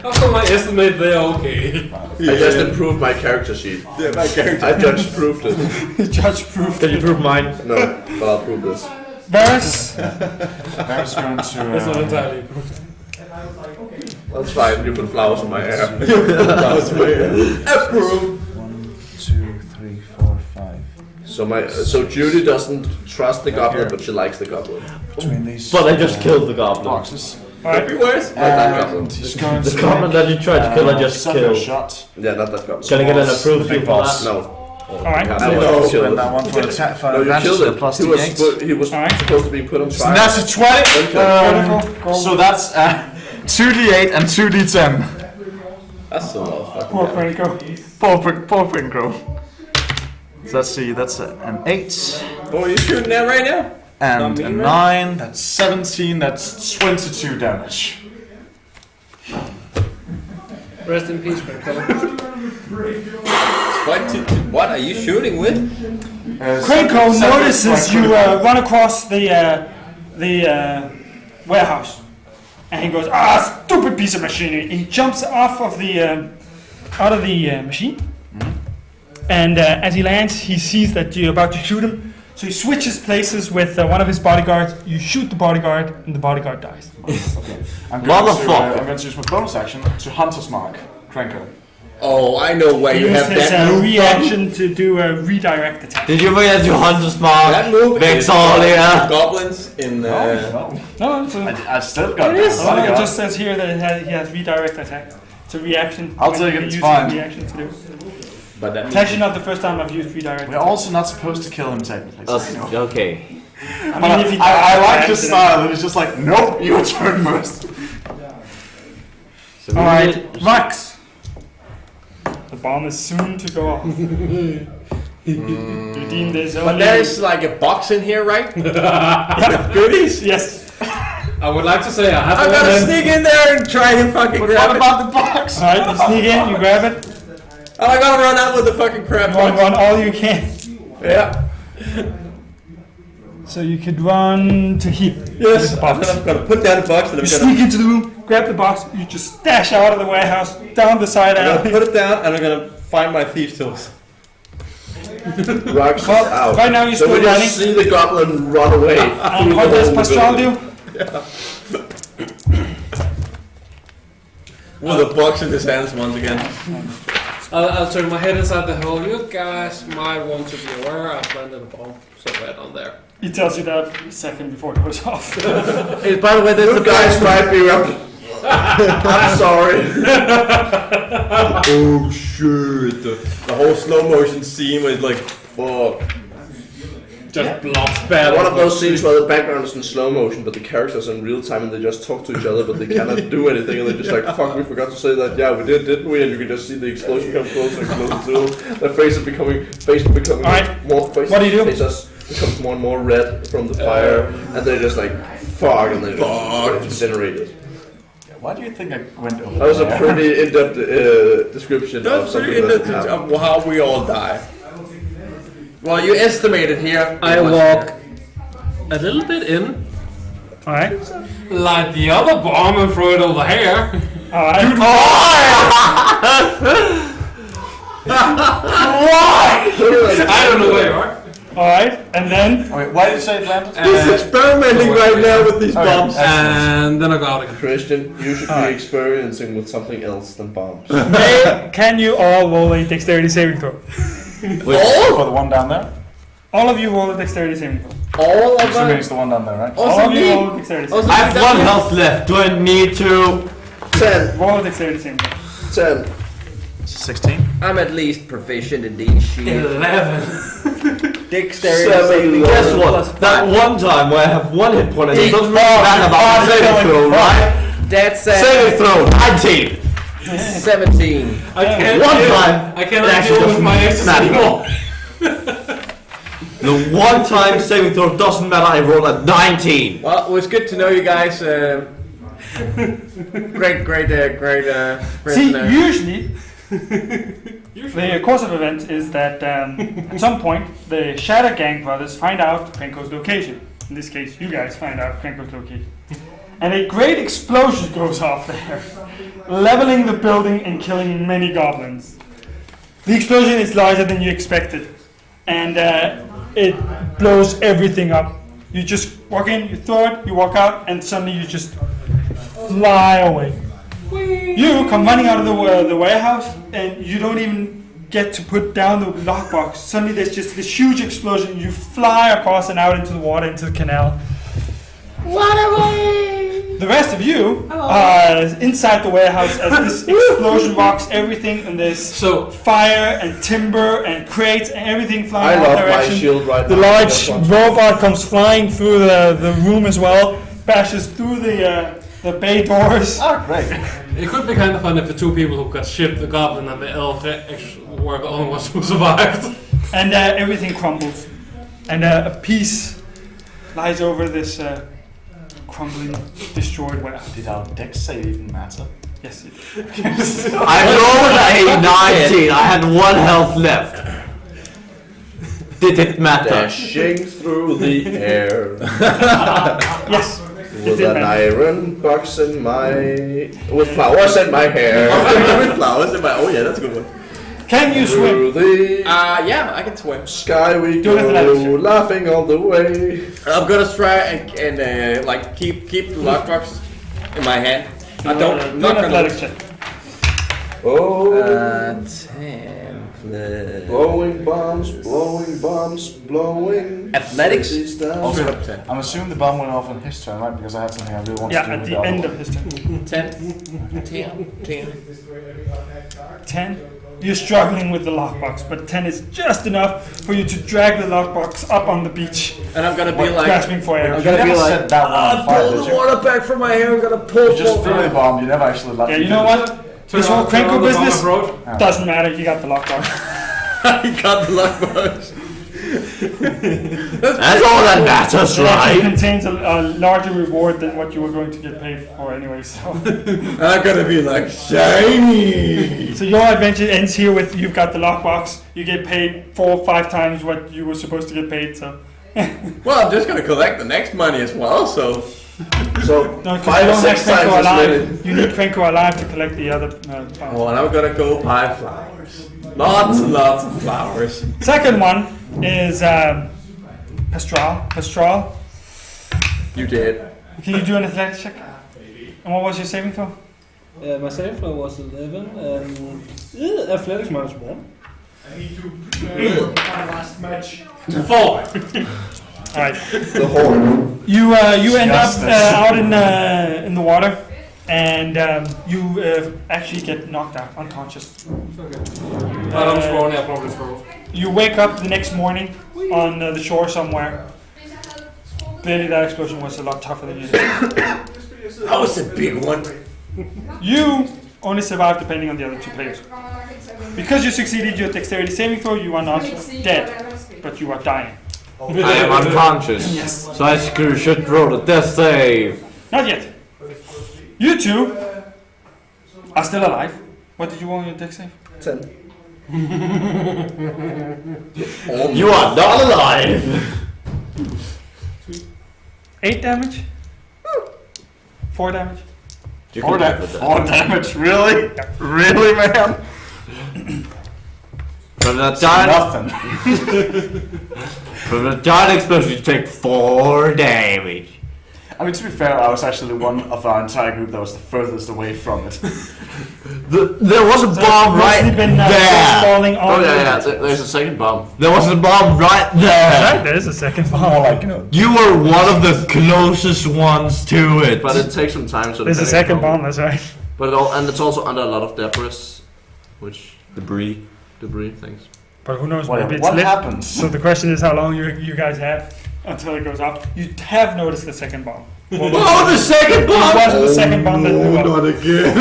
Speaker 5: After my estimate, they're okay.
Speaker 8: I just improved my character sheet.
Speaker 10: Yeah, my character.
Speaker 8: I just proved it.
Speaker 7: Judge proof.
Speaker 4: Can you prove mine?
Speaker 8: No, but I'll prove this.
Speaker 7: Varys?
Speaker 6: Varys going
Speaker 5: That's not
Speaker 6: to.
Speaker 5: entirely approved.
Speaker 8: That's fine, you put flowers in my hair.
Speaker 10: That was weird. Approve.
Speaker 6: 1, 2, 3, 4, 5.
Speaker 8: So Judy doesn't trust the goblin, but she likes the goblin.
Speaker 6: Between these.
Speaker 4: But I just killed the goblin.
Speaker 6: boxes.
Speaker 7: Alright.
Speaker 10: Be worse.
Speaker 8: that goblin.
Speaker 6: And he's going
Speaker 4: The
Speaker 6: to.
Speaker 4: goblin that you tried to kill, I just
Speaker 6: suffer a
Speaker 4: killed.
Speaker 6: shot.
Speaker 8: Yeah, not that goblin.
Speaker 4: Can I get an approved
Speaker 6: The big
Speaker 4: for
Speaker 6: boss.
Speaker 4: that?
Speaker 8: No.
Speaker 7: Alright.
Speaker 8: I
Speaker 6: No,
Speaker 8: was killed
Speaker 6: and that one for attack for
Speaker 8: No, you
Speaker 6: advantage
Speaker 8: killed
Speaker 6: to
Speaker 8: it.
Speaker 6: plus
Speaker 8: He was,
Speaker 6: D8.
Speaker 8: he was
Speaker 7: Alright.
Speaker 8: supposed to be put on
Speaker 6: And
Speaker 8: trial.
Speaker 6: that's a 20.
Speaker 7: Go.
Speaker 6: So that's 2d8 and 2d10.
Speaker 10: That's a lot of fucking
Speaker 7: Poor
Speaker 10: damage.
Speaker 7: Krenko.
Speaker 6: Poor Krenko. So let's see, that's an 8
Speaker 10: Oh, you shooting that right now?
Speaker 6: and
Speaker 10: Not me,
Speaker 6: a
Speaker 10: right?
Speaker 6: 9. That's 17. That's 22 damage.
Speaker 5: Rest in peace, Krenko.
Speaker 10: What are you shooting with?
Speaker 7: Krenko notices you run across the warehouse. And he goes, stupid piece of machinery. And he jumps off of the out of the machine. And as he lands, he sees that you're about to shoot him. So he switches places with one of his bodyguards. You shoot the bodyguard, and the bodyguard dies.
Speaker 6: I'm going
Speaker 4: Motherfucker.
Speaker 6: to use my bonus action to Hunter's Mark Krenko.
Speaker 10: Oh, I know where
Speaker 7: He
Speaker 10: you
Speaker 7: uses
Speaker 10: have
Speaker 7: his
Speaker 10: that move
Speaker 7: reaction to do a redirect attack.
Speaker 4: Did you forget your hunter's mark?
Speaker 10: That move is
Speaker 4: Victoria!
Speaker 10: goblins in
Speaker 6: No.
Speaker 7: No, it's a,
Speaker 6: I still got
Speaker 7: it is.
Speaker 6: that.
Speaker 7: It just says here that he has redirect attack. It's a reaction.
Speaker 6: I'll
Speaker 7: when
Speaker 6: take
Speaker 7: you
Speaker 6: it, it's
Speaker 7: use
Speaker 6: fine.
Speaker 7: a reaction to do.
Speaker 10: But that
Speaker 7: It's actually not the first time I've used redirect.
Speaker 6: We're also not supposed to kill him technically. So you know.
Speaker 4: Okay.
Speaker 7: I mean, if he
Speaker 6: I
Speaker 7: dies
Speaker 6: like
Speaker 7: by
Speaker 6: his
Speaker 7: accident-
Speaker 6: style. It's just like, nope, your turn first.
Speaker 7: Alright, Max. The bomb is soon to go off. You deem this only...
Speaker 10: But there's like a box in here, right?
Speaker 7: Yeah.
Speaker 10: Goodies?
Speaker 7: Yes.
Speaker 5: I would like to say I have
Speaker 10: I'm gonna sneak in there and try to fucking grab it.
Speaker 2: about the box?
Speaker 7: Alright, you sneak in, you grab it.
Speaker 10: And I gotta run out with the fucking crap
Speaker 7: You want
Speaker 10: box.
Speaker 7: to run all you can.
Speaker 10: Yeah.
Speaker 7: So you could run to here.
Speaker 10: Yes,
Speaker 7: The box.
Speaker 10: I'm gonna put down the box and
Speaker 7: You
Speaker 10: I'm gonna...
Speaker 7: sneak into the room, grab the box, you just dash out of the warehouse, down the side
Speaker 10: I'm
Speaker 7: alley.
Speaker 10: gonna put it down and I'm gonna find my thieves tools.
Speaker 8: Rocks
Speaker 7: Well,
Speaker 8: out.
Speaker 7: right now you're
Speaker 8: So
Speaker 7: still
Speaker 8: we
Speaker 7: running.
Speaker 8: just see the goblin run away.
Speaker 7: And what does Pascal do?
Speaker 10: With a box in his hands once again.
Speaker 5: I'll turn my head inside the hole. You guys might want to be aware I planted a bomb somewhere down there.
Speaker 7: He tells you that a second before it goes off.
Speaker 10: Hey, by the way, there's
Speaker 8: You guys might be up. I'm sorry.
Speaker 10: Oh shit! The whole slow motion scene was like, fuck.
Speaker 5: Just blocks bad.
Speaker 8: One of those scenes where the background is in slow motion, but the characters are in real time and they just talk to each other, but they cannot do anything, and they're just like, fuck, we forgot to say that. Yeah, we did, didn't we? And you can just see the explosion come closer and closer to them. Their faces becoming
Speaker 7: Alright,
Speaker 8: more faces.
Speaker 7: what do you do?
Speaker 8: Faces becomes more and more red from the fire, and they're just like, fuck, and they just incinerated.
Speaker 6: Why do you think I went over
Speaker 8: That was a
Speaker 6: there?
Speaker 8: pretty in-depth description of
Speaker 10: That's
Speaker 8: something
Speaker 10: really
Speaker 8: that
Speaker 10: interesting
Speaker 8: happened.
Speaker 10: of how we all die. Well, you estimated here.
Speaker 5: I walk a little bit in,
Speaker 7: Alright.
Speaker 5: light the other bomb and throw it over here.
Speaker 7: Alright.
Speaker 5: I don't know where you are.
Speaker 7: Alright, and then
Speaker 6: Wait, why did you say it landed?
Speaker 10: He's experimenting right now with these bombs.
Speaker 5: And then I go out again.
Speaker 8: Christian, you should be experiencing with something else than bombs.
Speaker 7: can you all roll a dexterity saving throw?
Speaker 6: For the one down there?
Speaker 7: All of you roll a dexterity saving throw.
Speaker 10: All of
Speaker 6: Assuming
Speaker 10: them.
Speaker 6: it's the one down there, right?
Speaker 7: All
Speaker 10: Also
Speaker 7: of you
Speaker 10: me.
Speaker 7: roll a dexterity saving
Speaker 10: Also
Speaker 4: I have one health left. Do I need to?
Speaker 8: 10,
Speaker 7: throw. Roll a dexterity saving throw.
Speaker 8: 10.
Speaker 6: 16.
Speaker 10: I'm at least proficient in these shit.
Speaker 5: 11.
Speaker 10: Dexterity
Speaker 8: Seven.
Speaker 10: saving.
Speaker 4: Guess
Speaker 10: throw
Speaker 4: what?
Speaker 10: plus
Speaker 4: That
Speaker 10: five.
Speaker 4: one time where I have one hit point and it doesn't really matter about my saving throw, right?
Speaker 10: That's
Speaker 4: Saving throw, 19.
Speaker 10: 17.
Speaker 5: I can't
Speaker 4: One
Speaker 5: deal-
Speaker 4: time,
Speaker 5: I
Speaker 4: it
Speaker 5: cannot
Speaker 4: actually
Speaker 5: deal with
Speaker 4: doesn't
Speaker 5: my exes
Speaker 4: matter.
Speaker 5: anymore.
Speaker 4: The one time saving throw doesn't matter, I roll a 19.
Speaker 10: Well, it was good to know you guys. Great
Speaker 7: See,
Speaker 10: scenario.
Speaker 7: usually, the course of events is that at some point the Shatter Gang brothers find out Krenko's location. In this case, you guys find out Krenko's location. And a great explosion goes off there, leveling the building and killing many goblins. The explosion is larger than you expected, and it blows everything up. You just walk in, you throw it, you walk out, and suddenly you just fly away. You come running out of the warehouse, and you don't even get to put down the lockbox. Suddenly there's just this huge explosion. You fly across and out into the water, into the canal. The rest of you are inside the warehouse as this explosion rocks everything, and there's
Speaker 5: So
Speaker 7: fire and timber and crates and everything
Speaker 8: I
Speaker 7: flying all
Speaker 8: love my
Speaker 7: directions.
Speaker 8: shield right
Speaker 7: The
Speaker 8: now.
Speaker 7: large
Speaker 8: That's one.
Speaker 7: robot comes flying through the room as well, bashes through the bay doors.
Speaker 6: Oh, great.
Speaker 5: it could be kind of fun if the two people who got shipped, the goblin and the elf, were the only ones who survived.
Speaker 7: And everything crumbles. And a piece lies over this crumbling, destroyed warehouse.
Speaker 6: Did our dex save even matter?
Speaker 7: Yes, it did.
Speaker 4: I rolled a 19. I had one health left. Did it matter?
Speaker 8: Dashing through the air
Speaker 7: Yes.
Speaker 8: with an iron box in with flowers in my hair.
Speaker 10: With flowers in my. Oh yeah, that's a good one.
Speaker 7: Can you
Speaker 8: Through
Speaker 7: swim?
Speaker 8: the
Speaker 10: Yeah, I can swim.
Speaker 8: sky we
Speaker 7: Do
Speaker 8: go,
Speaker 7: anything else.
Speaker 8: laughing all the way.
Speaker 10: I'm gonna try and like keep the lockbox in my hand. I don't.
Speaker 7: Do
Speaker 10: Not
Speaker 7: an
Speaker 10: gonna.
Speaker 7: athletics check.
Speaker 8: Oh,
Speaker 10: 10
Speaker 8: Blowing bombs, blowing.
Speaker 2: Athletics.
Speaker 6: Also, I'm assuming the bomb went off on his turn, right? Because I had something I really wanted to do
Speaker 3: Yeah, at
Speaker 6: with
Speaker 3: the
Speaker 6: other
Speaker 3: end
Speaker 6: one.
Speaker 3: of his turn. 10. You're struggling with the lockbox, but 10 is just enough for you to drag the lockbox up on the beach,
Speaker 2: And I'm gonna be like,
Speaker 3: grasping for air.
Speaker 2: I'm gonna be like,
Speaker 6: set that one on fire,
Speaker 2: pull
Speaker 6: did
Speaker 2: the
Speaker 6: you?
Speaker 2: water back from my hair. I'm gonna pull.
Speaker 6: You just threw a bomb, you never actually let
Speaker 3: Yeah,
Speaker 6: me
Speaker 3: you
Speaker 6: do
Speaker 3: know
Speaker 6: it.
Speaker 3: what? This whole Krenko business doesn't matter. You got the lockbox.
Speaker 2: He got the lockbox.
Speaker 4: That's all that matters,
Speaker 3: It actually
Speaker 4: right?
Speaker 3: contains a larger reward than what you were going to get paid for anyway. So,
Speaker 2: I'm gonna be like shiny.
Speaker 3: so your adventure ends here with you've got the lockbox. You get paid 4 or 5 times what you were supposed to get paid. So,
Speaker 2: Well, I'm just gonna collect the next money as well. So
Speaker 3: no, 'cause
Speaker 8: 5
Speaker 3: you
Speaker 8: or
Speaker 3: don't
Speaker 8: 6
Speaker 3: have Krenko
Speaker 8: times as
Speaker 3: alive.
Speaker 8: many.
Speaker 3: You need Krenko alive to collect the other.
Speaker 2: well, I'm gonna go buy flowers. Lots and lots of flowers.
Speaker 3: Second one is Pastoral.
Speaker 2: You did.
Speaker 3: Can you do an athletics check? And what was your saving throw?
Speaker 5: My save throw was 11 and athletics minus 1.
Speaker 3: Last match.
Speaker 5: 4.
Speaker 3: Alright.
Speaker 8: The horn.
Speaker 3: You end up out in the water, and you actually get knocked out, unconscious.
Speaker 5: I'm scrolling, I'll probably throw.
Speaker 3: You wake up the next morning on the shore somewhere. Clearly that explosion was a lot tougher than you did.
Speaker 2: That was a big one.
Speaker 3: You only survived depending on the other 2 players. Because you succeeded your dexterity saving throw, you are not dead, but you are dying.
Speaker 4: I am unconscious.
Speaker 3: Yes.
Speaker 4: So I should roll a death save.
Speaker 3: Not yet. You two are still alive. What did you roll on your dex save?
Speaker 8: 10.
Speaker 4: You are not alive.
Speaker 3: 8 damage? 4 damage?
Speaker 6: 4 damage, really? Really, man?
Speaker 4: From the giant,
Speaker 6: Nothing.
Speaker 4: from the giant explosion, you take 4 damage.
Speaker 6: I mean, to be fair, I was actually the one of our entire group that was the furthest away from it.
Speaker 4: There was a bomb right
Speaker 3: Been,
Speaker 4: there.
Speaker 3: falling on
Speaker 8: Oh yeah, there's a second bomb.
Speaker 4: There was a bomb right there.
Speaker 3: There's a second
Speaker 6: More
Speaker 3: bomb.
Speaker 6: like,
Speaker 4: You were one of the closest ones to it.
Speaker 8: But it takes some time. So
Speaker 3: There's a
Speaker 8: depending
Speaker 3: second
Speaker 8: on-
Speaker 3: bomb, that's right.
Speaker 8: But it's also under a lot of debris, which
Speaker 4: Debris.
Speaker 8: things.
Speaker 3: But who knows,
Speaker 6: what
Speaker 3: maybe it's
Speaker 6: what
Speaker 3: lit.
Speaker 6: happens?
Speaker 3: So the question is how long you guys have until it goes up. You have noticed the second bomb.
Speaker 4: Oh, the second
Speaker 3: It
Speaker 4: bomb!
Speaker 3: wasn't the second bomb that blew up.
Speaker 8: Not again.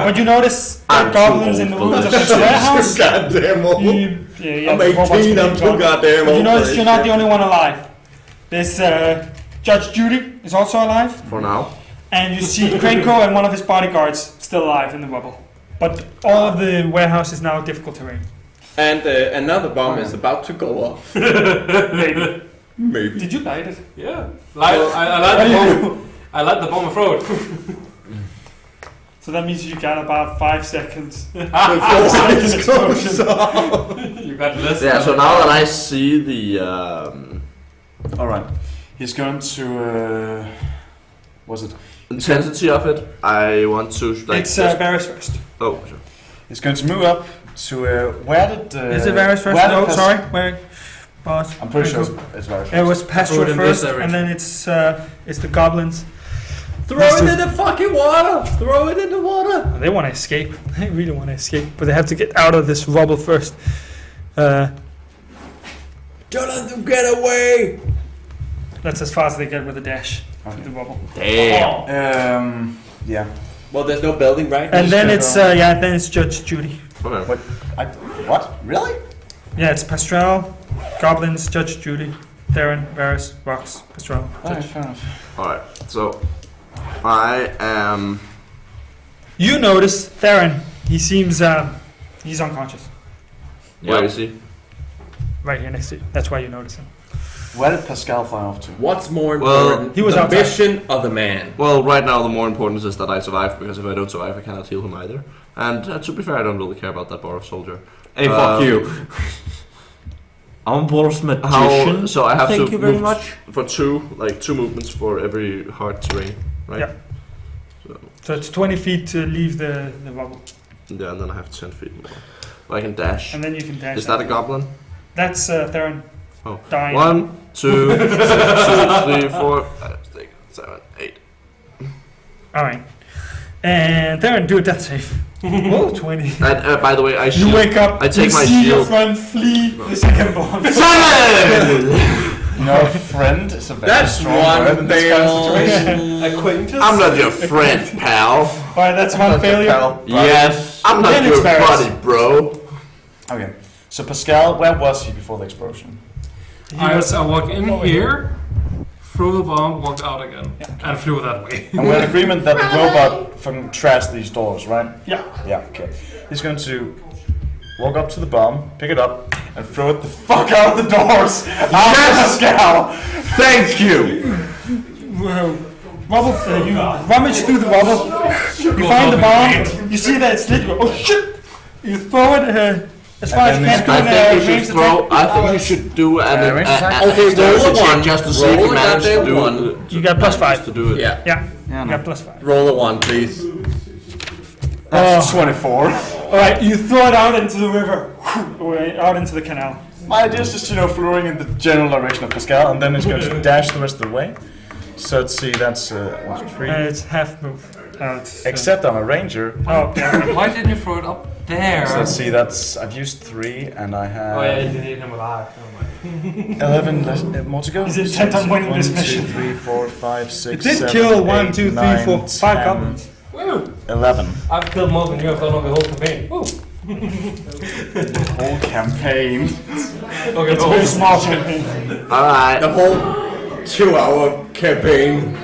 Speaker 3: But you notice
Speaker 8: I'm
Speaker 3: goblins
Speaker 8: too
Speaker 3: in the
Speaker 8: old
Speaker 3: rooms
Speaker 8: for
Speaker 3: of the warehouse.
Speaker 2: Goddamn old. I'm 18. I'm too goddamn old.
Speaker 3: You notice you're not the only one alive. There's Judge Judy is also alive,
Speaker 8: For now.
Speaker 3: and you see Krenko and one of his bodyguards still alive in the rubble. But all of the warehouse is now difficult terrain.
Speaker 2: And another bomb is about to go off.
Speaker 3: Maybe.
Speaker 2: Maybe.
Speaker 3: Did you light it?
Speaker 5: Yeah. I like the bomb. I like the bomb and throw it.
Speaker 3: So that means you got about 5 seconds.
Speaker 2: Before
Speaker 3: Second
Speaker 2: it
Speaker 3: explosion.
Speaker 2: goes off.
Speaker 5: You got less.
Speaker 8: Yeah. So now that I see the
Speaker 6: Alright. He's going to, was it?
Speaker 8: intensity of it, I want to like.
Speaker 3: It's Varys first.
Speaker 8: Oh, sure.
Speaker 6: He's going to move up to, where did...
Speaker 3: Is it Varys first?
Speaker 6: where did
Speaker 3: No,
Speaker 6: Pas-
Speaker 3: sorry. Where? Boss.
Speaker 6: I'm pretty sure it's Varys first.
Speaker 3: It was Pastoral
Speaker 5: Throw it in
Speaker 3: first,
Speaker 5: this
Speaker 3: and
Speaker 5: direction.
Speaker 3: then it's the goblins.
Speaker 2: Throw it in the fucking water. Throw it in the water.
Speaker 3: They want to escape. They really want to escape, but they have to get out of this rubble first.
Speaker 2: Don't let them get away.
Speaker 3: That's as fast as they get with a dash through the rubble.
Speaker 4: Damn.
Speaker 6: Yeah.
Speaker 2: Well, there's no building, right?
Speaker 3: And then it's Judge Judy.
Speaker 8: Okay.
Speaker 6: What? Really?
Speaker 3: Yeah, it's Pastoral, goblins, Judge Judy, Theron, Varys, Rox, Pastoral.
Speaker 6: Alright, fair enough.
Speaker 8: All right. So I am.
Speaker 3: You notice Theron. He seems he's unconscious.
Speaker 8: Where is he?
Speaker 3: Right here next to you. That's why you notice him.
Speaker 6: Where did Pascal fly off to?
Speaker 2: What's more
Speaker 8: Well,
Speaker 2: important?
Speaker 3: he was
Speaker 2: the
Speaker 3: outside.
Speaker 2: mission of the man.
Speaker 8: Well, right now the more important is that I survive, because if I don't survive, I cannot heal him either. And to be fair, I don't really care about that bar soldier.
Speaker 4: Hey, fuck you. I'm a Boros magician.
Speaker 8: So I have
Speaker 4: Thank
Speaker 8: to
Speaker 4: you very
Speaker 8: move
Speaker 4: much.
Speaker 8: for two movements for every hard terrain, right?
Speaker 3: Yeah. So it's 20 feet to leave the rubble.
Speaker 8: Yeah, and then I have 10 feet more. But I can dash.
Speaker 7: And then you can dash.
Speaker 8: Is that a goblin?
Speaker 7: That's Theron.
Speaker 8: Oh.
Speaker 7: Dying.
Speaker 8: 1, 2, 3, 4, 5, 6, 7, 8.
Speaker 7: Alright. And Theron, do a death save. Oh, 20.
Speaker 8: And by the way, I shield.
Speaker 7: You wake up,
Speaker 8: I take
Speaker 7: you
Speaker 8: my
Speaker 7: see your
Speaker 8: shield.
Speaker 7: friend flee the second bomb.
Speaker 6: No, friend is a very
Speaker 10: That's
Speaker 6: strong
Speaker 10: one
Speaker 6: word in this kind of situation.
Speaker 10: Acquaintance?
Speaker 8: I'm not your friend, pal.
Speaker 7: Alright, that's one failure.
Speaker 8: Yes. I'm not
Speaker 7: Then
Speaker 8: your
Speaker 7: it's Varys.
Speaker 8: buddy, bro.
Speaker 6: Okay, so Pascal, where was he before the explosion?
Speaker 5: I walk in here, threw the bomb, walked out again, and flew that way.
Speaker 6: And we're in agreement that the robot can trash these doors, right?
Speaker 7: Yeah.
Speaker 6: Yeah, okay. He's going to walk up to the bomb, pick it up, and throw it the fuck out the doors. Yes, Pascal! Thank you!
Speaker 7: Wobble, you rummage through the wobble, you find the bomb, you see that it's lit, you go, oh shit! You throw it as far as you can do
Speaker 8: I think you
Speaker 7: range
Speaker 8: should throw. I think you should do an
Speaker 10: Okay,
Speaker 8: dexterity
Speaker 10: roll a
Speaker 8: check
Speaker 10: one.
Speaker 8: just to see if
Speaker 10: Roll
Speaker 8: you
Speaker 10: a
Speaker 8: manage to
Speaker 10: goddamn
Speaker 8: do
Speaker 10: one.
Speaker 7: You got plus 5.
Speaker 8: to do it.
Speaker 10: Yeah.
Speaker 7: Yeah, you got plus 5.
Speaker 10: Roll a 1, please.
Speaker 6: That's 24.
Speaker 7: Alright, you throw it out into the river, out into the canal.
Speaker 6: My idea is just, throwing in the general direction of Pascal, and then he's going to dash the rest of the way. So let's see, that's 1, 3.
Speaker 7: It's half move.
Speaker 6: Except I'm a ranger.
Speaker 7: Oh, yeah.
Speaker 5: Why didn't you throw it up there?
Speaker 6: So let's see, I've used 3, and I have
Speaker 5: Oh yeah, you didn't need him alive.
Speaker 6: 11 more to go.
Speaker 7: He's intent on winning this
Speaker 6: 1,
Speaker 7: mission.
Speaker 6: 2, 3, 4, 5, 6,
Speaker 7: It did
Speaker 6: 7,
Speaker 7: kill 1,
Speaker 6: 8,
Speaker 7: 2, 3,
Speaker 6: 9,
Speaker 7: 4, 5
Speaker 6: 10,
Speaker 7: goblins.
Speaker 5: Woo!
Speaker 6: 11.
Speaker 5: I've killed more than you have done on the whole campaign. Woo!
Speaker 6: Whole campaign.
Speaker 5: Okay,
Speaker 7: It's a very small campaign.
Speaker 8: Alright.
Speaker 10: The whole 2-hour campaign.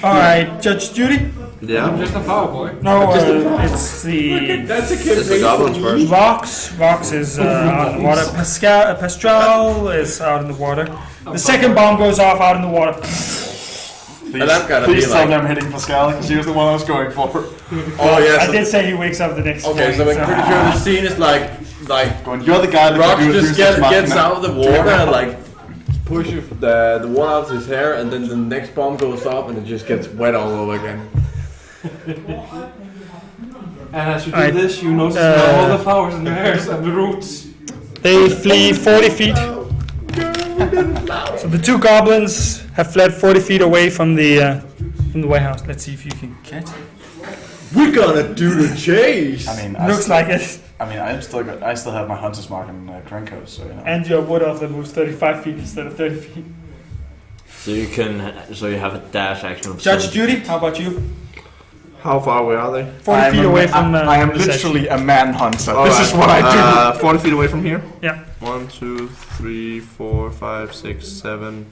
Speaker 7: Alright, Judge Judy?
Speaker 8: Yeah.
Speaker 5: I'm just a flower boy.
Speaker 7: No, it's the
Speaker 10: That's a
Speaker 8: It's the goblins first.
Speaker 7: Rox. Rox is out in the water. Pascal is out in the water. The second bomb goes off out in the water.
Speaker 10: And I'm gonna
Speaker 6: Please
Speaker 10: be
Speaker 6: tell
Speaker 10: like,
Speaker 6: me I'm hitting Pascal, because he was the one I was going for.
Speaker 10: oh yeah.
Speaker 7: I did say he wakes up the next
Speaker 10: Okay, so
Speaker 7: morning.
Speaker 10: I'm pretty sure the scene is like
Speaker 6: Going, you're the guy that
Speaker 10: Rock
Speaker 6: can do
Speaker 10: just
Speaker 6: this
Speaker 10: gets out of the water and like pushes the water out of his hair, and then the next bomb goes off and it just gets wet all over again.
Speaker 5: And as you do
Speaker 7: Alright,
Speaker 5: this, you notice all the flowers in your hairs and the roots.
Speaker 7: They flee 40 feet. So the two goblins have fled 40 feet away from the warehouse. Let's see if you can catch it.
Speaker 10: We're gonna do the chase.
Speaker 6: I mean,
Speaker 7: Looks like it.
Speaker 6: I mean, I still have my hunter's mark in Krenko, so
Speaker 7: And your wood elf that moves 35 feet instead of 30 feet.
Speaker 4: So you have a dash action of
Speaker 7: Judge
Speaker 4: 7.
Speaker 7: Judy, how about you?
Speaker 8: How far away are they?
Speaker 7: 40 feet away from
Speaker 6: I am
Speaker 7: the section.
Speaker 6: literally a manhunter. This is what I do.
Speaker 8: 40 feet away from here.
Speaker 7: Yeah.
Speaker 8: 1, 2, 3, 4, 5, 6, 7,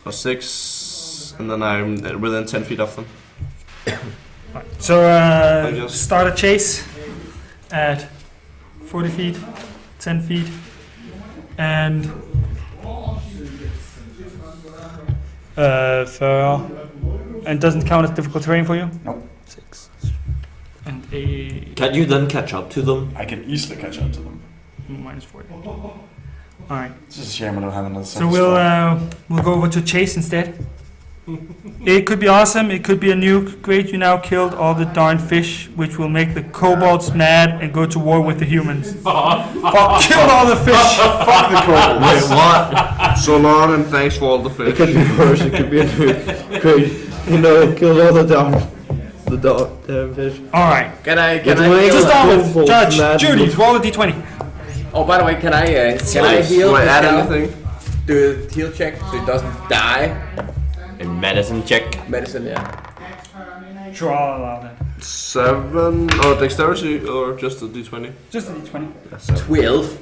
Speaker 8: or 6, and then I'm within 10 feet of them.
Speaker 7: So
Speaker 8: just-
Speaker 7: start a chase at 40 feet, 10 feet, and and doesn't count as difficult terrain for you?
Speaker 6: Nope.
Speaker 7: 6 and a
Speaker 4: Can you then catch up to them?
Speaker 6: I can easily catch up to them.
Speaker 7: minus 40. All right.
Speaker 6: It's just a shame I don't have another.
Speaker 7: So we'll go over to chase instead. It could be awesome. It could be a nuke. Great, you now killed all the darn fish, which will make the kobolds mad and go to war with the humans. Fuck, killed all the fish.
Speaker 6: Fuck the kobold.
Speaker 8: Wait, what? So long and thanks for all the fish.
Speaker 10: It could be worse. It could be a nuke. Great. Killed all the fish.
Speaker 7: All right.
Speaker 10: Can I
Speaker 7: To
Speaker 10: heal
Speaker 7: start with,
Speaker 10: kobolds
Speaker 7: Judge
Speaker 10: mad?
Speaker 7: Judy, roll a d20.
Speaker 10: Oh, by the way, can I heal
Speaker 8: Do I add
Speaker 10: Pascal?
Speaker 8: anything?
Speaker 10: Do a heal check so he doesn't die?
Speaker 4: A medicine check.
Speaker 10: Medicine, yeah.
Speaker 7: Sure, I'll allow that.
Speaker 8: 7, or dexterity, or just a d20?
Speaker 7: Just a d20.
Speaker 10: 12.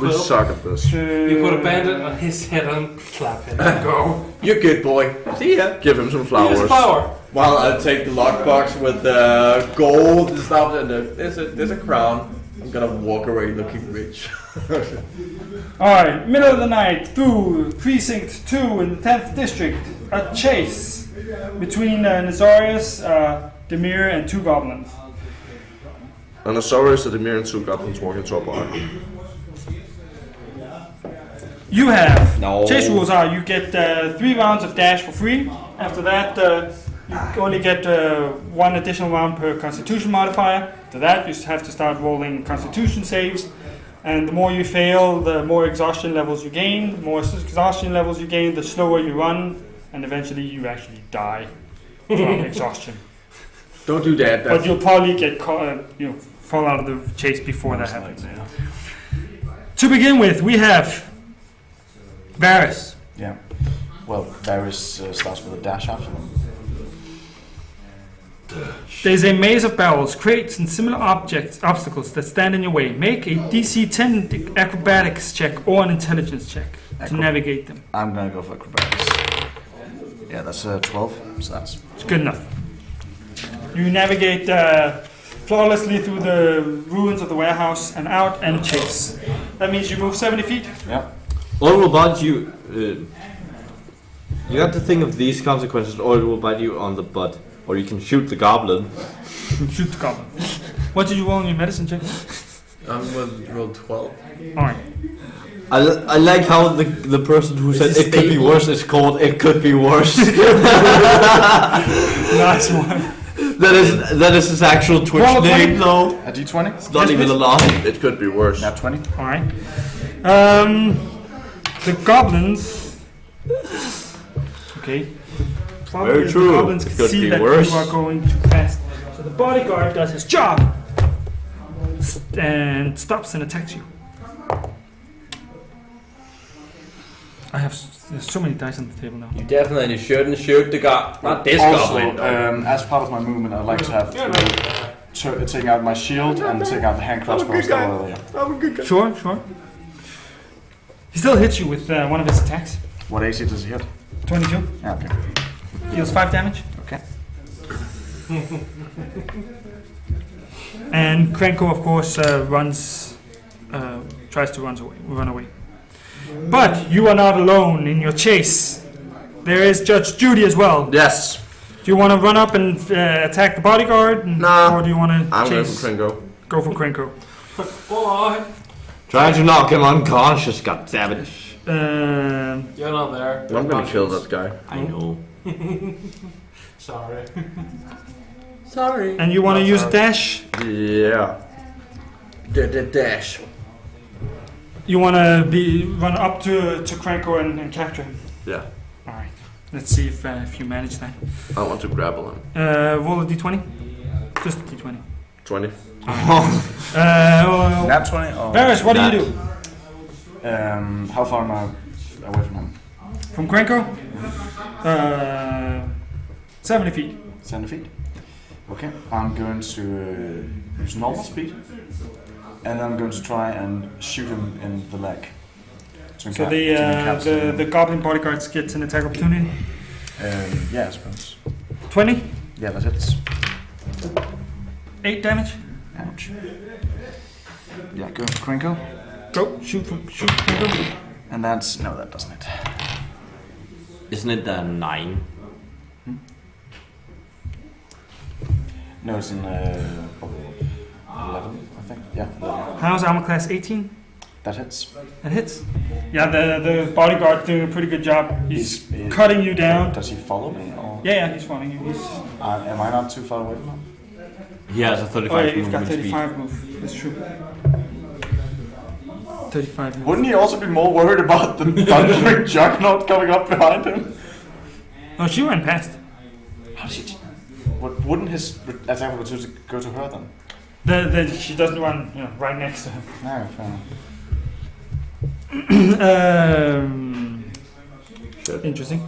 Speaker 8: We suck at this.
Speaker 5: You put a bandit on his head and clap him and go.
Speaker 10: You're good, boy. See ya.
Speaker 8: Give him some
Speaker 5: Here's
Speaker 8: flowers.
Speaker 5: flower.
Speaker 10: Well, I'll take the lockbox with the gold and stuff, and there's a crown. I'm gonna walk away looking rich.
Speaker 7: Alright, middle of the night, through Precinct 2 in the 10th District, a chase between Nazarius, Demir, and two goblins.
Speaker 8: And the Sorø is the Demir and 2 goblins walking to a bar.
Speaker 7: You have, chase rules are, you get 3 rounds of dash for free. After that, You only get one additional round per Constitution modifier. To that, you have to start rolling Constitution saves. And the more you fail, the more exhaustion levels you gain. The more exhaustion levels you gain, the slower you run. And eventually you actually die from exhaustion.
Speaker 2: Don't do that.
Speaker 7: But you'll probably get fall out of the chase before that happens. To begin with, we have Varys.
Speaker 6: Yeah. Well, Varys starts with a dash after them.
Speaker 7: There's a maze of barrels, crates, and similar obstacles that stand in your way. Make a DC 10 acrobatics check or an intelligence check to navigate them.
Speaker 6: I'm gonna go for acrobatics. Yeah, that's 12, so that's...
Speaker 7: It's good enough. You navigate flawlessly through the ruins of the warehouse and out and chase. That means you move 70 feet.
Speaker 6: Yeah.
Speaker 4: Or will bite you... you have to think of these consequences, or it will bite you on the butt. Or you can shoot the goblin.
Speaker 7: Shoot the goblin. What did you roll in your medicine check?
Speaker 9: Rolled 12.
Speaker 7: Alright.
Speaker 4: I like how the person who said it could be worse is called it could be worse.
Speaker 7: Nice one.
Speaker 4: That is his actual Twitch name though.
Speaker 6: A d20?
Speaker 4: It's not even a lie.
Speaker 8: It could be worse.
Speaker 6: Nat 20.
Speaker 7: Alright. The goblins... Okay. Probably
Speaker 4: Very true.
Speaker 7: The goblins
Speaker 4: It
Speaker 7: can
Speaker 4: could
Speaker 7: see
Speaker 4: be
Speaker 7: that
Speaker 4: worse.
Speaker 7: you are going too fast. So the bodyguard does his job and stops and attacks you. I have there's so many dice on the table now.
Speaker 10: You definitely shouldn't shoot the guy. Not this goblin.
Speaker 6: As part of my movement, I'd like to have taking out my shield and take out the hand crossbows that were earlier.
Speaker 7: Sure. He still hits you with one of his attacks.
Speaker 6: What AC does he hit?
Speaker 7: 22.
Speaker 6: Yeah, okay.
Speaker 7: Deals 5 damage.
Speaker 6: Okay.
Speaker 7: And Krenko, of course, tries to run away. But you are not alone in your chase. There is Judge Judy as well.
Speaker 8: Yes.
Speaker 7: Do you want to run up and attack the bodyguard?
Speaker 8: No.
Speaker 7: Or do you want to
Speaker 8: I'm going
Speaker 7: chase?
Speaker 8: for Krenko.
Speaker 7: Go for Krenko.
Speaker 4: Trying to knock him unconscious, goddammit.
Speaker 5: You're not there.
Speaker 8: I'm gonna kill that guy.
Speaker 4: I know.
Speaker 5: Sorry.
Speaker 7: And you want to use a dash?
Speaker 8: Yeah. The dash.
Speaker 7: You want to run up to Krenko and capture him?
Speaker 8: Yeah.
Speaker 7: Alright. Let's see if you manage that.
Speaker 8: I want to grapple him.
Speaker 7: Roll a d20. Just a d20.
Speaker 8: 20.
Speaker 6: Nat 20 or...
Speaker 7: Varys, what do you do?
Speaker 6: How far am I away from him?
Speaker 7: From Krenko? 70 feet.
Speaker 6: 70 feet? Okay, I'm going to use normal speed. And I'm going to try and shoot him in the leg.
Speaker 7: So the goblin bodyguards get an attack opportunity?
Speaker 6: Yeah, I suppose.
Speaker 7: 20?
Speaker 6: Yeah, that hits.
Speaker 7: 8 damage?
Speaker 6: Ouch. Yeah, go for Krenko.
Speaker 7: Go, shoot Krenko.
Speaker 6: And that's... no, that doesn't hit.
Speaker 4: Isn't it 9?
Speaker 6: No, it's in 11, I think. Yeah, 11.
Speaker 7: How's armor class 18?
Speaker 6: That hits.
Speaker 7: That hits. Yeah, the bodyguard's doing a pretty good job. He's cutting you down.
Speaker 6: Does he follow me? Or?
Speaker 7: Yeah, he's following you.
Speaker 6: Am I not too far away from him?
Speaker 4: He has a 35
Speaker 7: oh, yeah, you've got
Speaker 4: movement
Speaker 7: 35 move. That's true. 35 move.
Speaker 6: Wouldn't he also be more worried about the thundering juggernaut coming up behind him?
Speaker 7: Oh, she ran past.
Speaker 6: How did she... Wouldn't his attack opportunity go to her then?
Speaker 7: She doesn't run right next to him.
Speaker 6: No, fair enough.
Speaker 7: Interesting.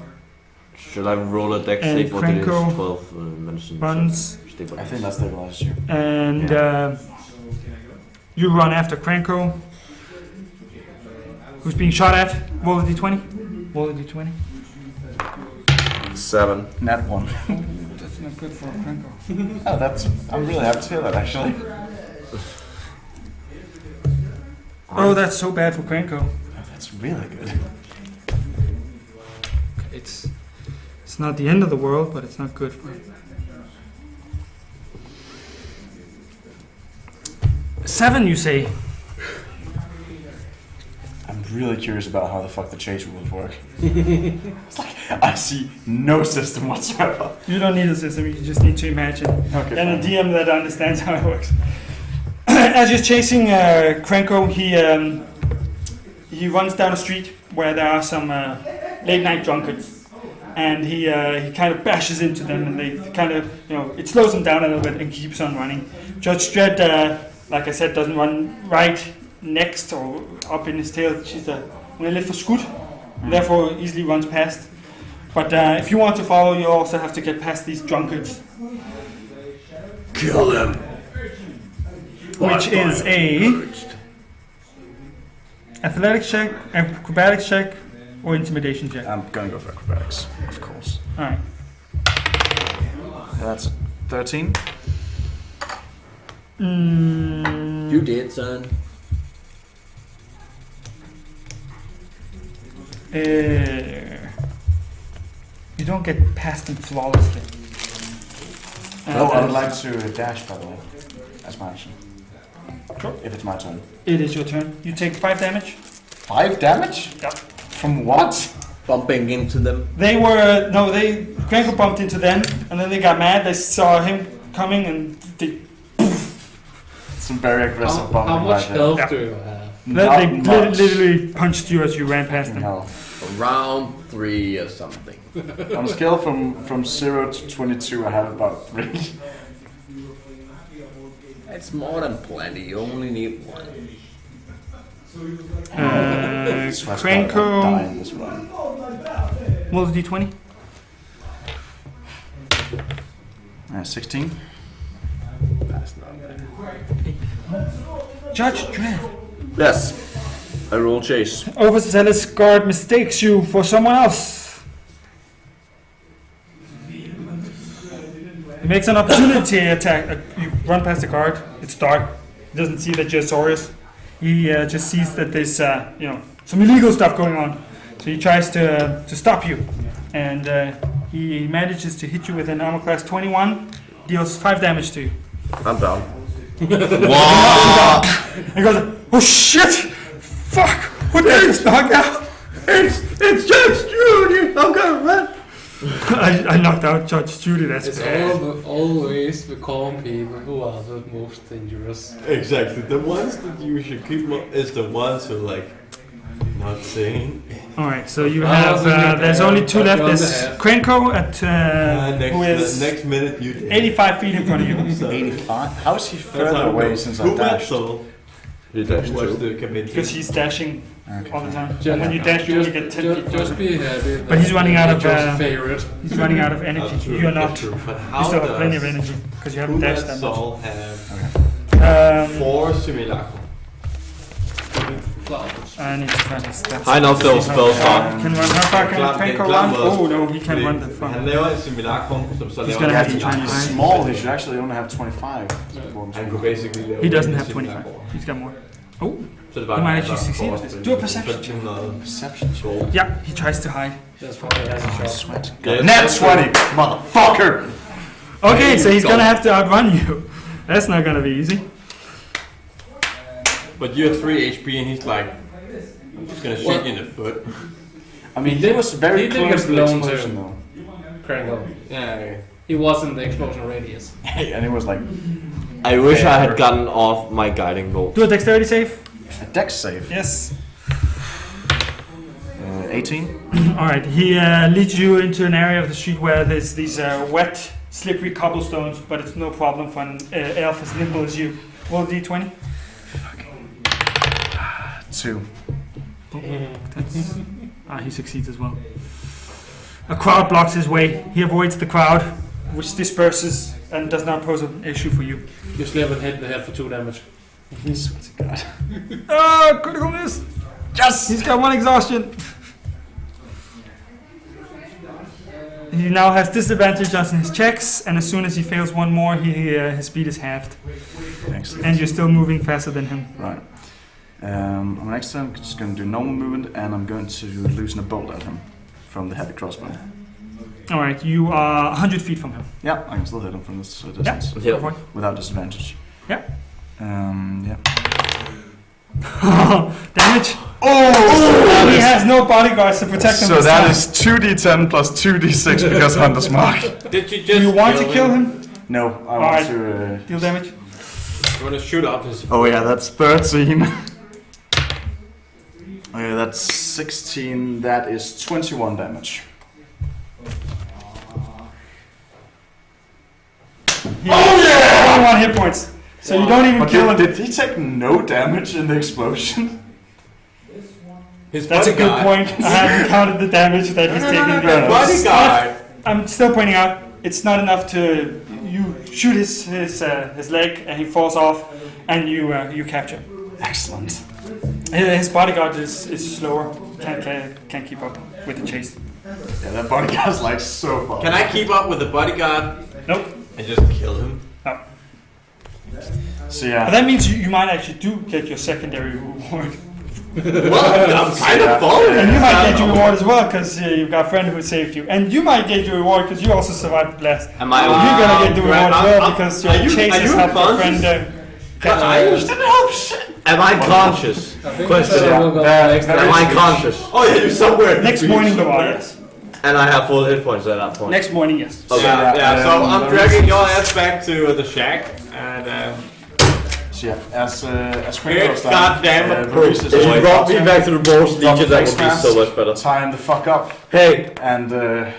Speaker 4: Should I roll a dex
Speaker 7: And
Speaker 4: save for this
Speaker 7: Krenko
Speaker 4: 12 medicine?
Speaker 7: runs.
Speaker 6: I think that stabilizes you.
Speaker 7: And you run after Krenko, who's being shot at. Roll a d20. Roll a d20.
Speaker 8: 7.
Speaker 6: Nat 1.
Speaker 7: That's not good for Krenko.
Speaker 6: Oh, I'm really happy to hear that actually.
Speaker 7: Oh, that's so bad for Krenko.
Speaker 6: Oh, that's really good.
Speaker 7: It's not the end of the world, but it's not good for him. 7, you say?
Speaker 6: I'm really curious about how the fuck the chase rules work. It's like, I see no system whatsoever.
Speaker 7: You don't need a system, you just need to imagine.
Speaker 6: Okay,
Speaker 7: And a DM that understands how it works. As you're chasing Krenko, he runs down a street where there are some late night drunkards. And he kind of bashes into them, and they kind of, it slows him down a little bit and keeps on running. Judge Dredd, like I said, doesn't run right next or up in his tail. She's only lidt for skud, therefore easily runs past. But if you want to follow, you also have to get past these drunkards.
Speaker 10: Kill them.
Speaker 7: Which is a athletics check, acrobatics check, or intimidation check.
Speaker 6: I'm gonna go for acrobatics, of course.
Speaker 7: Alright.
Speaker 6: That's 13.
Speaker 10: You did, son.
Speaker 7: You don't get past them flawlessly.
Speaker 6: I would like to dash, by the way, as my action.
Speaker 7: Sure.
Speaker 6: If it's my turn.
Speaker 7: It is your turn. You take 5 damage.
Speaker 6: 5 damage?
Speaker 7: Yep.
Speaker 6: From what?
Speaker 10: Bumping into them.
Speaker 7: Krenko bumped into them, and then they got mad. They saw him coming, and they.
Speaker 6: Some very aggressive bumping.
Speaker 5: How much
Speaker 6: right
Speaker 5: health
Speaker 6: there.
Speaker 5: do you have?
Speaker 7: They literally punched you as you ran past them.
Speaker 6: Hell.
Speaker 10: Around 3 or something.
Speaker 6: On a scale from 0 to 22, I have about 3.
Speaker 10: It's more than plenty. You only need 1.
Speaker 7: Krenko.
Speaker 6: Die in this run.
Speaker 7: Roll the d20.
Speaker 6: 16.
Speaker 10: That's not bad.
Speaker 7: Judge Dredd.
Speaker 8: Yes. I roll chase.
Speaker 7: Overzealous guard mistakes you for someone else. He makes an opportunity attack. You run past the guard. It's dark. He doesn't see that you're Sorø. He just sees that there's some illegal stuff going on. So he tries to stop you, and he manages to hit you with an armor class 21. Deals 5 damage to you.
Speaker 8: I'm down.
Speaker 10: Wow!
Speaker 7: He goes, oh shit! Fuck! What the heck is knocked out?
Speaker 10: It's Judge Judy! I'm gonna run!
Speaker 7: I knocked out Judge Judy, that's
Speaker 5: It's
Speaker 7: bad.
Speaker 5: always the calm people who are the most dangerous.
Speaker 9: Exactly. The ones that you should keep is the ones who not saying.
Speaker 7: Alright, so you have, there's only 2 left. There's Krenko who is
Speaker 9: next minute you did.
Speaker 7: 85 feet in front of you.
Speaker 6: 85? How is he further away since I dashed?
Speaker 8: You dashed
Speaker 9: What's
Speaker 8: too.
Speaker 9: the committee?
Speaker 7: Because he's dashing all the time.
Speaker 5: Just-
Speaker 7: And when you dash, you only get 10 feet.
Speaker 5: Just be happy.
Speaker 7: But he's running out of,
Speaker 5: your favorite.
Speaker 7: He's running out of energy. You're not.
Speaker 9: True. But
Speaker 7: You
Speaker 9: how
Speaker 7: still have plenty of
Speaker 9: does
Speaker 7: energy because you haven't dashed that much.
Speaker 9: Saul have 4 simulacrum?
Speaker 7: I need to find his stats.
Speaker 10: I know Phil's spell start.
Speaker 7: Can run, how far can Krenko run? Oh no, he can't run that far.
Speaker 9: Han laver en simulacrum, som så
Speaker 7: He's
Speaker 9: laver
Speaker 7: gonna have to
Speaker 6: He's
Speaker 7: try and hide.
Speaker 6: small, he should actually only have 25.
Speaker 9: Han kunne basically lave
Speaker 7: He doesn't
Speaker 9: en
Speaker 7: have 25.
Speaker 9: simulacrum.
Speaker 7: He's got more. Oh,
Speaker 9: Så det var
Speaker 7: He might
Speaker 9: en
Speaker 7: actually succeed with this. Do a perception check.
Speaker 9: 1500
Speaker 6: Perception.
Speaker 9: gold.
Speaker 7: yeah, he tries to hide.
Speaker 5: That's why he has a shot.
Speaker 6: Sweat.
Speaker 9: Yes.
Speaker 6: Net 20, motherfucker!
Speaker 7: Okay, so he's gonna have to outrun you. That's not gonna be easy.
Speaker 9: But you have 3 HP and he's like, I'm just gonna shoot you in the foot.
Speaker 6: I mean, it was very
Speaker 5: he did
Speaker 6: close
Speaker 5: get
Speaker 6: to the
Speaker 5: blown
Speaker 6: explosion
Speaker 5: too.
Speaker 6: though.
Speaker 5: Krenko.
Speaker 9: Yeah.
Speaker 5: He was in the explosion radius.
Speaker 6: And it was like
Speaker 10: I wish I had gotten off my guiding bolt.
Speaker 7: Do a dexterity save.
Speaker 6: a dex save.
Speaker 7: Yes.
Speaker 6: 18.
Speaker 7: Alright, he leads you into an area of the street where there's these wet, slippery cobblestones, but it's no problem for an elf as nimble as you. Roll d20.
Speaker 6: 2.
Speaker 7: He succeeds as well. A crowd blocks his way. He avoids the crowd, which disperses and does not pose an issue for you.
Speaker 5: You slap him hit in the head for 2 damage.
Speaker 6: Swear to God.
Speaker 7: Oh, critical miss! Yes! He's got 1 exhaustion. He now has disadvantage on his checks, and as soon as he fails 1 more, his speed is halved.
Speaker 6: Excellent.
Speaker 7: And you're still moving faster than him.
Speaker 6: Right. On my next turn, I'm just going to do normal movement, and I'm going to loosen a bolt at him from the heavy crossbow.
Speaker 7: Alright, you are 100 feet from him.
Speaker 6: Yeah, I can still hit him from this distance
Speaker 7: Go for it.
Speaker 6: without disadvantage.
Speaker 7: Yeah.
Speaker 6: Yeah.
Speaker 3: Damage.
Speaker 6: Oh!
Speaker 3: He has no bodyguards to protect him.
Speaker 6: So that is 2d10 plus 2d6 because Hunter's Mark.
Speaker 1: Did you just
Speaker 3: Do you want to kill him?
Speaker 6: No, I want to...
Speaker 3: Deal damage.
Speaker 1: You want to shoot up his...
Speaker 6: Oh yeah, that's 13. Okay, that's 16. That is 21 damage.
Speaker 3: Oh yeah! 21 hit points. So you don't even kill him.
Speaker 6: Did he take no damage in the explosion?
Speaker 3: That's a good point. I haven't counted the damage that he's taken.
Speaker 1: Bodyguard.
Speaker 3: I'm still pointing out, it's not enough to... You shoot his leg and he falls off and you capture.
Speaker 6: Excellent.
Speaker 3: His bodyguard is slower. Can't keep up with the chase.
Speaker 6: Yeah, that bodyguard's like so far.
Speaker 1: Can I keep up with the bodyguard?
Speaker 3: Nope.
Speaker 1: And just kill him?
Speaker 3: No.
Speaker 6: So yeah.
Speaker 3: But that means you might actually do get your secondary reward.
Speaker 1: Well, I'm kind of following.
Speaker 3: And you might get your reward as well because you've got a friend who saved you. And you might get your reward because you also survived the blast.
Speaker 4: Am I?
Speaker 3: You're gonna get the reward as well because your chases helped your friend
Speaker 4: Am I conscious? Question. Am I conscious?
Speaker 1: Oh yeah, you're somewhere.
Speaker 3: Next morning you are, yes.
Speaker 4: And I have full hit points at that point.
Speaker 3: Next morning, yes.
Speaker 4: Okay.
Speaker 1: Yeah, so I'm dragging your ass back to the shack and
Speaker 6: So yeah, as Krenko
Speaker 1: it's goddamn
Speaker 4: If you brought me back to the Boros Legion, that would be so much better.
Speaker 6: Tie him the fuck up.
Speaker 4: Hey,
Speaker 6: And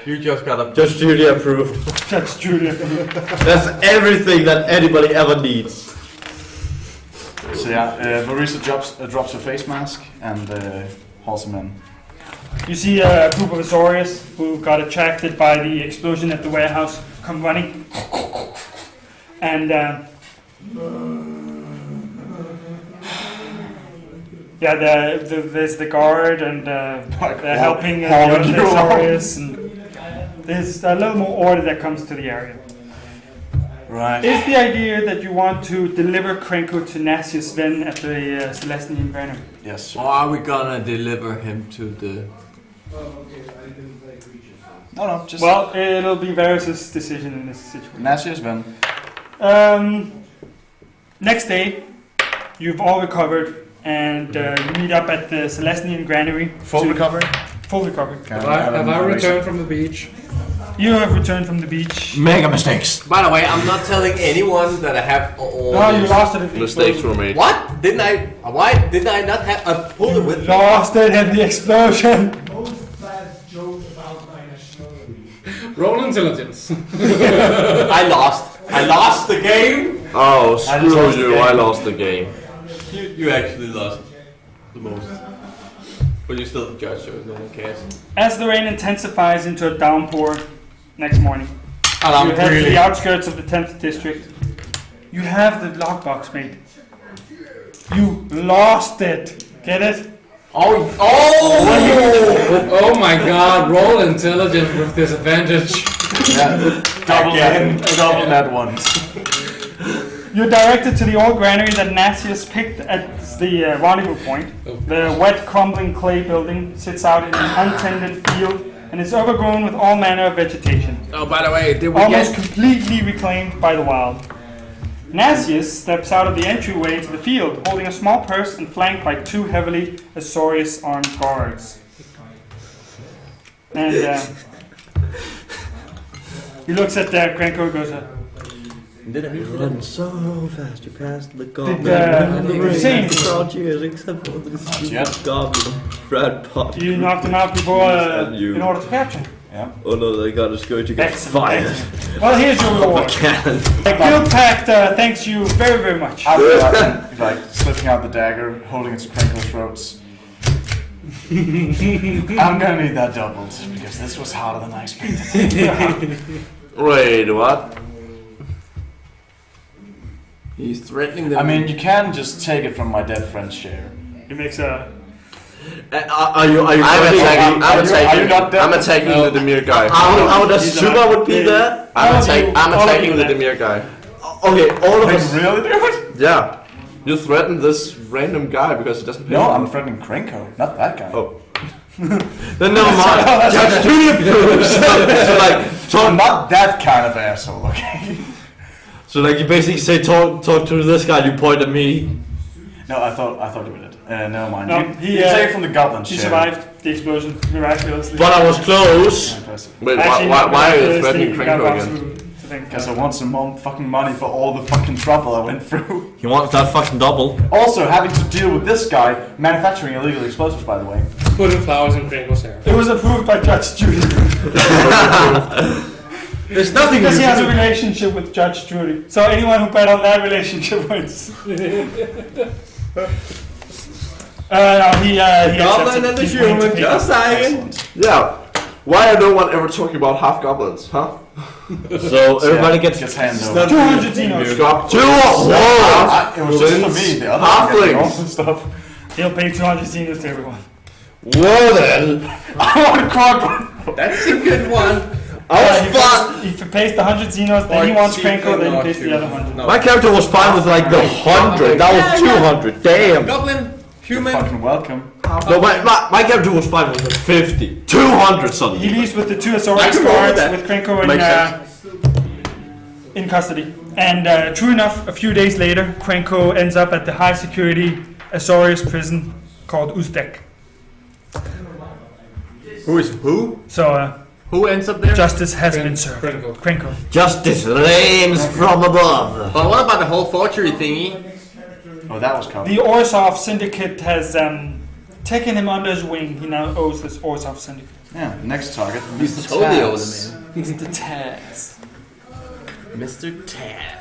Speaker 1: you just got
Speaker 4: Judge Judy approved.
Speaker 3: That's Julia.
Speaker 4: That's everything that anybody ever needs.
Speaker 6: so yeah, Marisa drops her face mask and hauls him in.
Speaker 3: You see a group of Azorius who got attracted by the explosion at the warehouse come running. And yeah, there's the guard and they're helping the other Azorius. And there's a little more order that comes to the area.
Speaker 6: Right.
Speaker 3: Is the idea that you want to deliver Krenko to Nasius Ven at the Celestian Granary?
Speaker 6: Yes.
Speaker 9: Or are we gonna deliver him to the...
Speaker 6: No, just...
Speaker 3: Well, it'll be Varys' decision in this situation.
Speaker 6: Nasius Ven.
Speaker 3: Next day, you've all recovered and you meet up at the Celestian Granary.
Speaker 6: Full recovery?
Speaker 3: Full recovery.
Speaker 5: Have I returned from the beach?
Speaker 3: You have returned from the beach.
Speaker 6: Mega mistakes.
Speaker 1: By the way, I'm not telling anyone that I have all
Speaker 3: No, you
Speaker 1: these
Speaker 3: lost it at the
Speaker 8: Mistakes were
Speaker 3: explosion.
Speaker 8: made.
Speaker 1: What? Didn't I? Why didn't I not have a bullet with me?
Speaker 3: Lost it at the explosion.
Speaker 5: Roll intelligence.
Speaker 1: I lost the game.
Speaker 8: Oh, screw you, I lost the game.
Speaker 1: You actually lost the most. But you're still the judge, so no one cares.
Speaker 3: As the rain intensifies into a downpour next morning,
Speaker 1: And
Speaker 3: you head to the outskirts of the 10th district. You have the lockbox, mate. You lost it. Get it?
Speaker 1: Oh!
Speaker 5: Oh my god, roll intelligence with disadvantage.
Speaker 6: Double that once.
Speaker 3: You're directed to the old granary that Nasius picked at the rendezvous point. The wet, crumbling clay building sits out in an untended field and is overgrown with all manner of vegetation.
Speaker 1: Oh, by the way, did we
Speaker 3: Almost completely reclaimed by the wild. Nasius steps out of the entryway to the field, holding a small purse and flanked by two heavily Azorius armed guards. And he looks at Krenko and goes,
Speaker 4: Run so fast, you passed the
Speaker 3: Did
Speaker 4: goblin.
Speaker 3: you say anything?
Speaker 4: Crowd cheers except for the stupid goblin. Rat pot.
Speaker 3: You knocked him out before in order to capture him.
Speaker 6: Yeah.
Speaker 4: Oh no, they got us going to get fired.
Speaker 3: Well, here's your reward. The Guild Pact thanks you very, very much.
Speaker 6: After that, like slipping out the dagger, holding it to Krenko's throats. I'm gonna need that doubled because this was harder than I expected.
Speaker 8: Wait, what?
Speaker 9: He's threatening them.
Speaker 6: I mean, you can just take it from my dead friend's share.
Speaker 3: He makes a...
Speaker 4: Are you
Speaker 8: I'm attacking the Demir guy.
Speaker 4: I would assume I would be there.
Speaker 8: I'm attacking the Demir guy.
Speaker 4: Okay, all of us.
Speaker 6: Really do it?
Speaker 8: Yeah. You threatened this random guy because he doesn't pay.
Speaker 6: No, I'm threatening Krenko, not that guy.
Speaker 8: Oh.
Speaker 4: Then never mind. Judge Judy approves.
Speaker 6: So not that kind of asshole, okay?
Speaker 4: So like you basically say talk to this guy, you point at me.
Speaker 6: No, I thought you did. Never mind.
Speaker 3: No,
Speaker 6: he saved from the goblin
Speaker 3: He
Speaker 6: ship.
Speaker 3: survived the explosion miraculously.
Speaker 10: But I was close.
Speaker 8: Wait, why are you threatening Krenko again?
Speaker 6: Because I want some more fucking money for all the fucking trouble I went through.
Speaker 10: He wants that fucking double.
Speaker 6: Also, having to deal with this guy manufacturing illegal explosives, by the way.
Speaker 5: Putting flowers in Krenko's hair.
Speaker 3: It was approved by Judge Judy.
Speaker 10: There's nothing
Speaker 3: because he has a relationship with Judge Judy. So anyone who bet on that relationship wins. He
Speaker 10: Goblin and the human, just saying.
Speaker 8: Yeah. Why are no one ever talking about half goblins, huh?
Speaker 10: So everybody gets
Speaker 6: hand over.
Speaker 3: 200 dinos.
Speaker 8: Stop.
Speaker 6: It was just for me. The other
Speaker 8: Halflings.
Speaker 6: and stuff.
Speaker 3: He'll pay 200 dinos to everyone.
Speaker 10: Whoa then.
Speaker 6: I want a crocodile.
Speaker 10: That's a good one.
Speaker 3: If he pays the 100 Zenos, then he wants Krenko, then he pays the other 100.
Speaker 10: My character was fine with like the 100. That was 200. Damn.
Speaker 5: Goblin, human.
Speaker 6: You're fucking welcome.
Speaker 10: No, my character was fine with the 50. 200 suddenly.
Speaker 3: He leaves with the 2 Azorius guards with Krenko in custody. And true enough, a few days later, Krenko ends up at the high security Azorius prison called Uzdek.
Speaker 10: Who is who?
Speaker 3: So,
Speaker 2: who ends up there?
Speaker 3: Justice has been served. Krenko.
Speaker 10: Justice reigns from above.
Speaker 2: But what about the whole forgery thingy?
Speaker 6: Oh, that was covered.
Speaker 3: The Orzhov Syndicate has taken him under his wing. He now owes this Orzhov Syndicate.
Speaker 6: Yeah, next target.
Speaker 2: He's totally owes him, man.
Speaker 3: He's the Taz.
Speaker 2: Mr. Taz.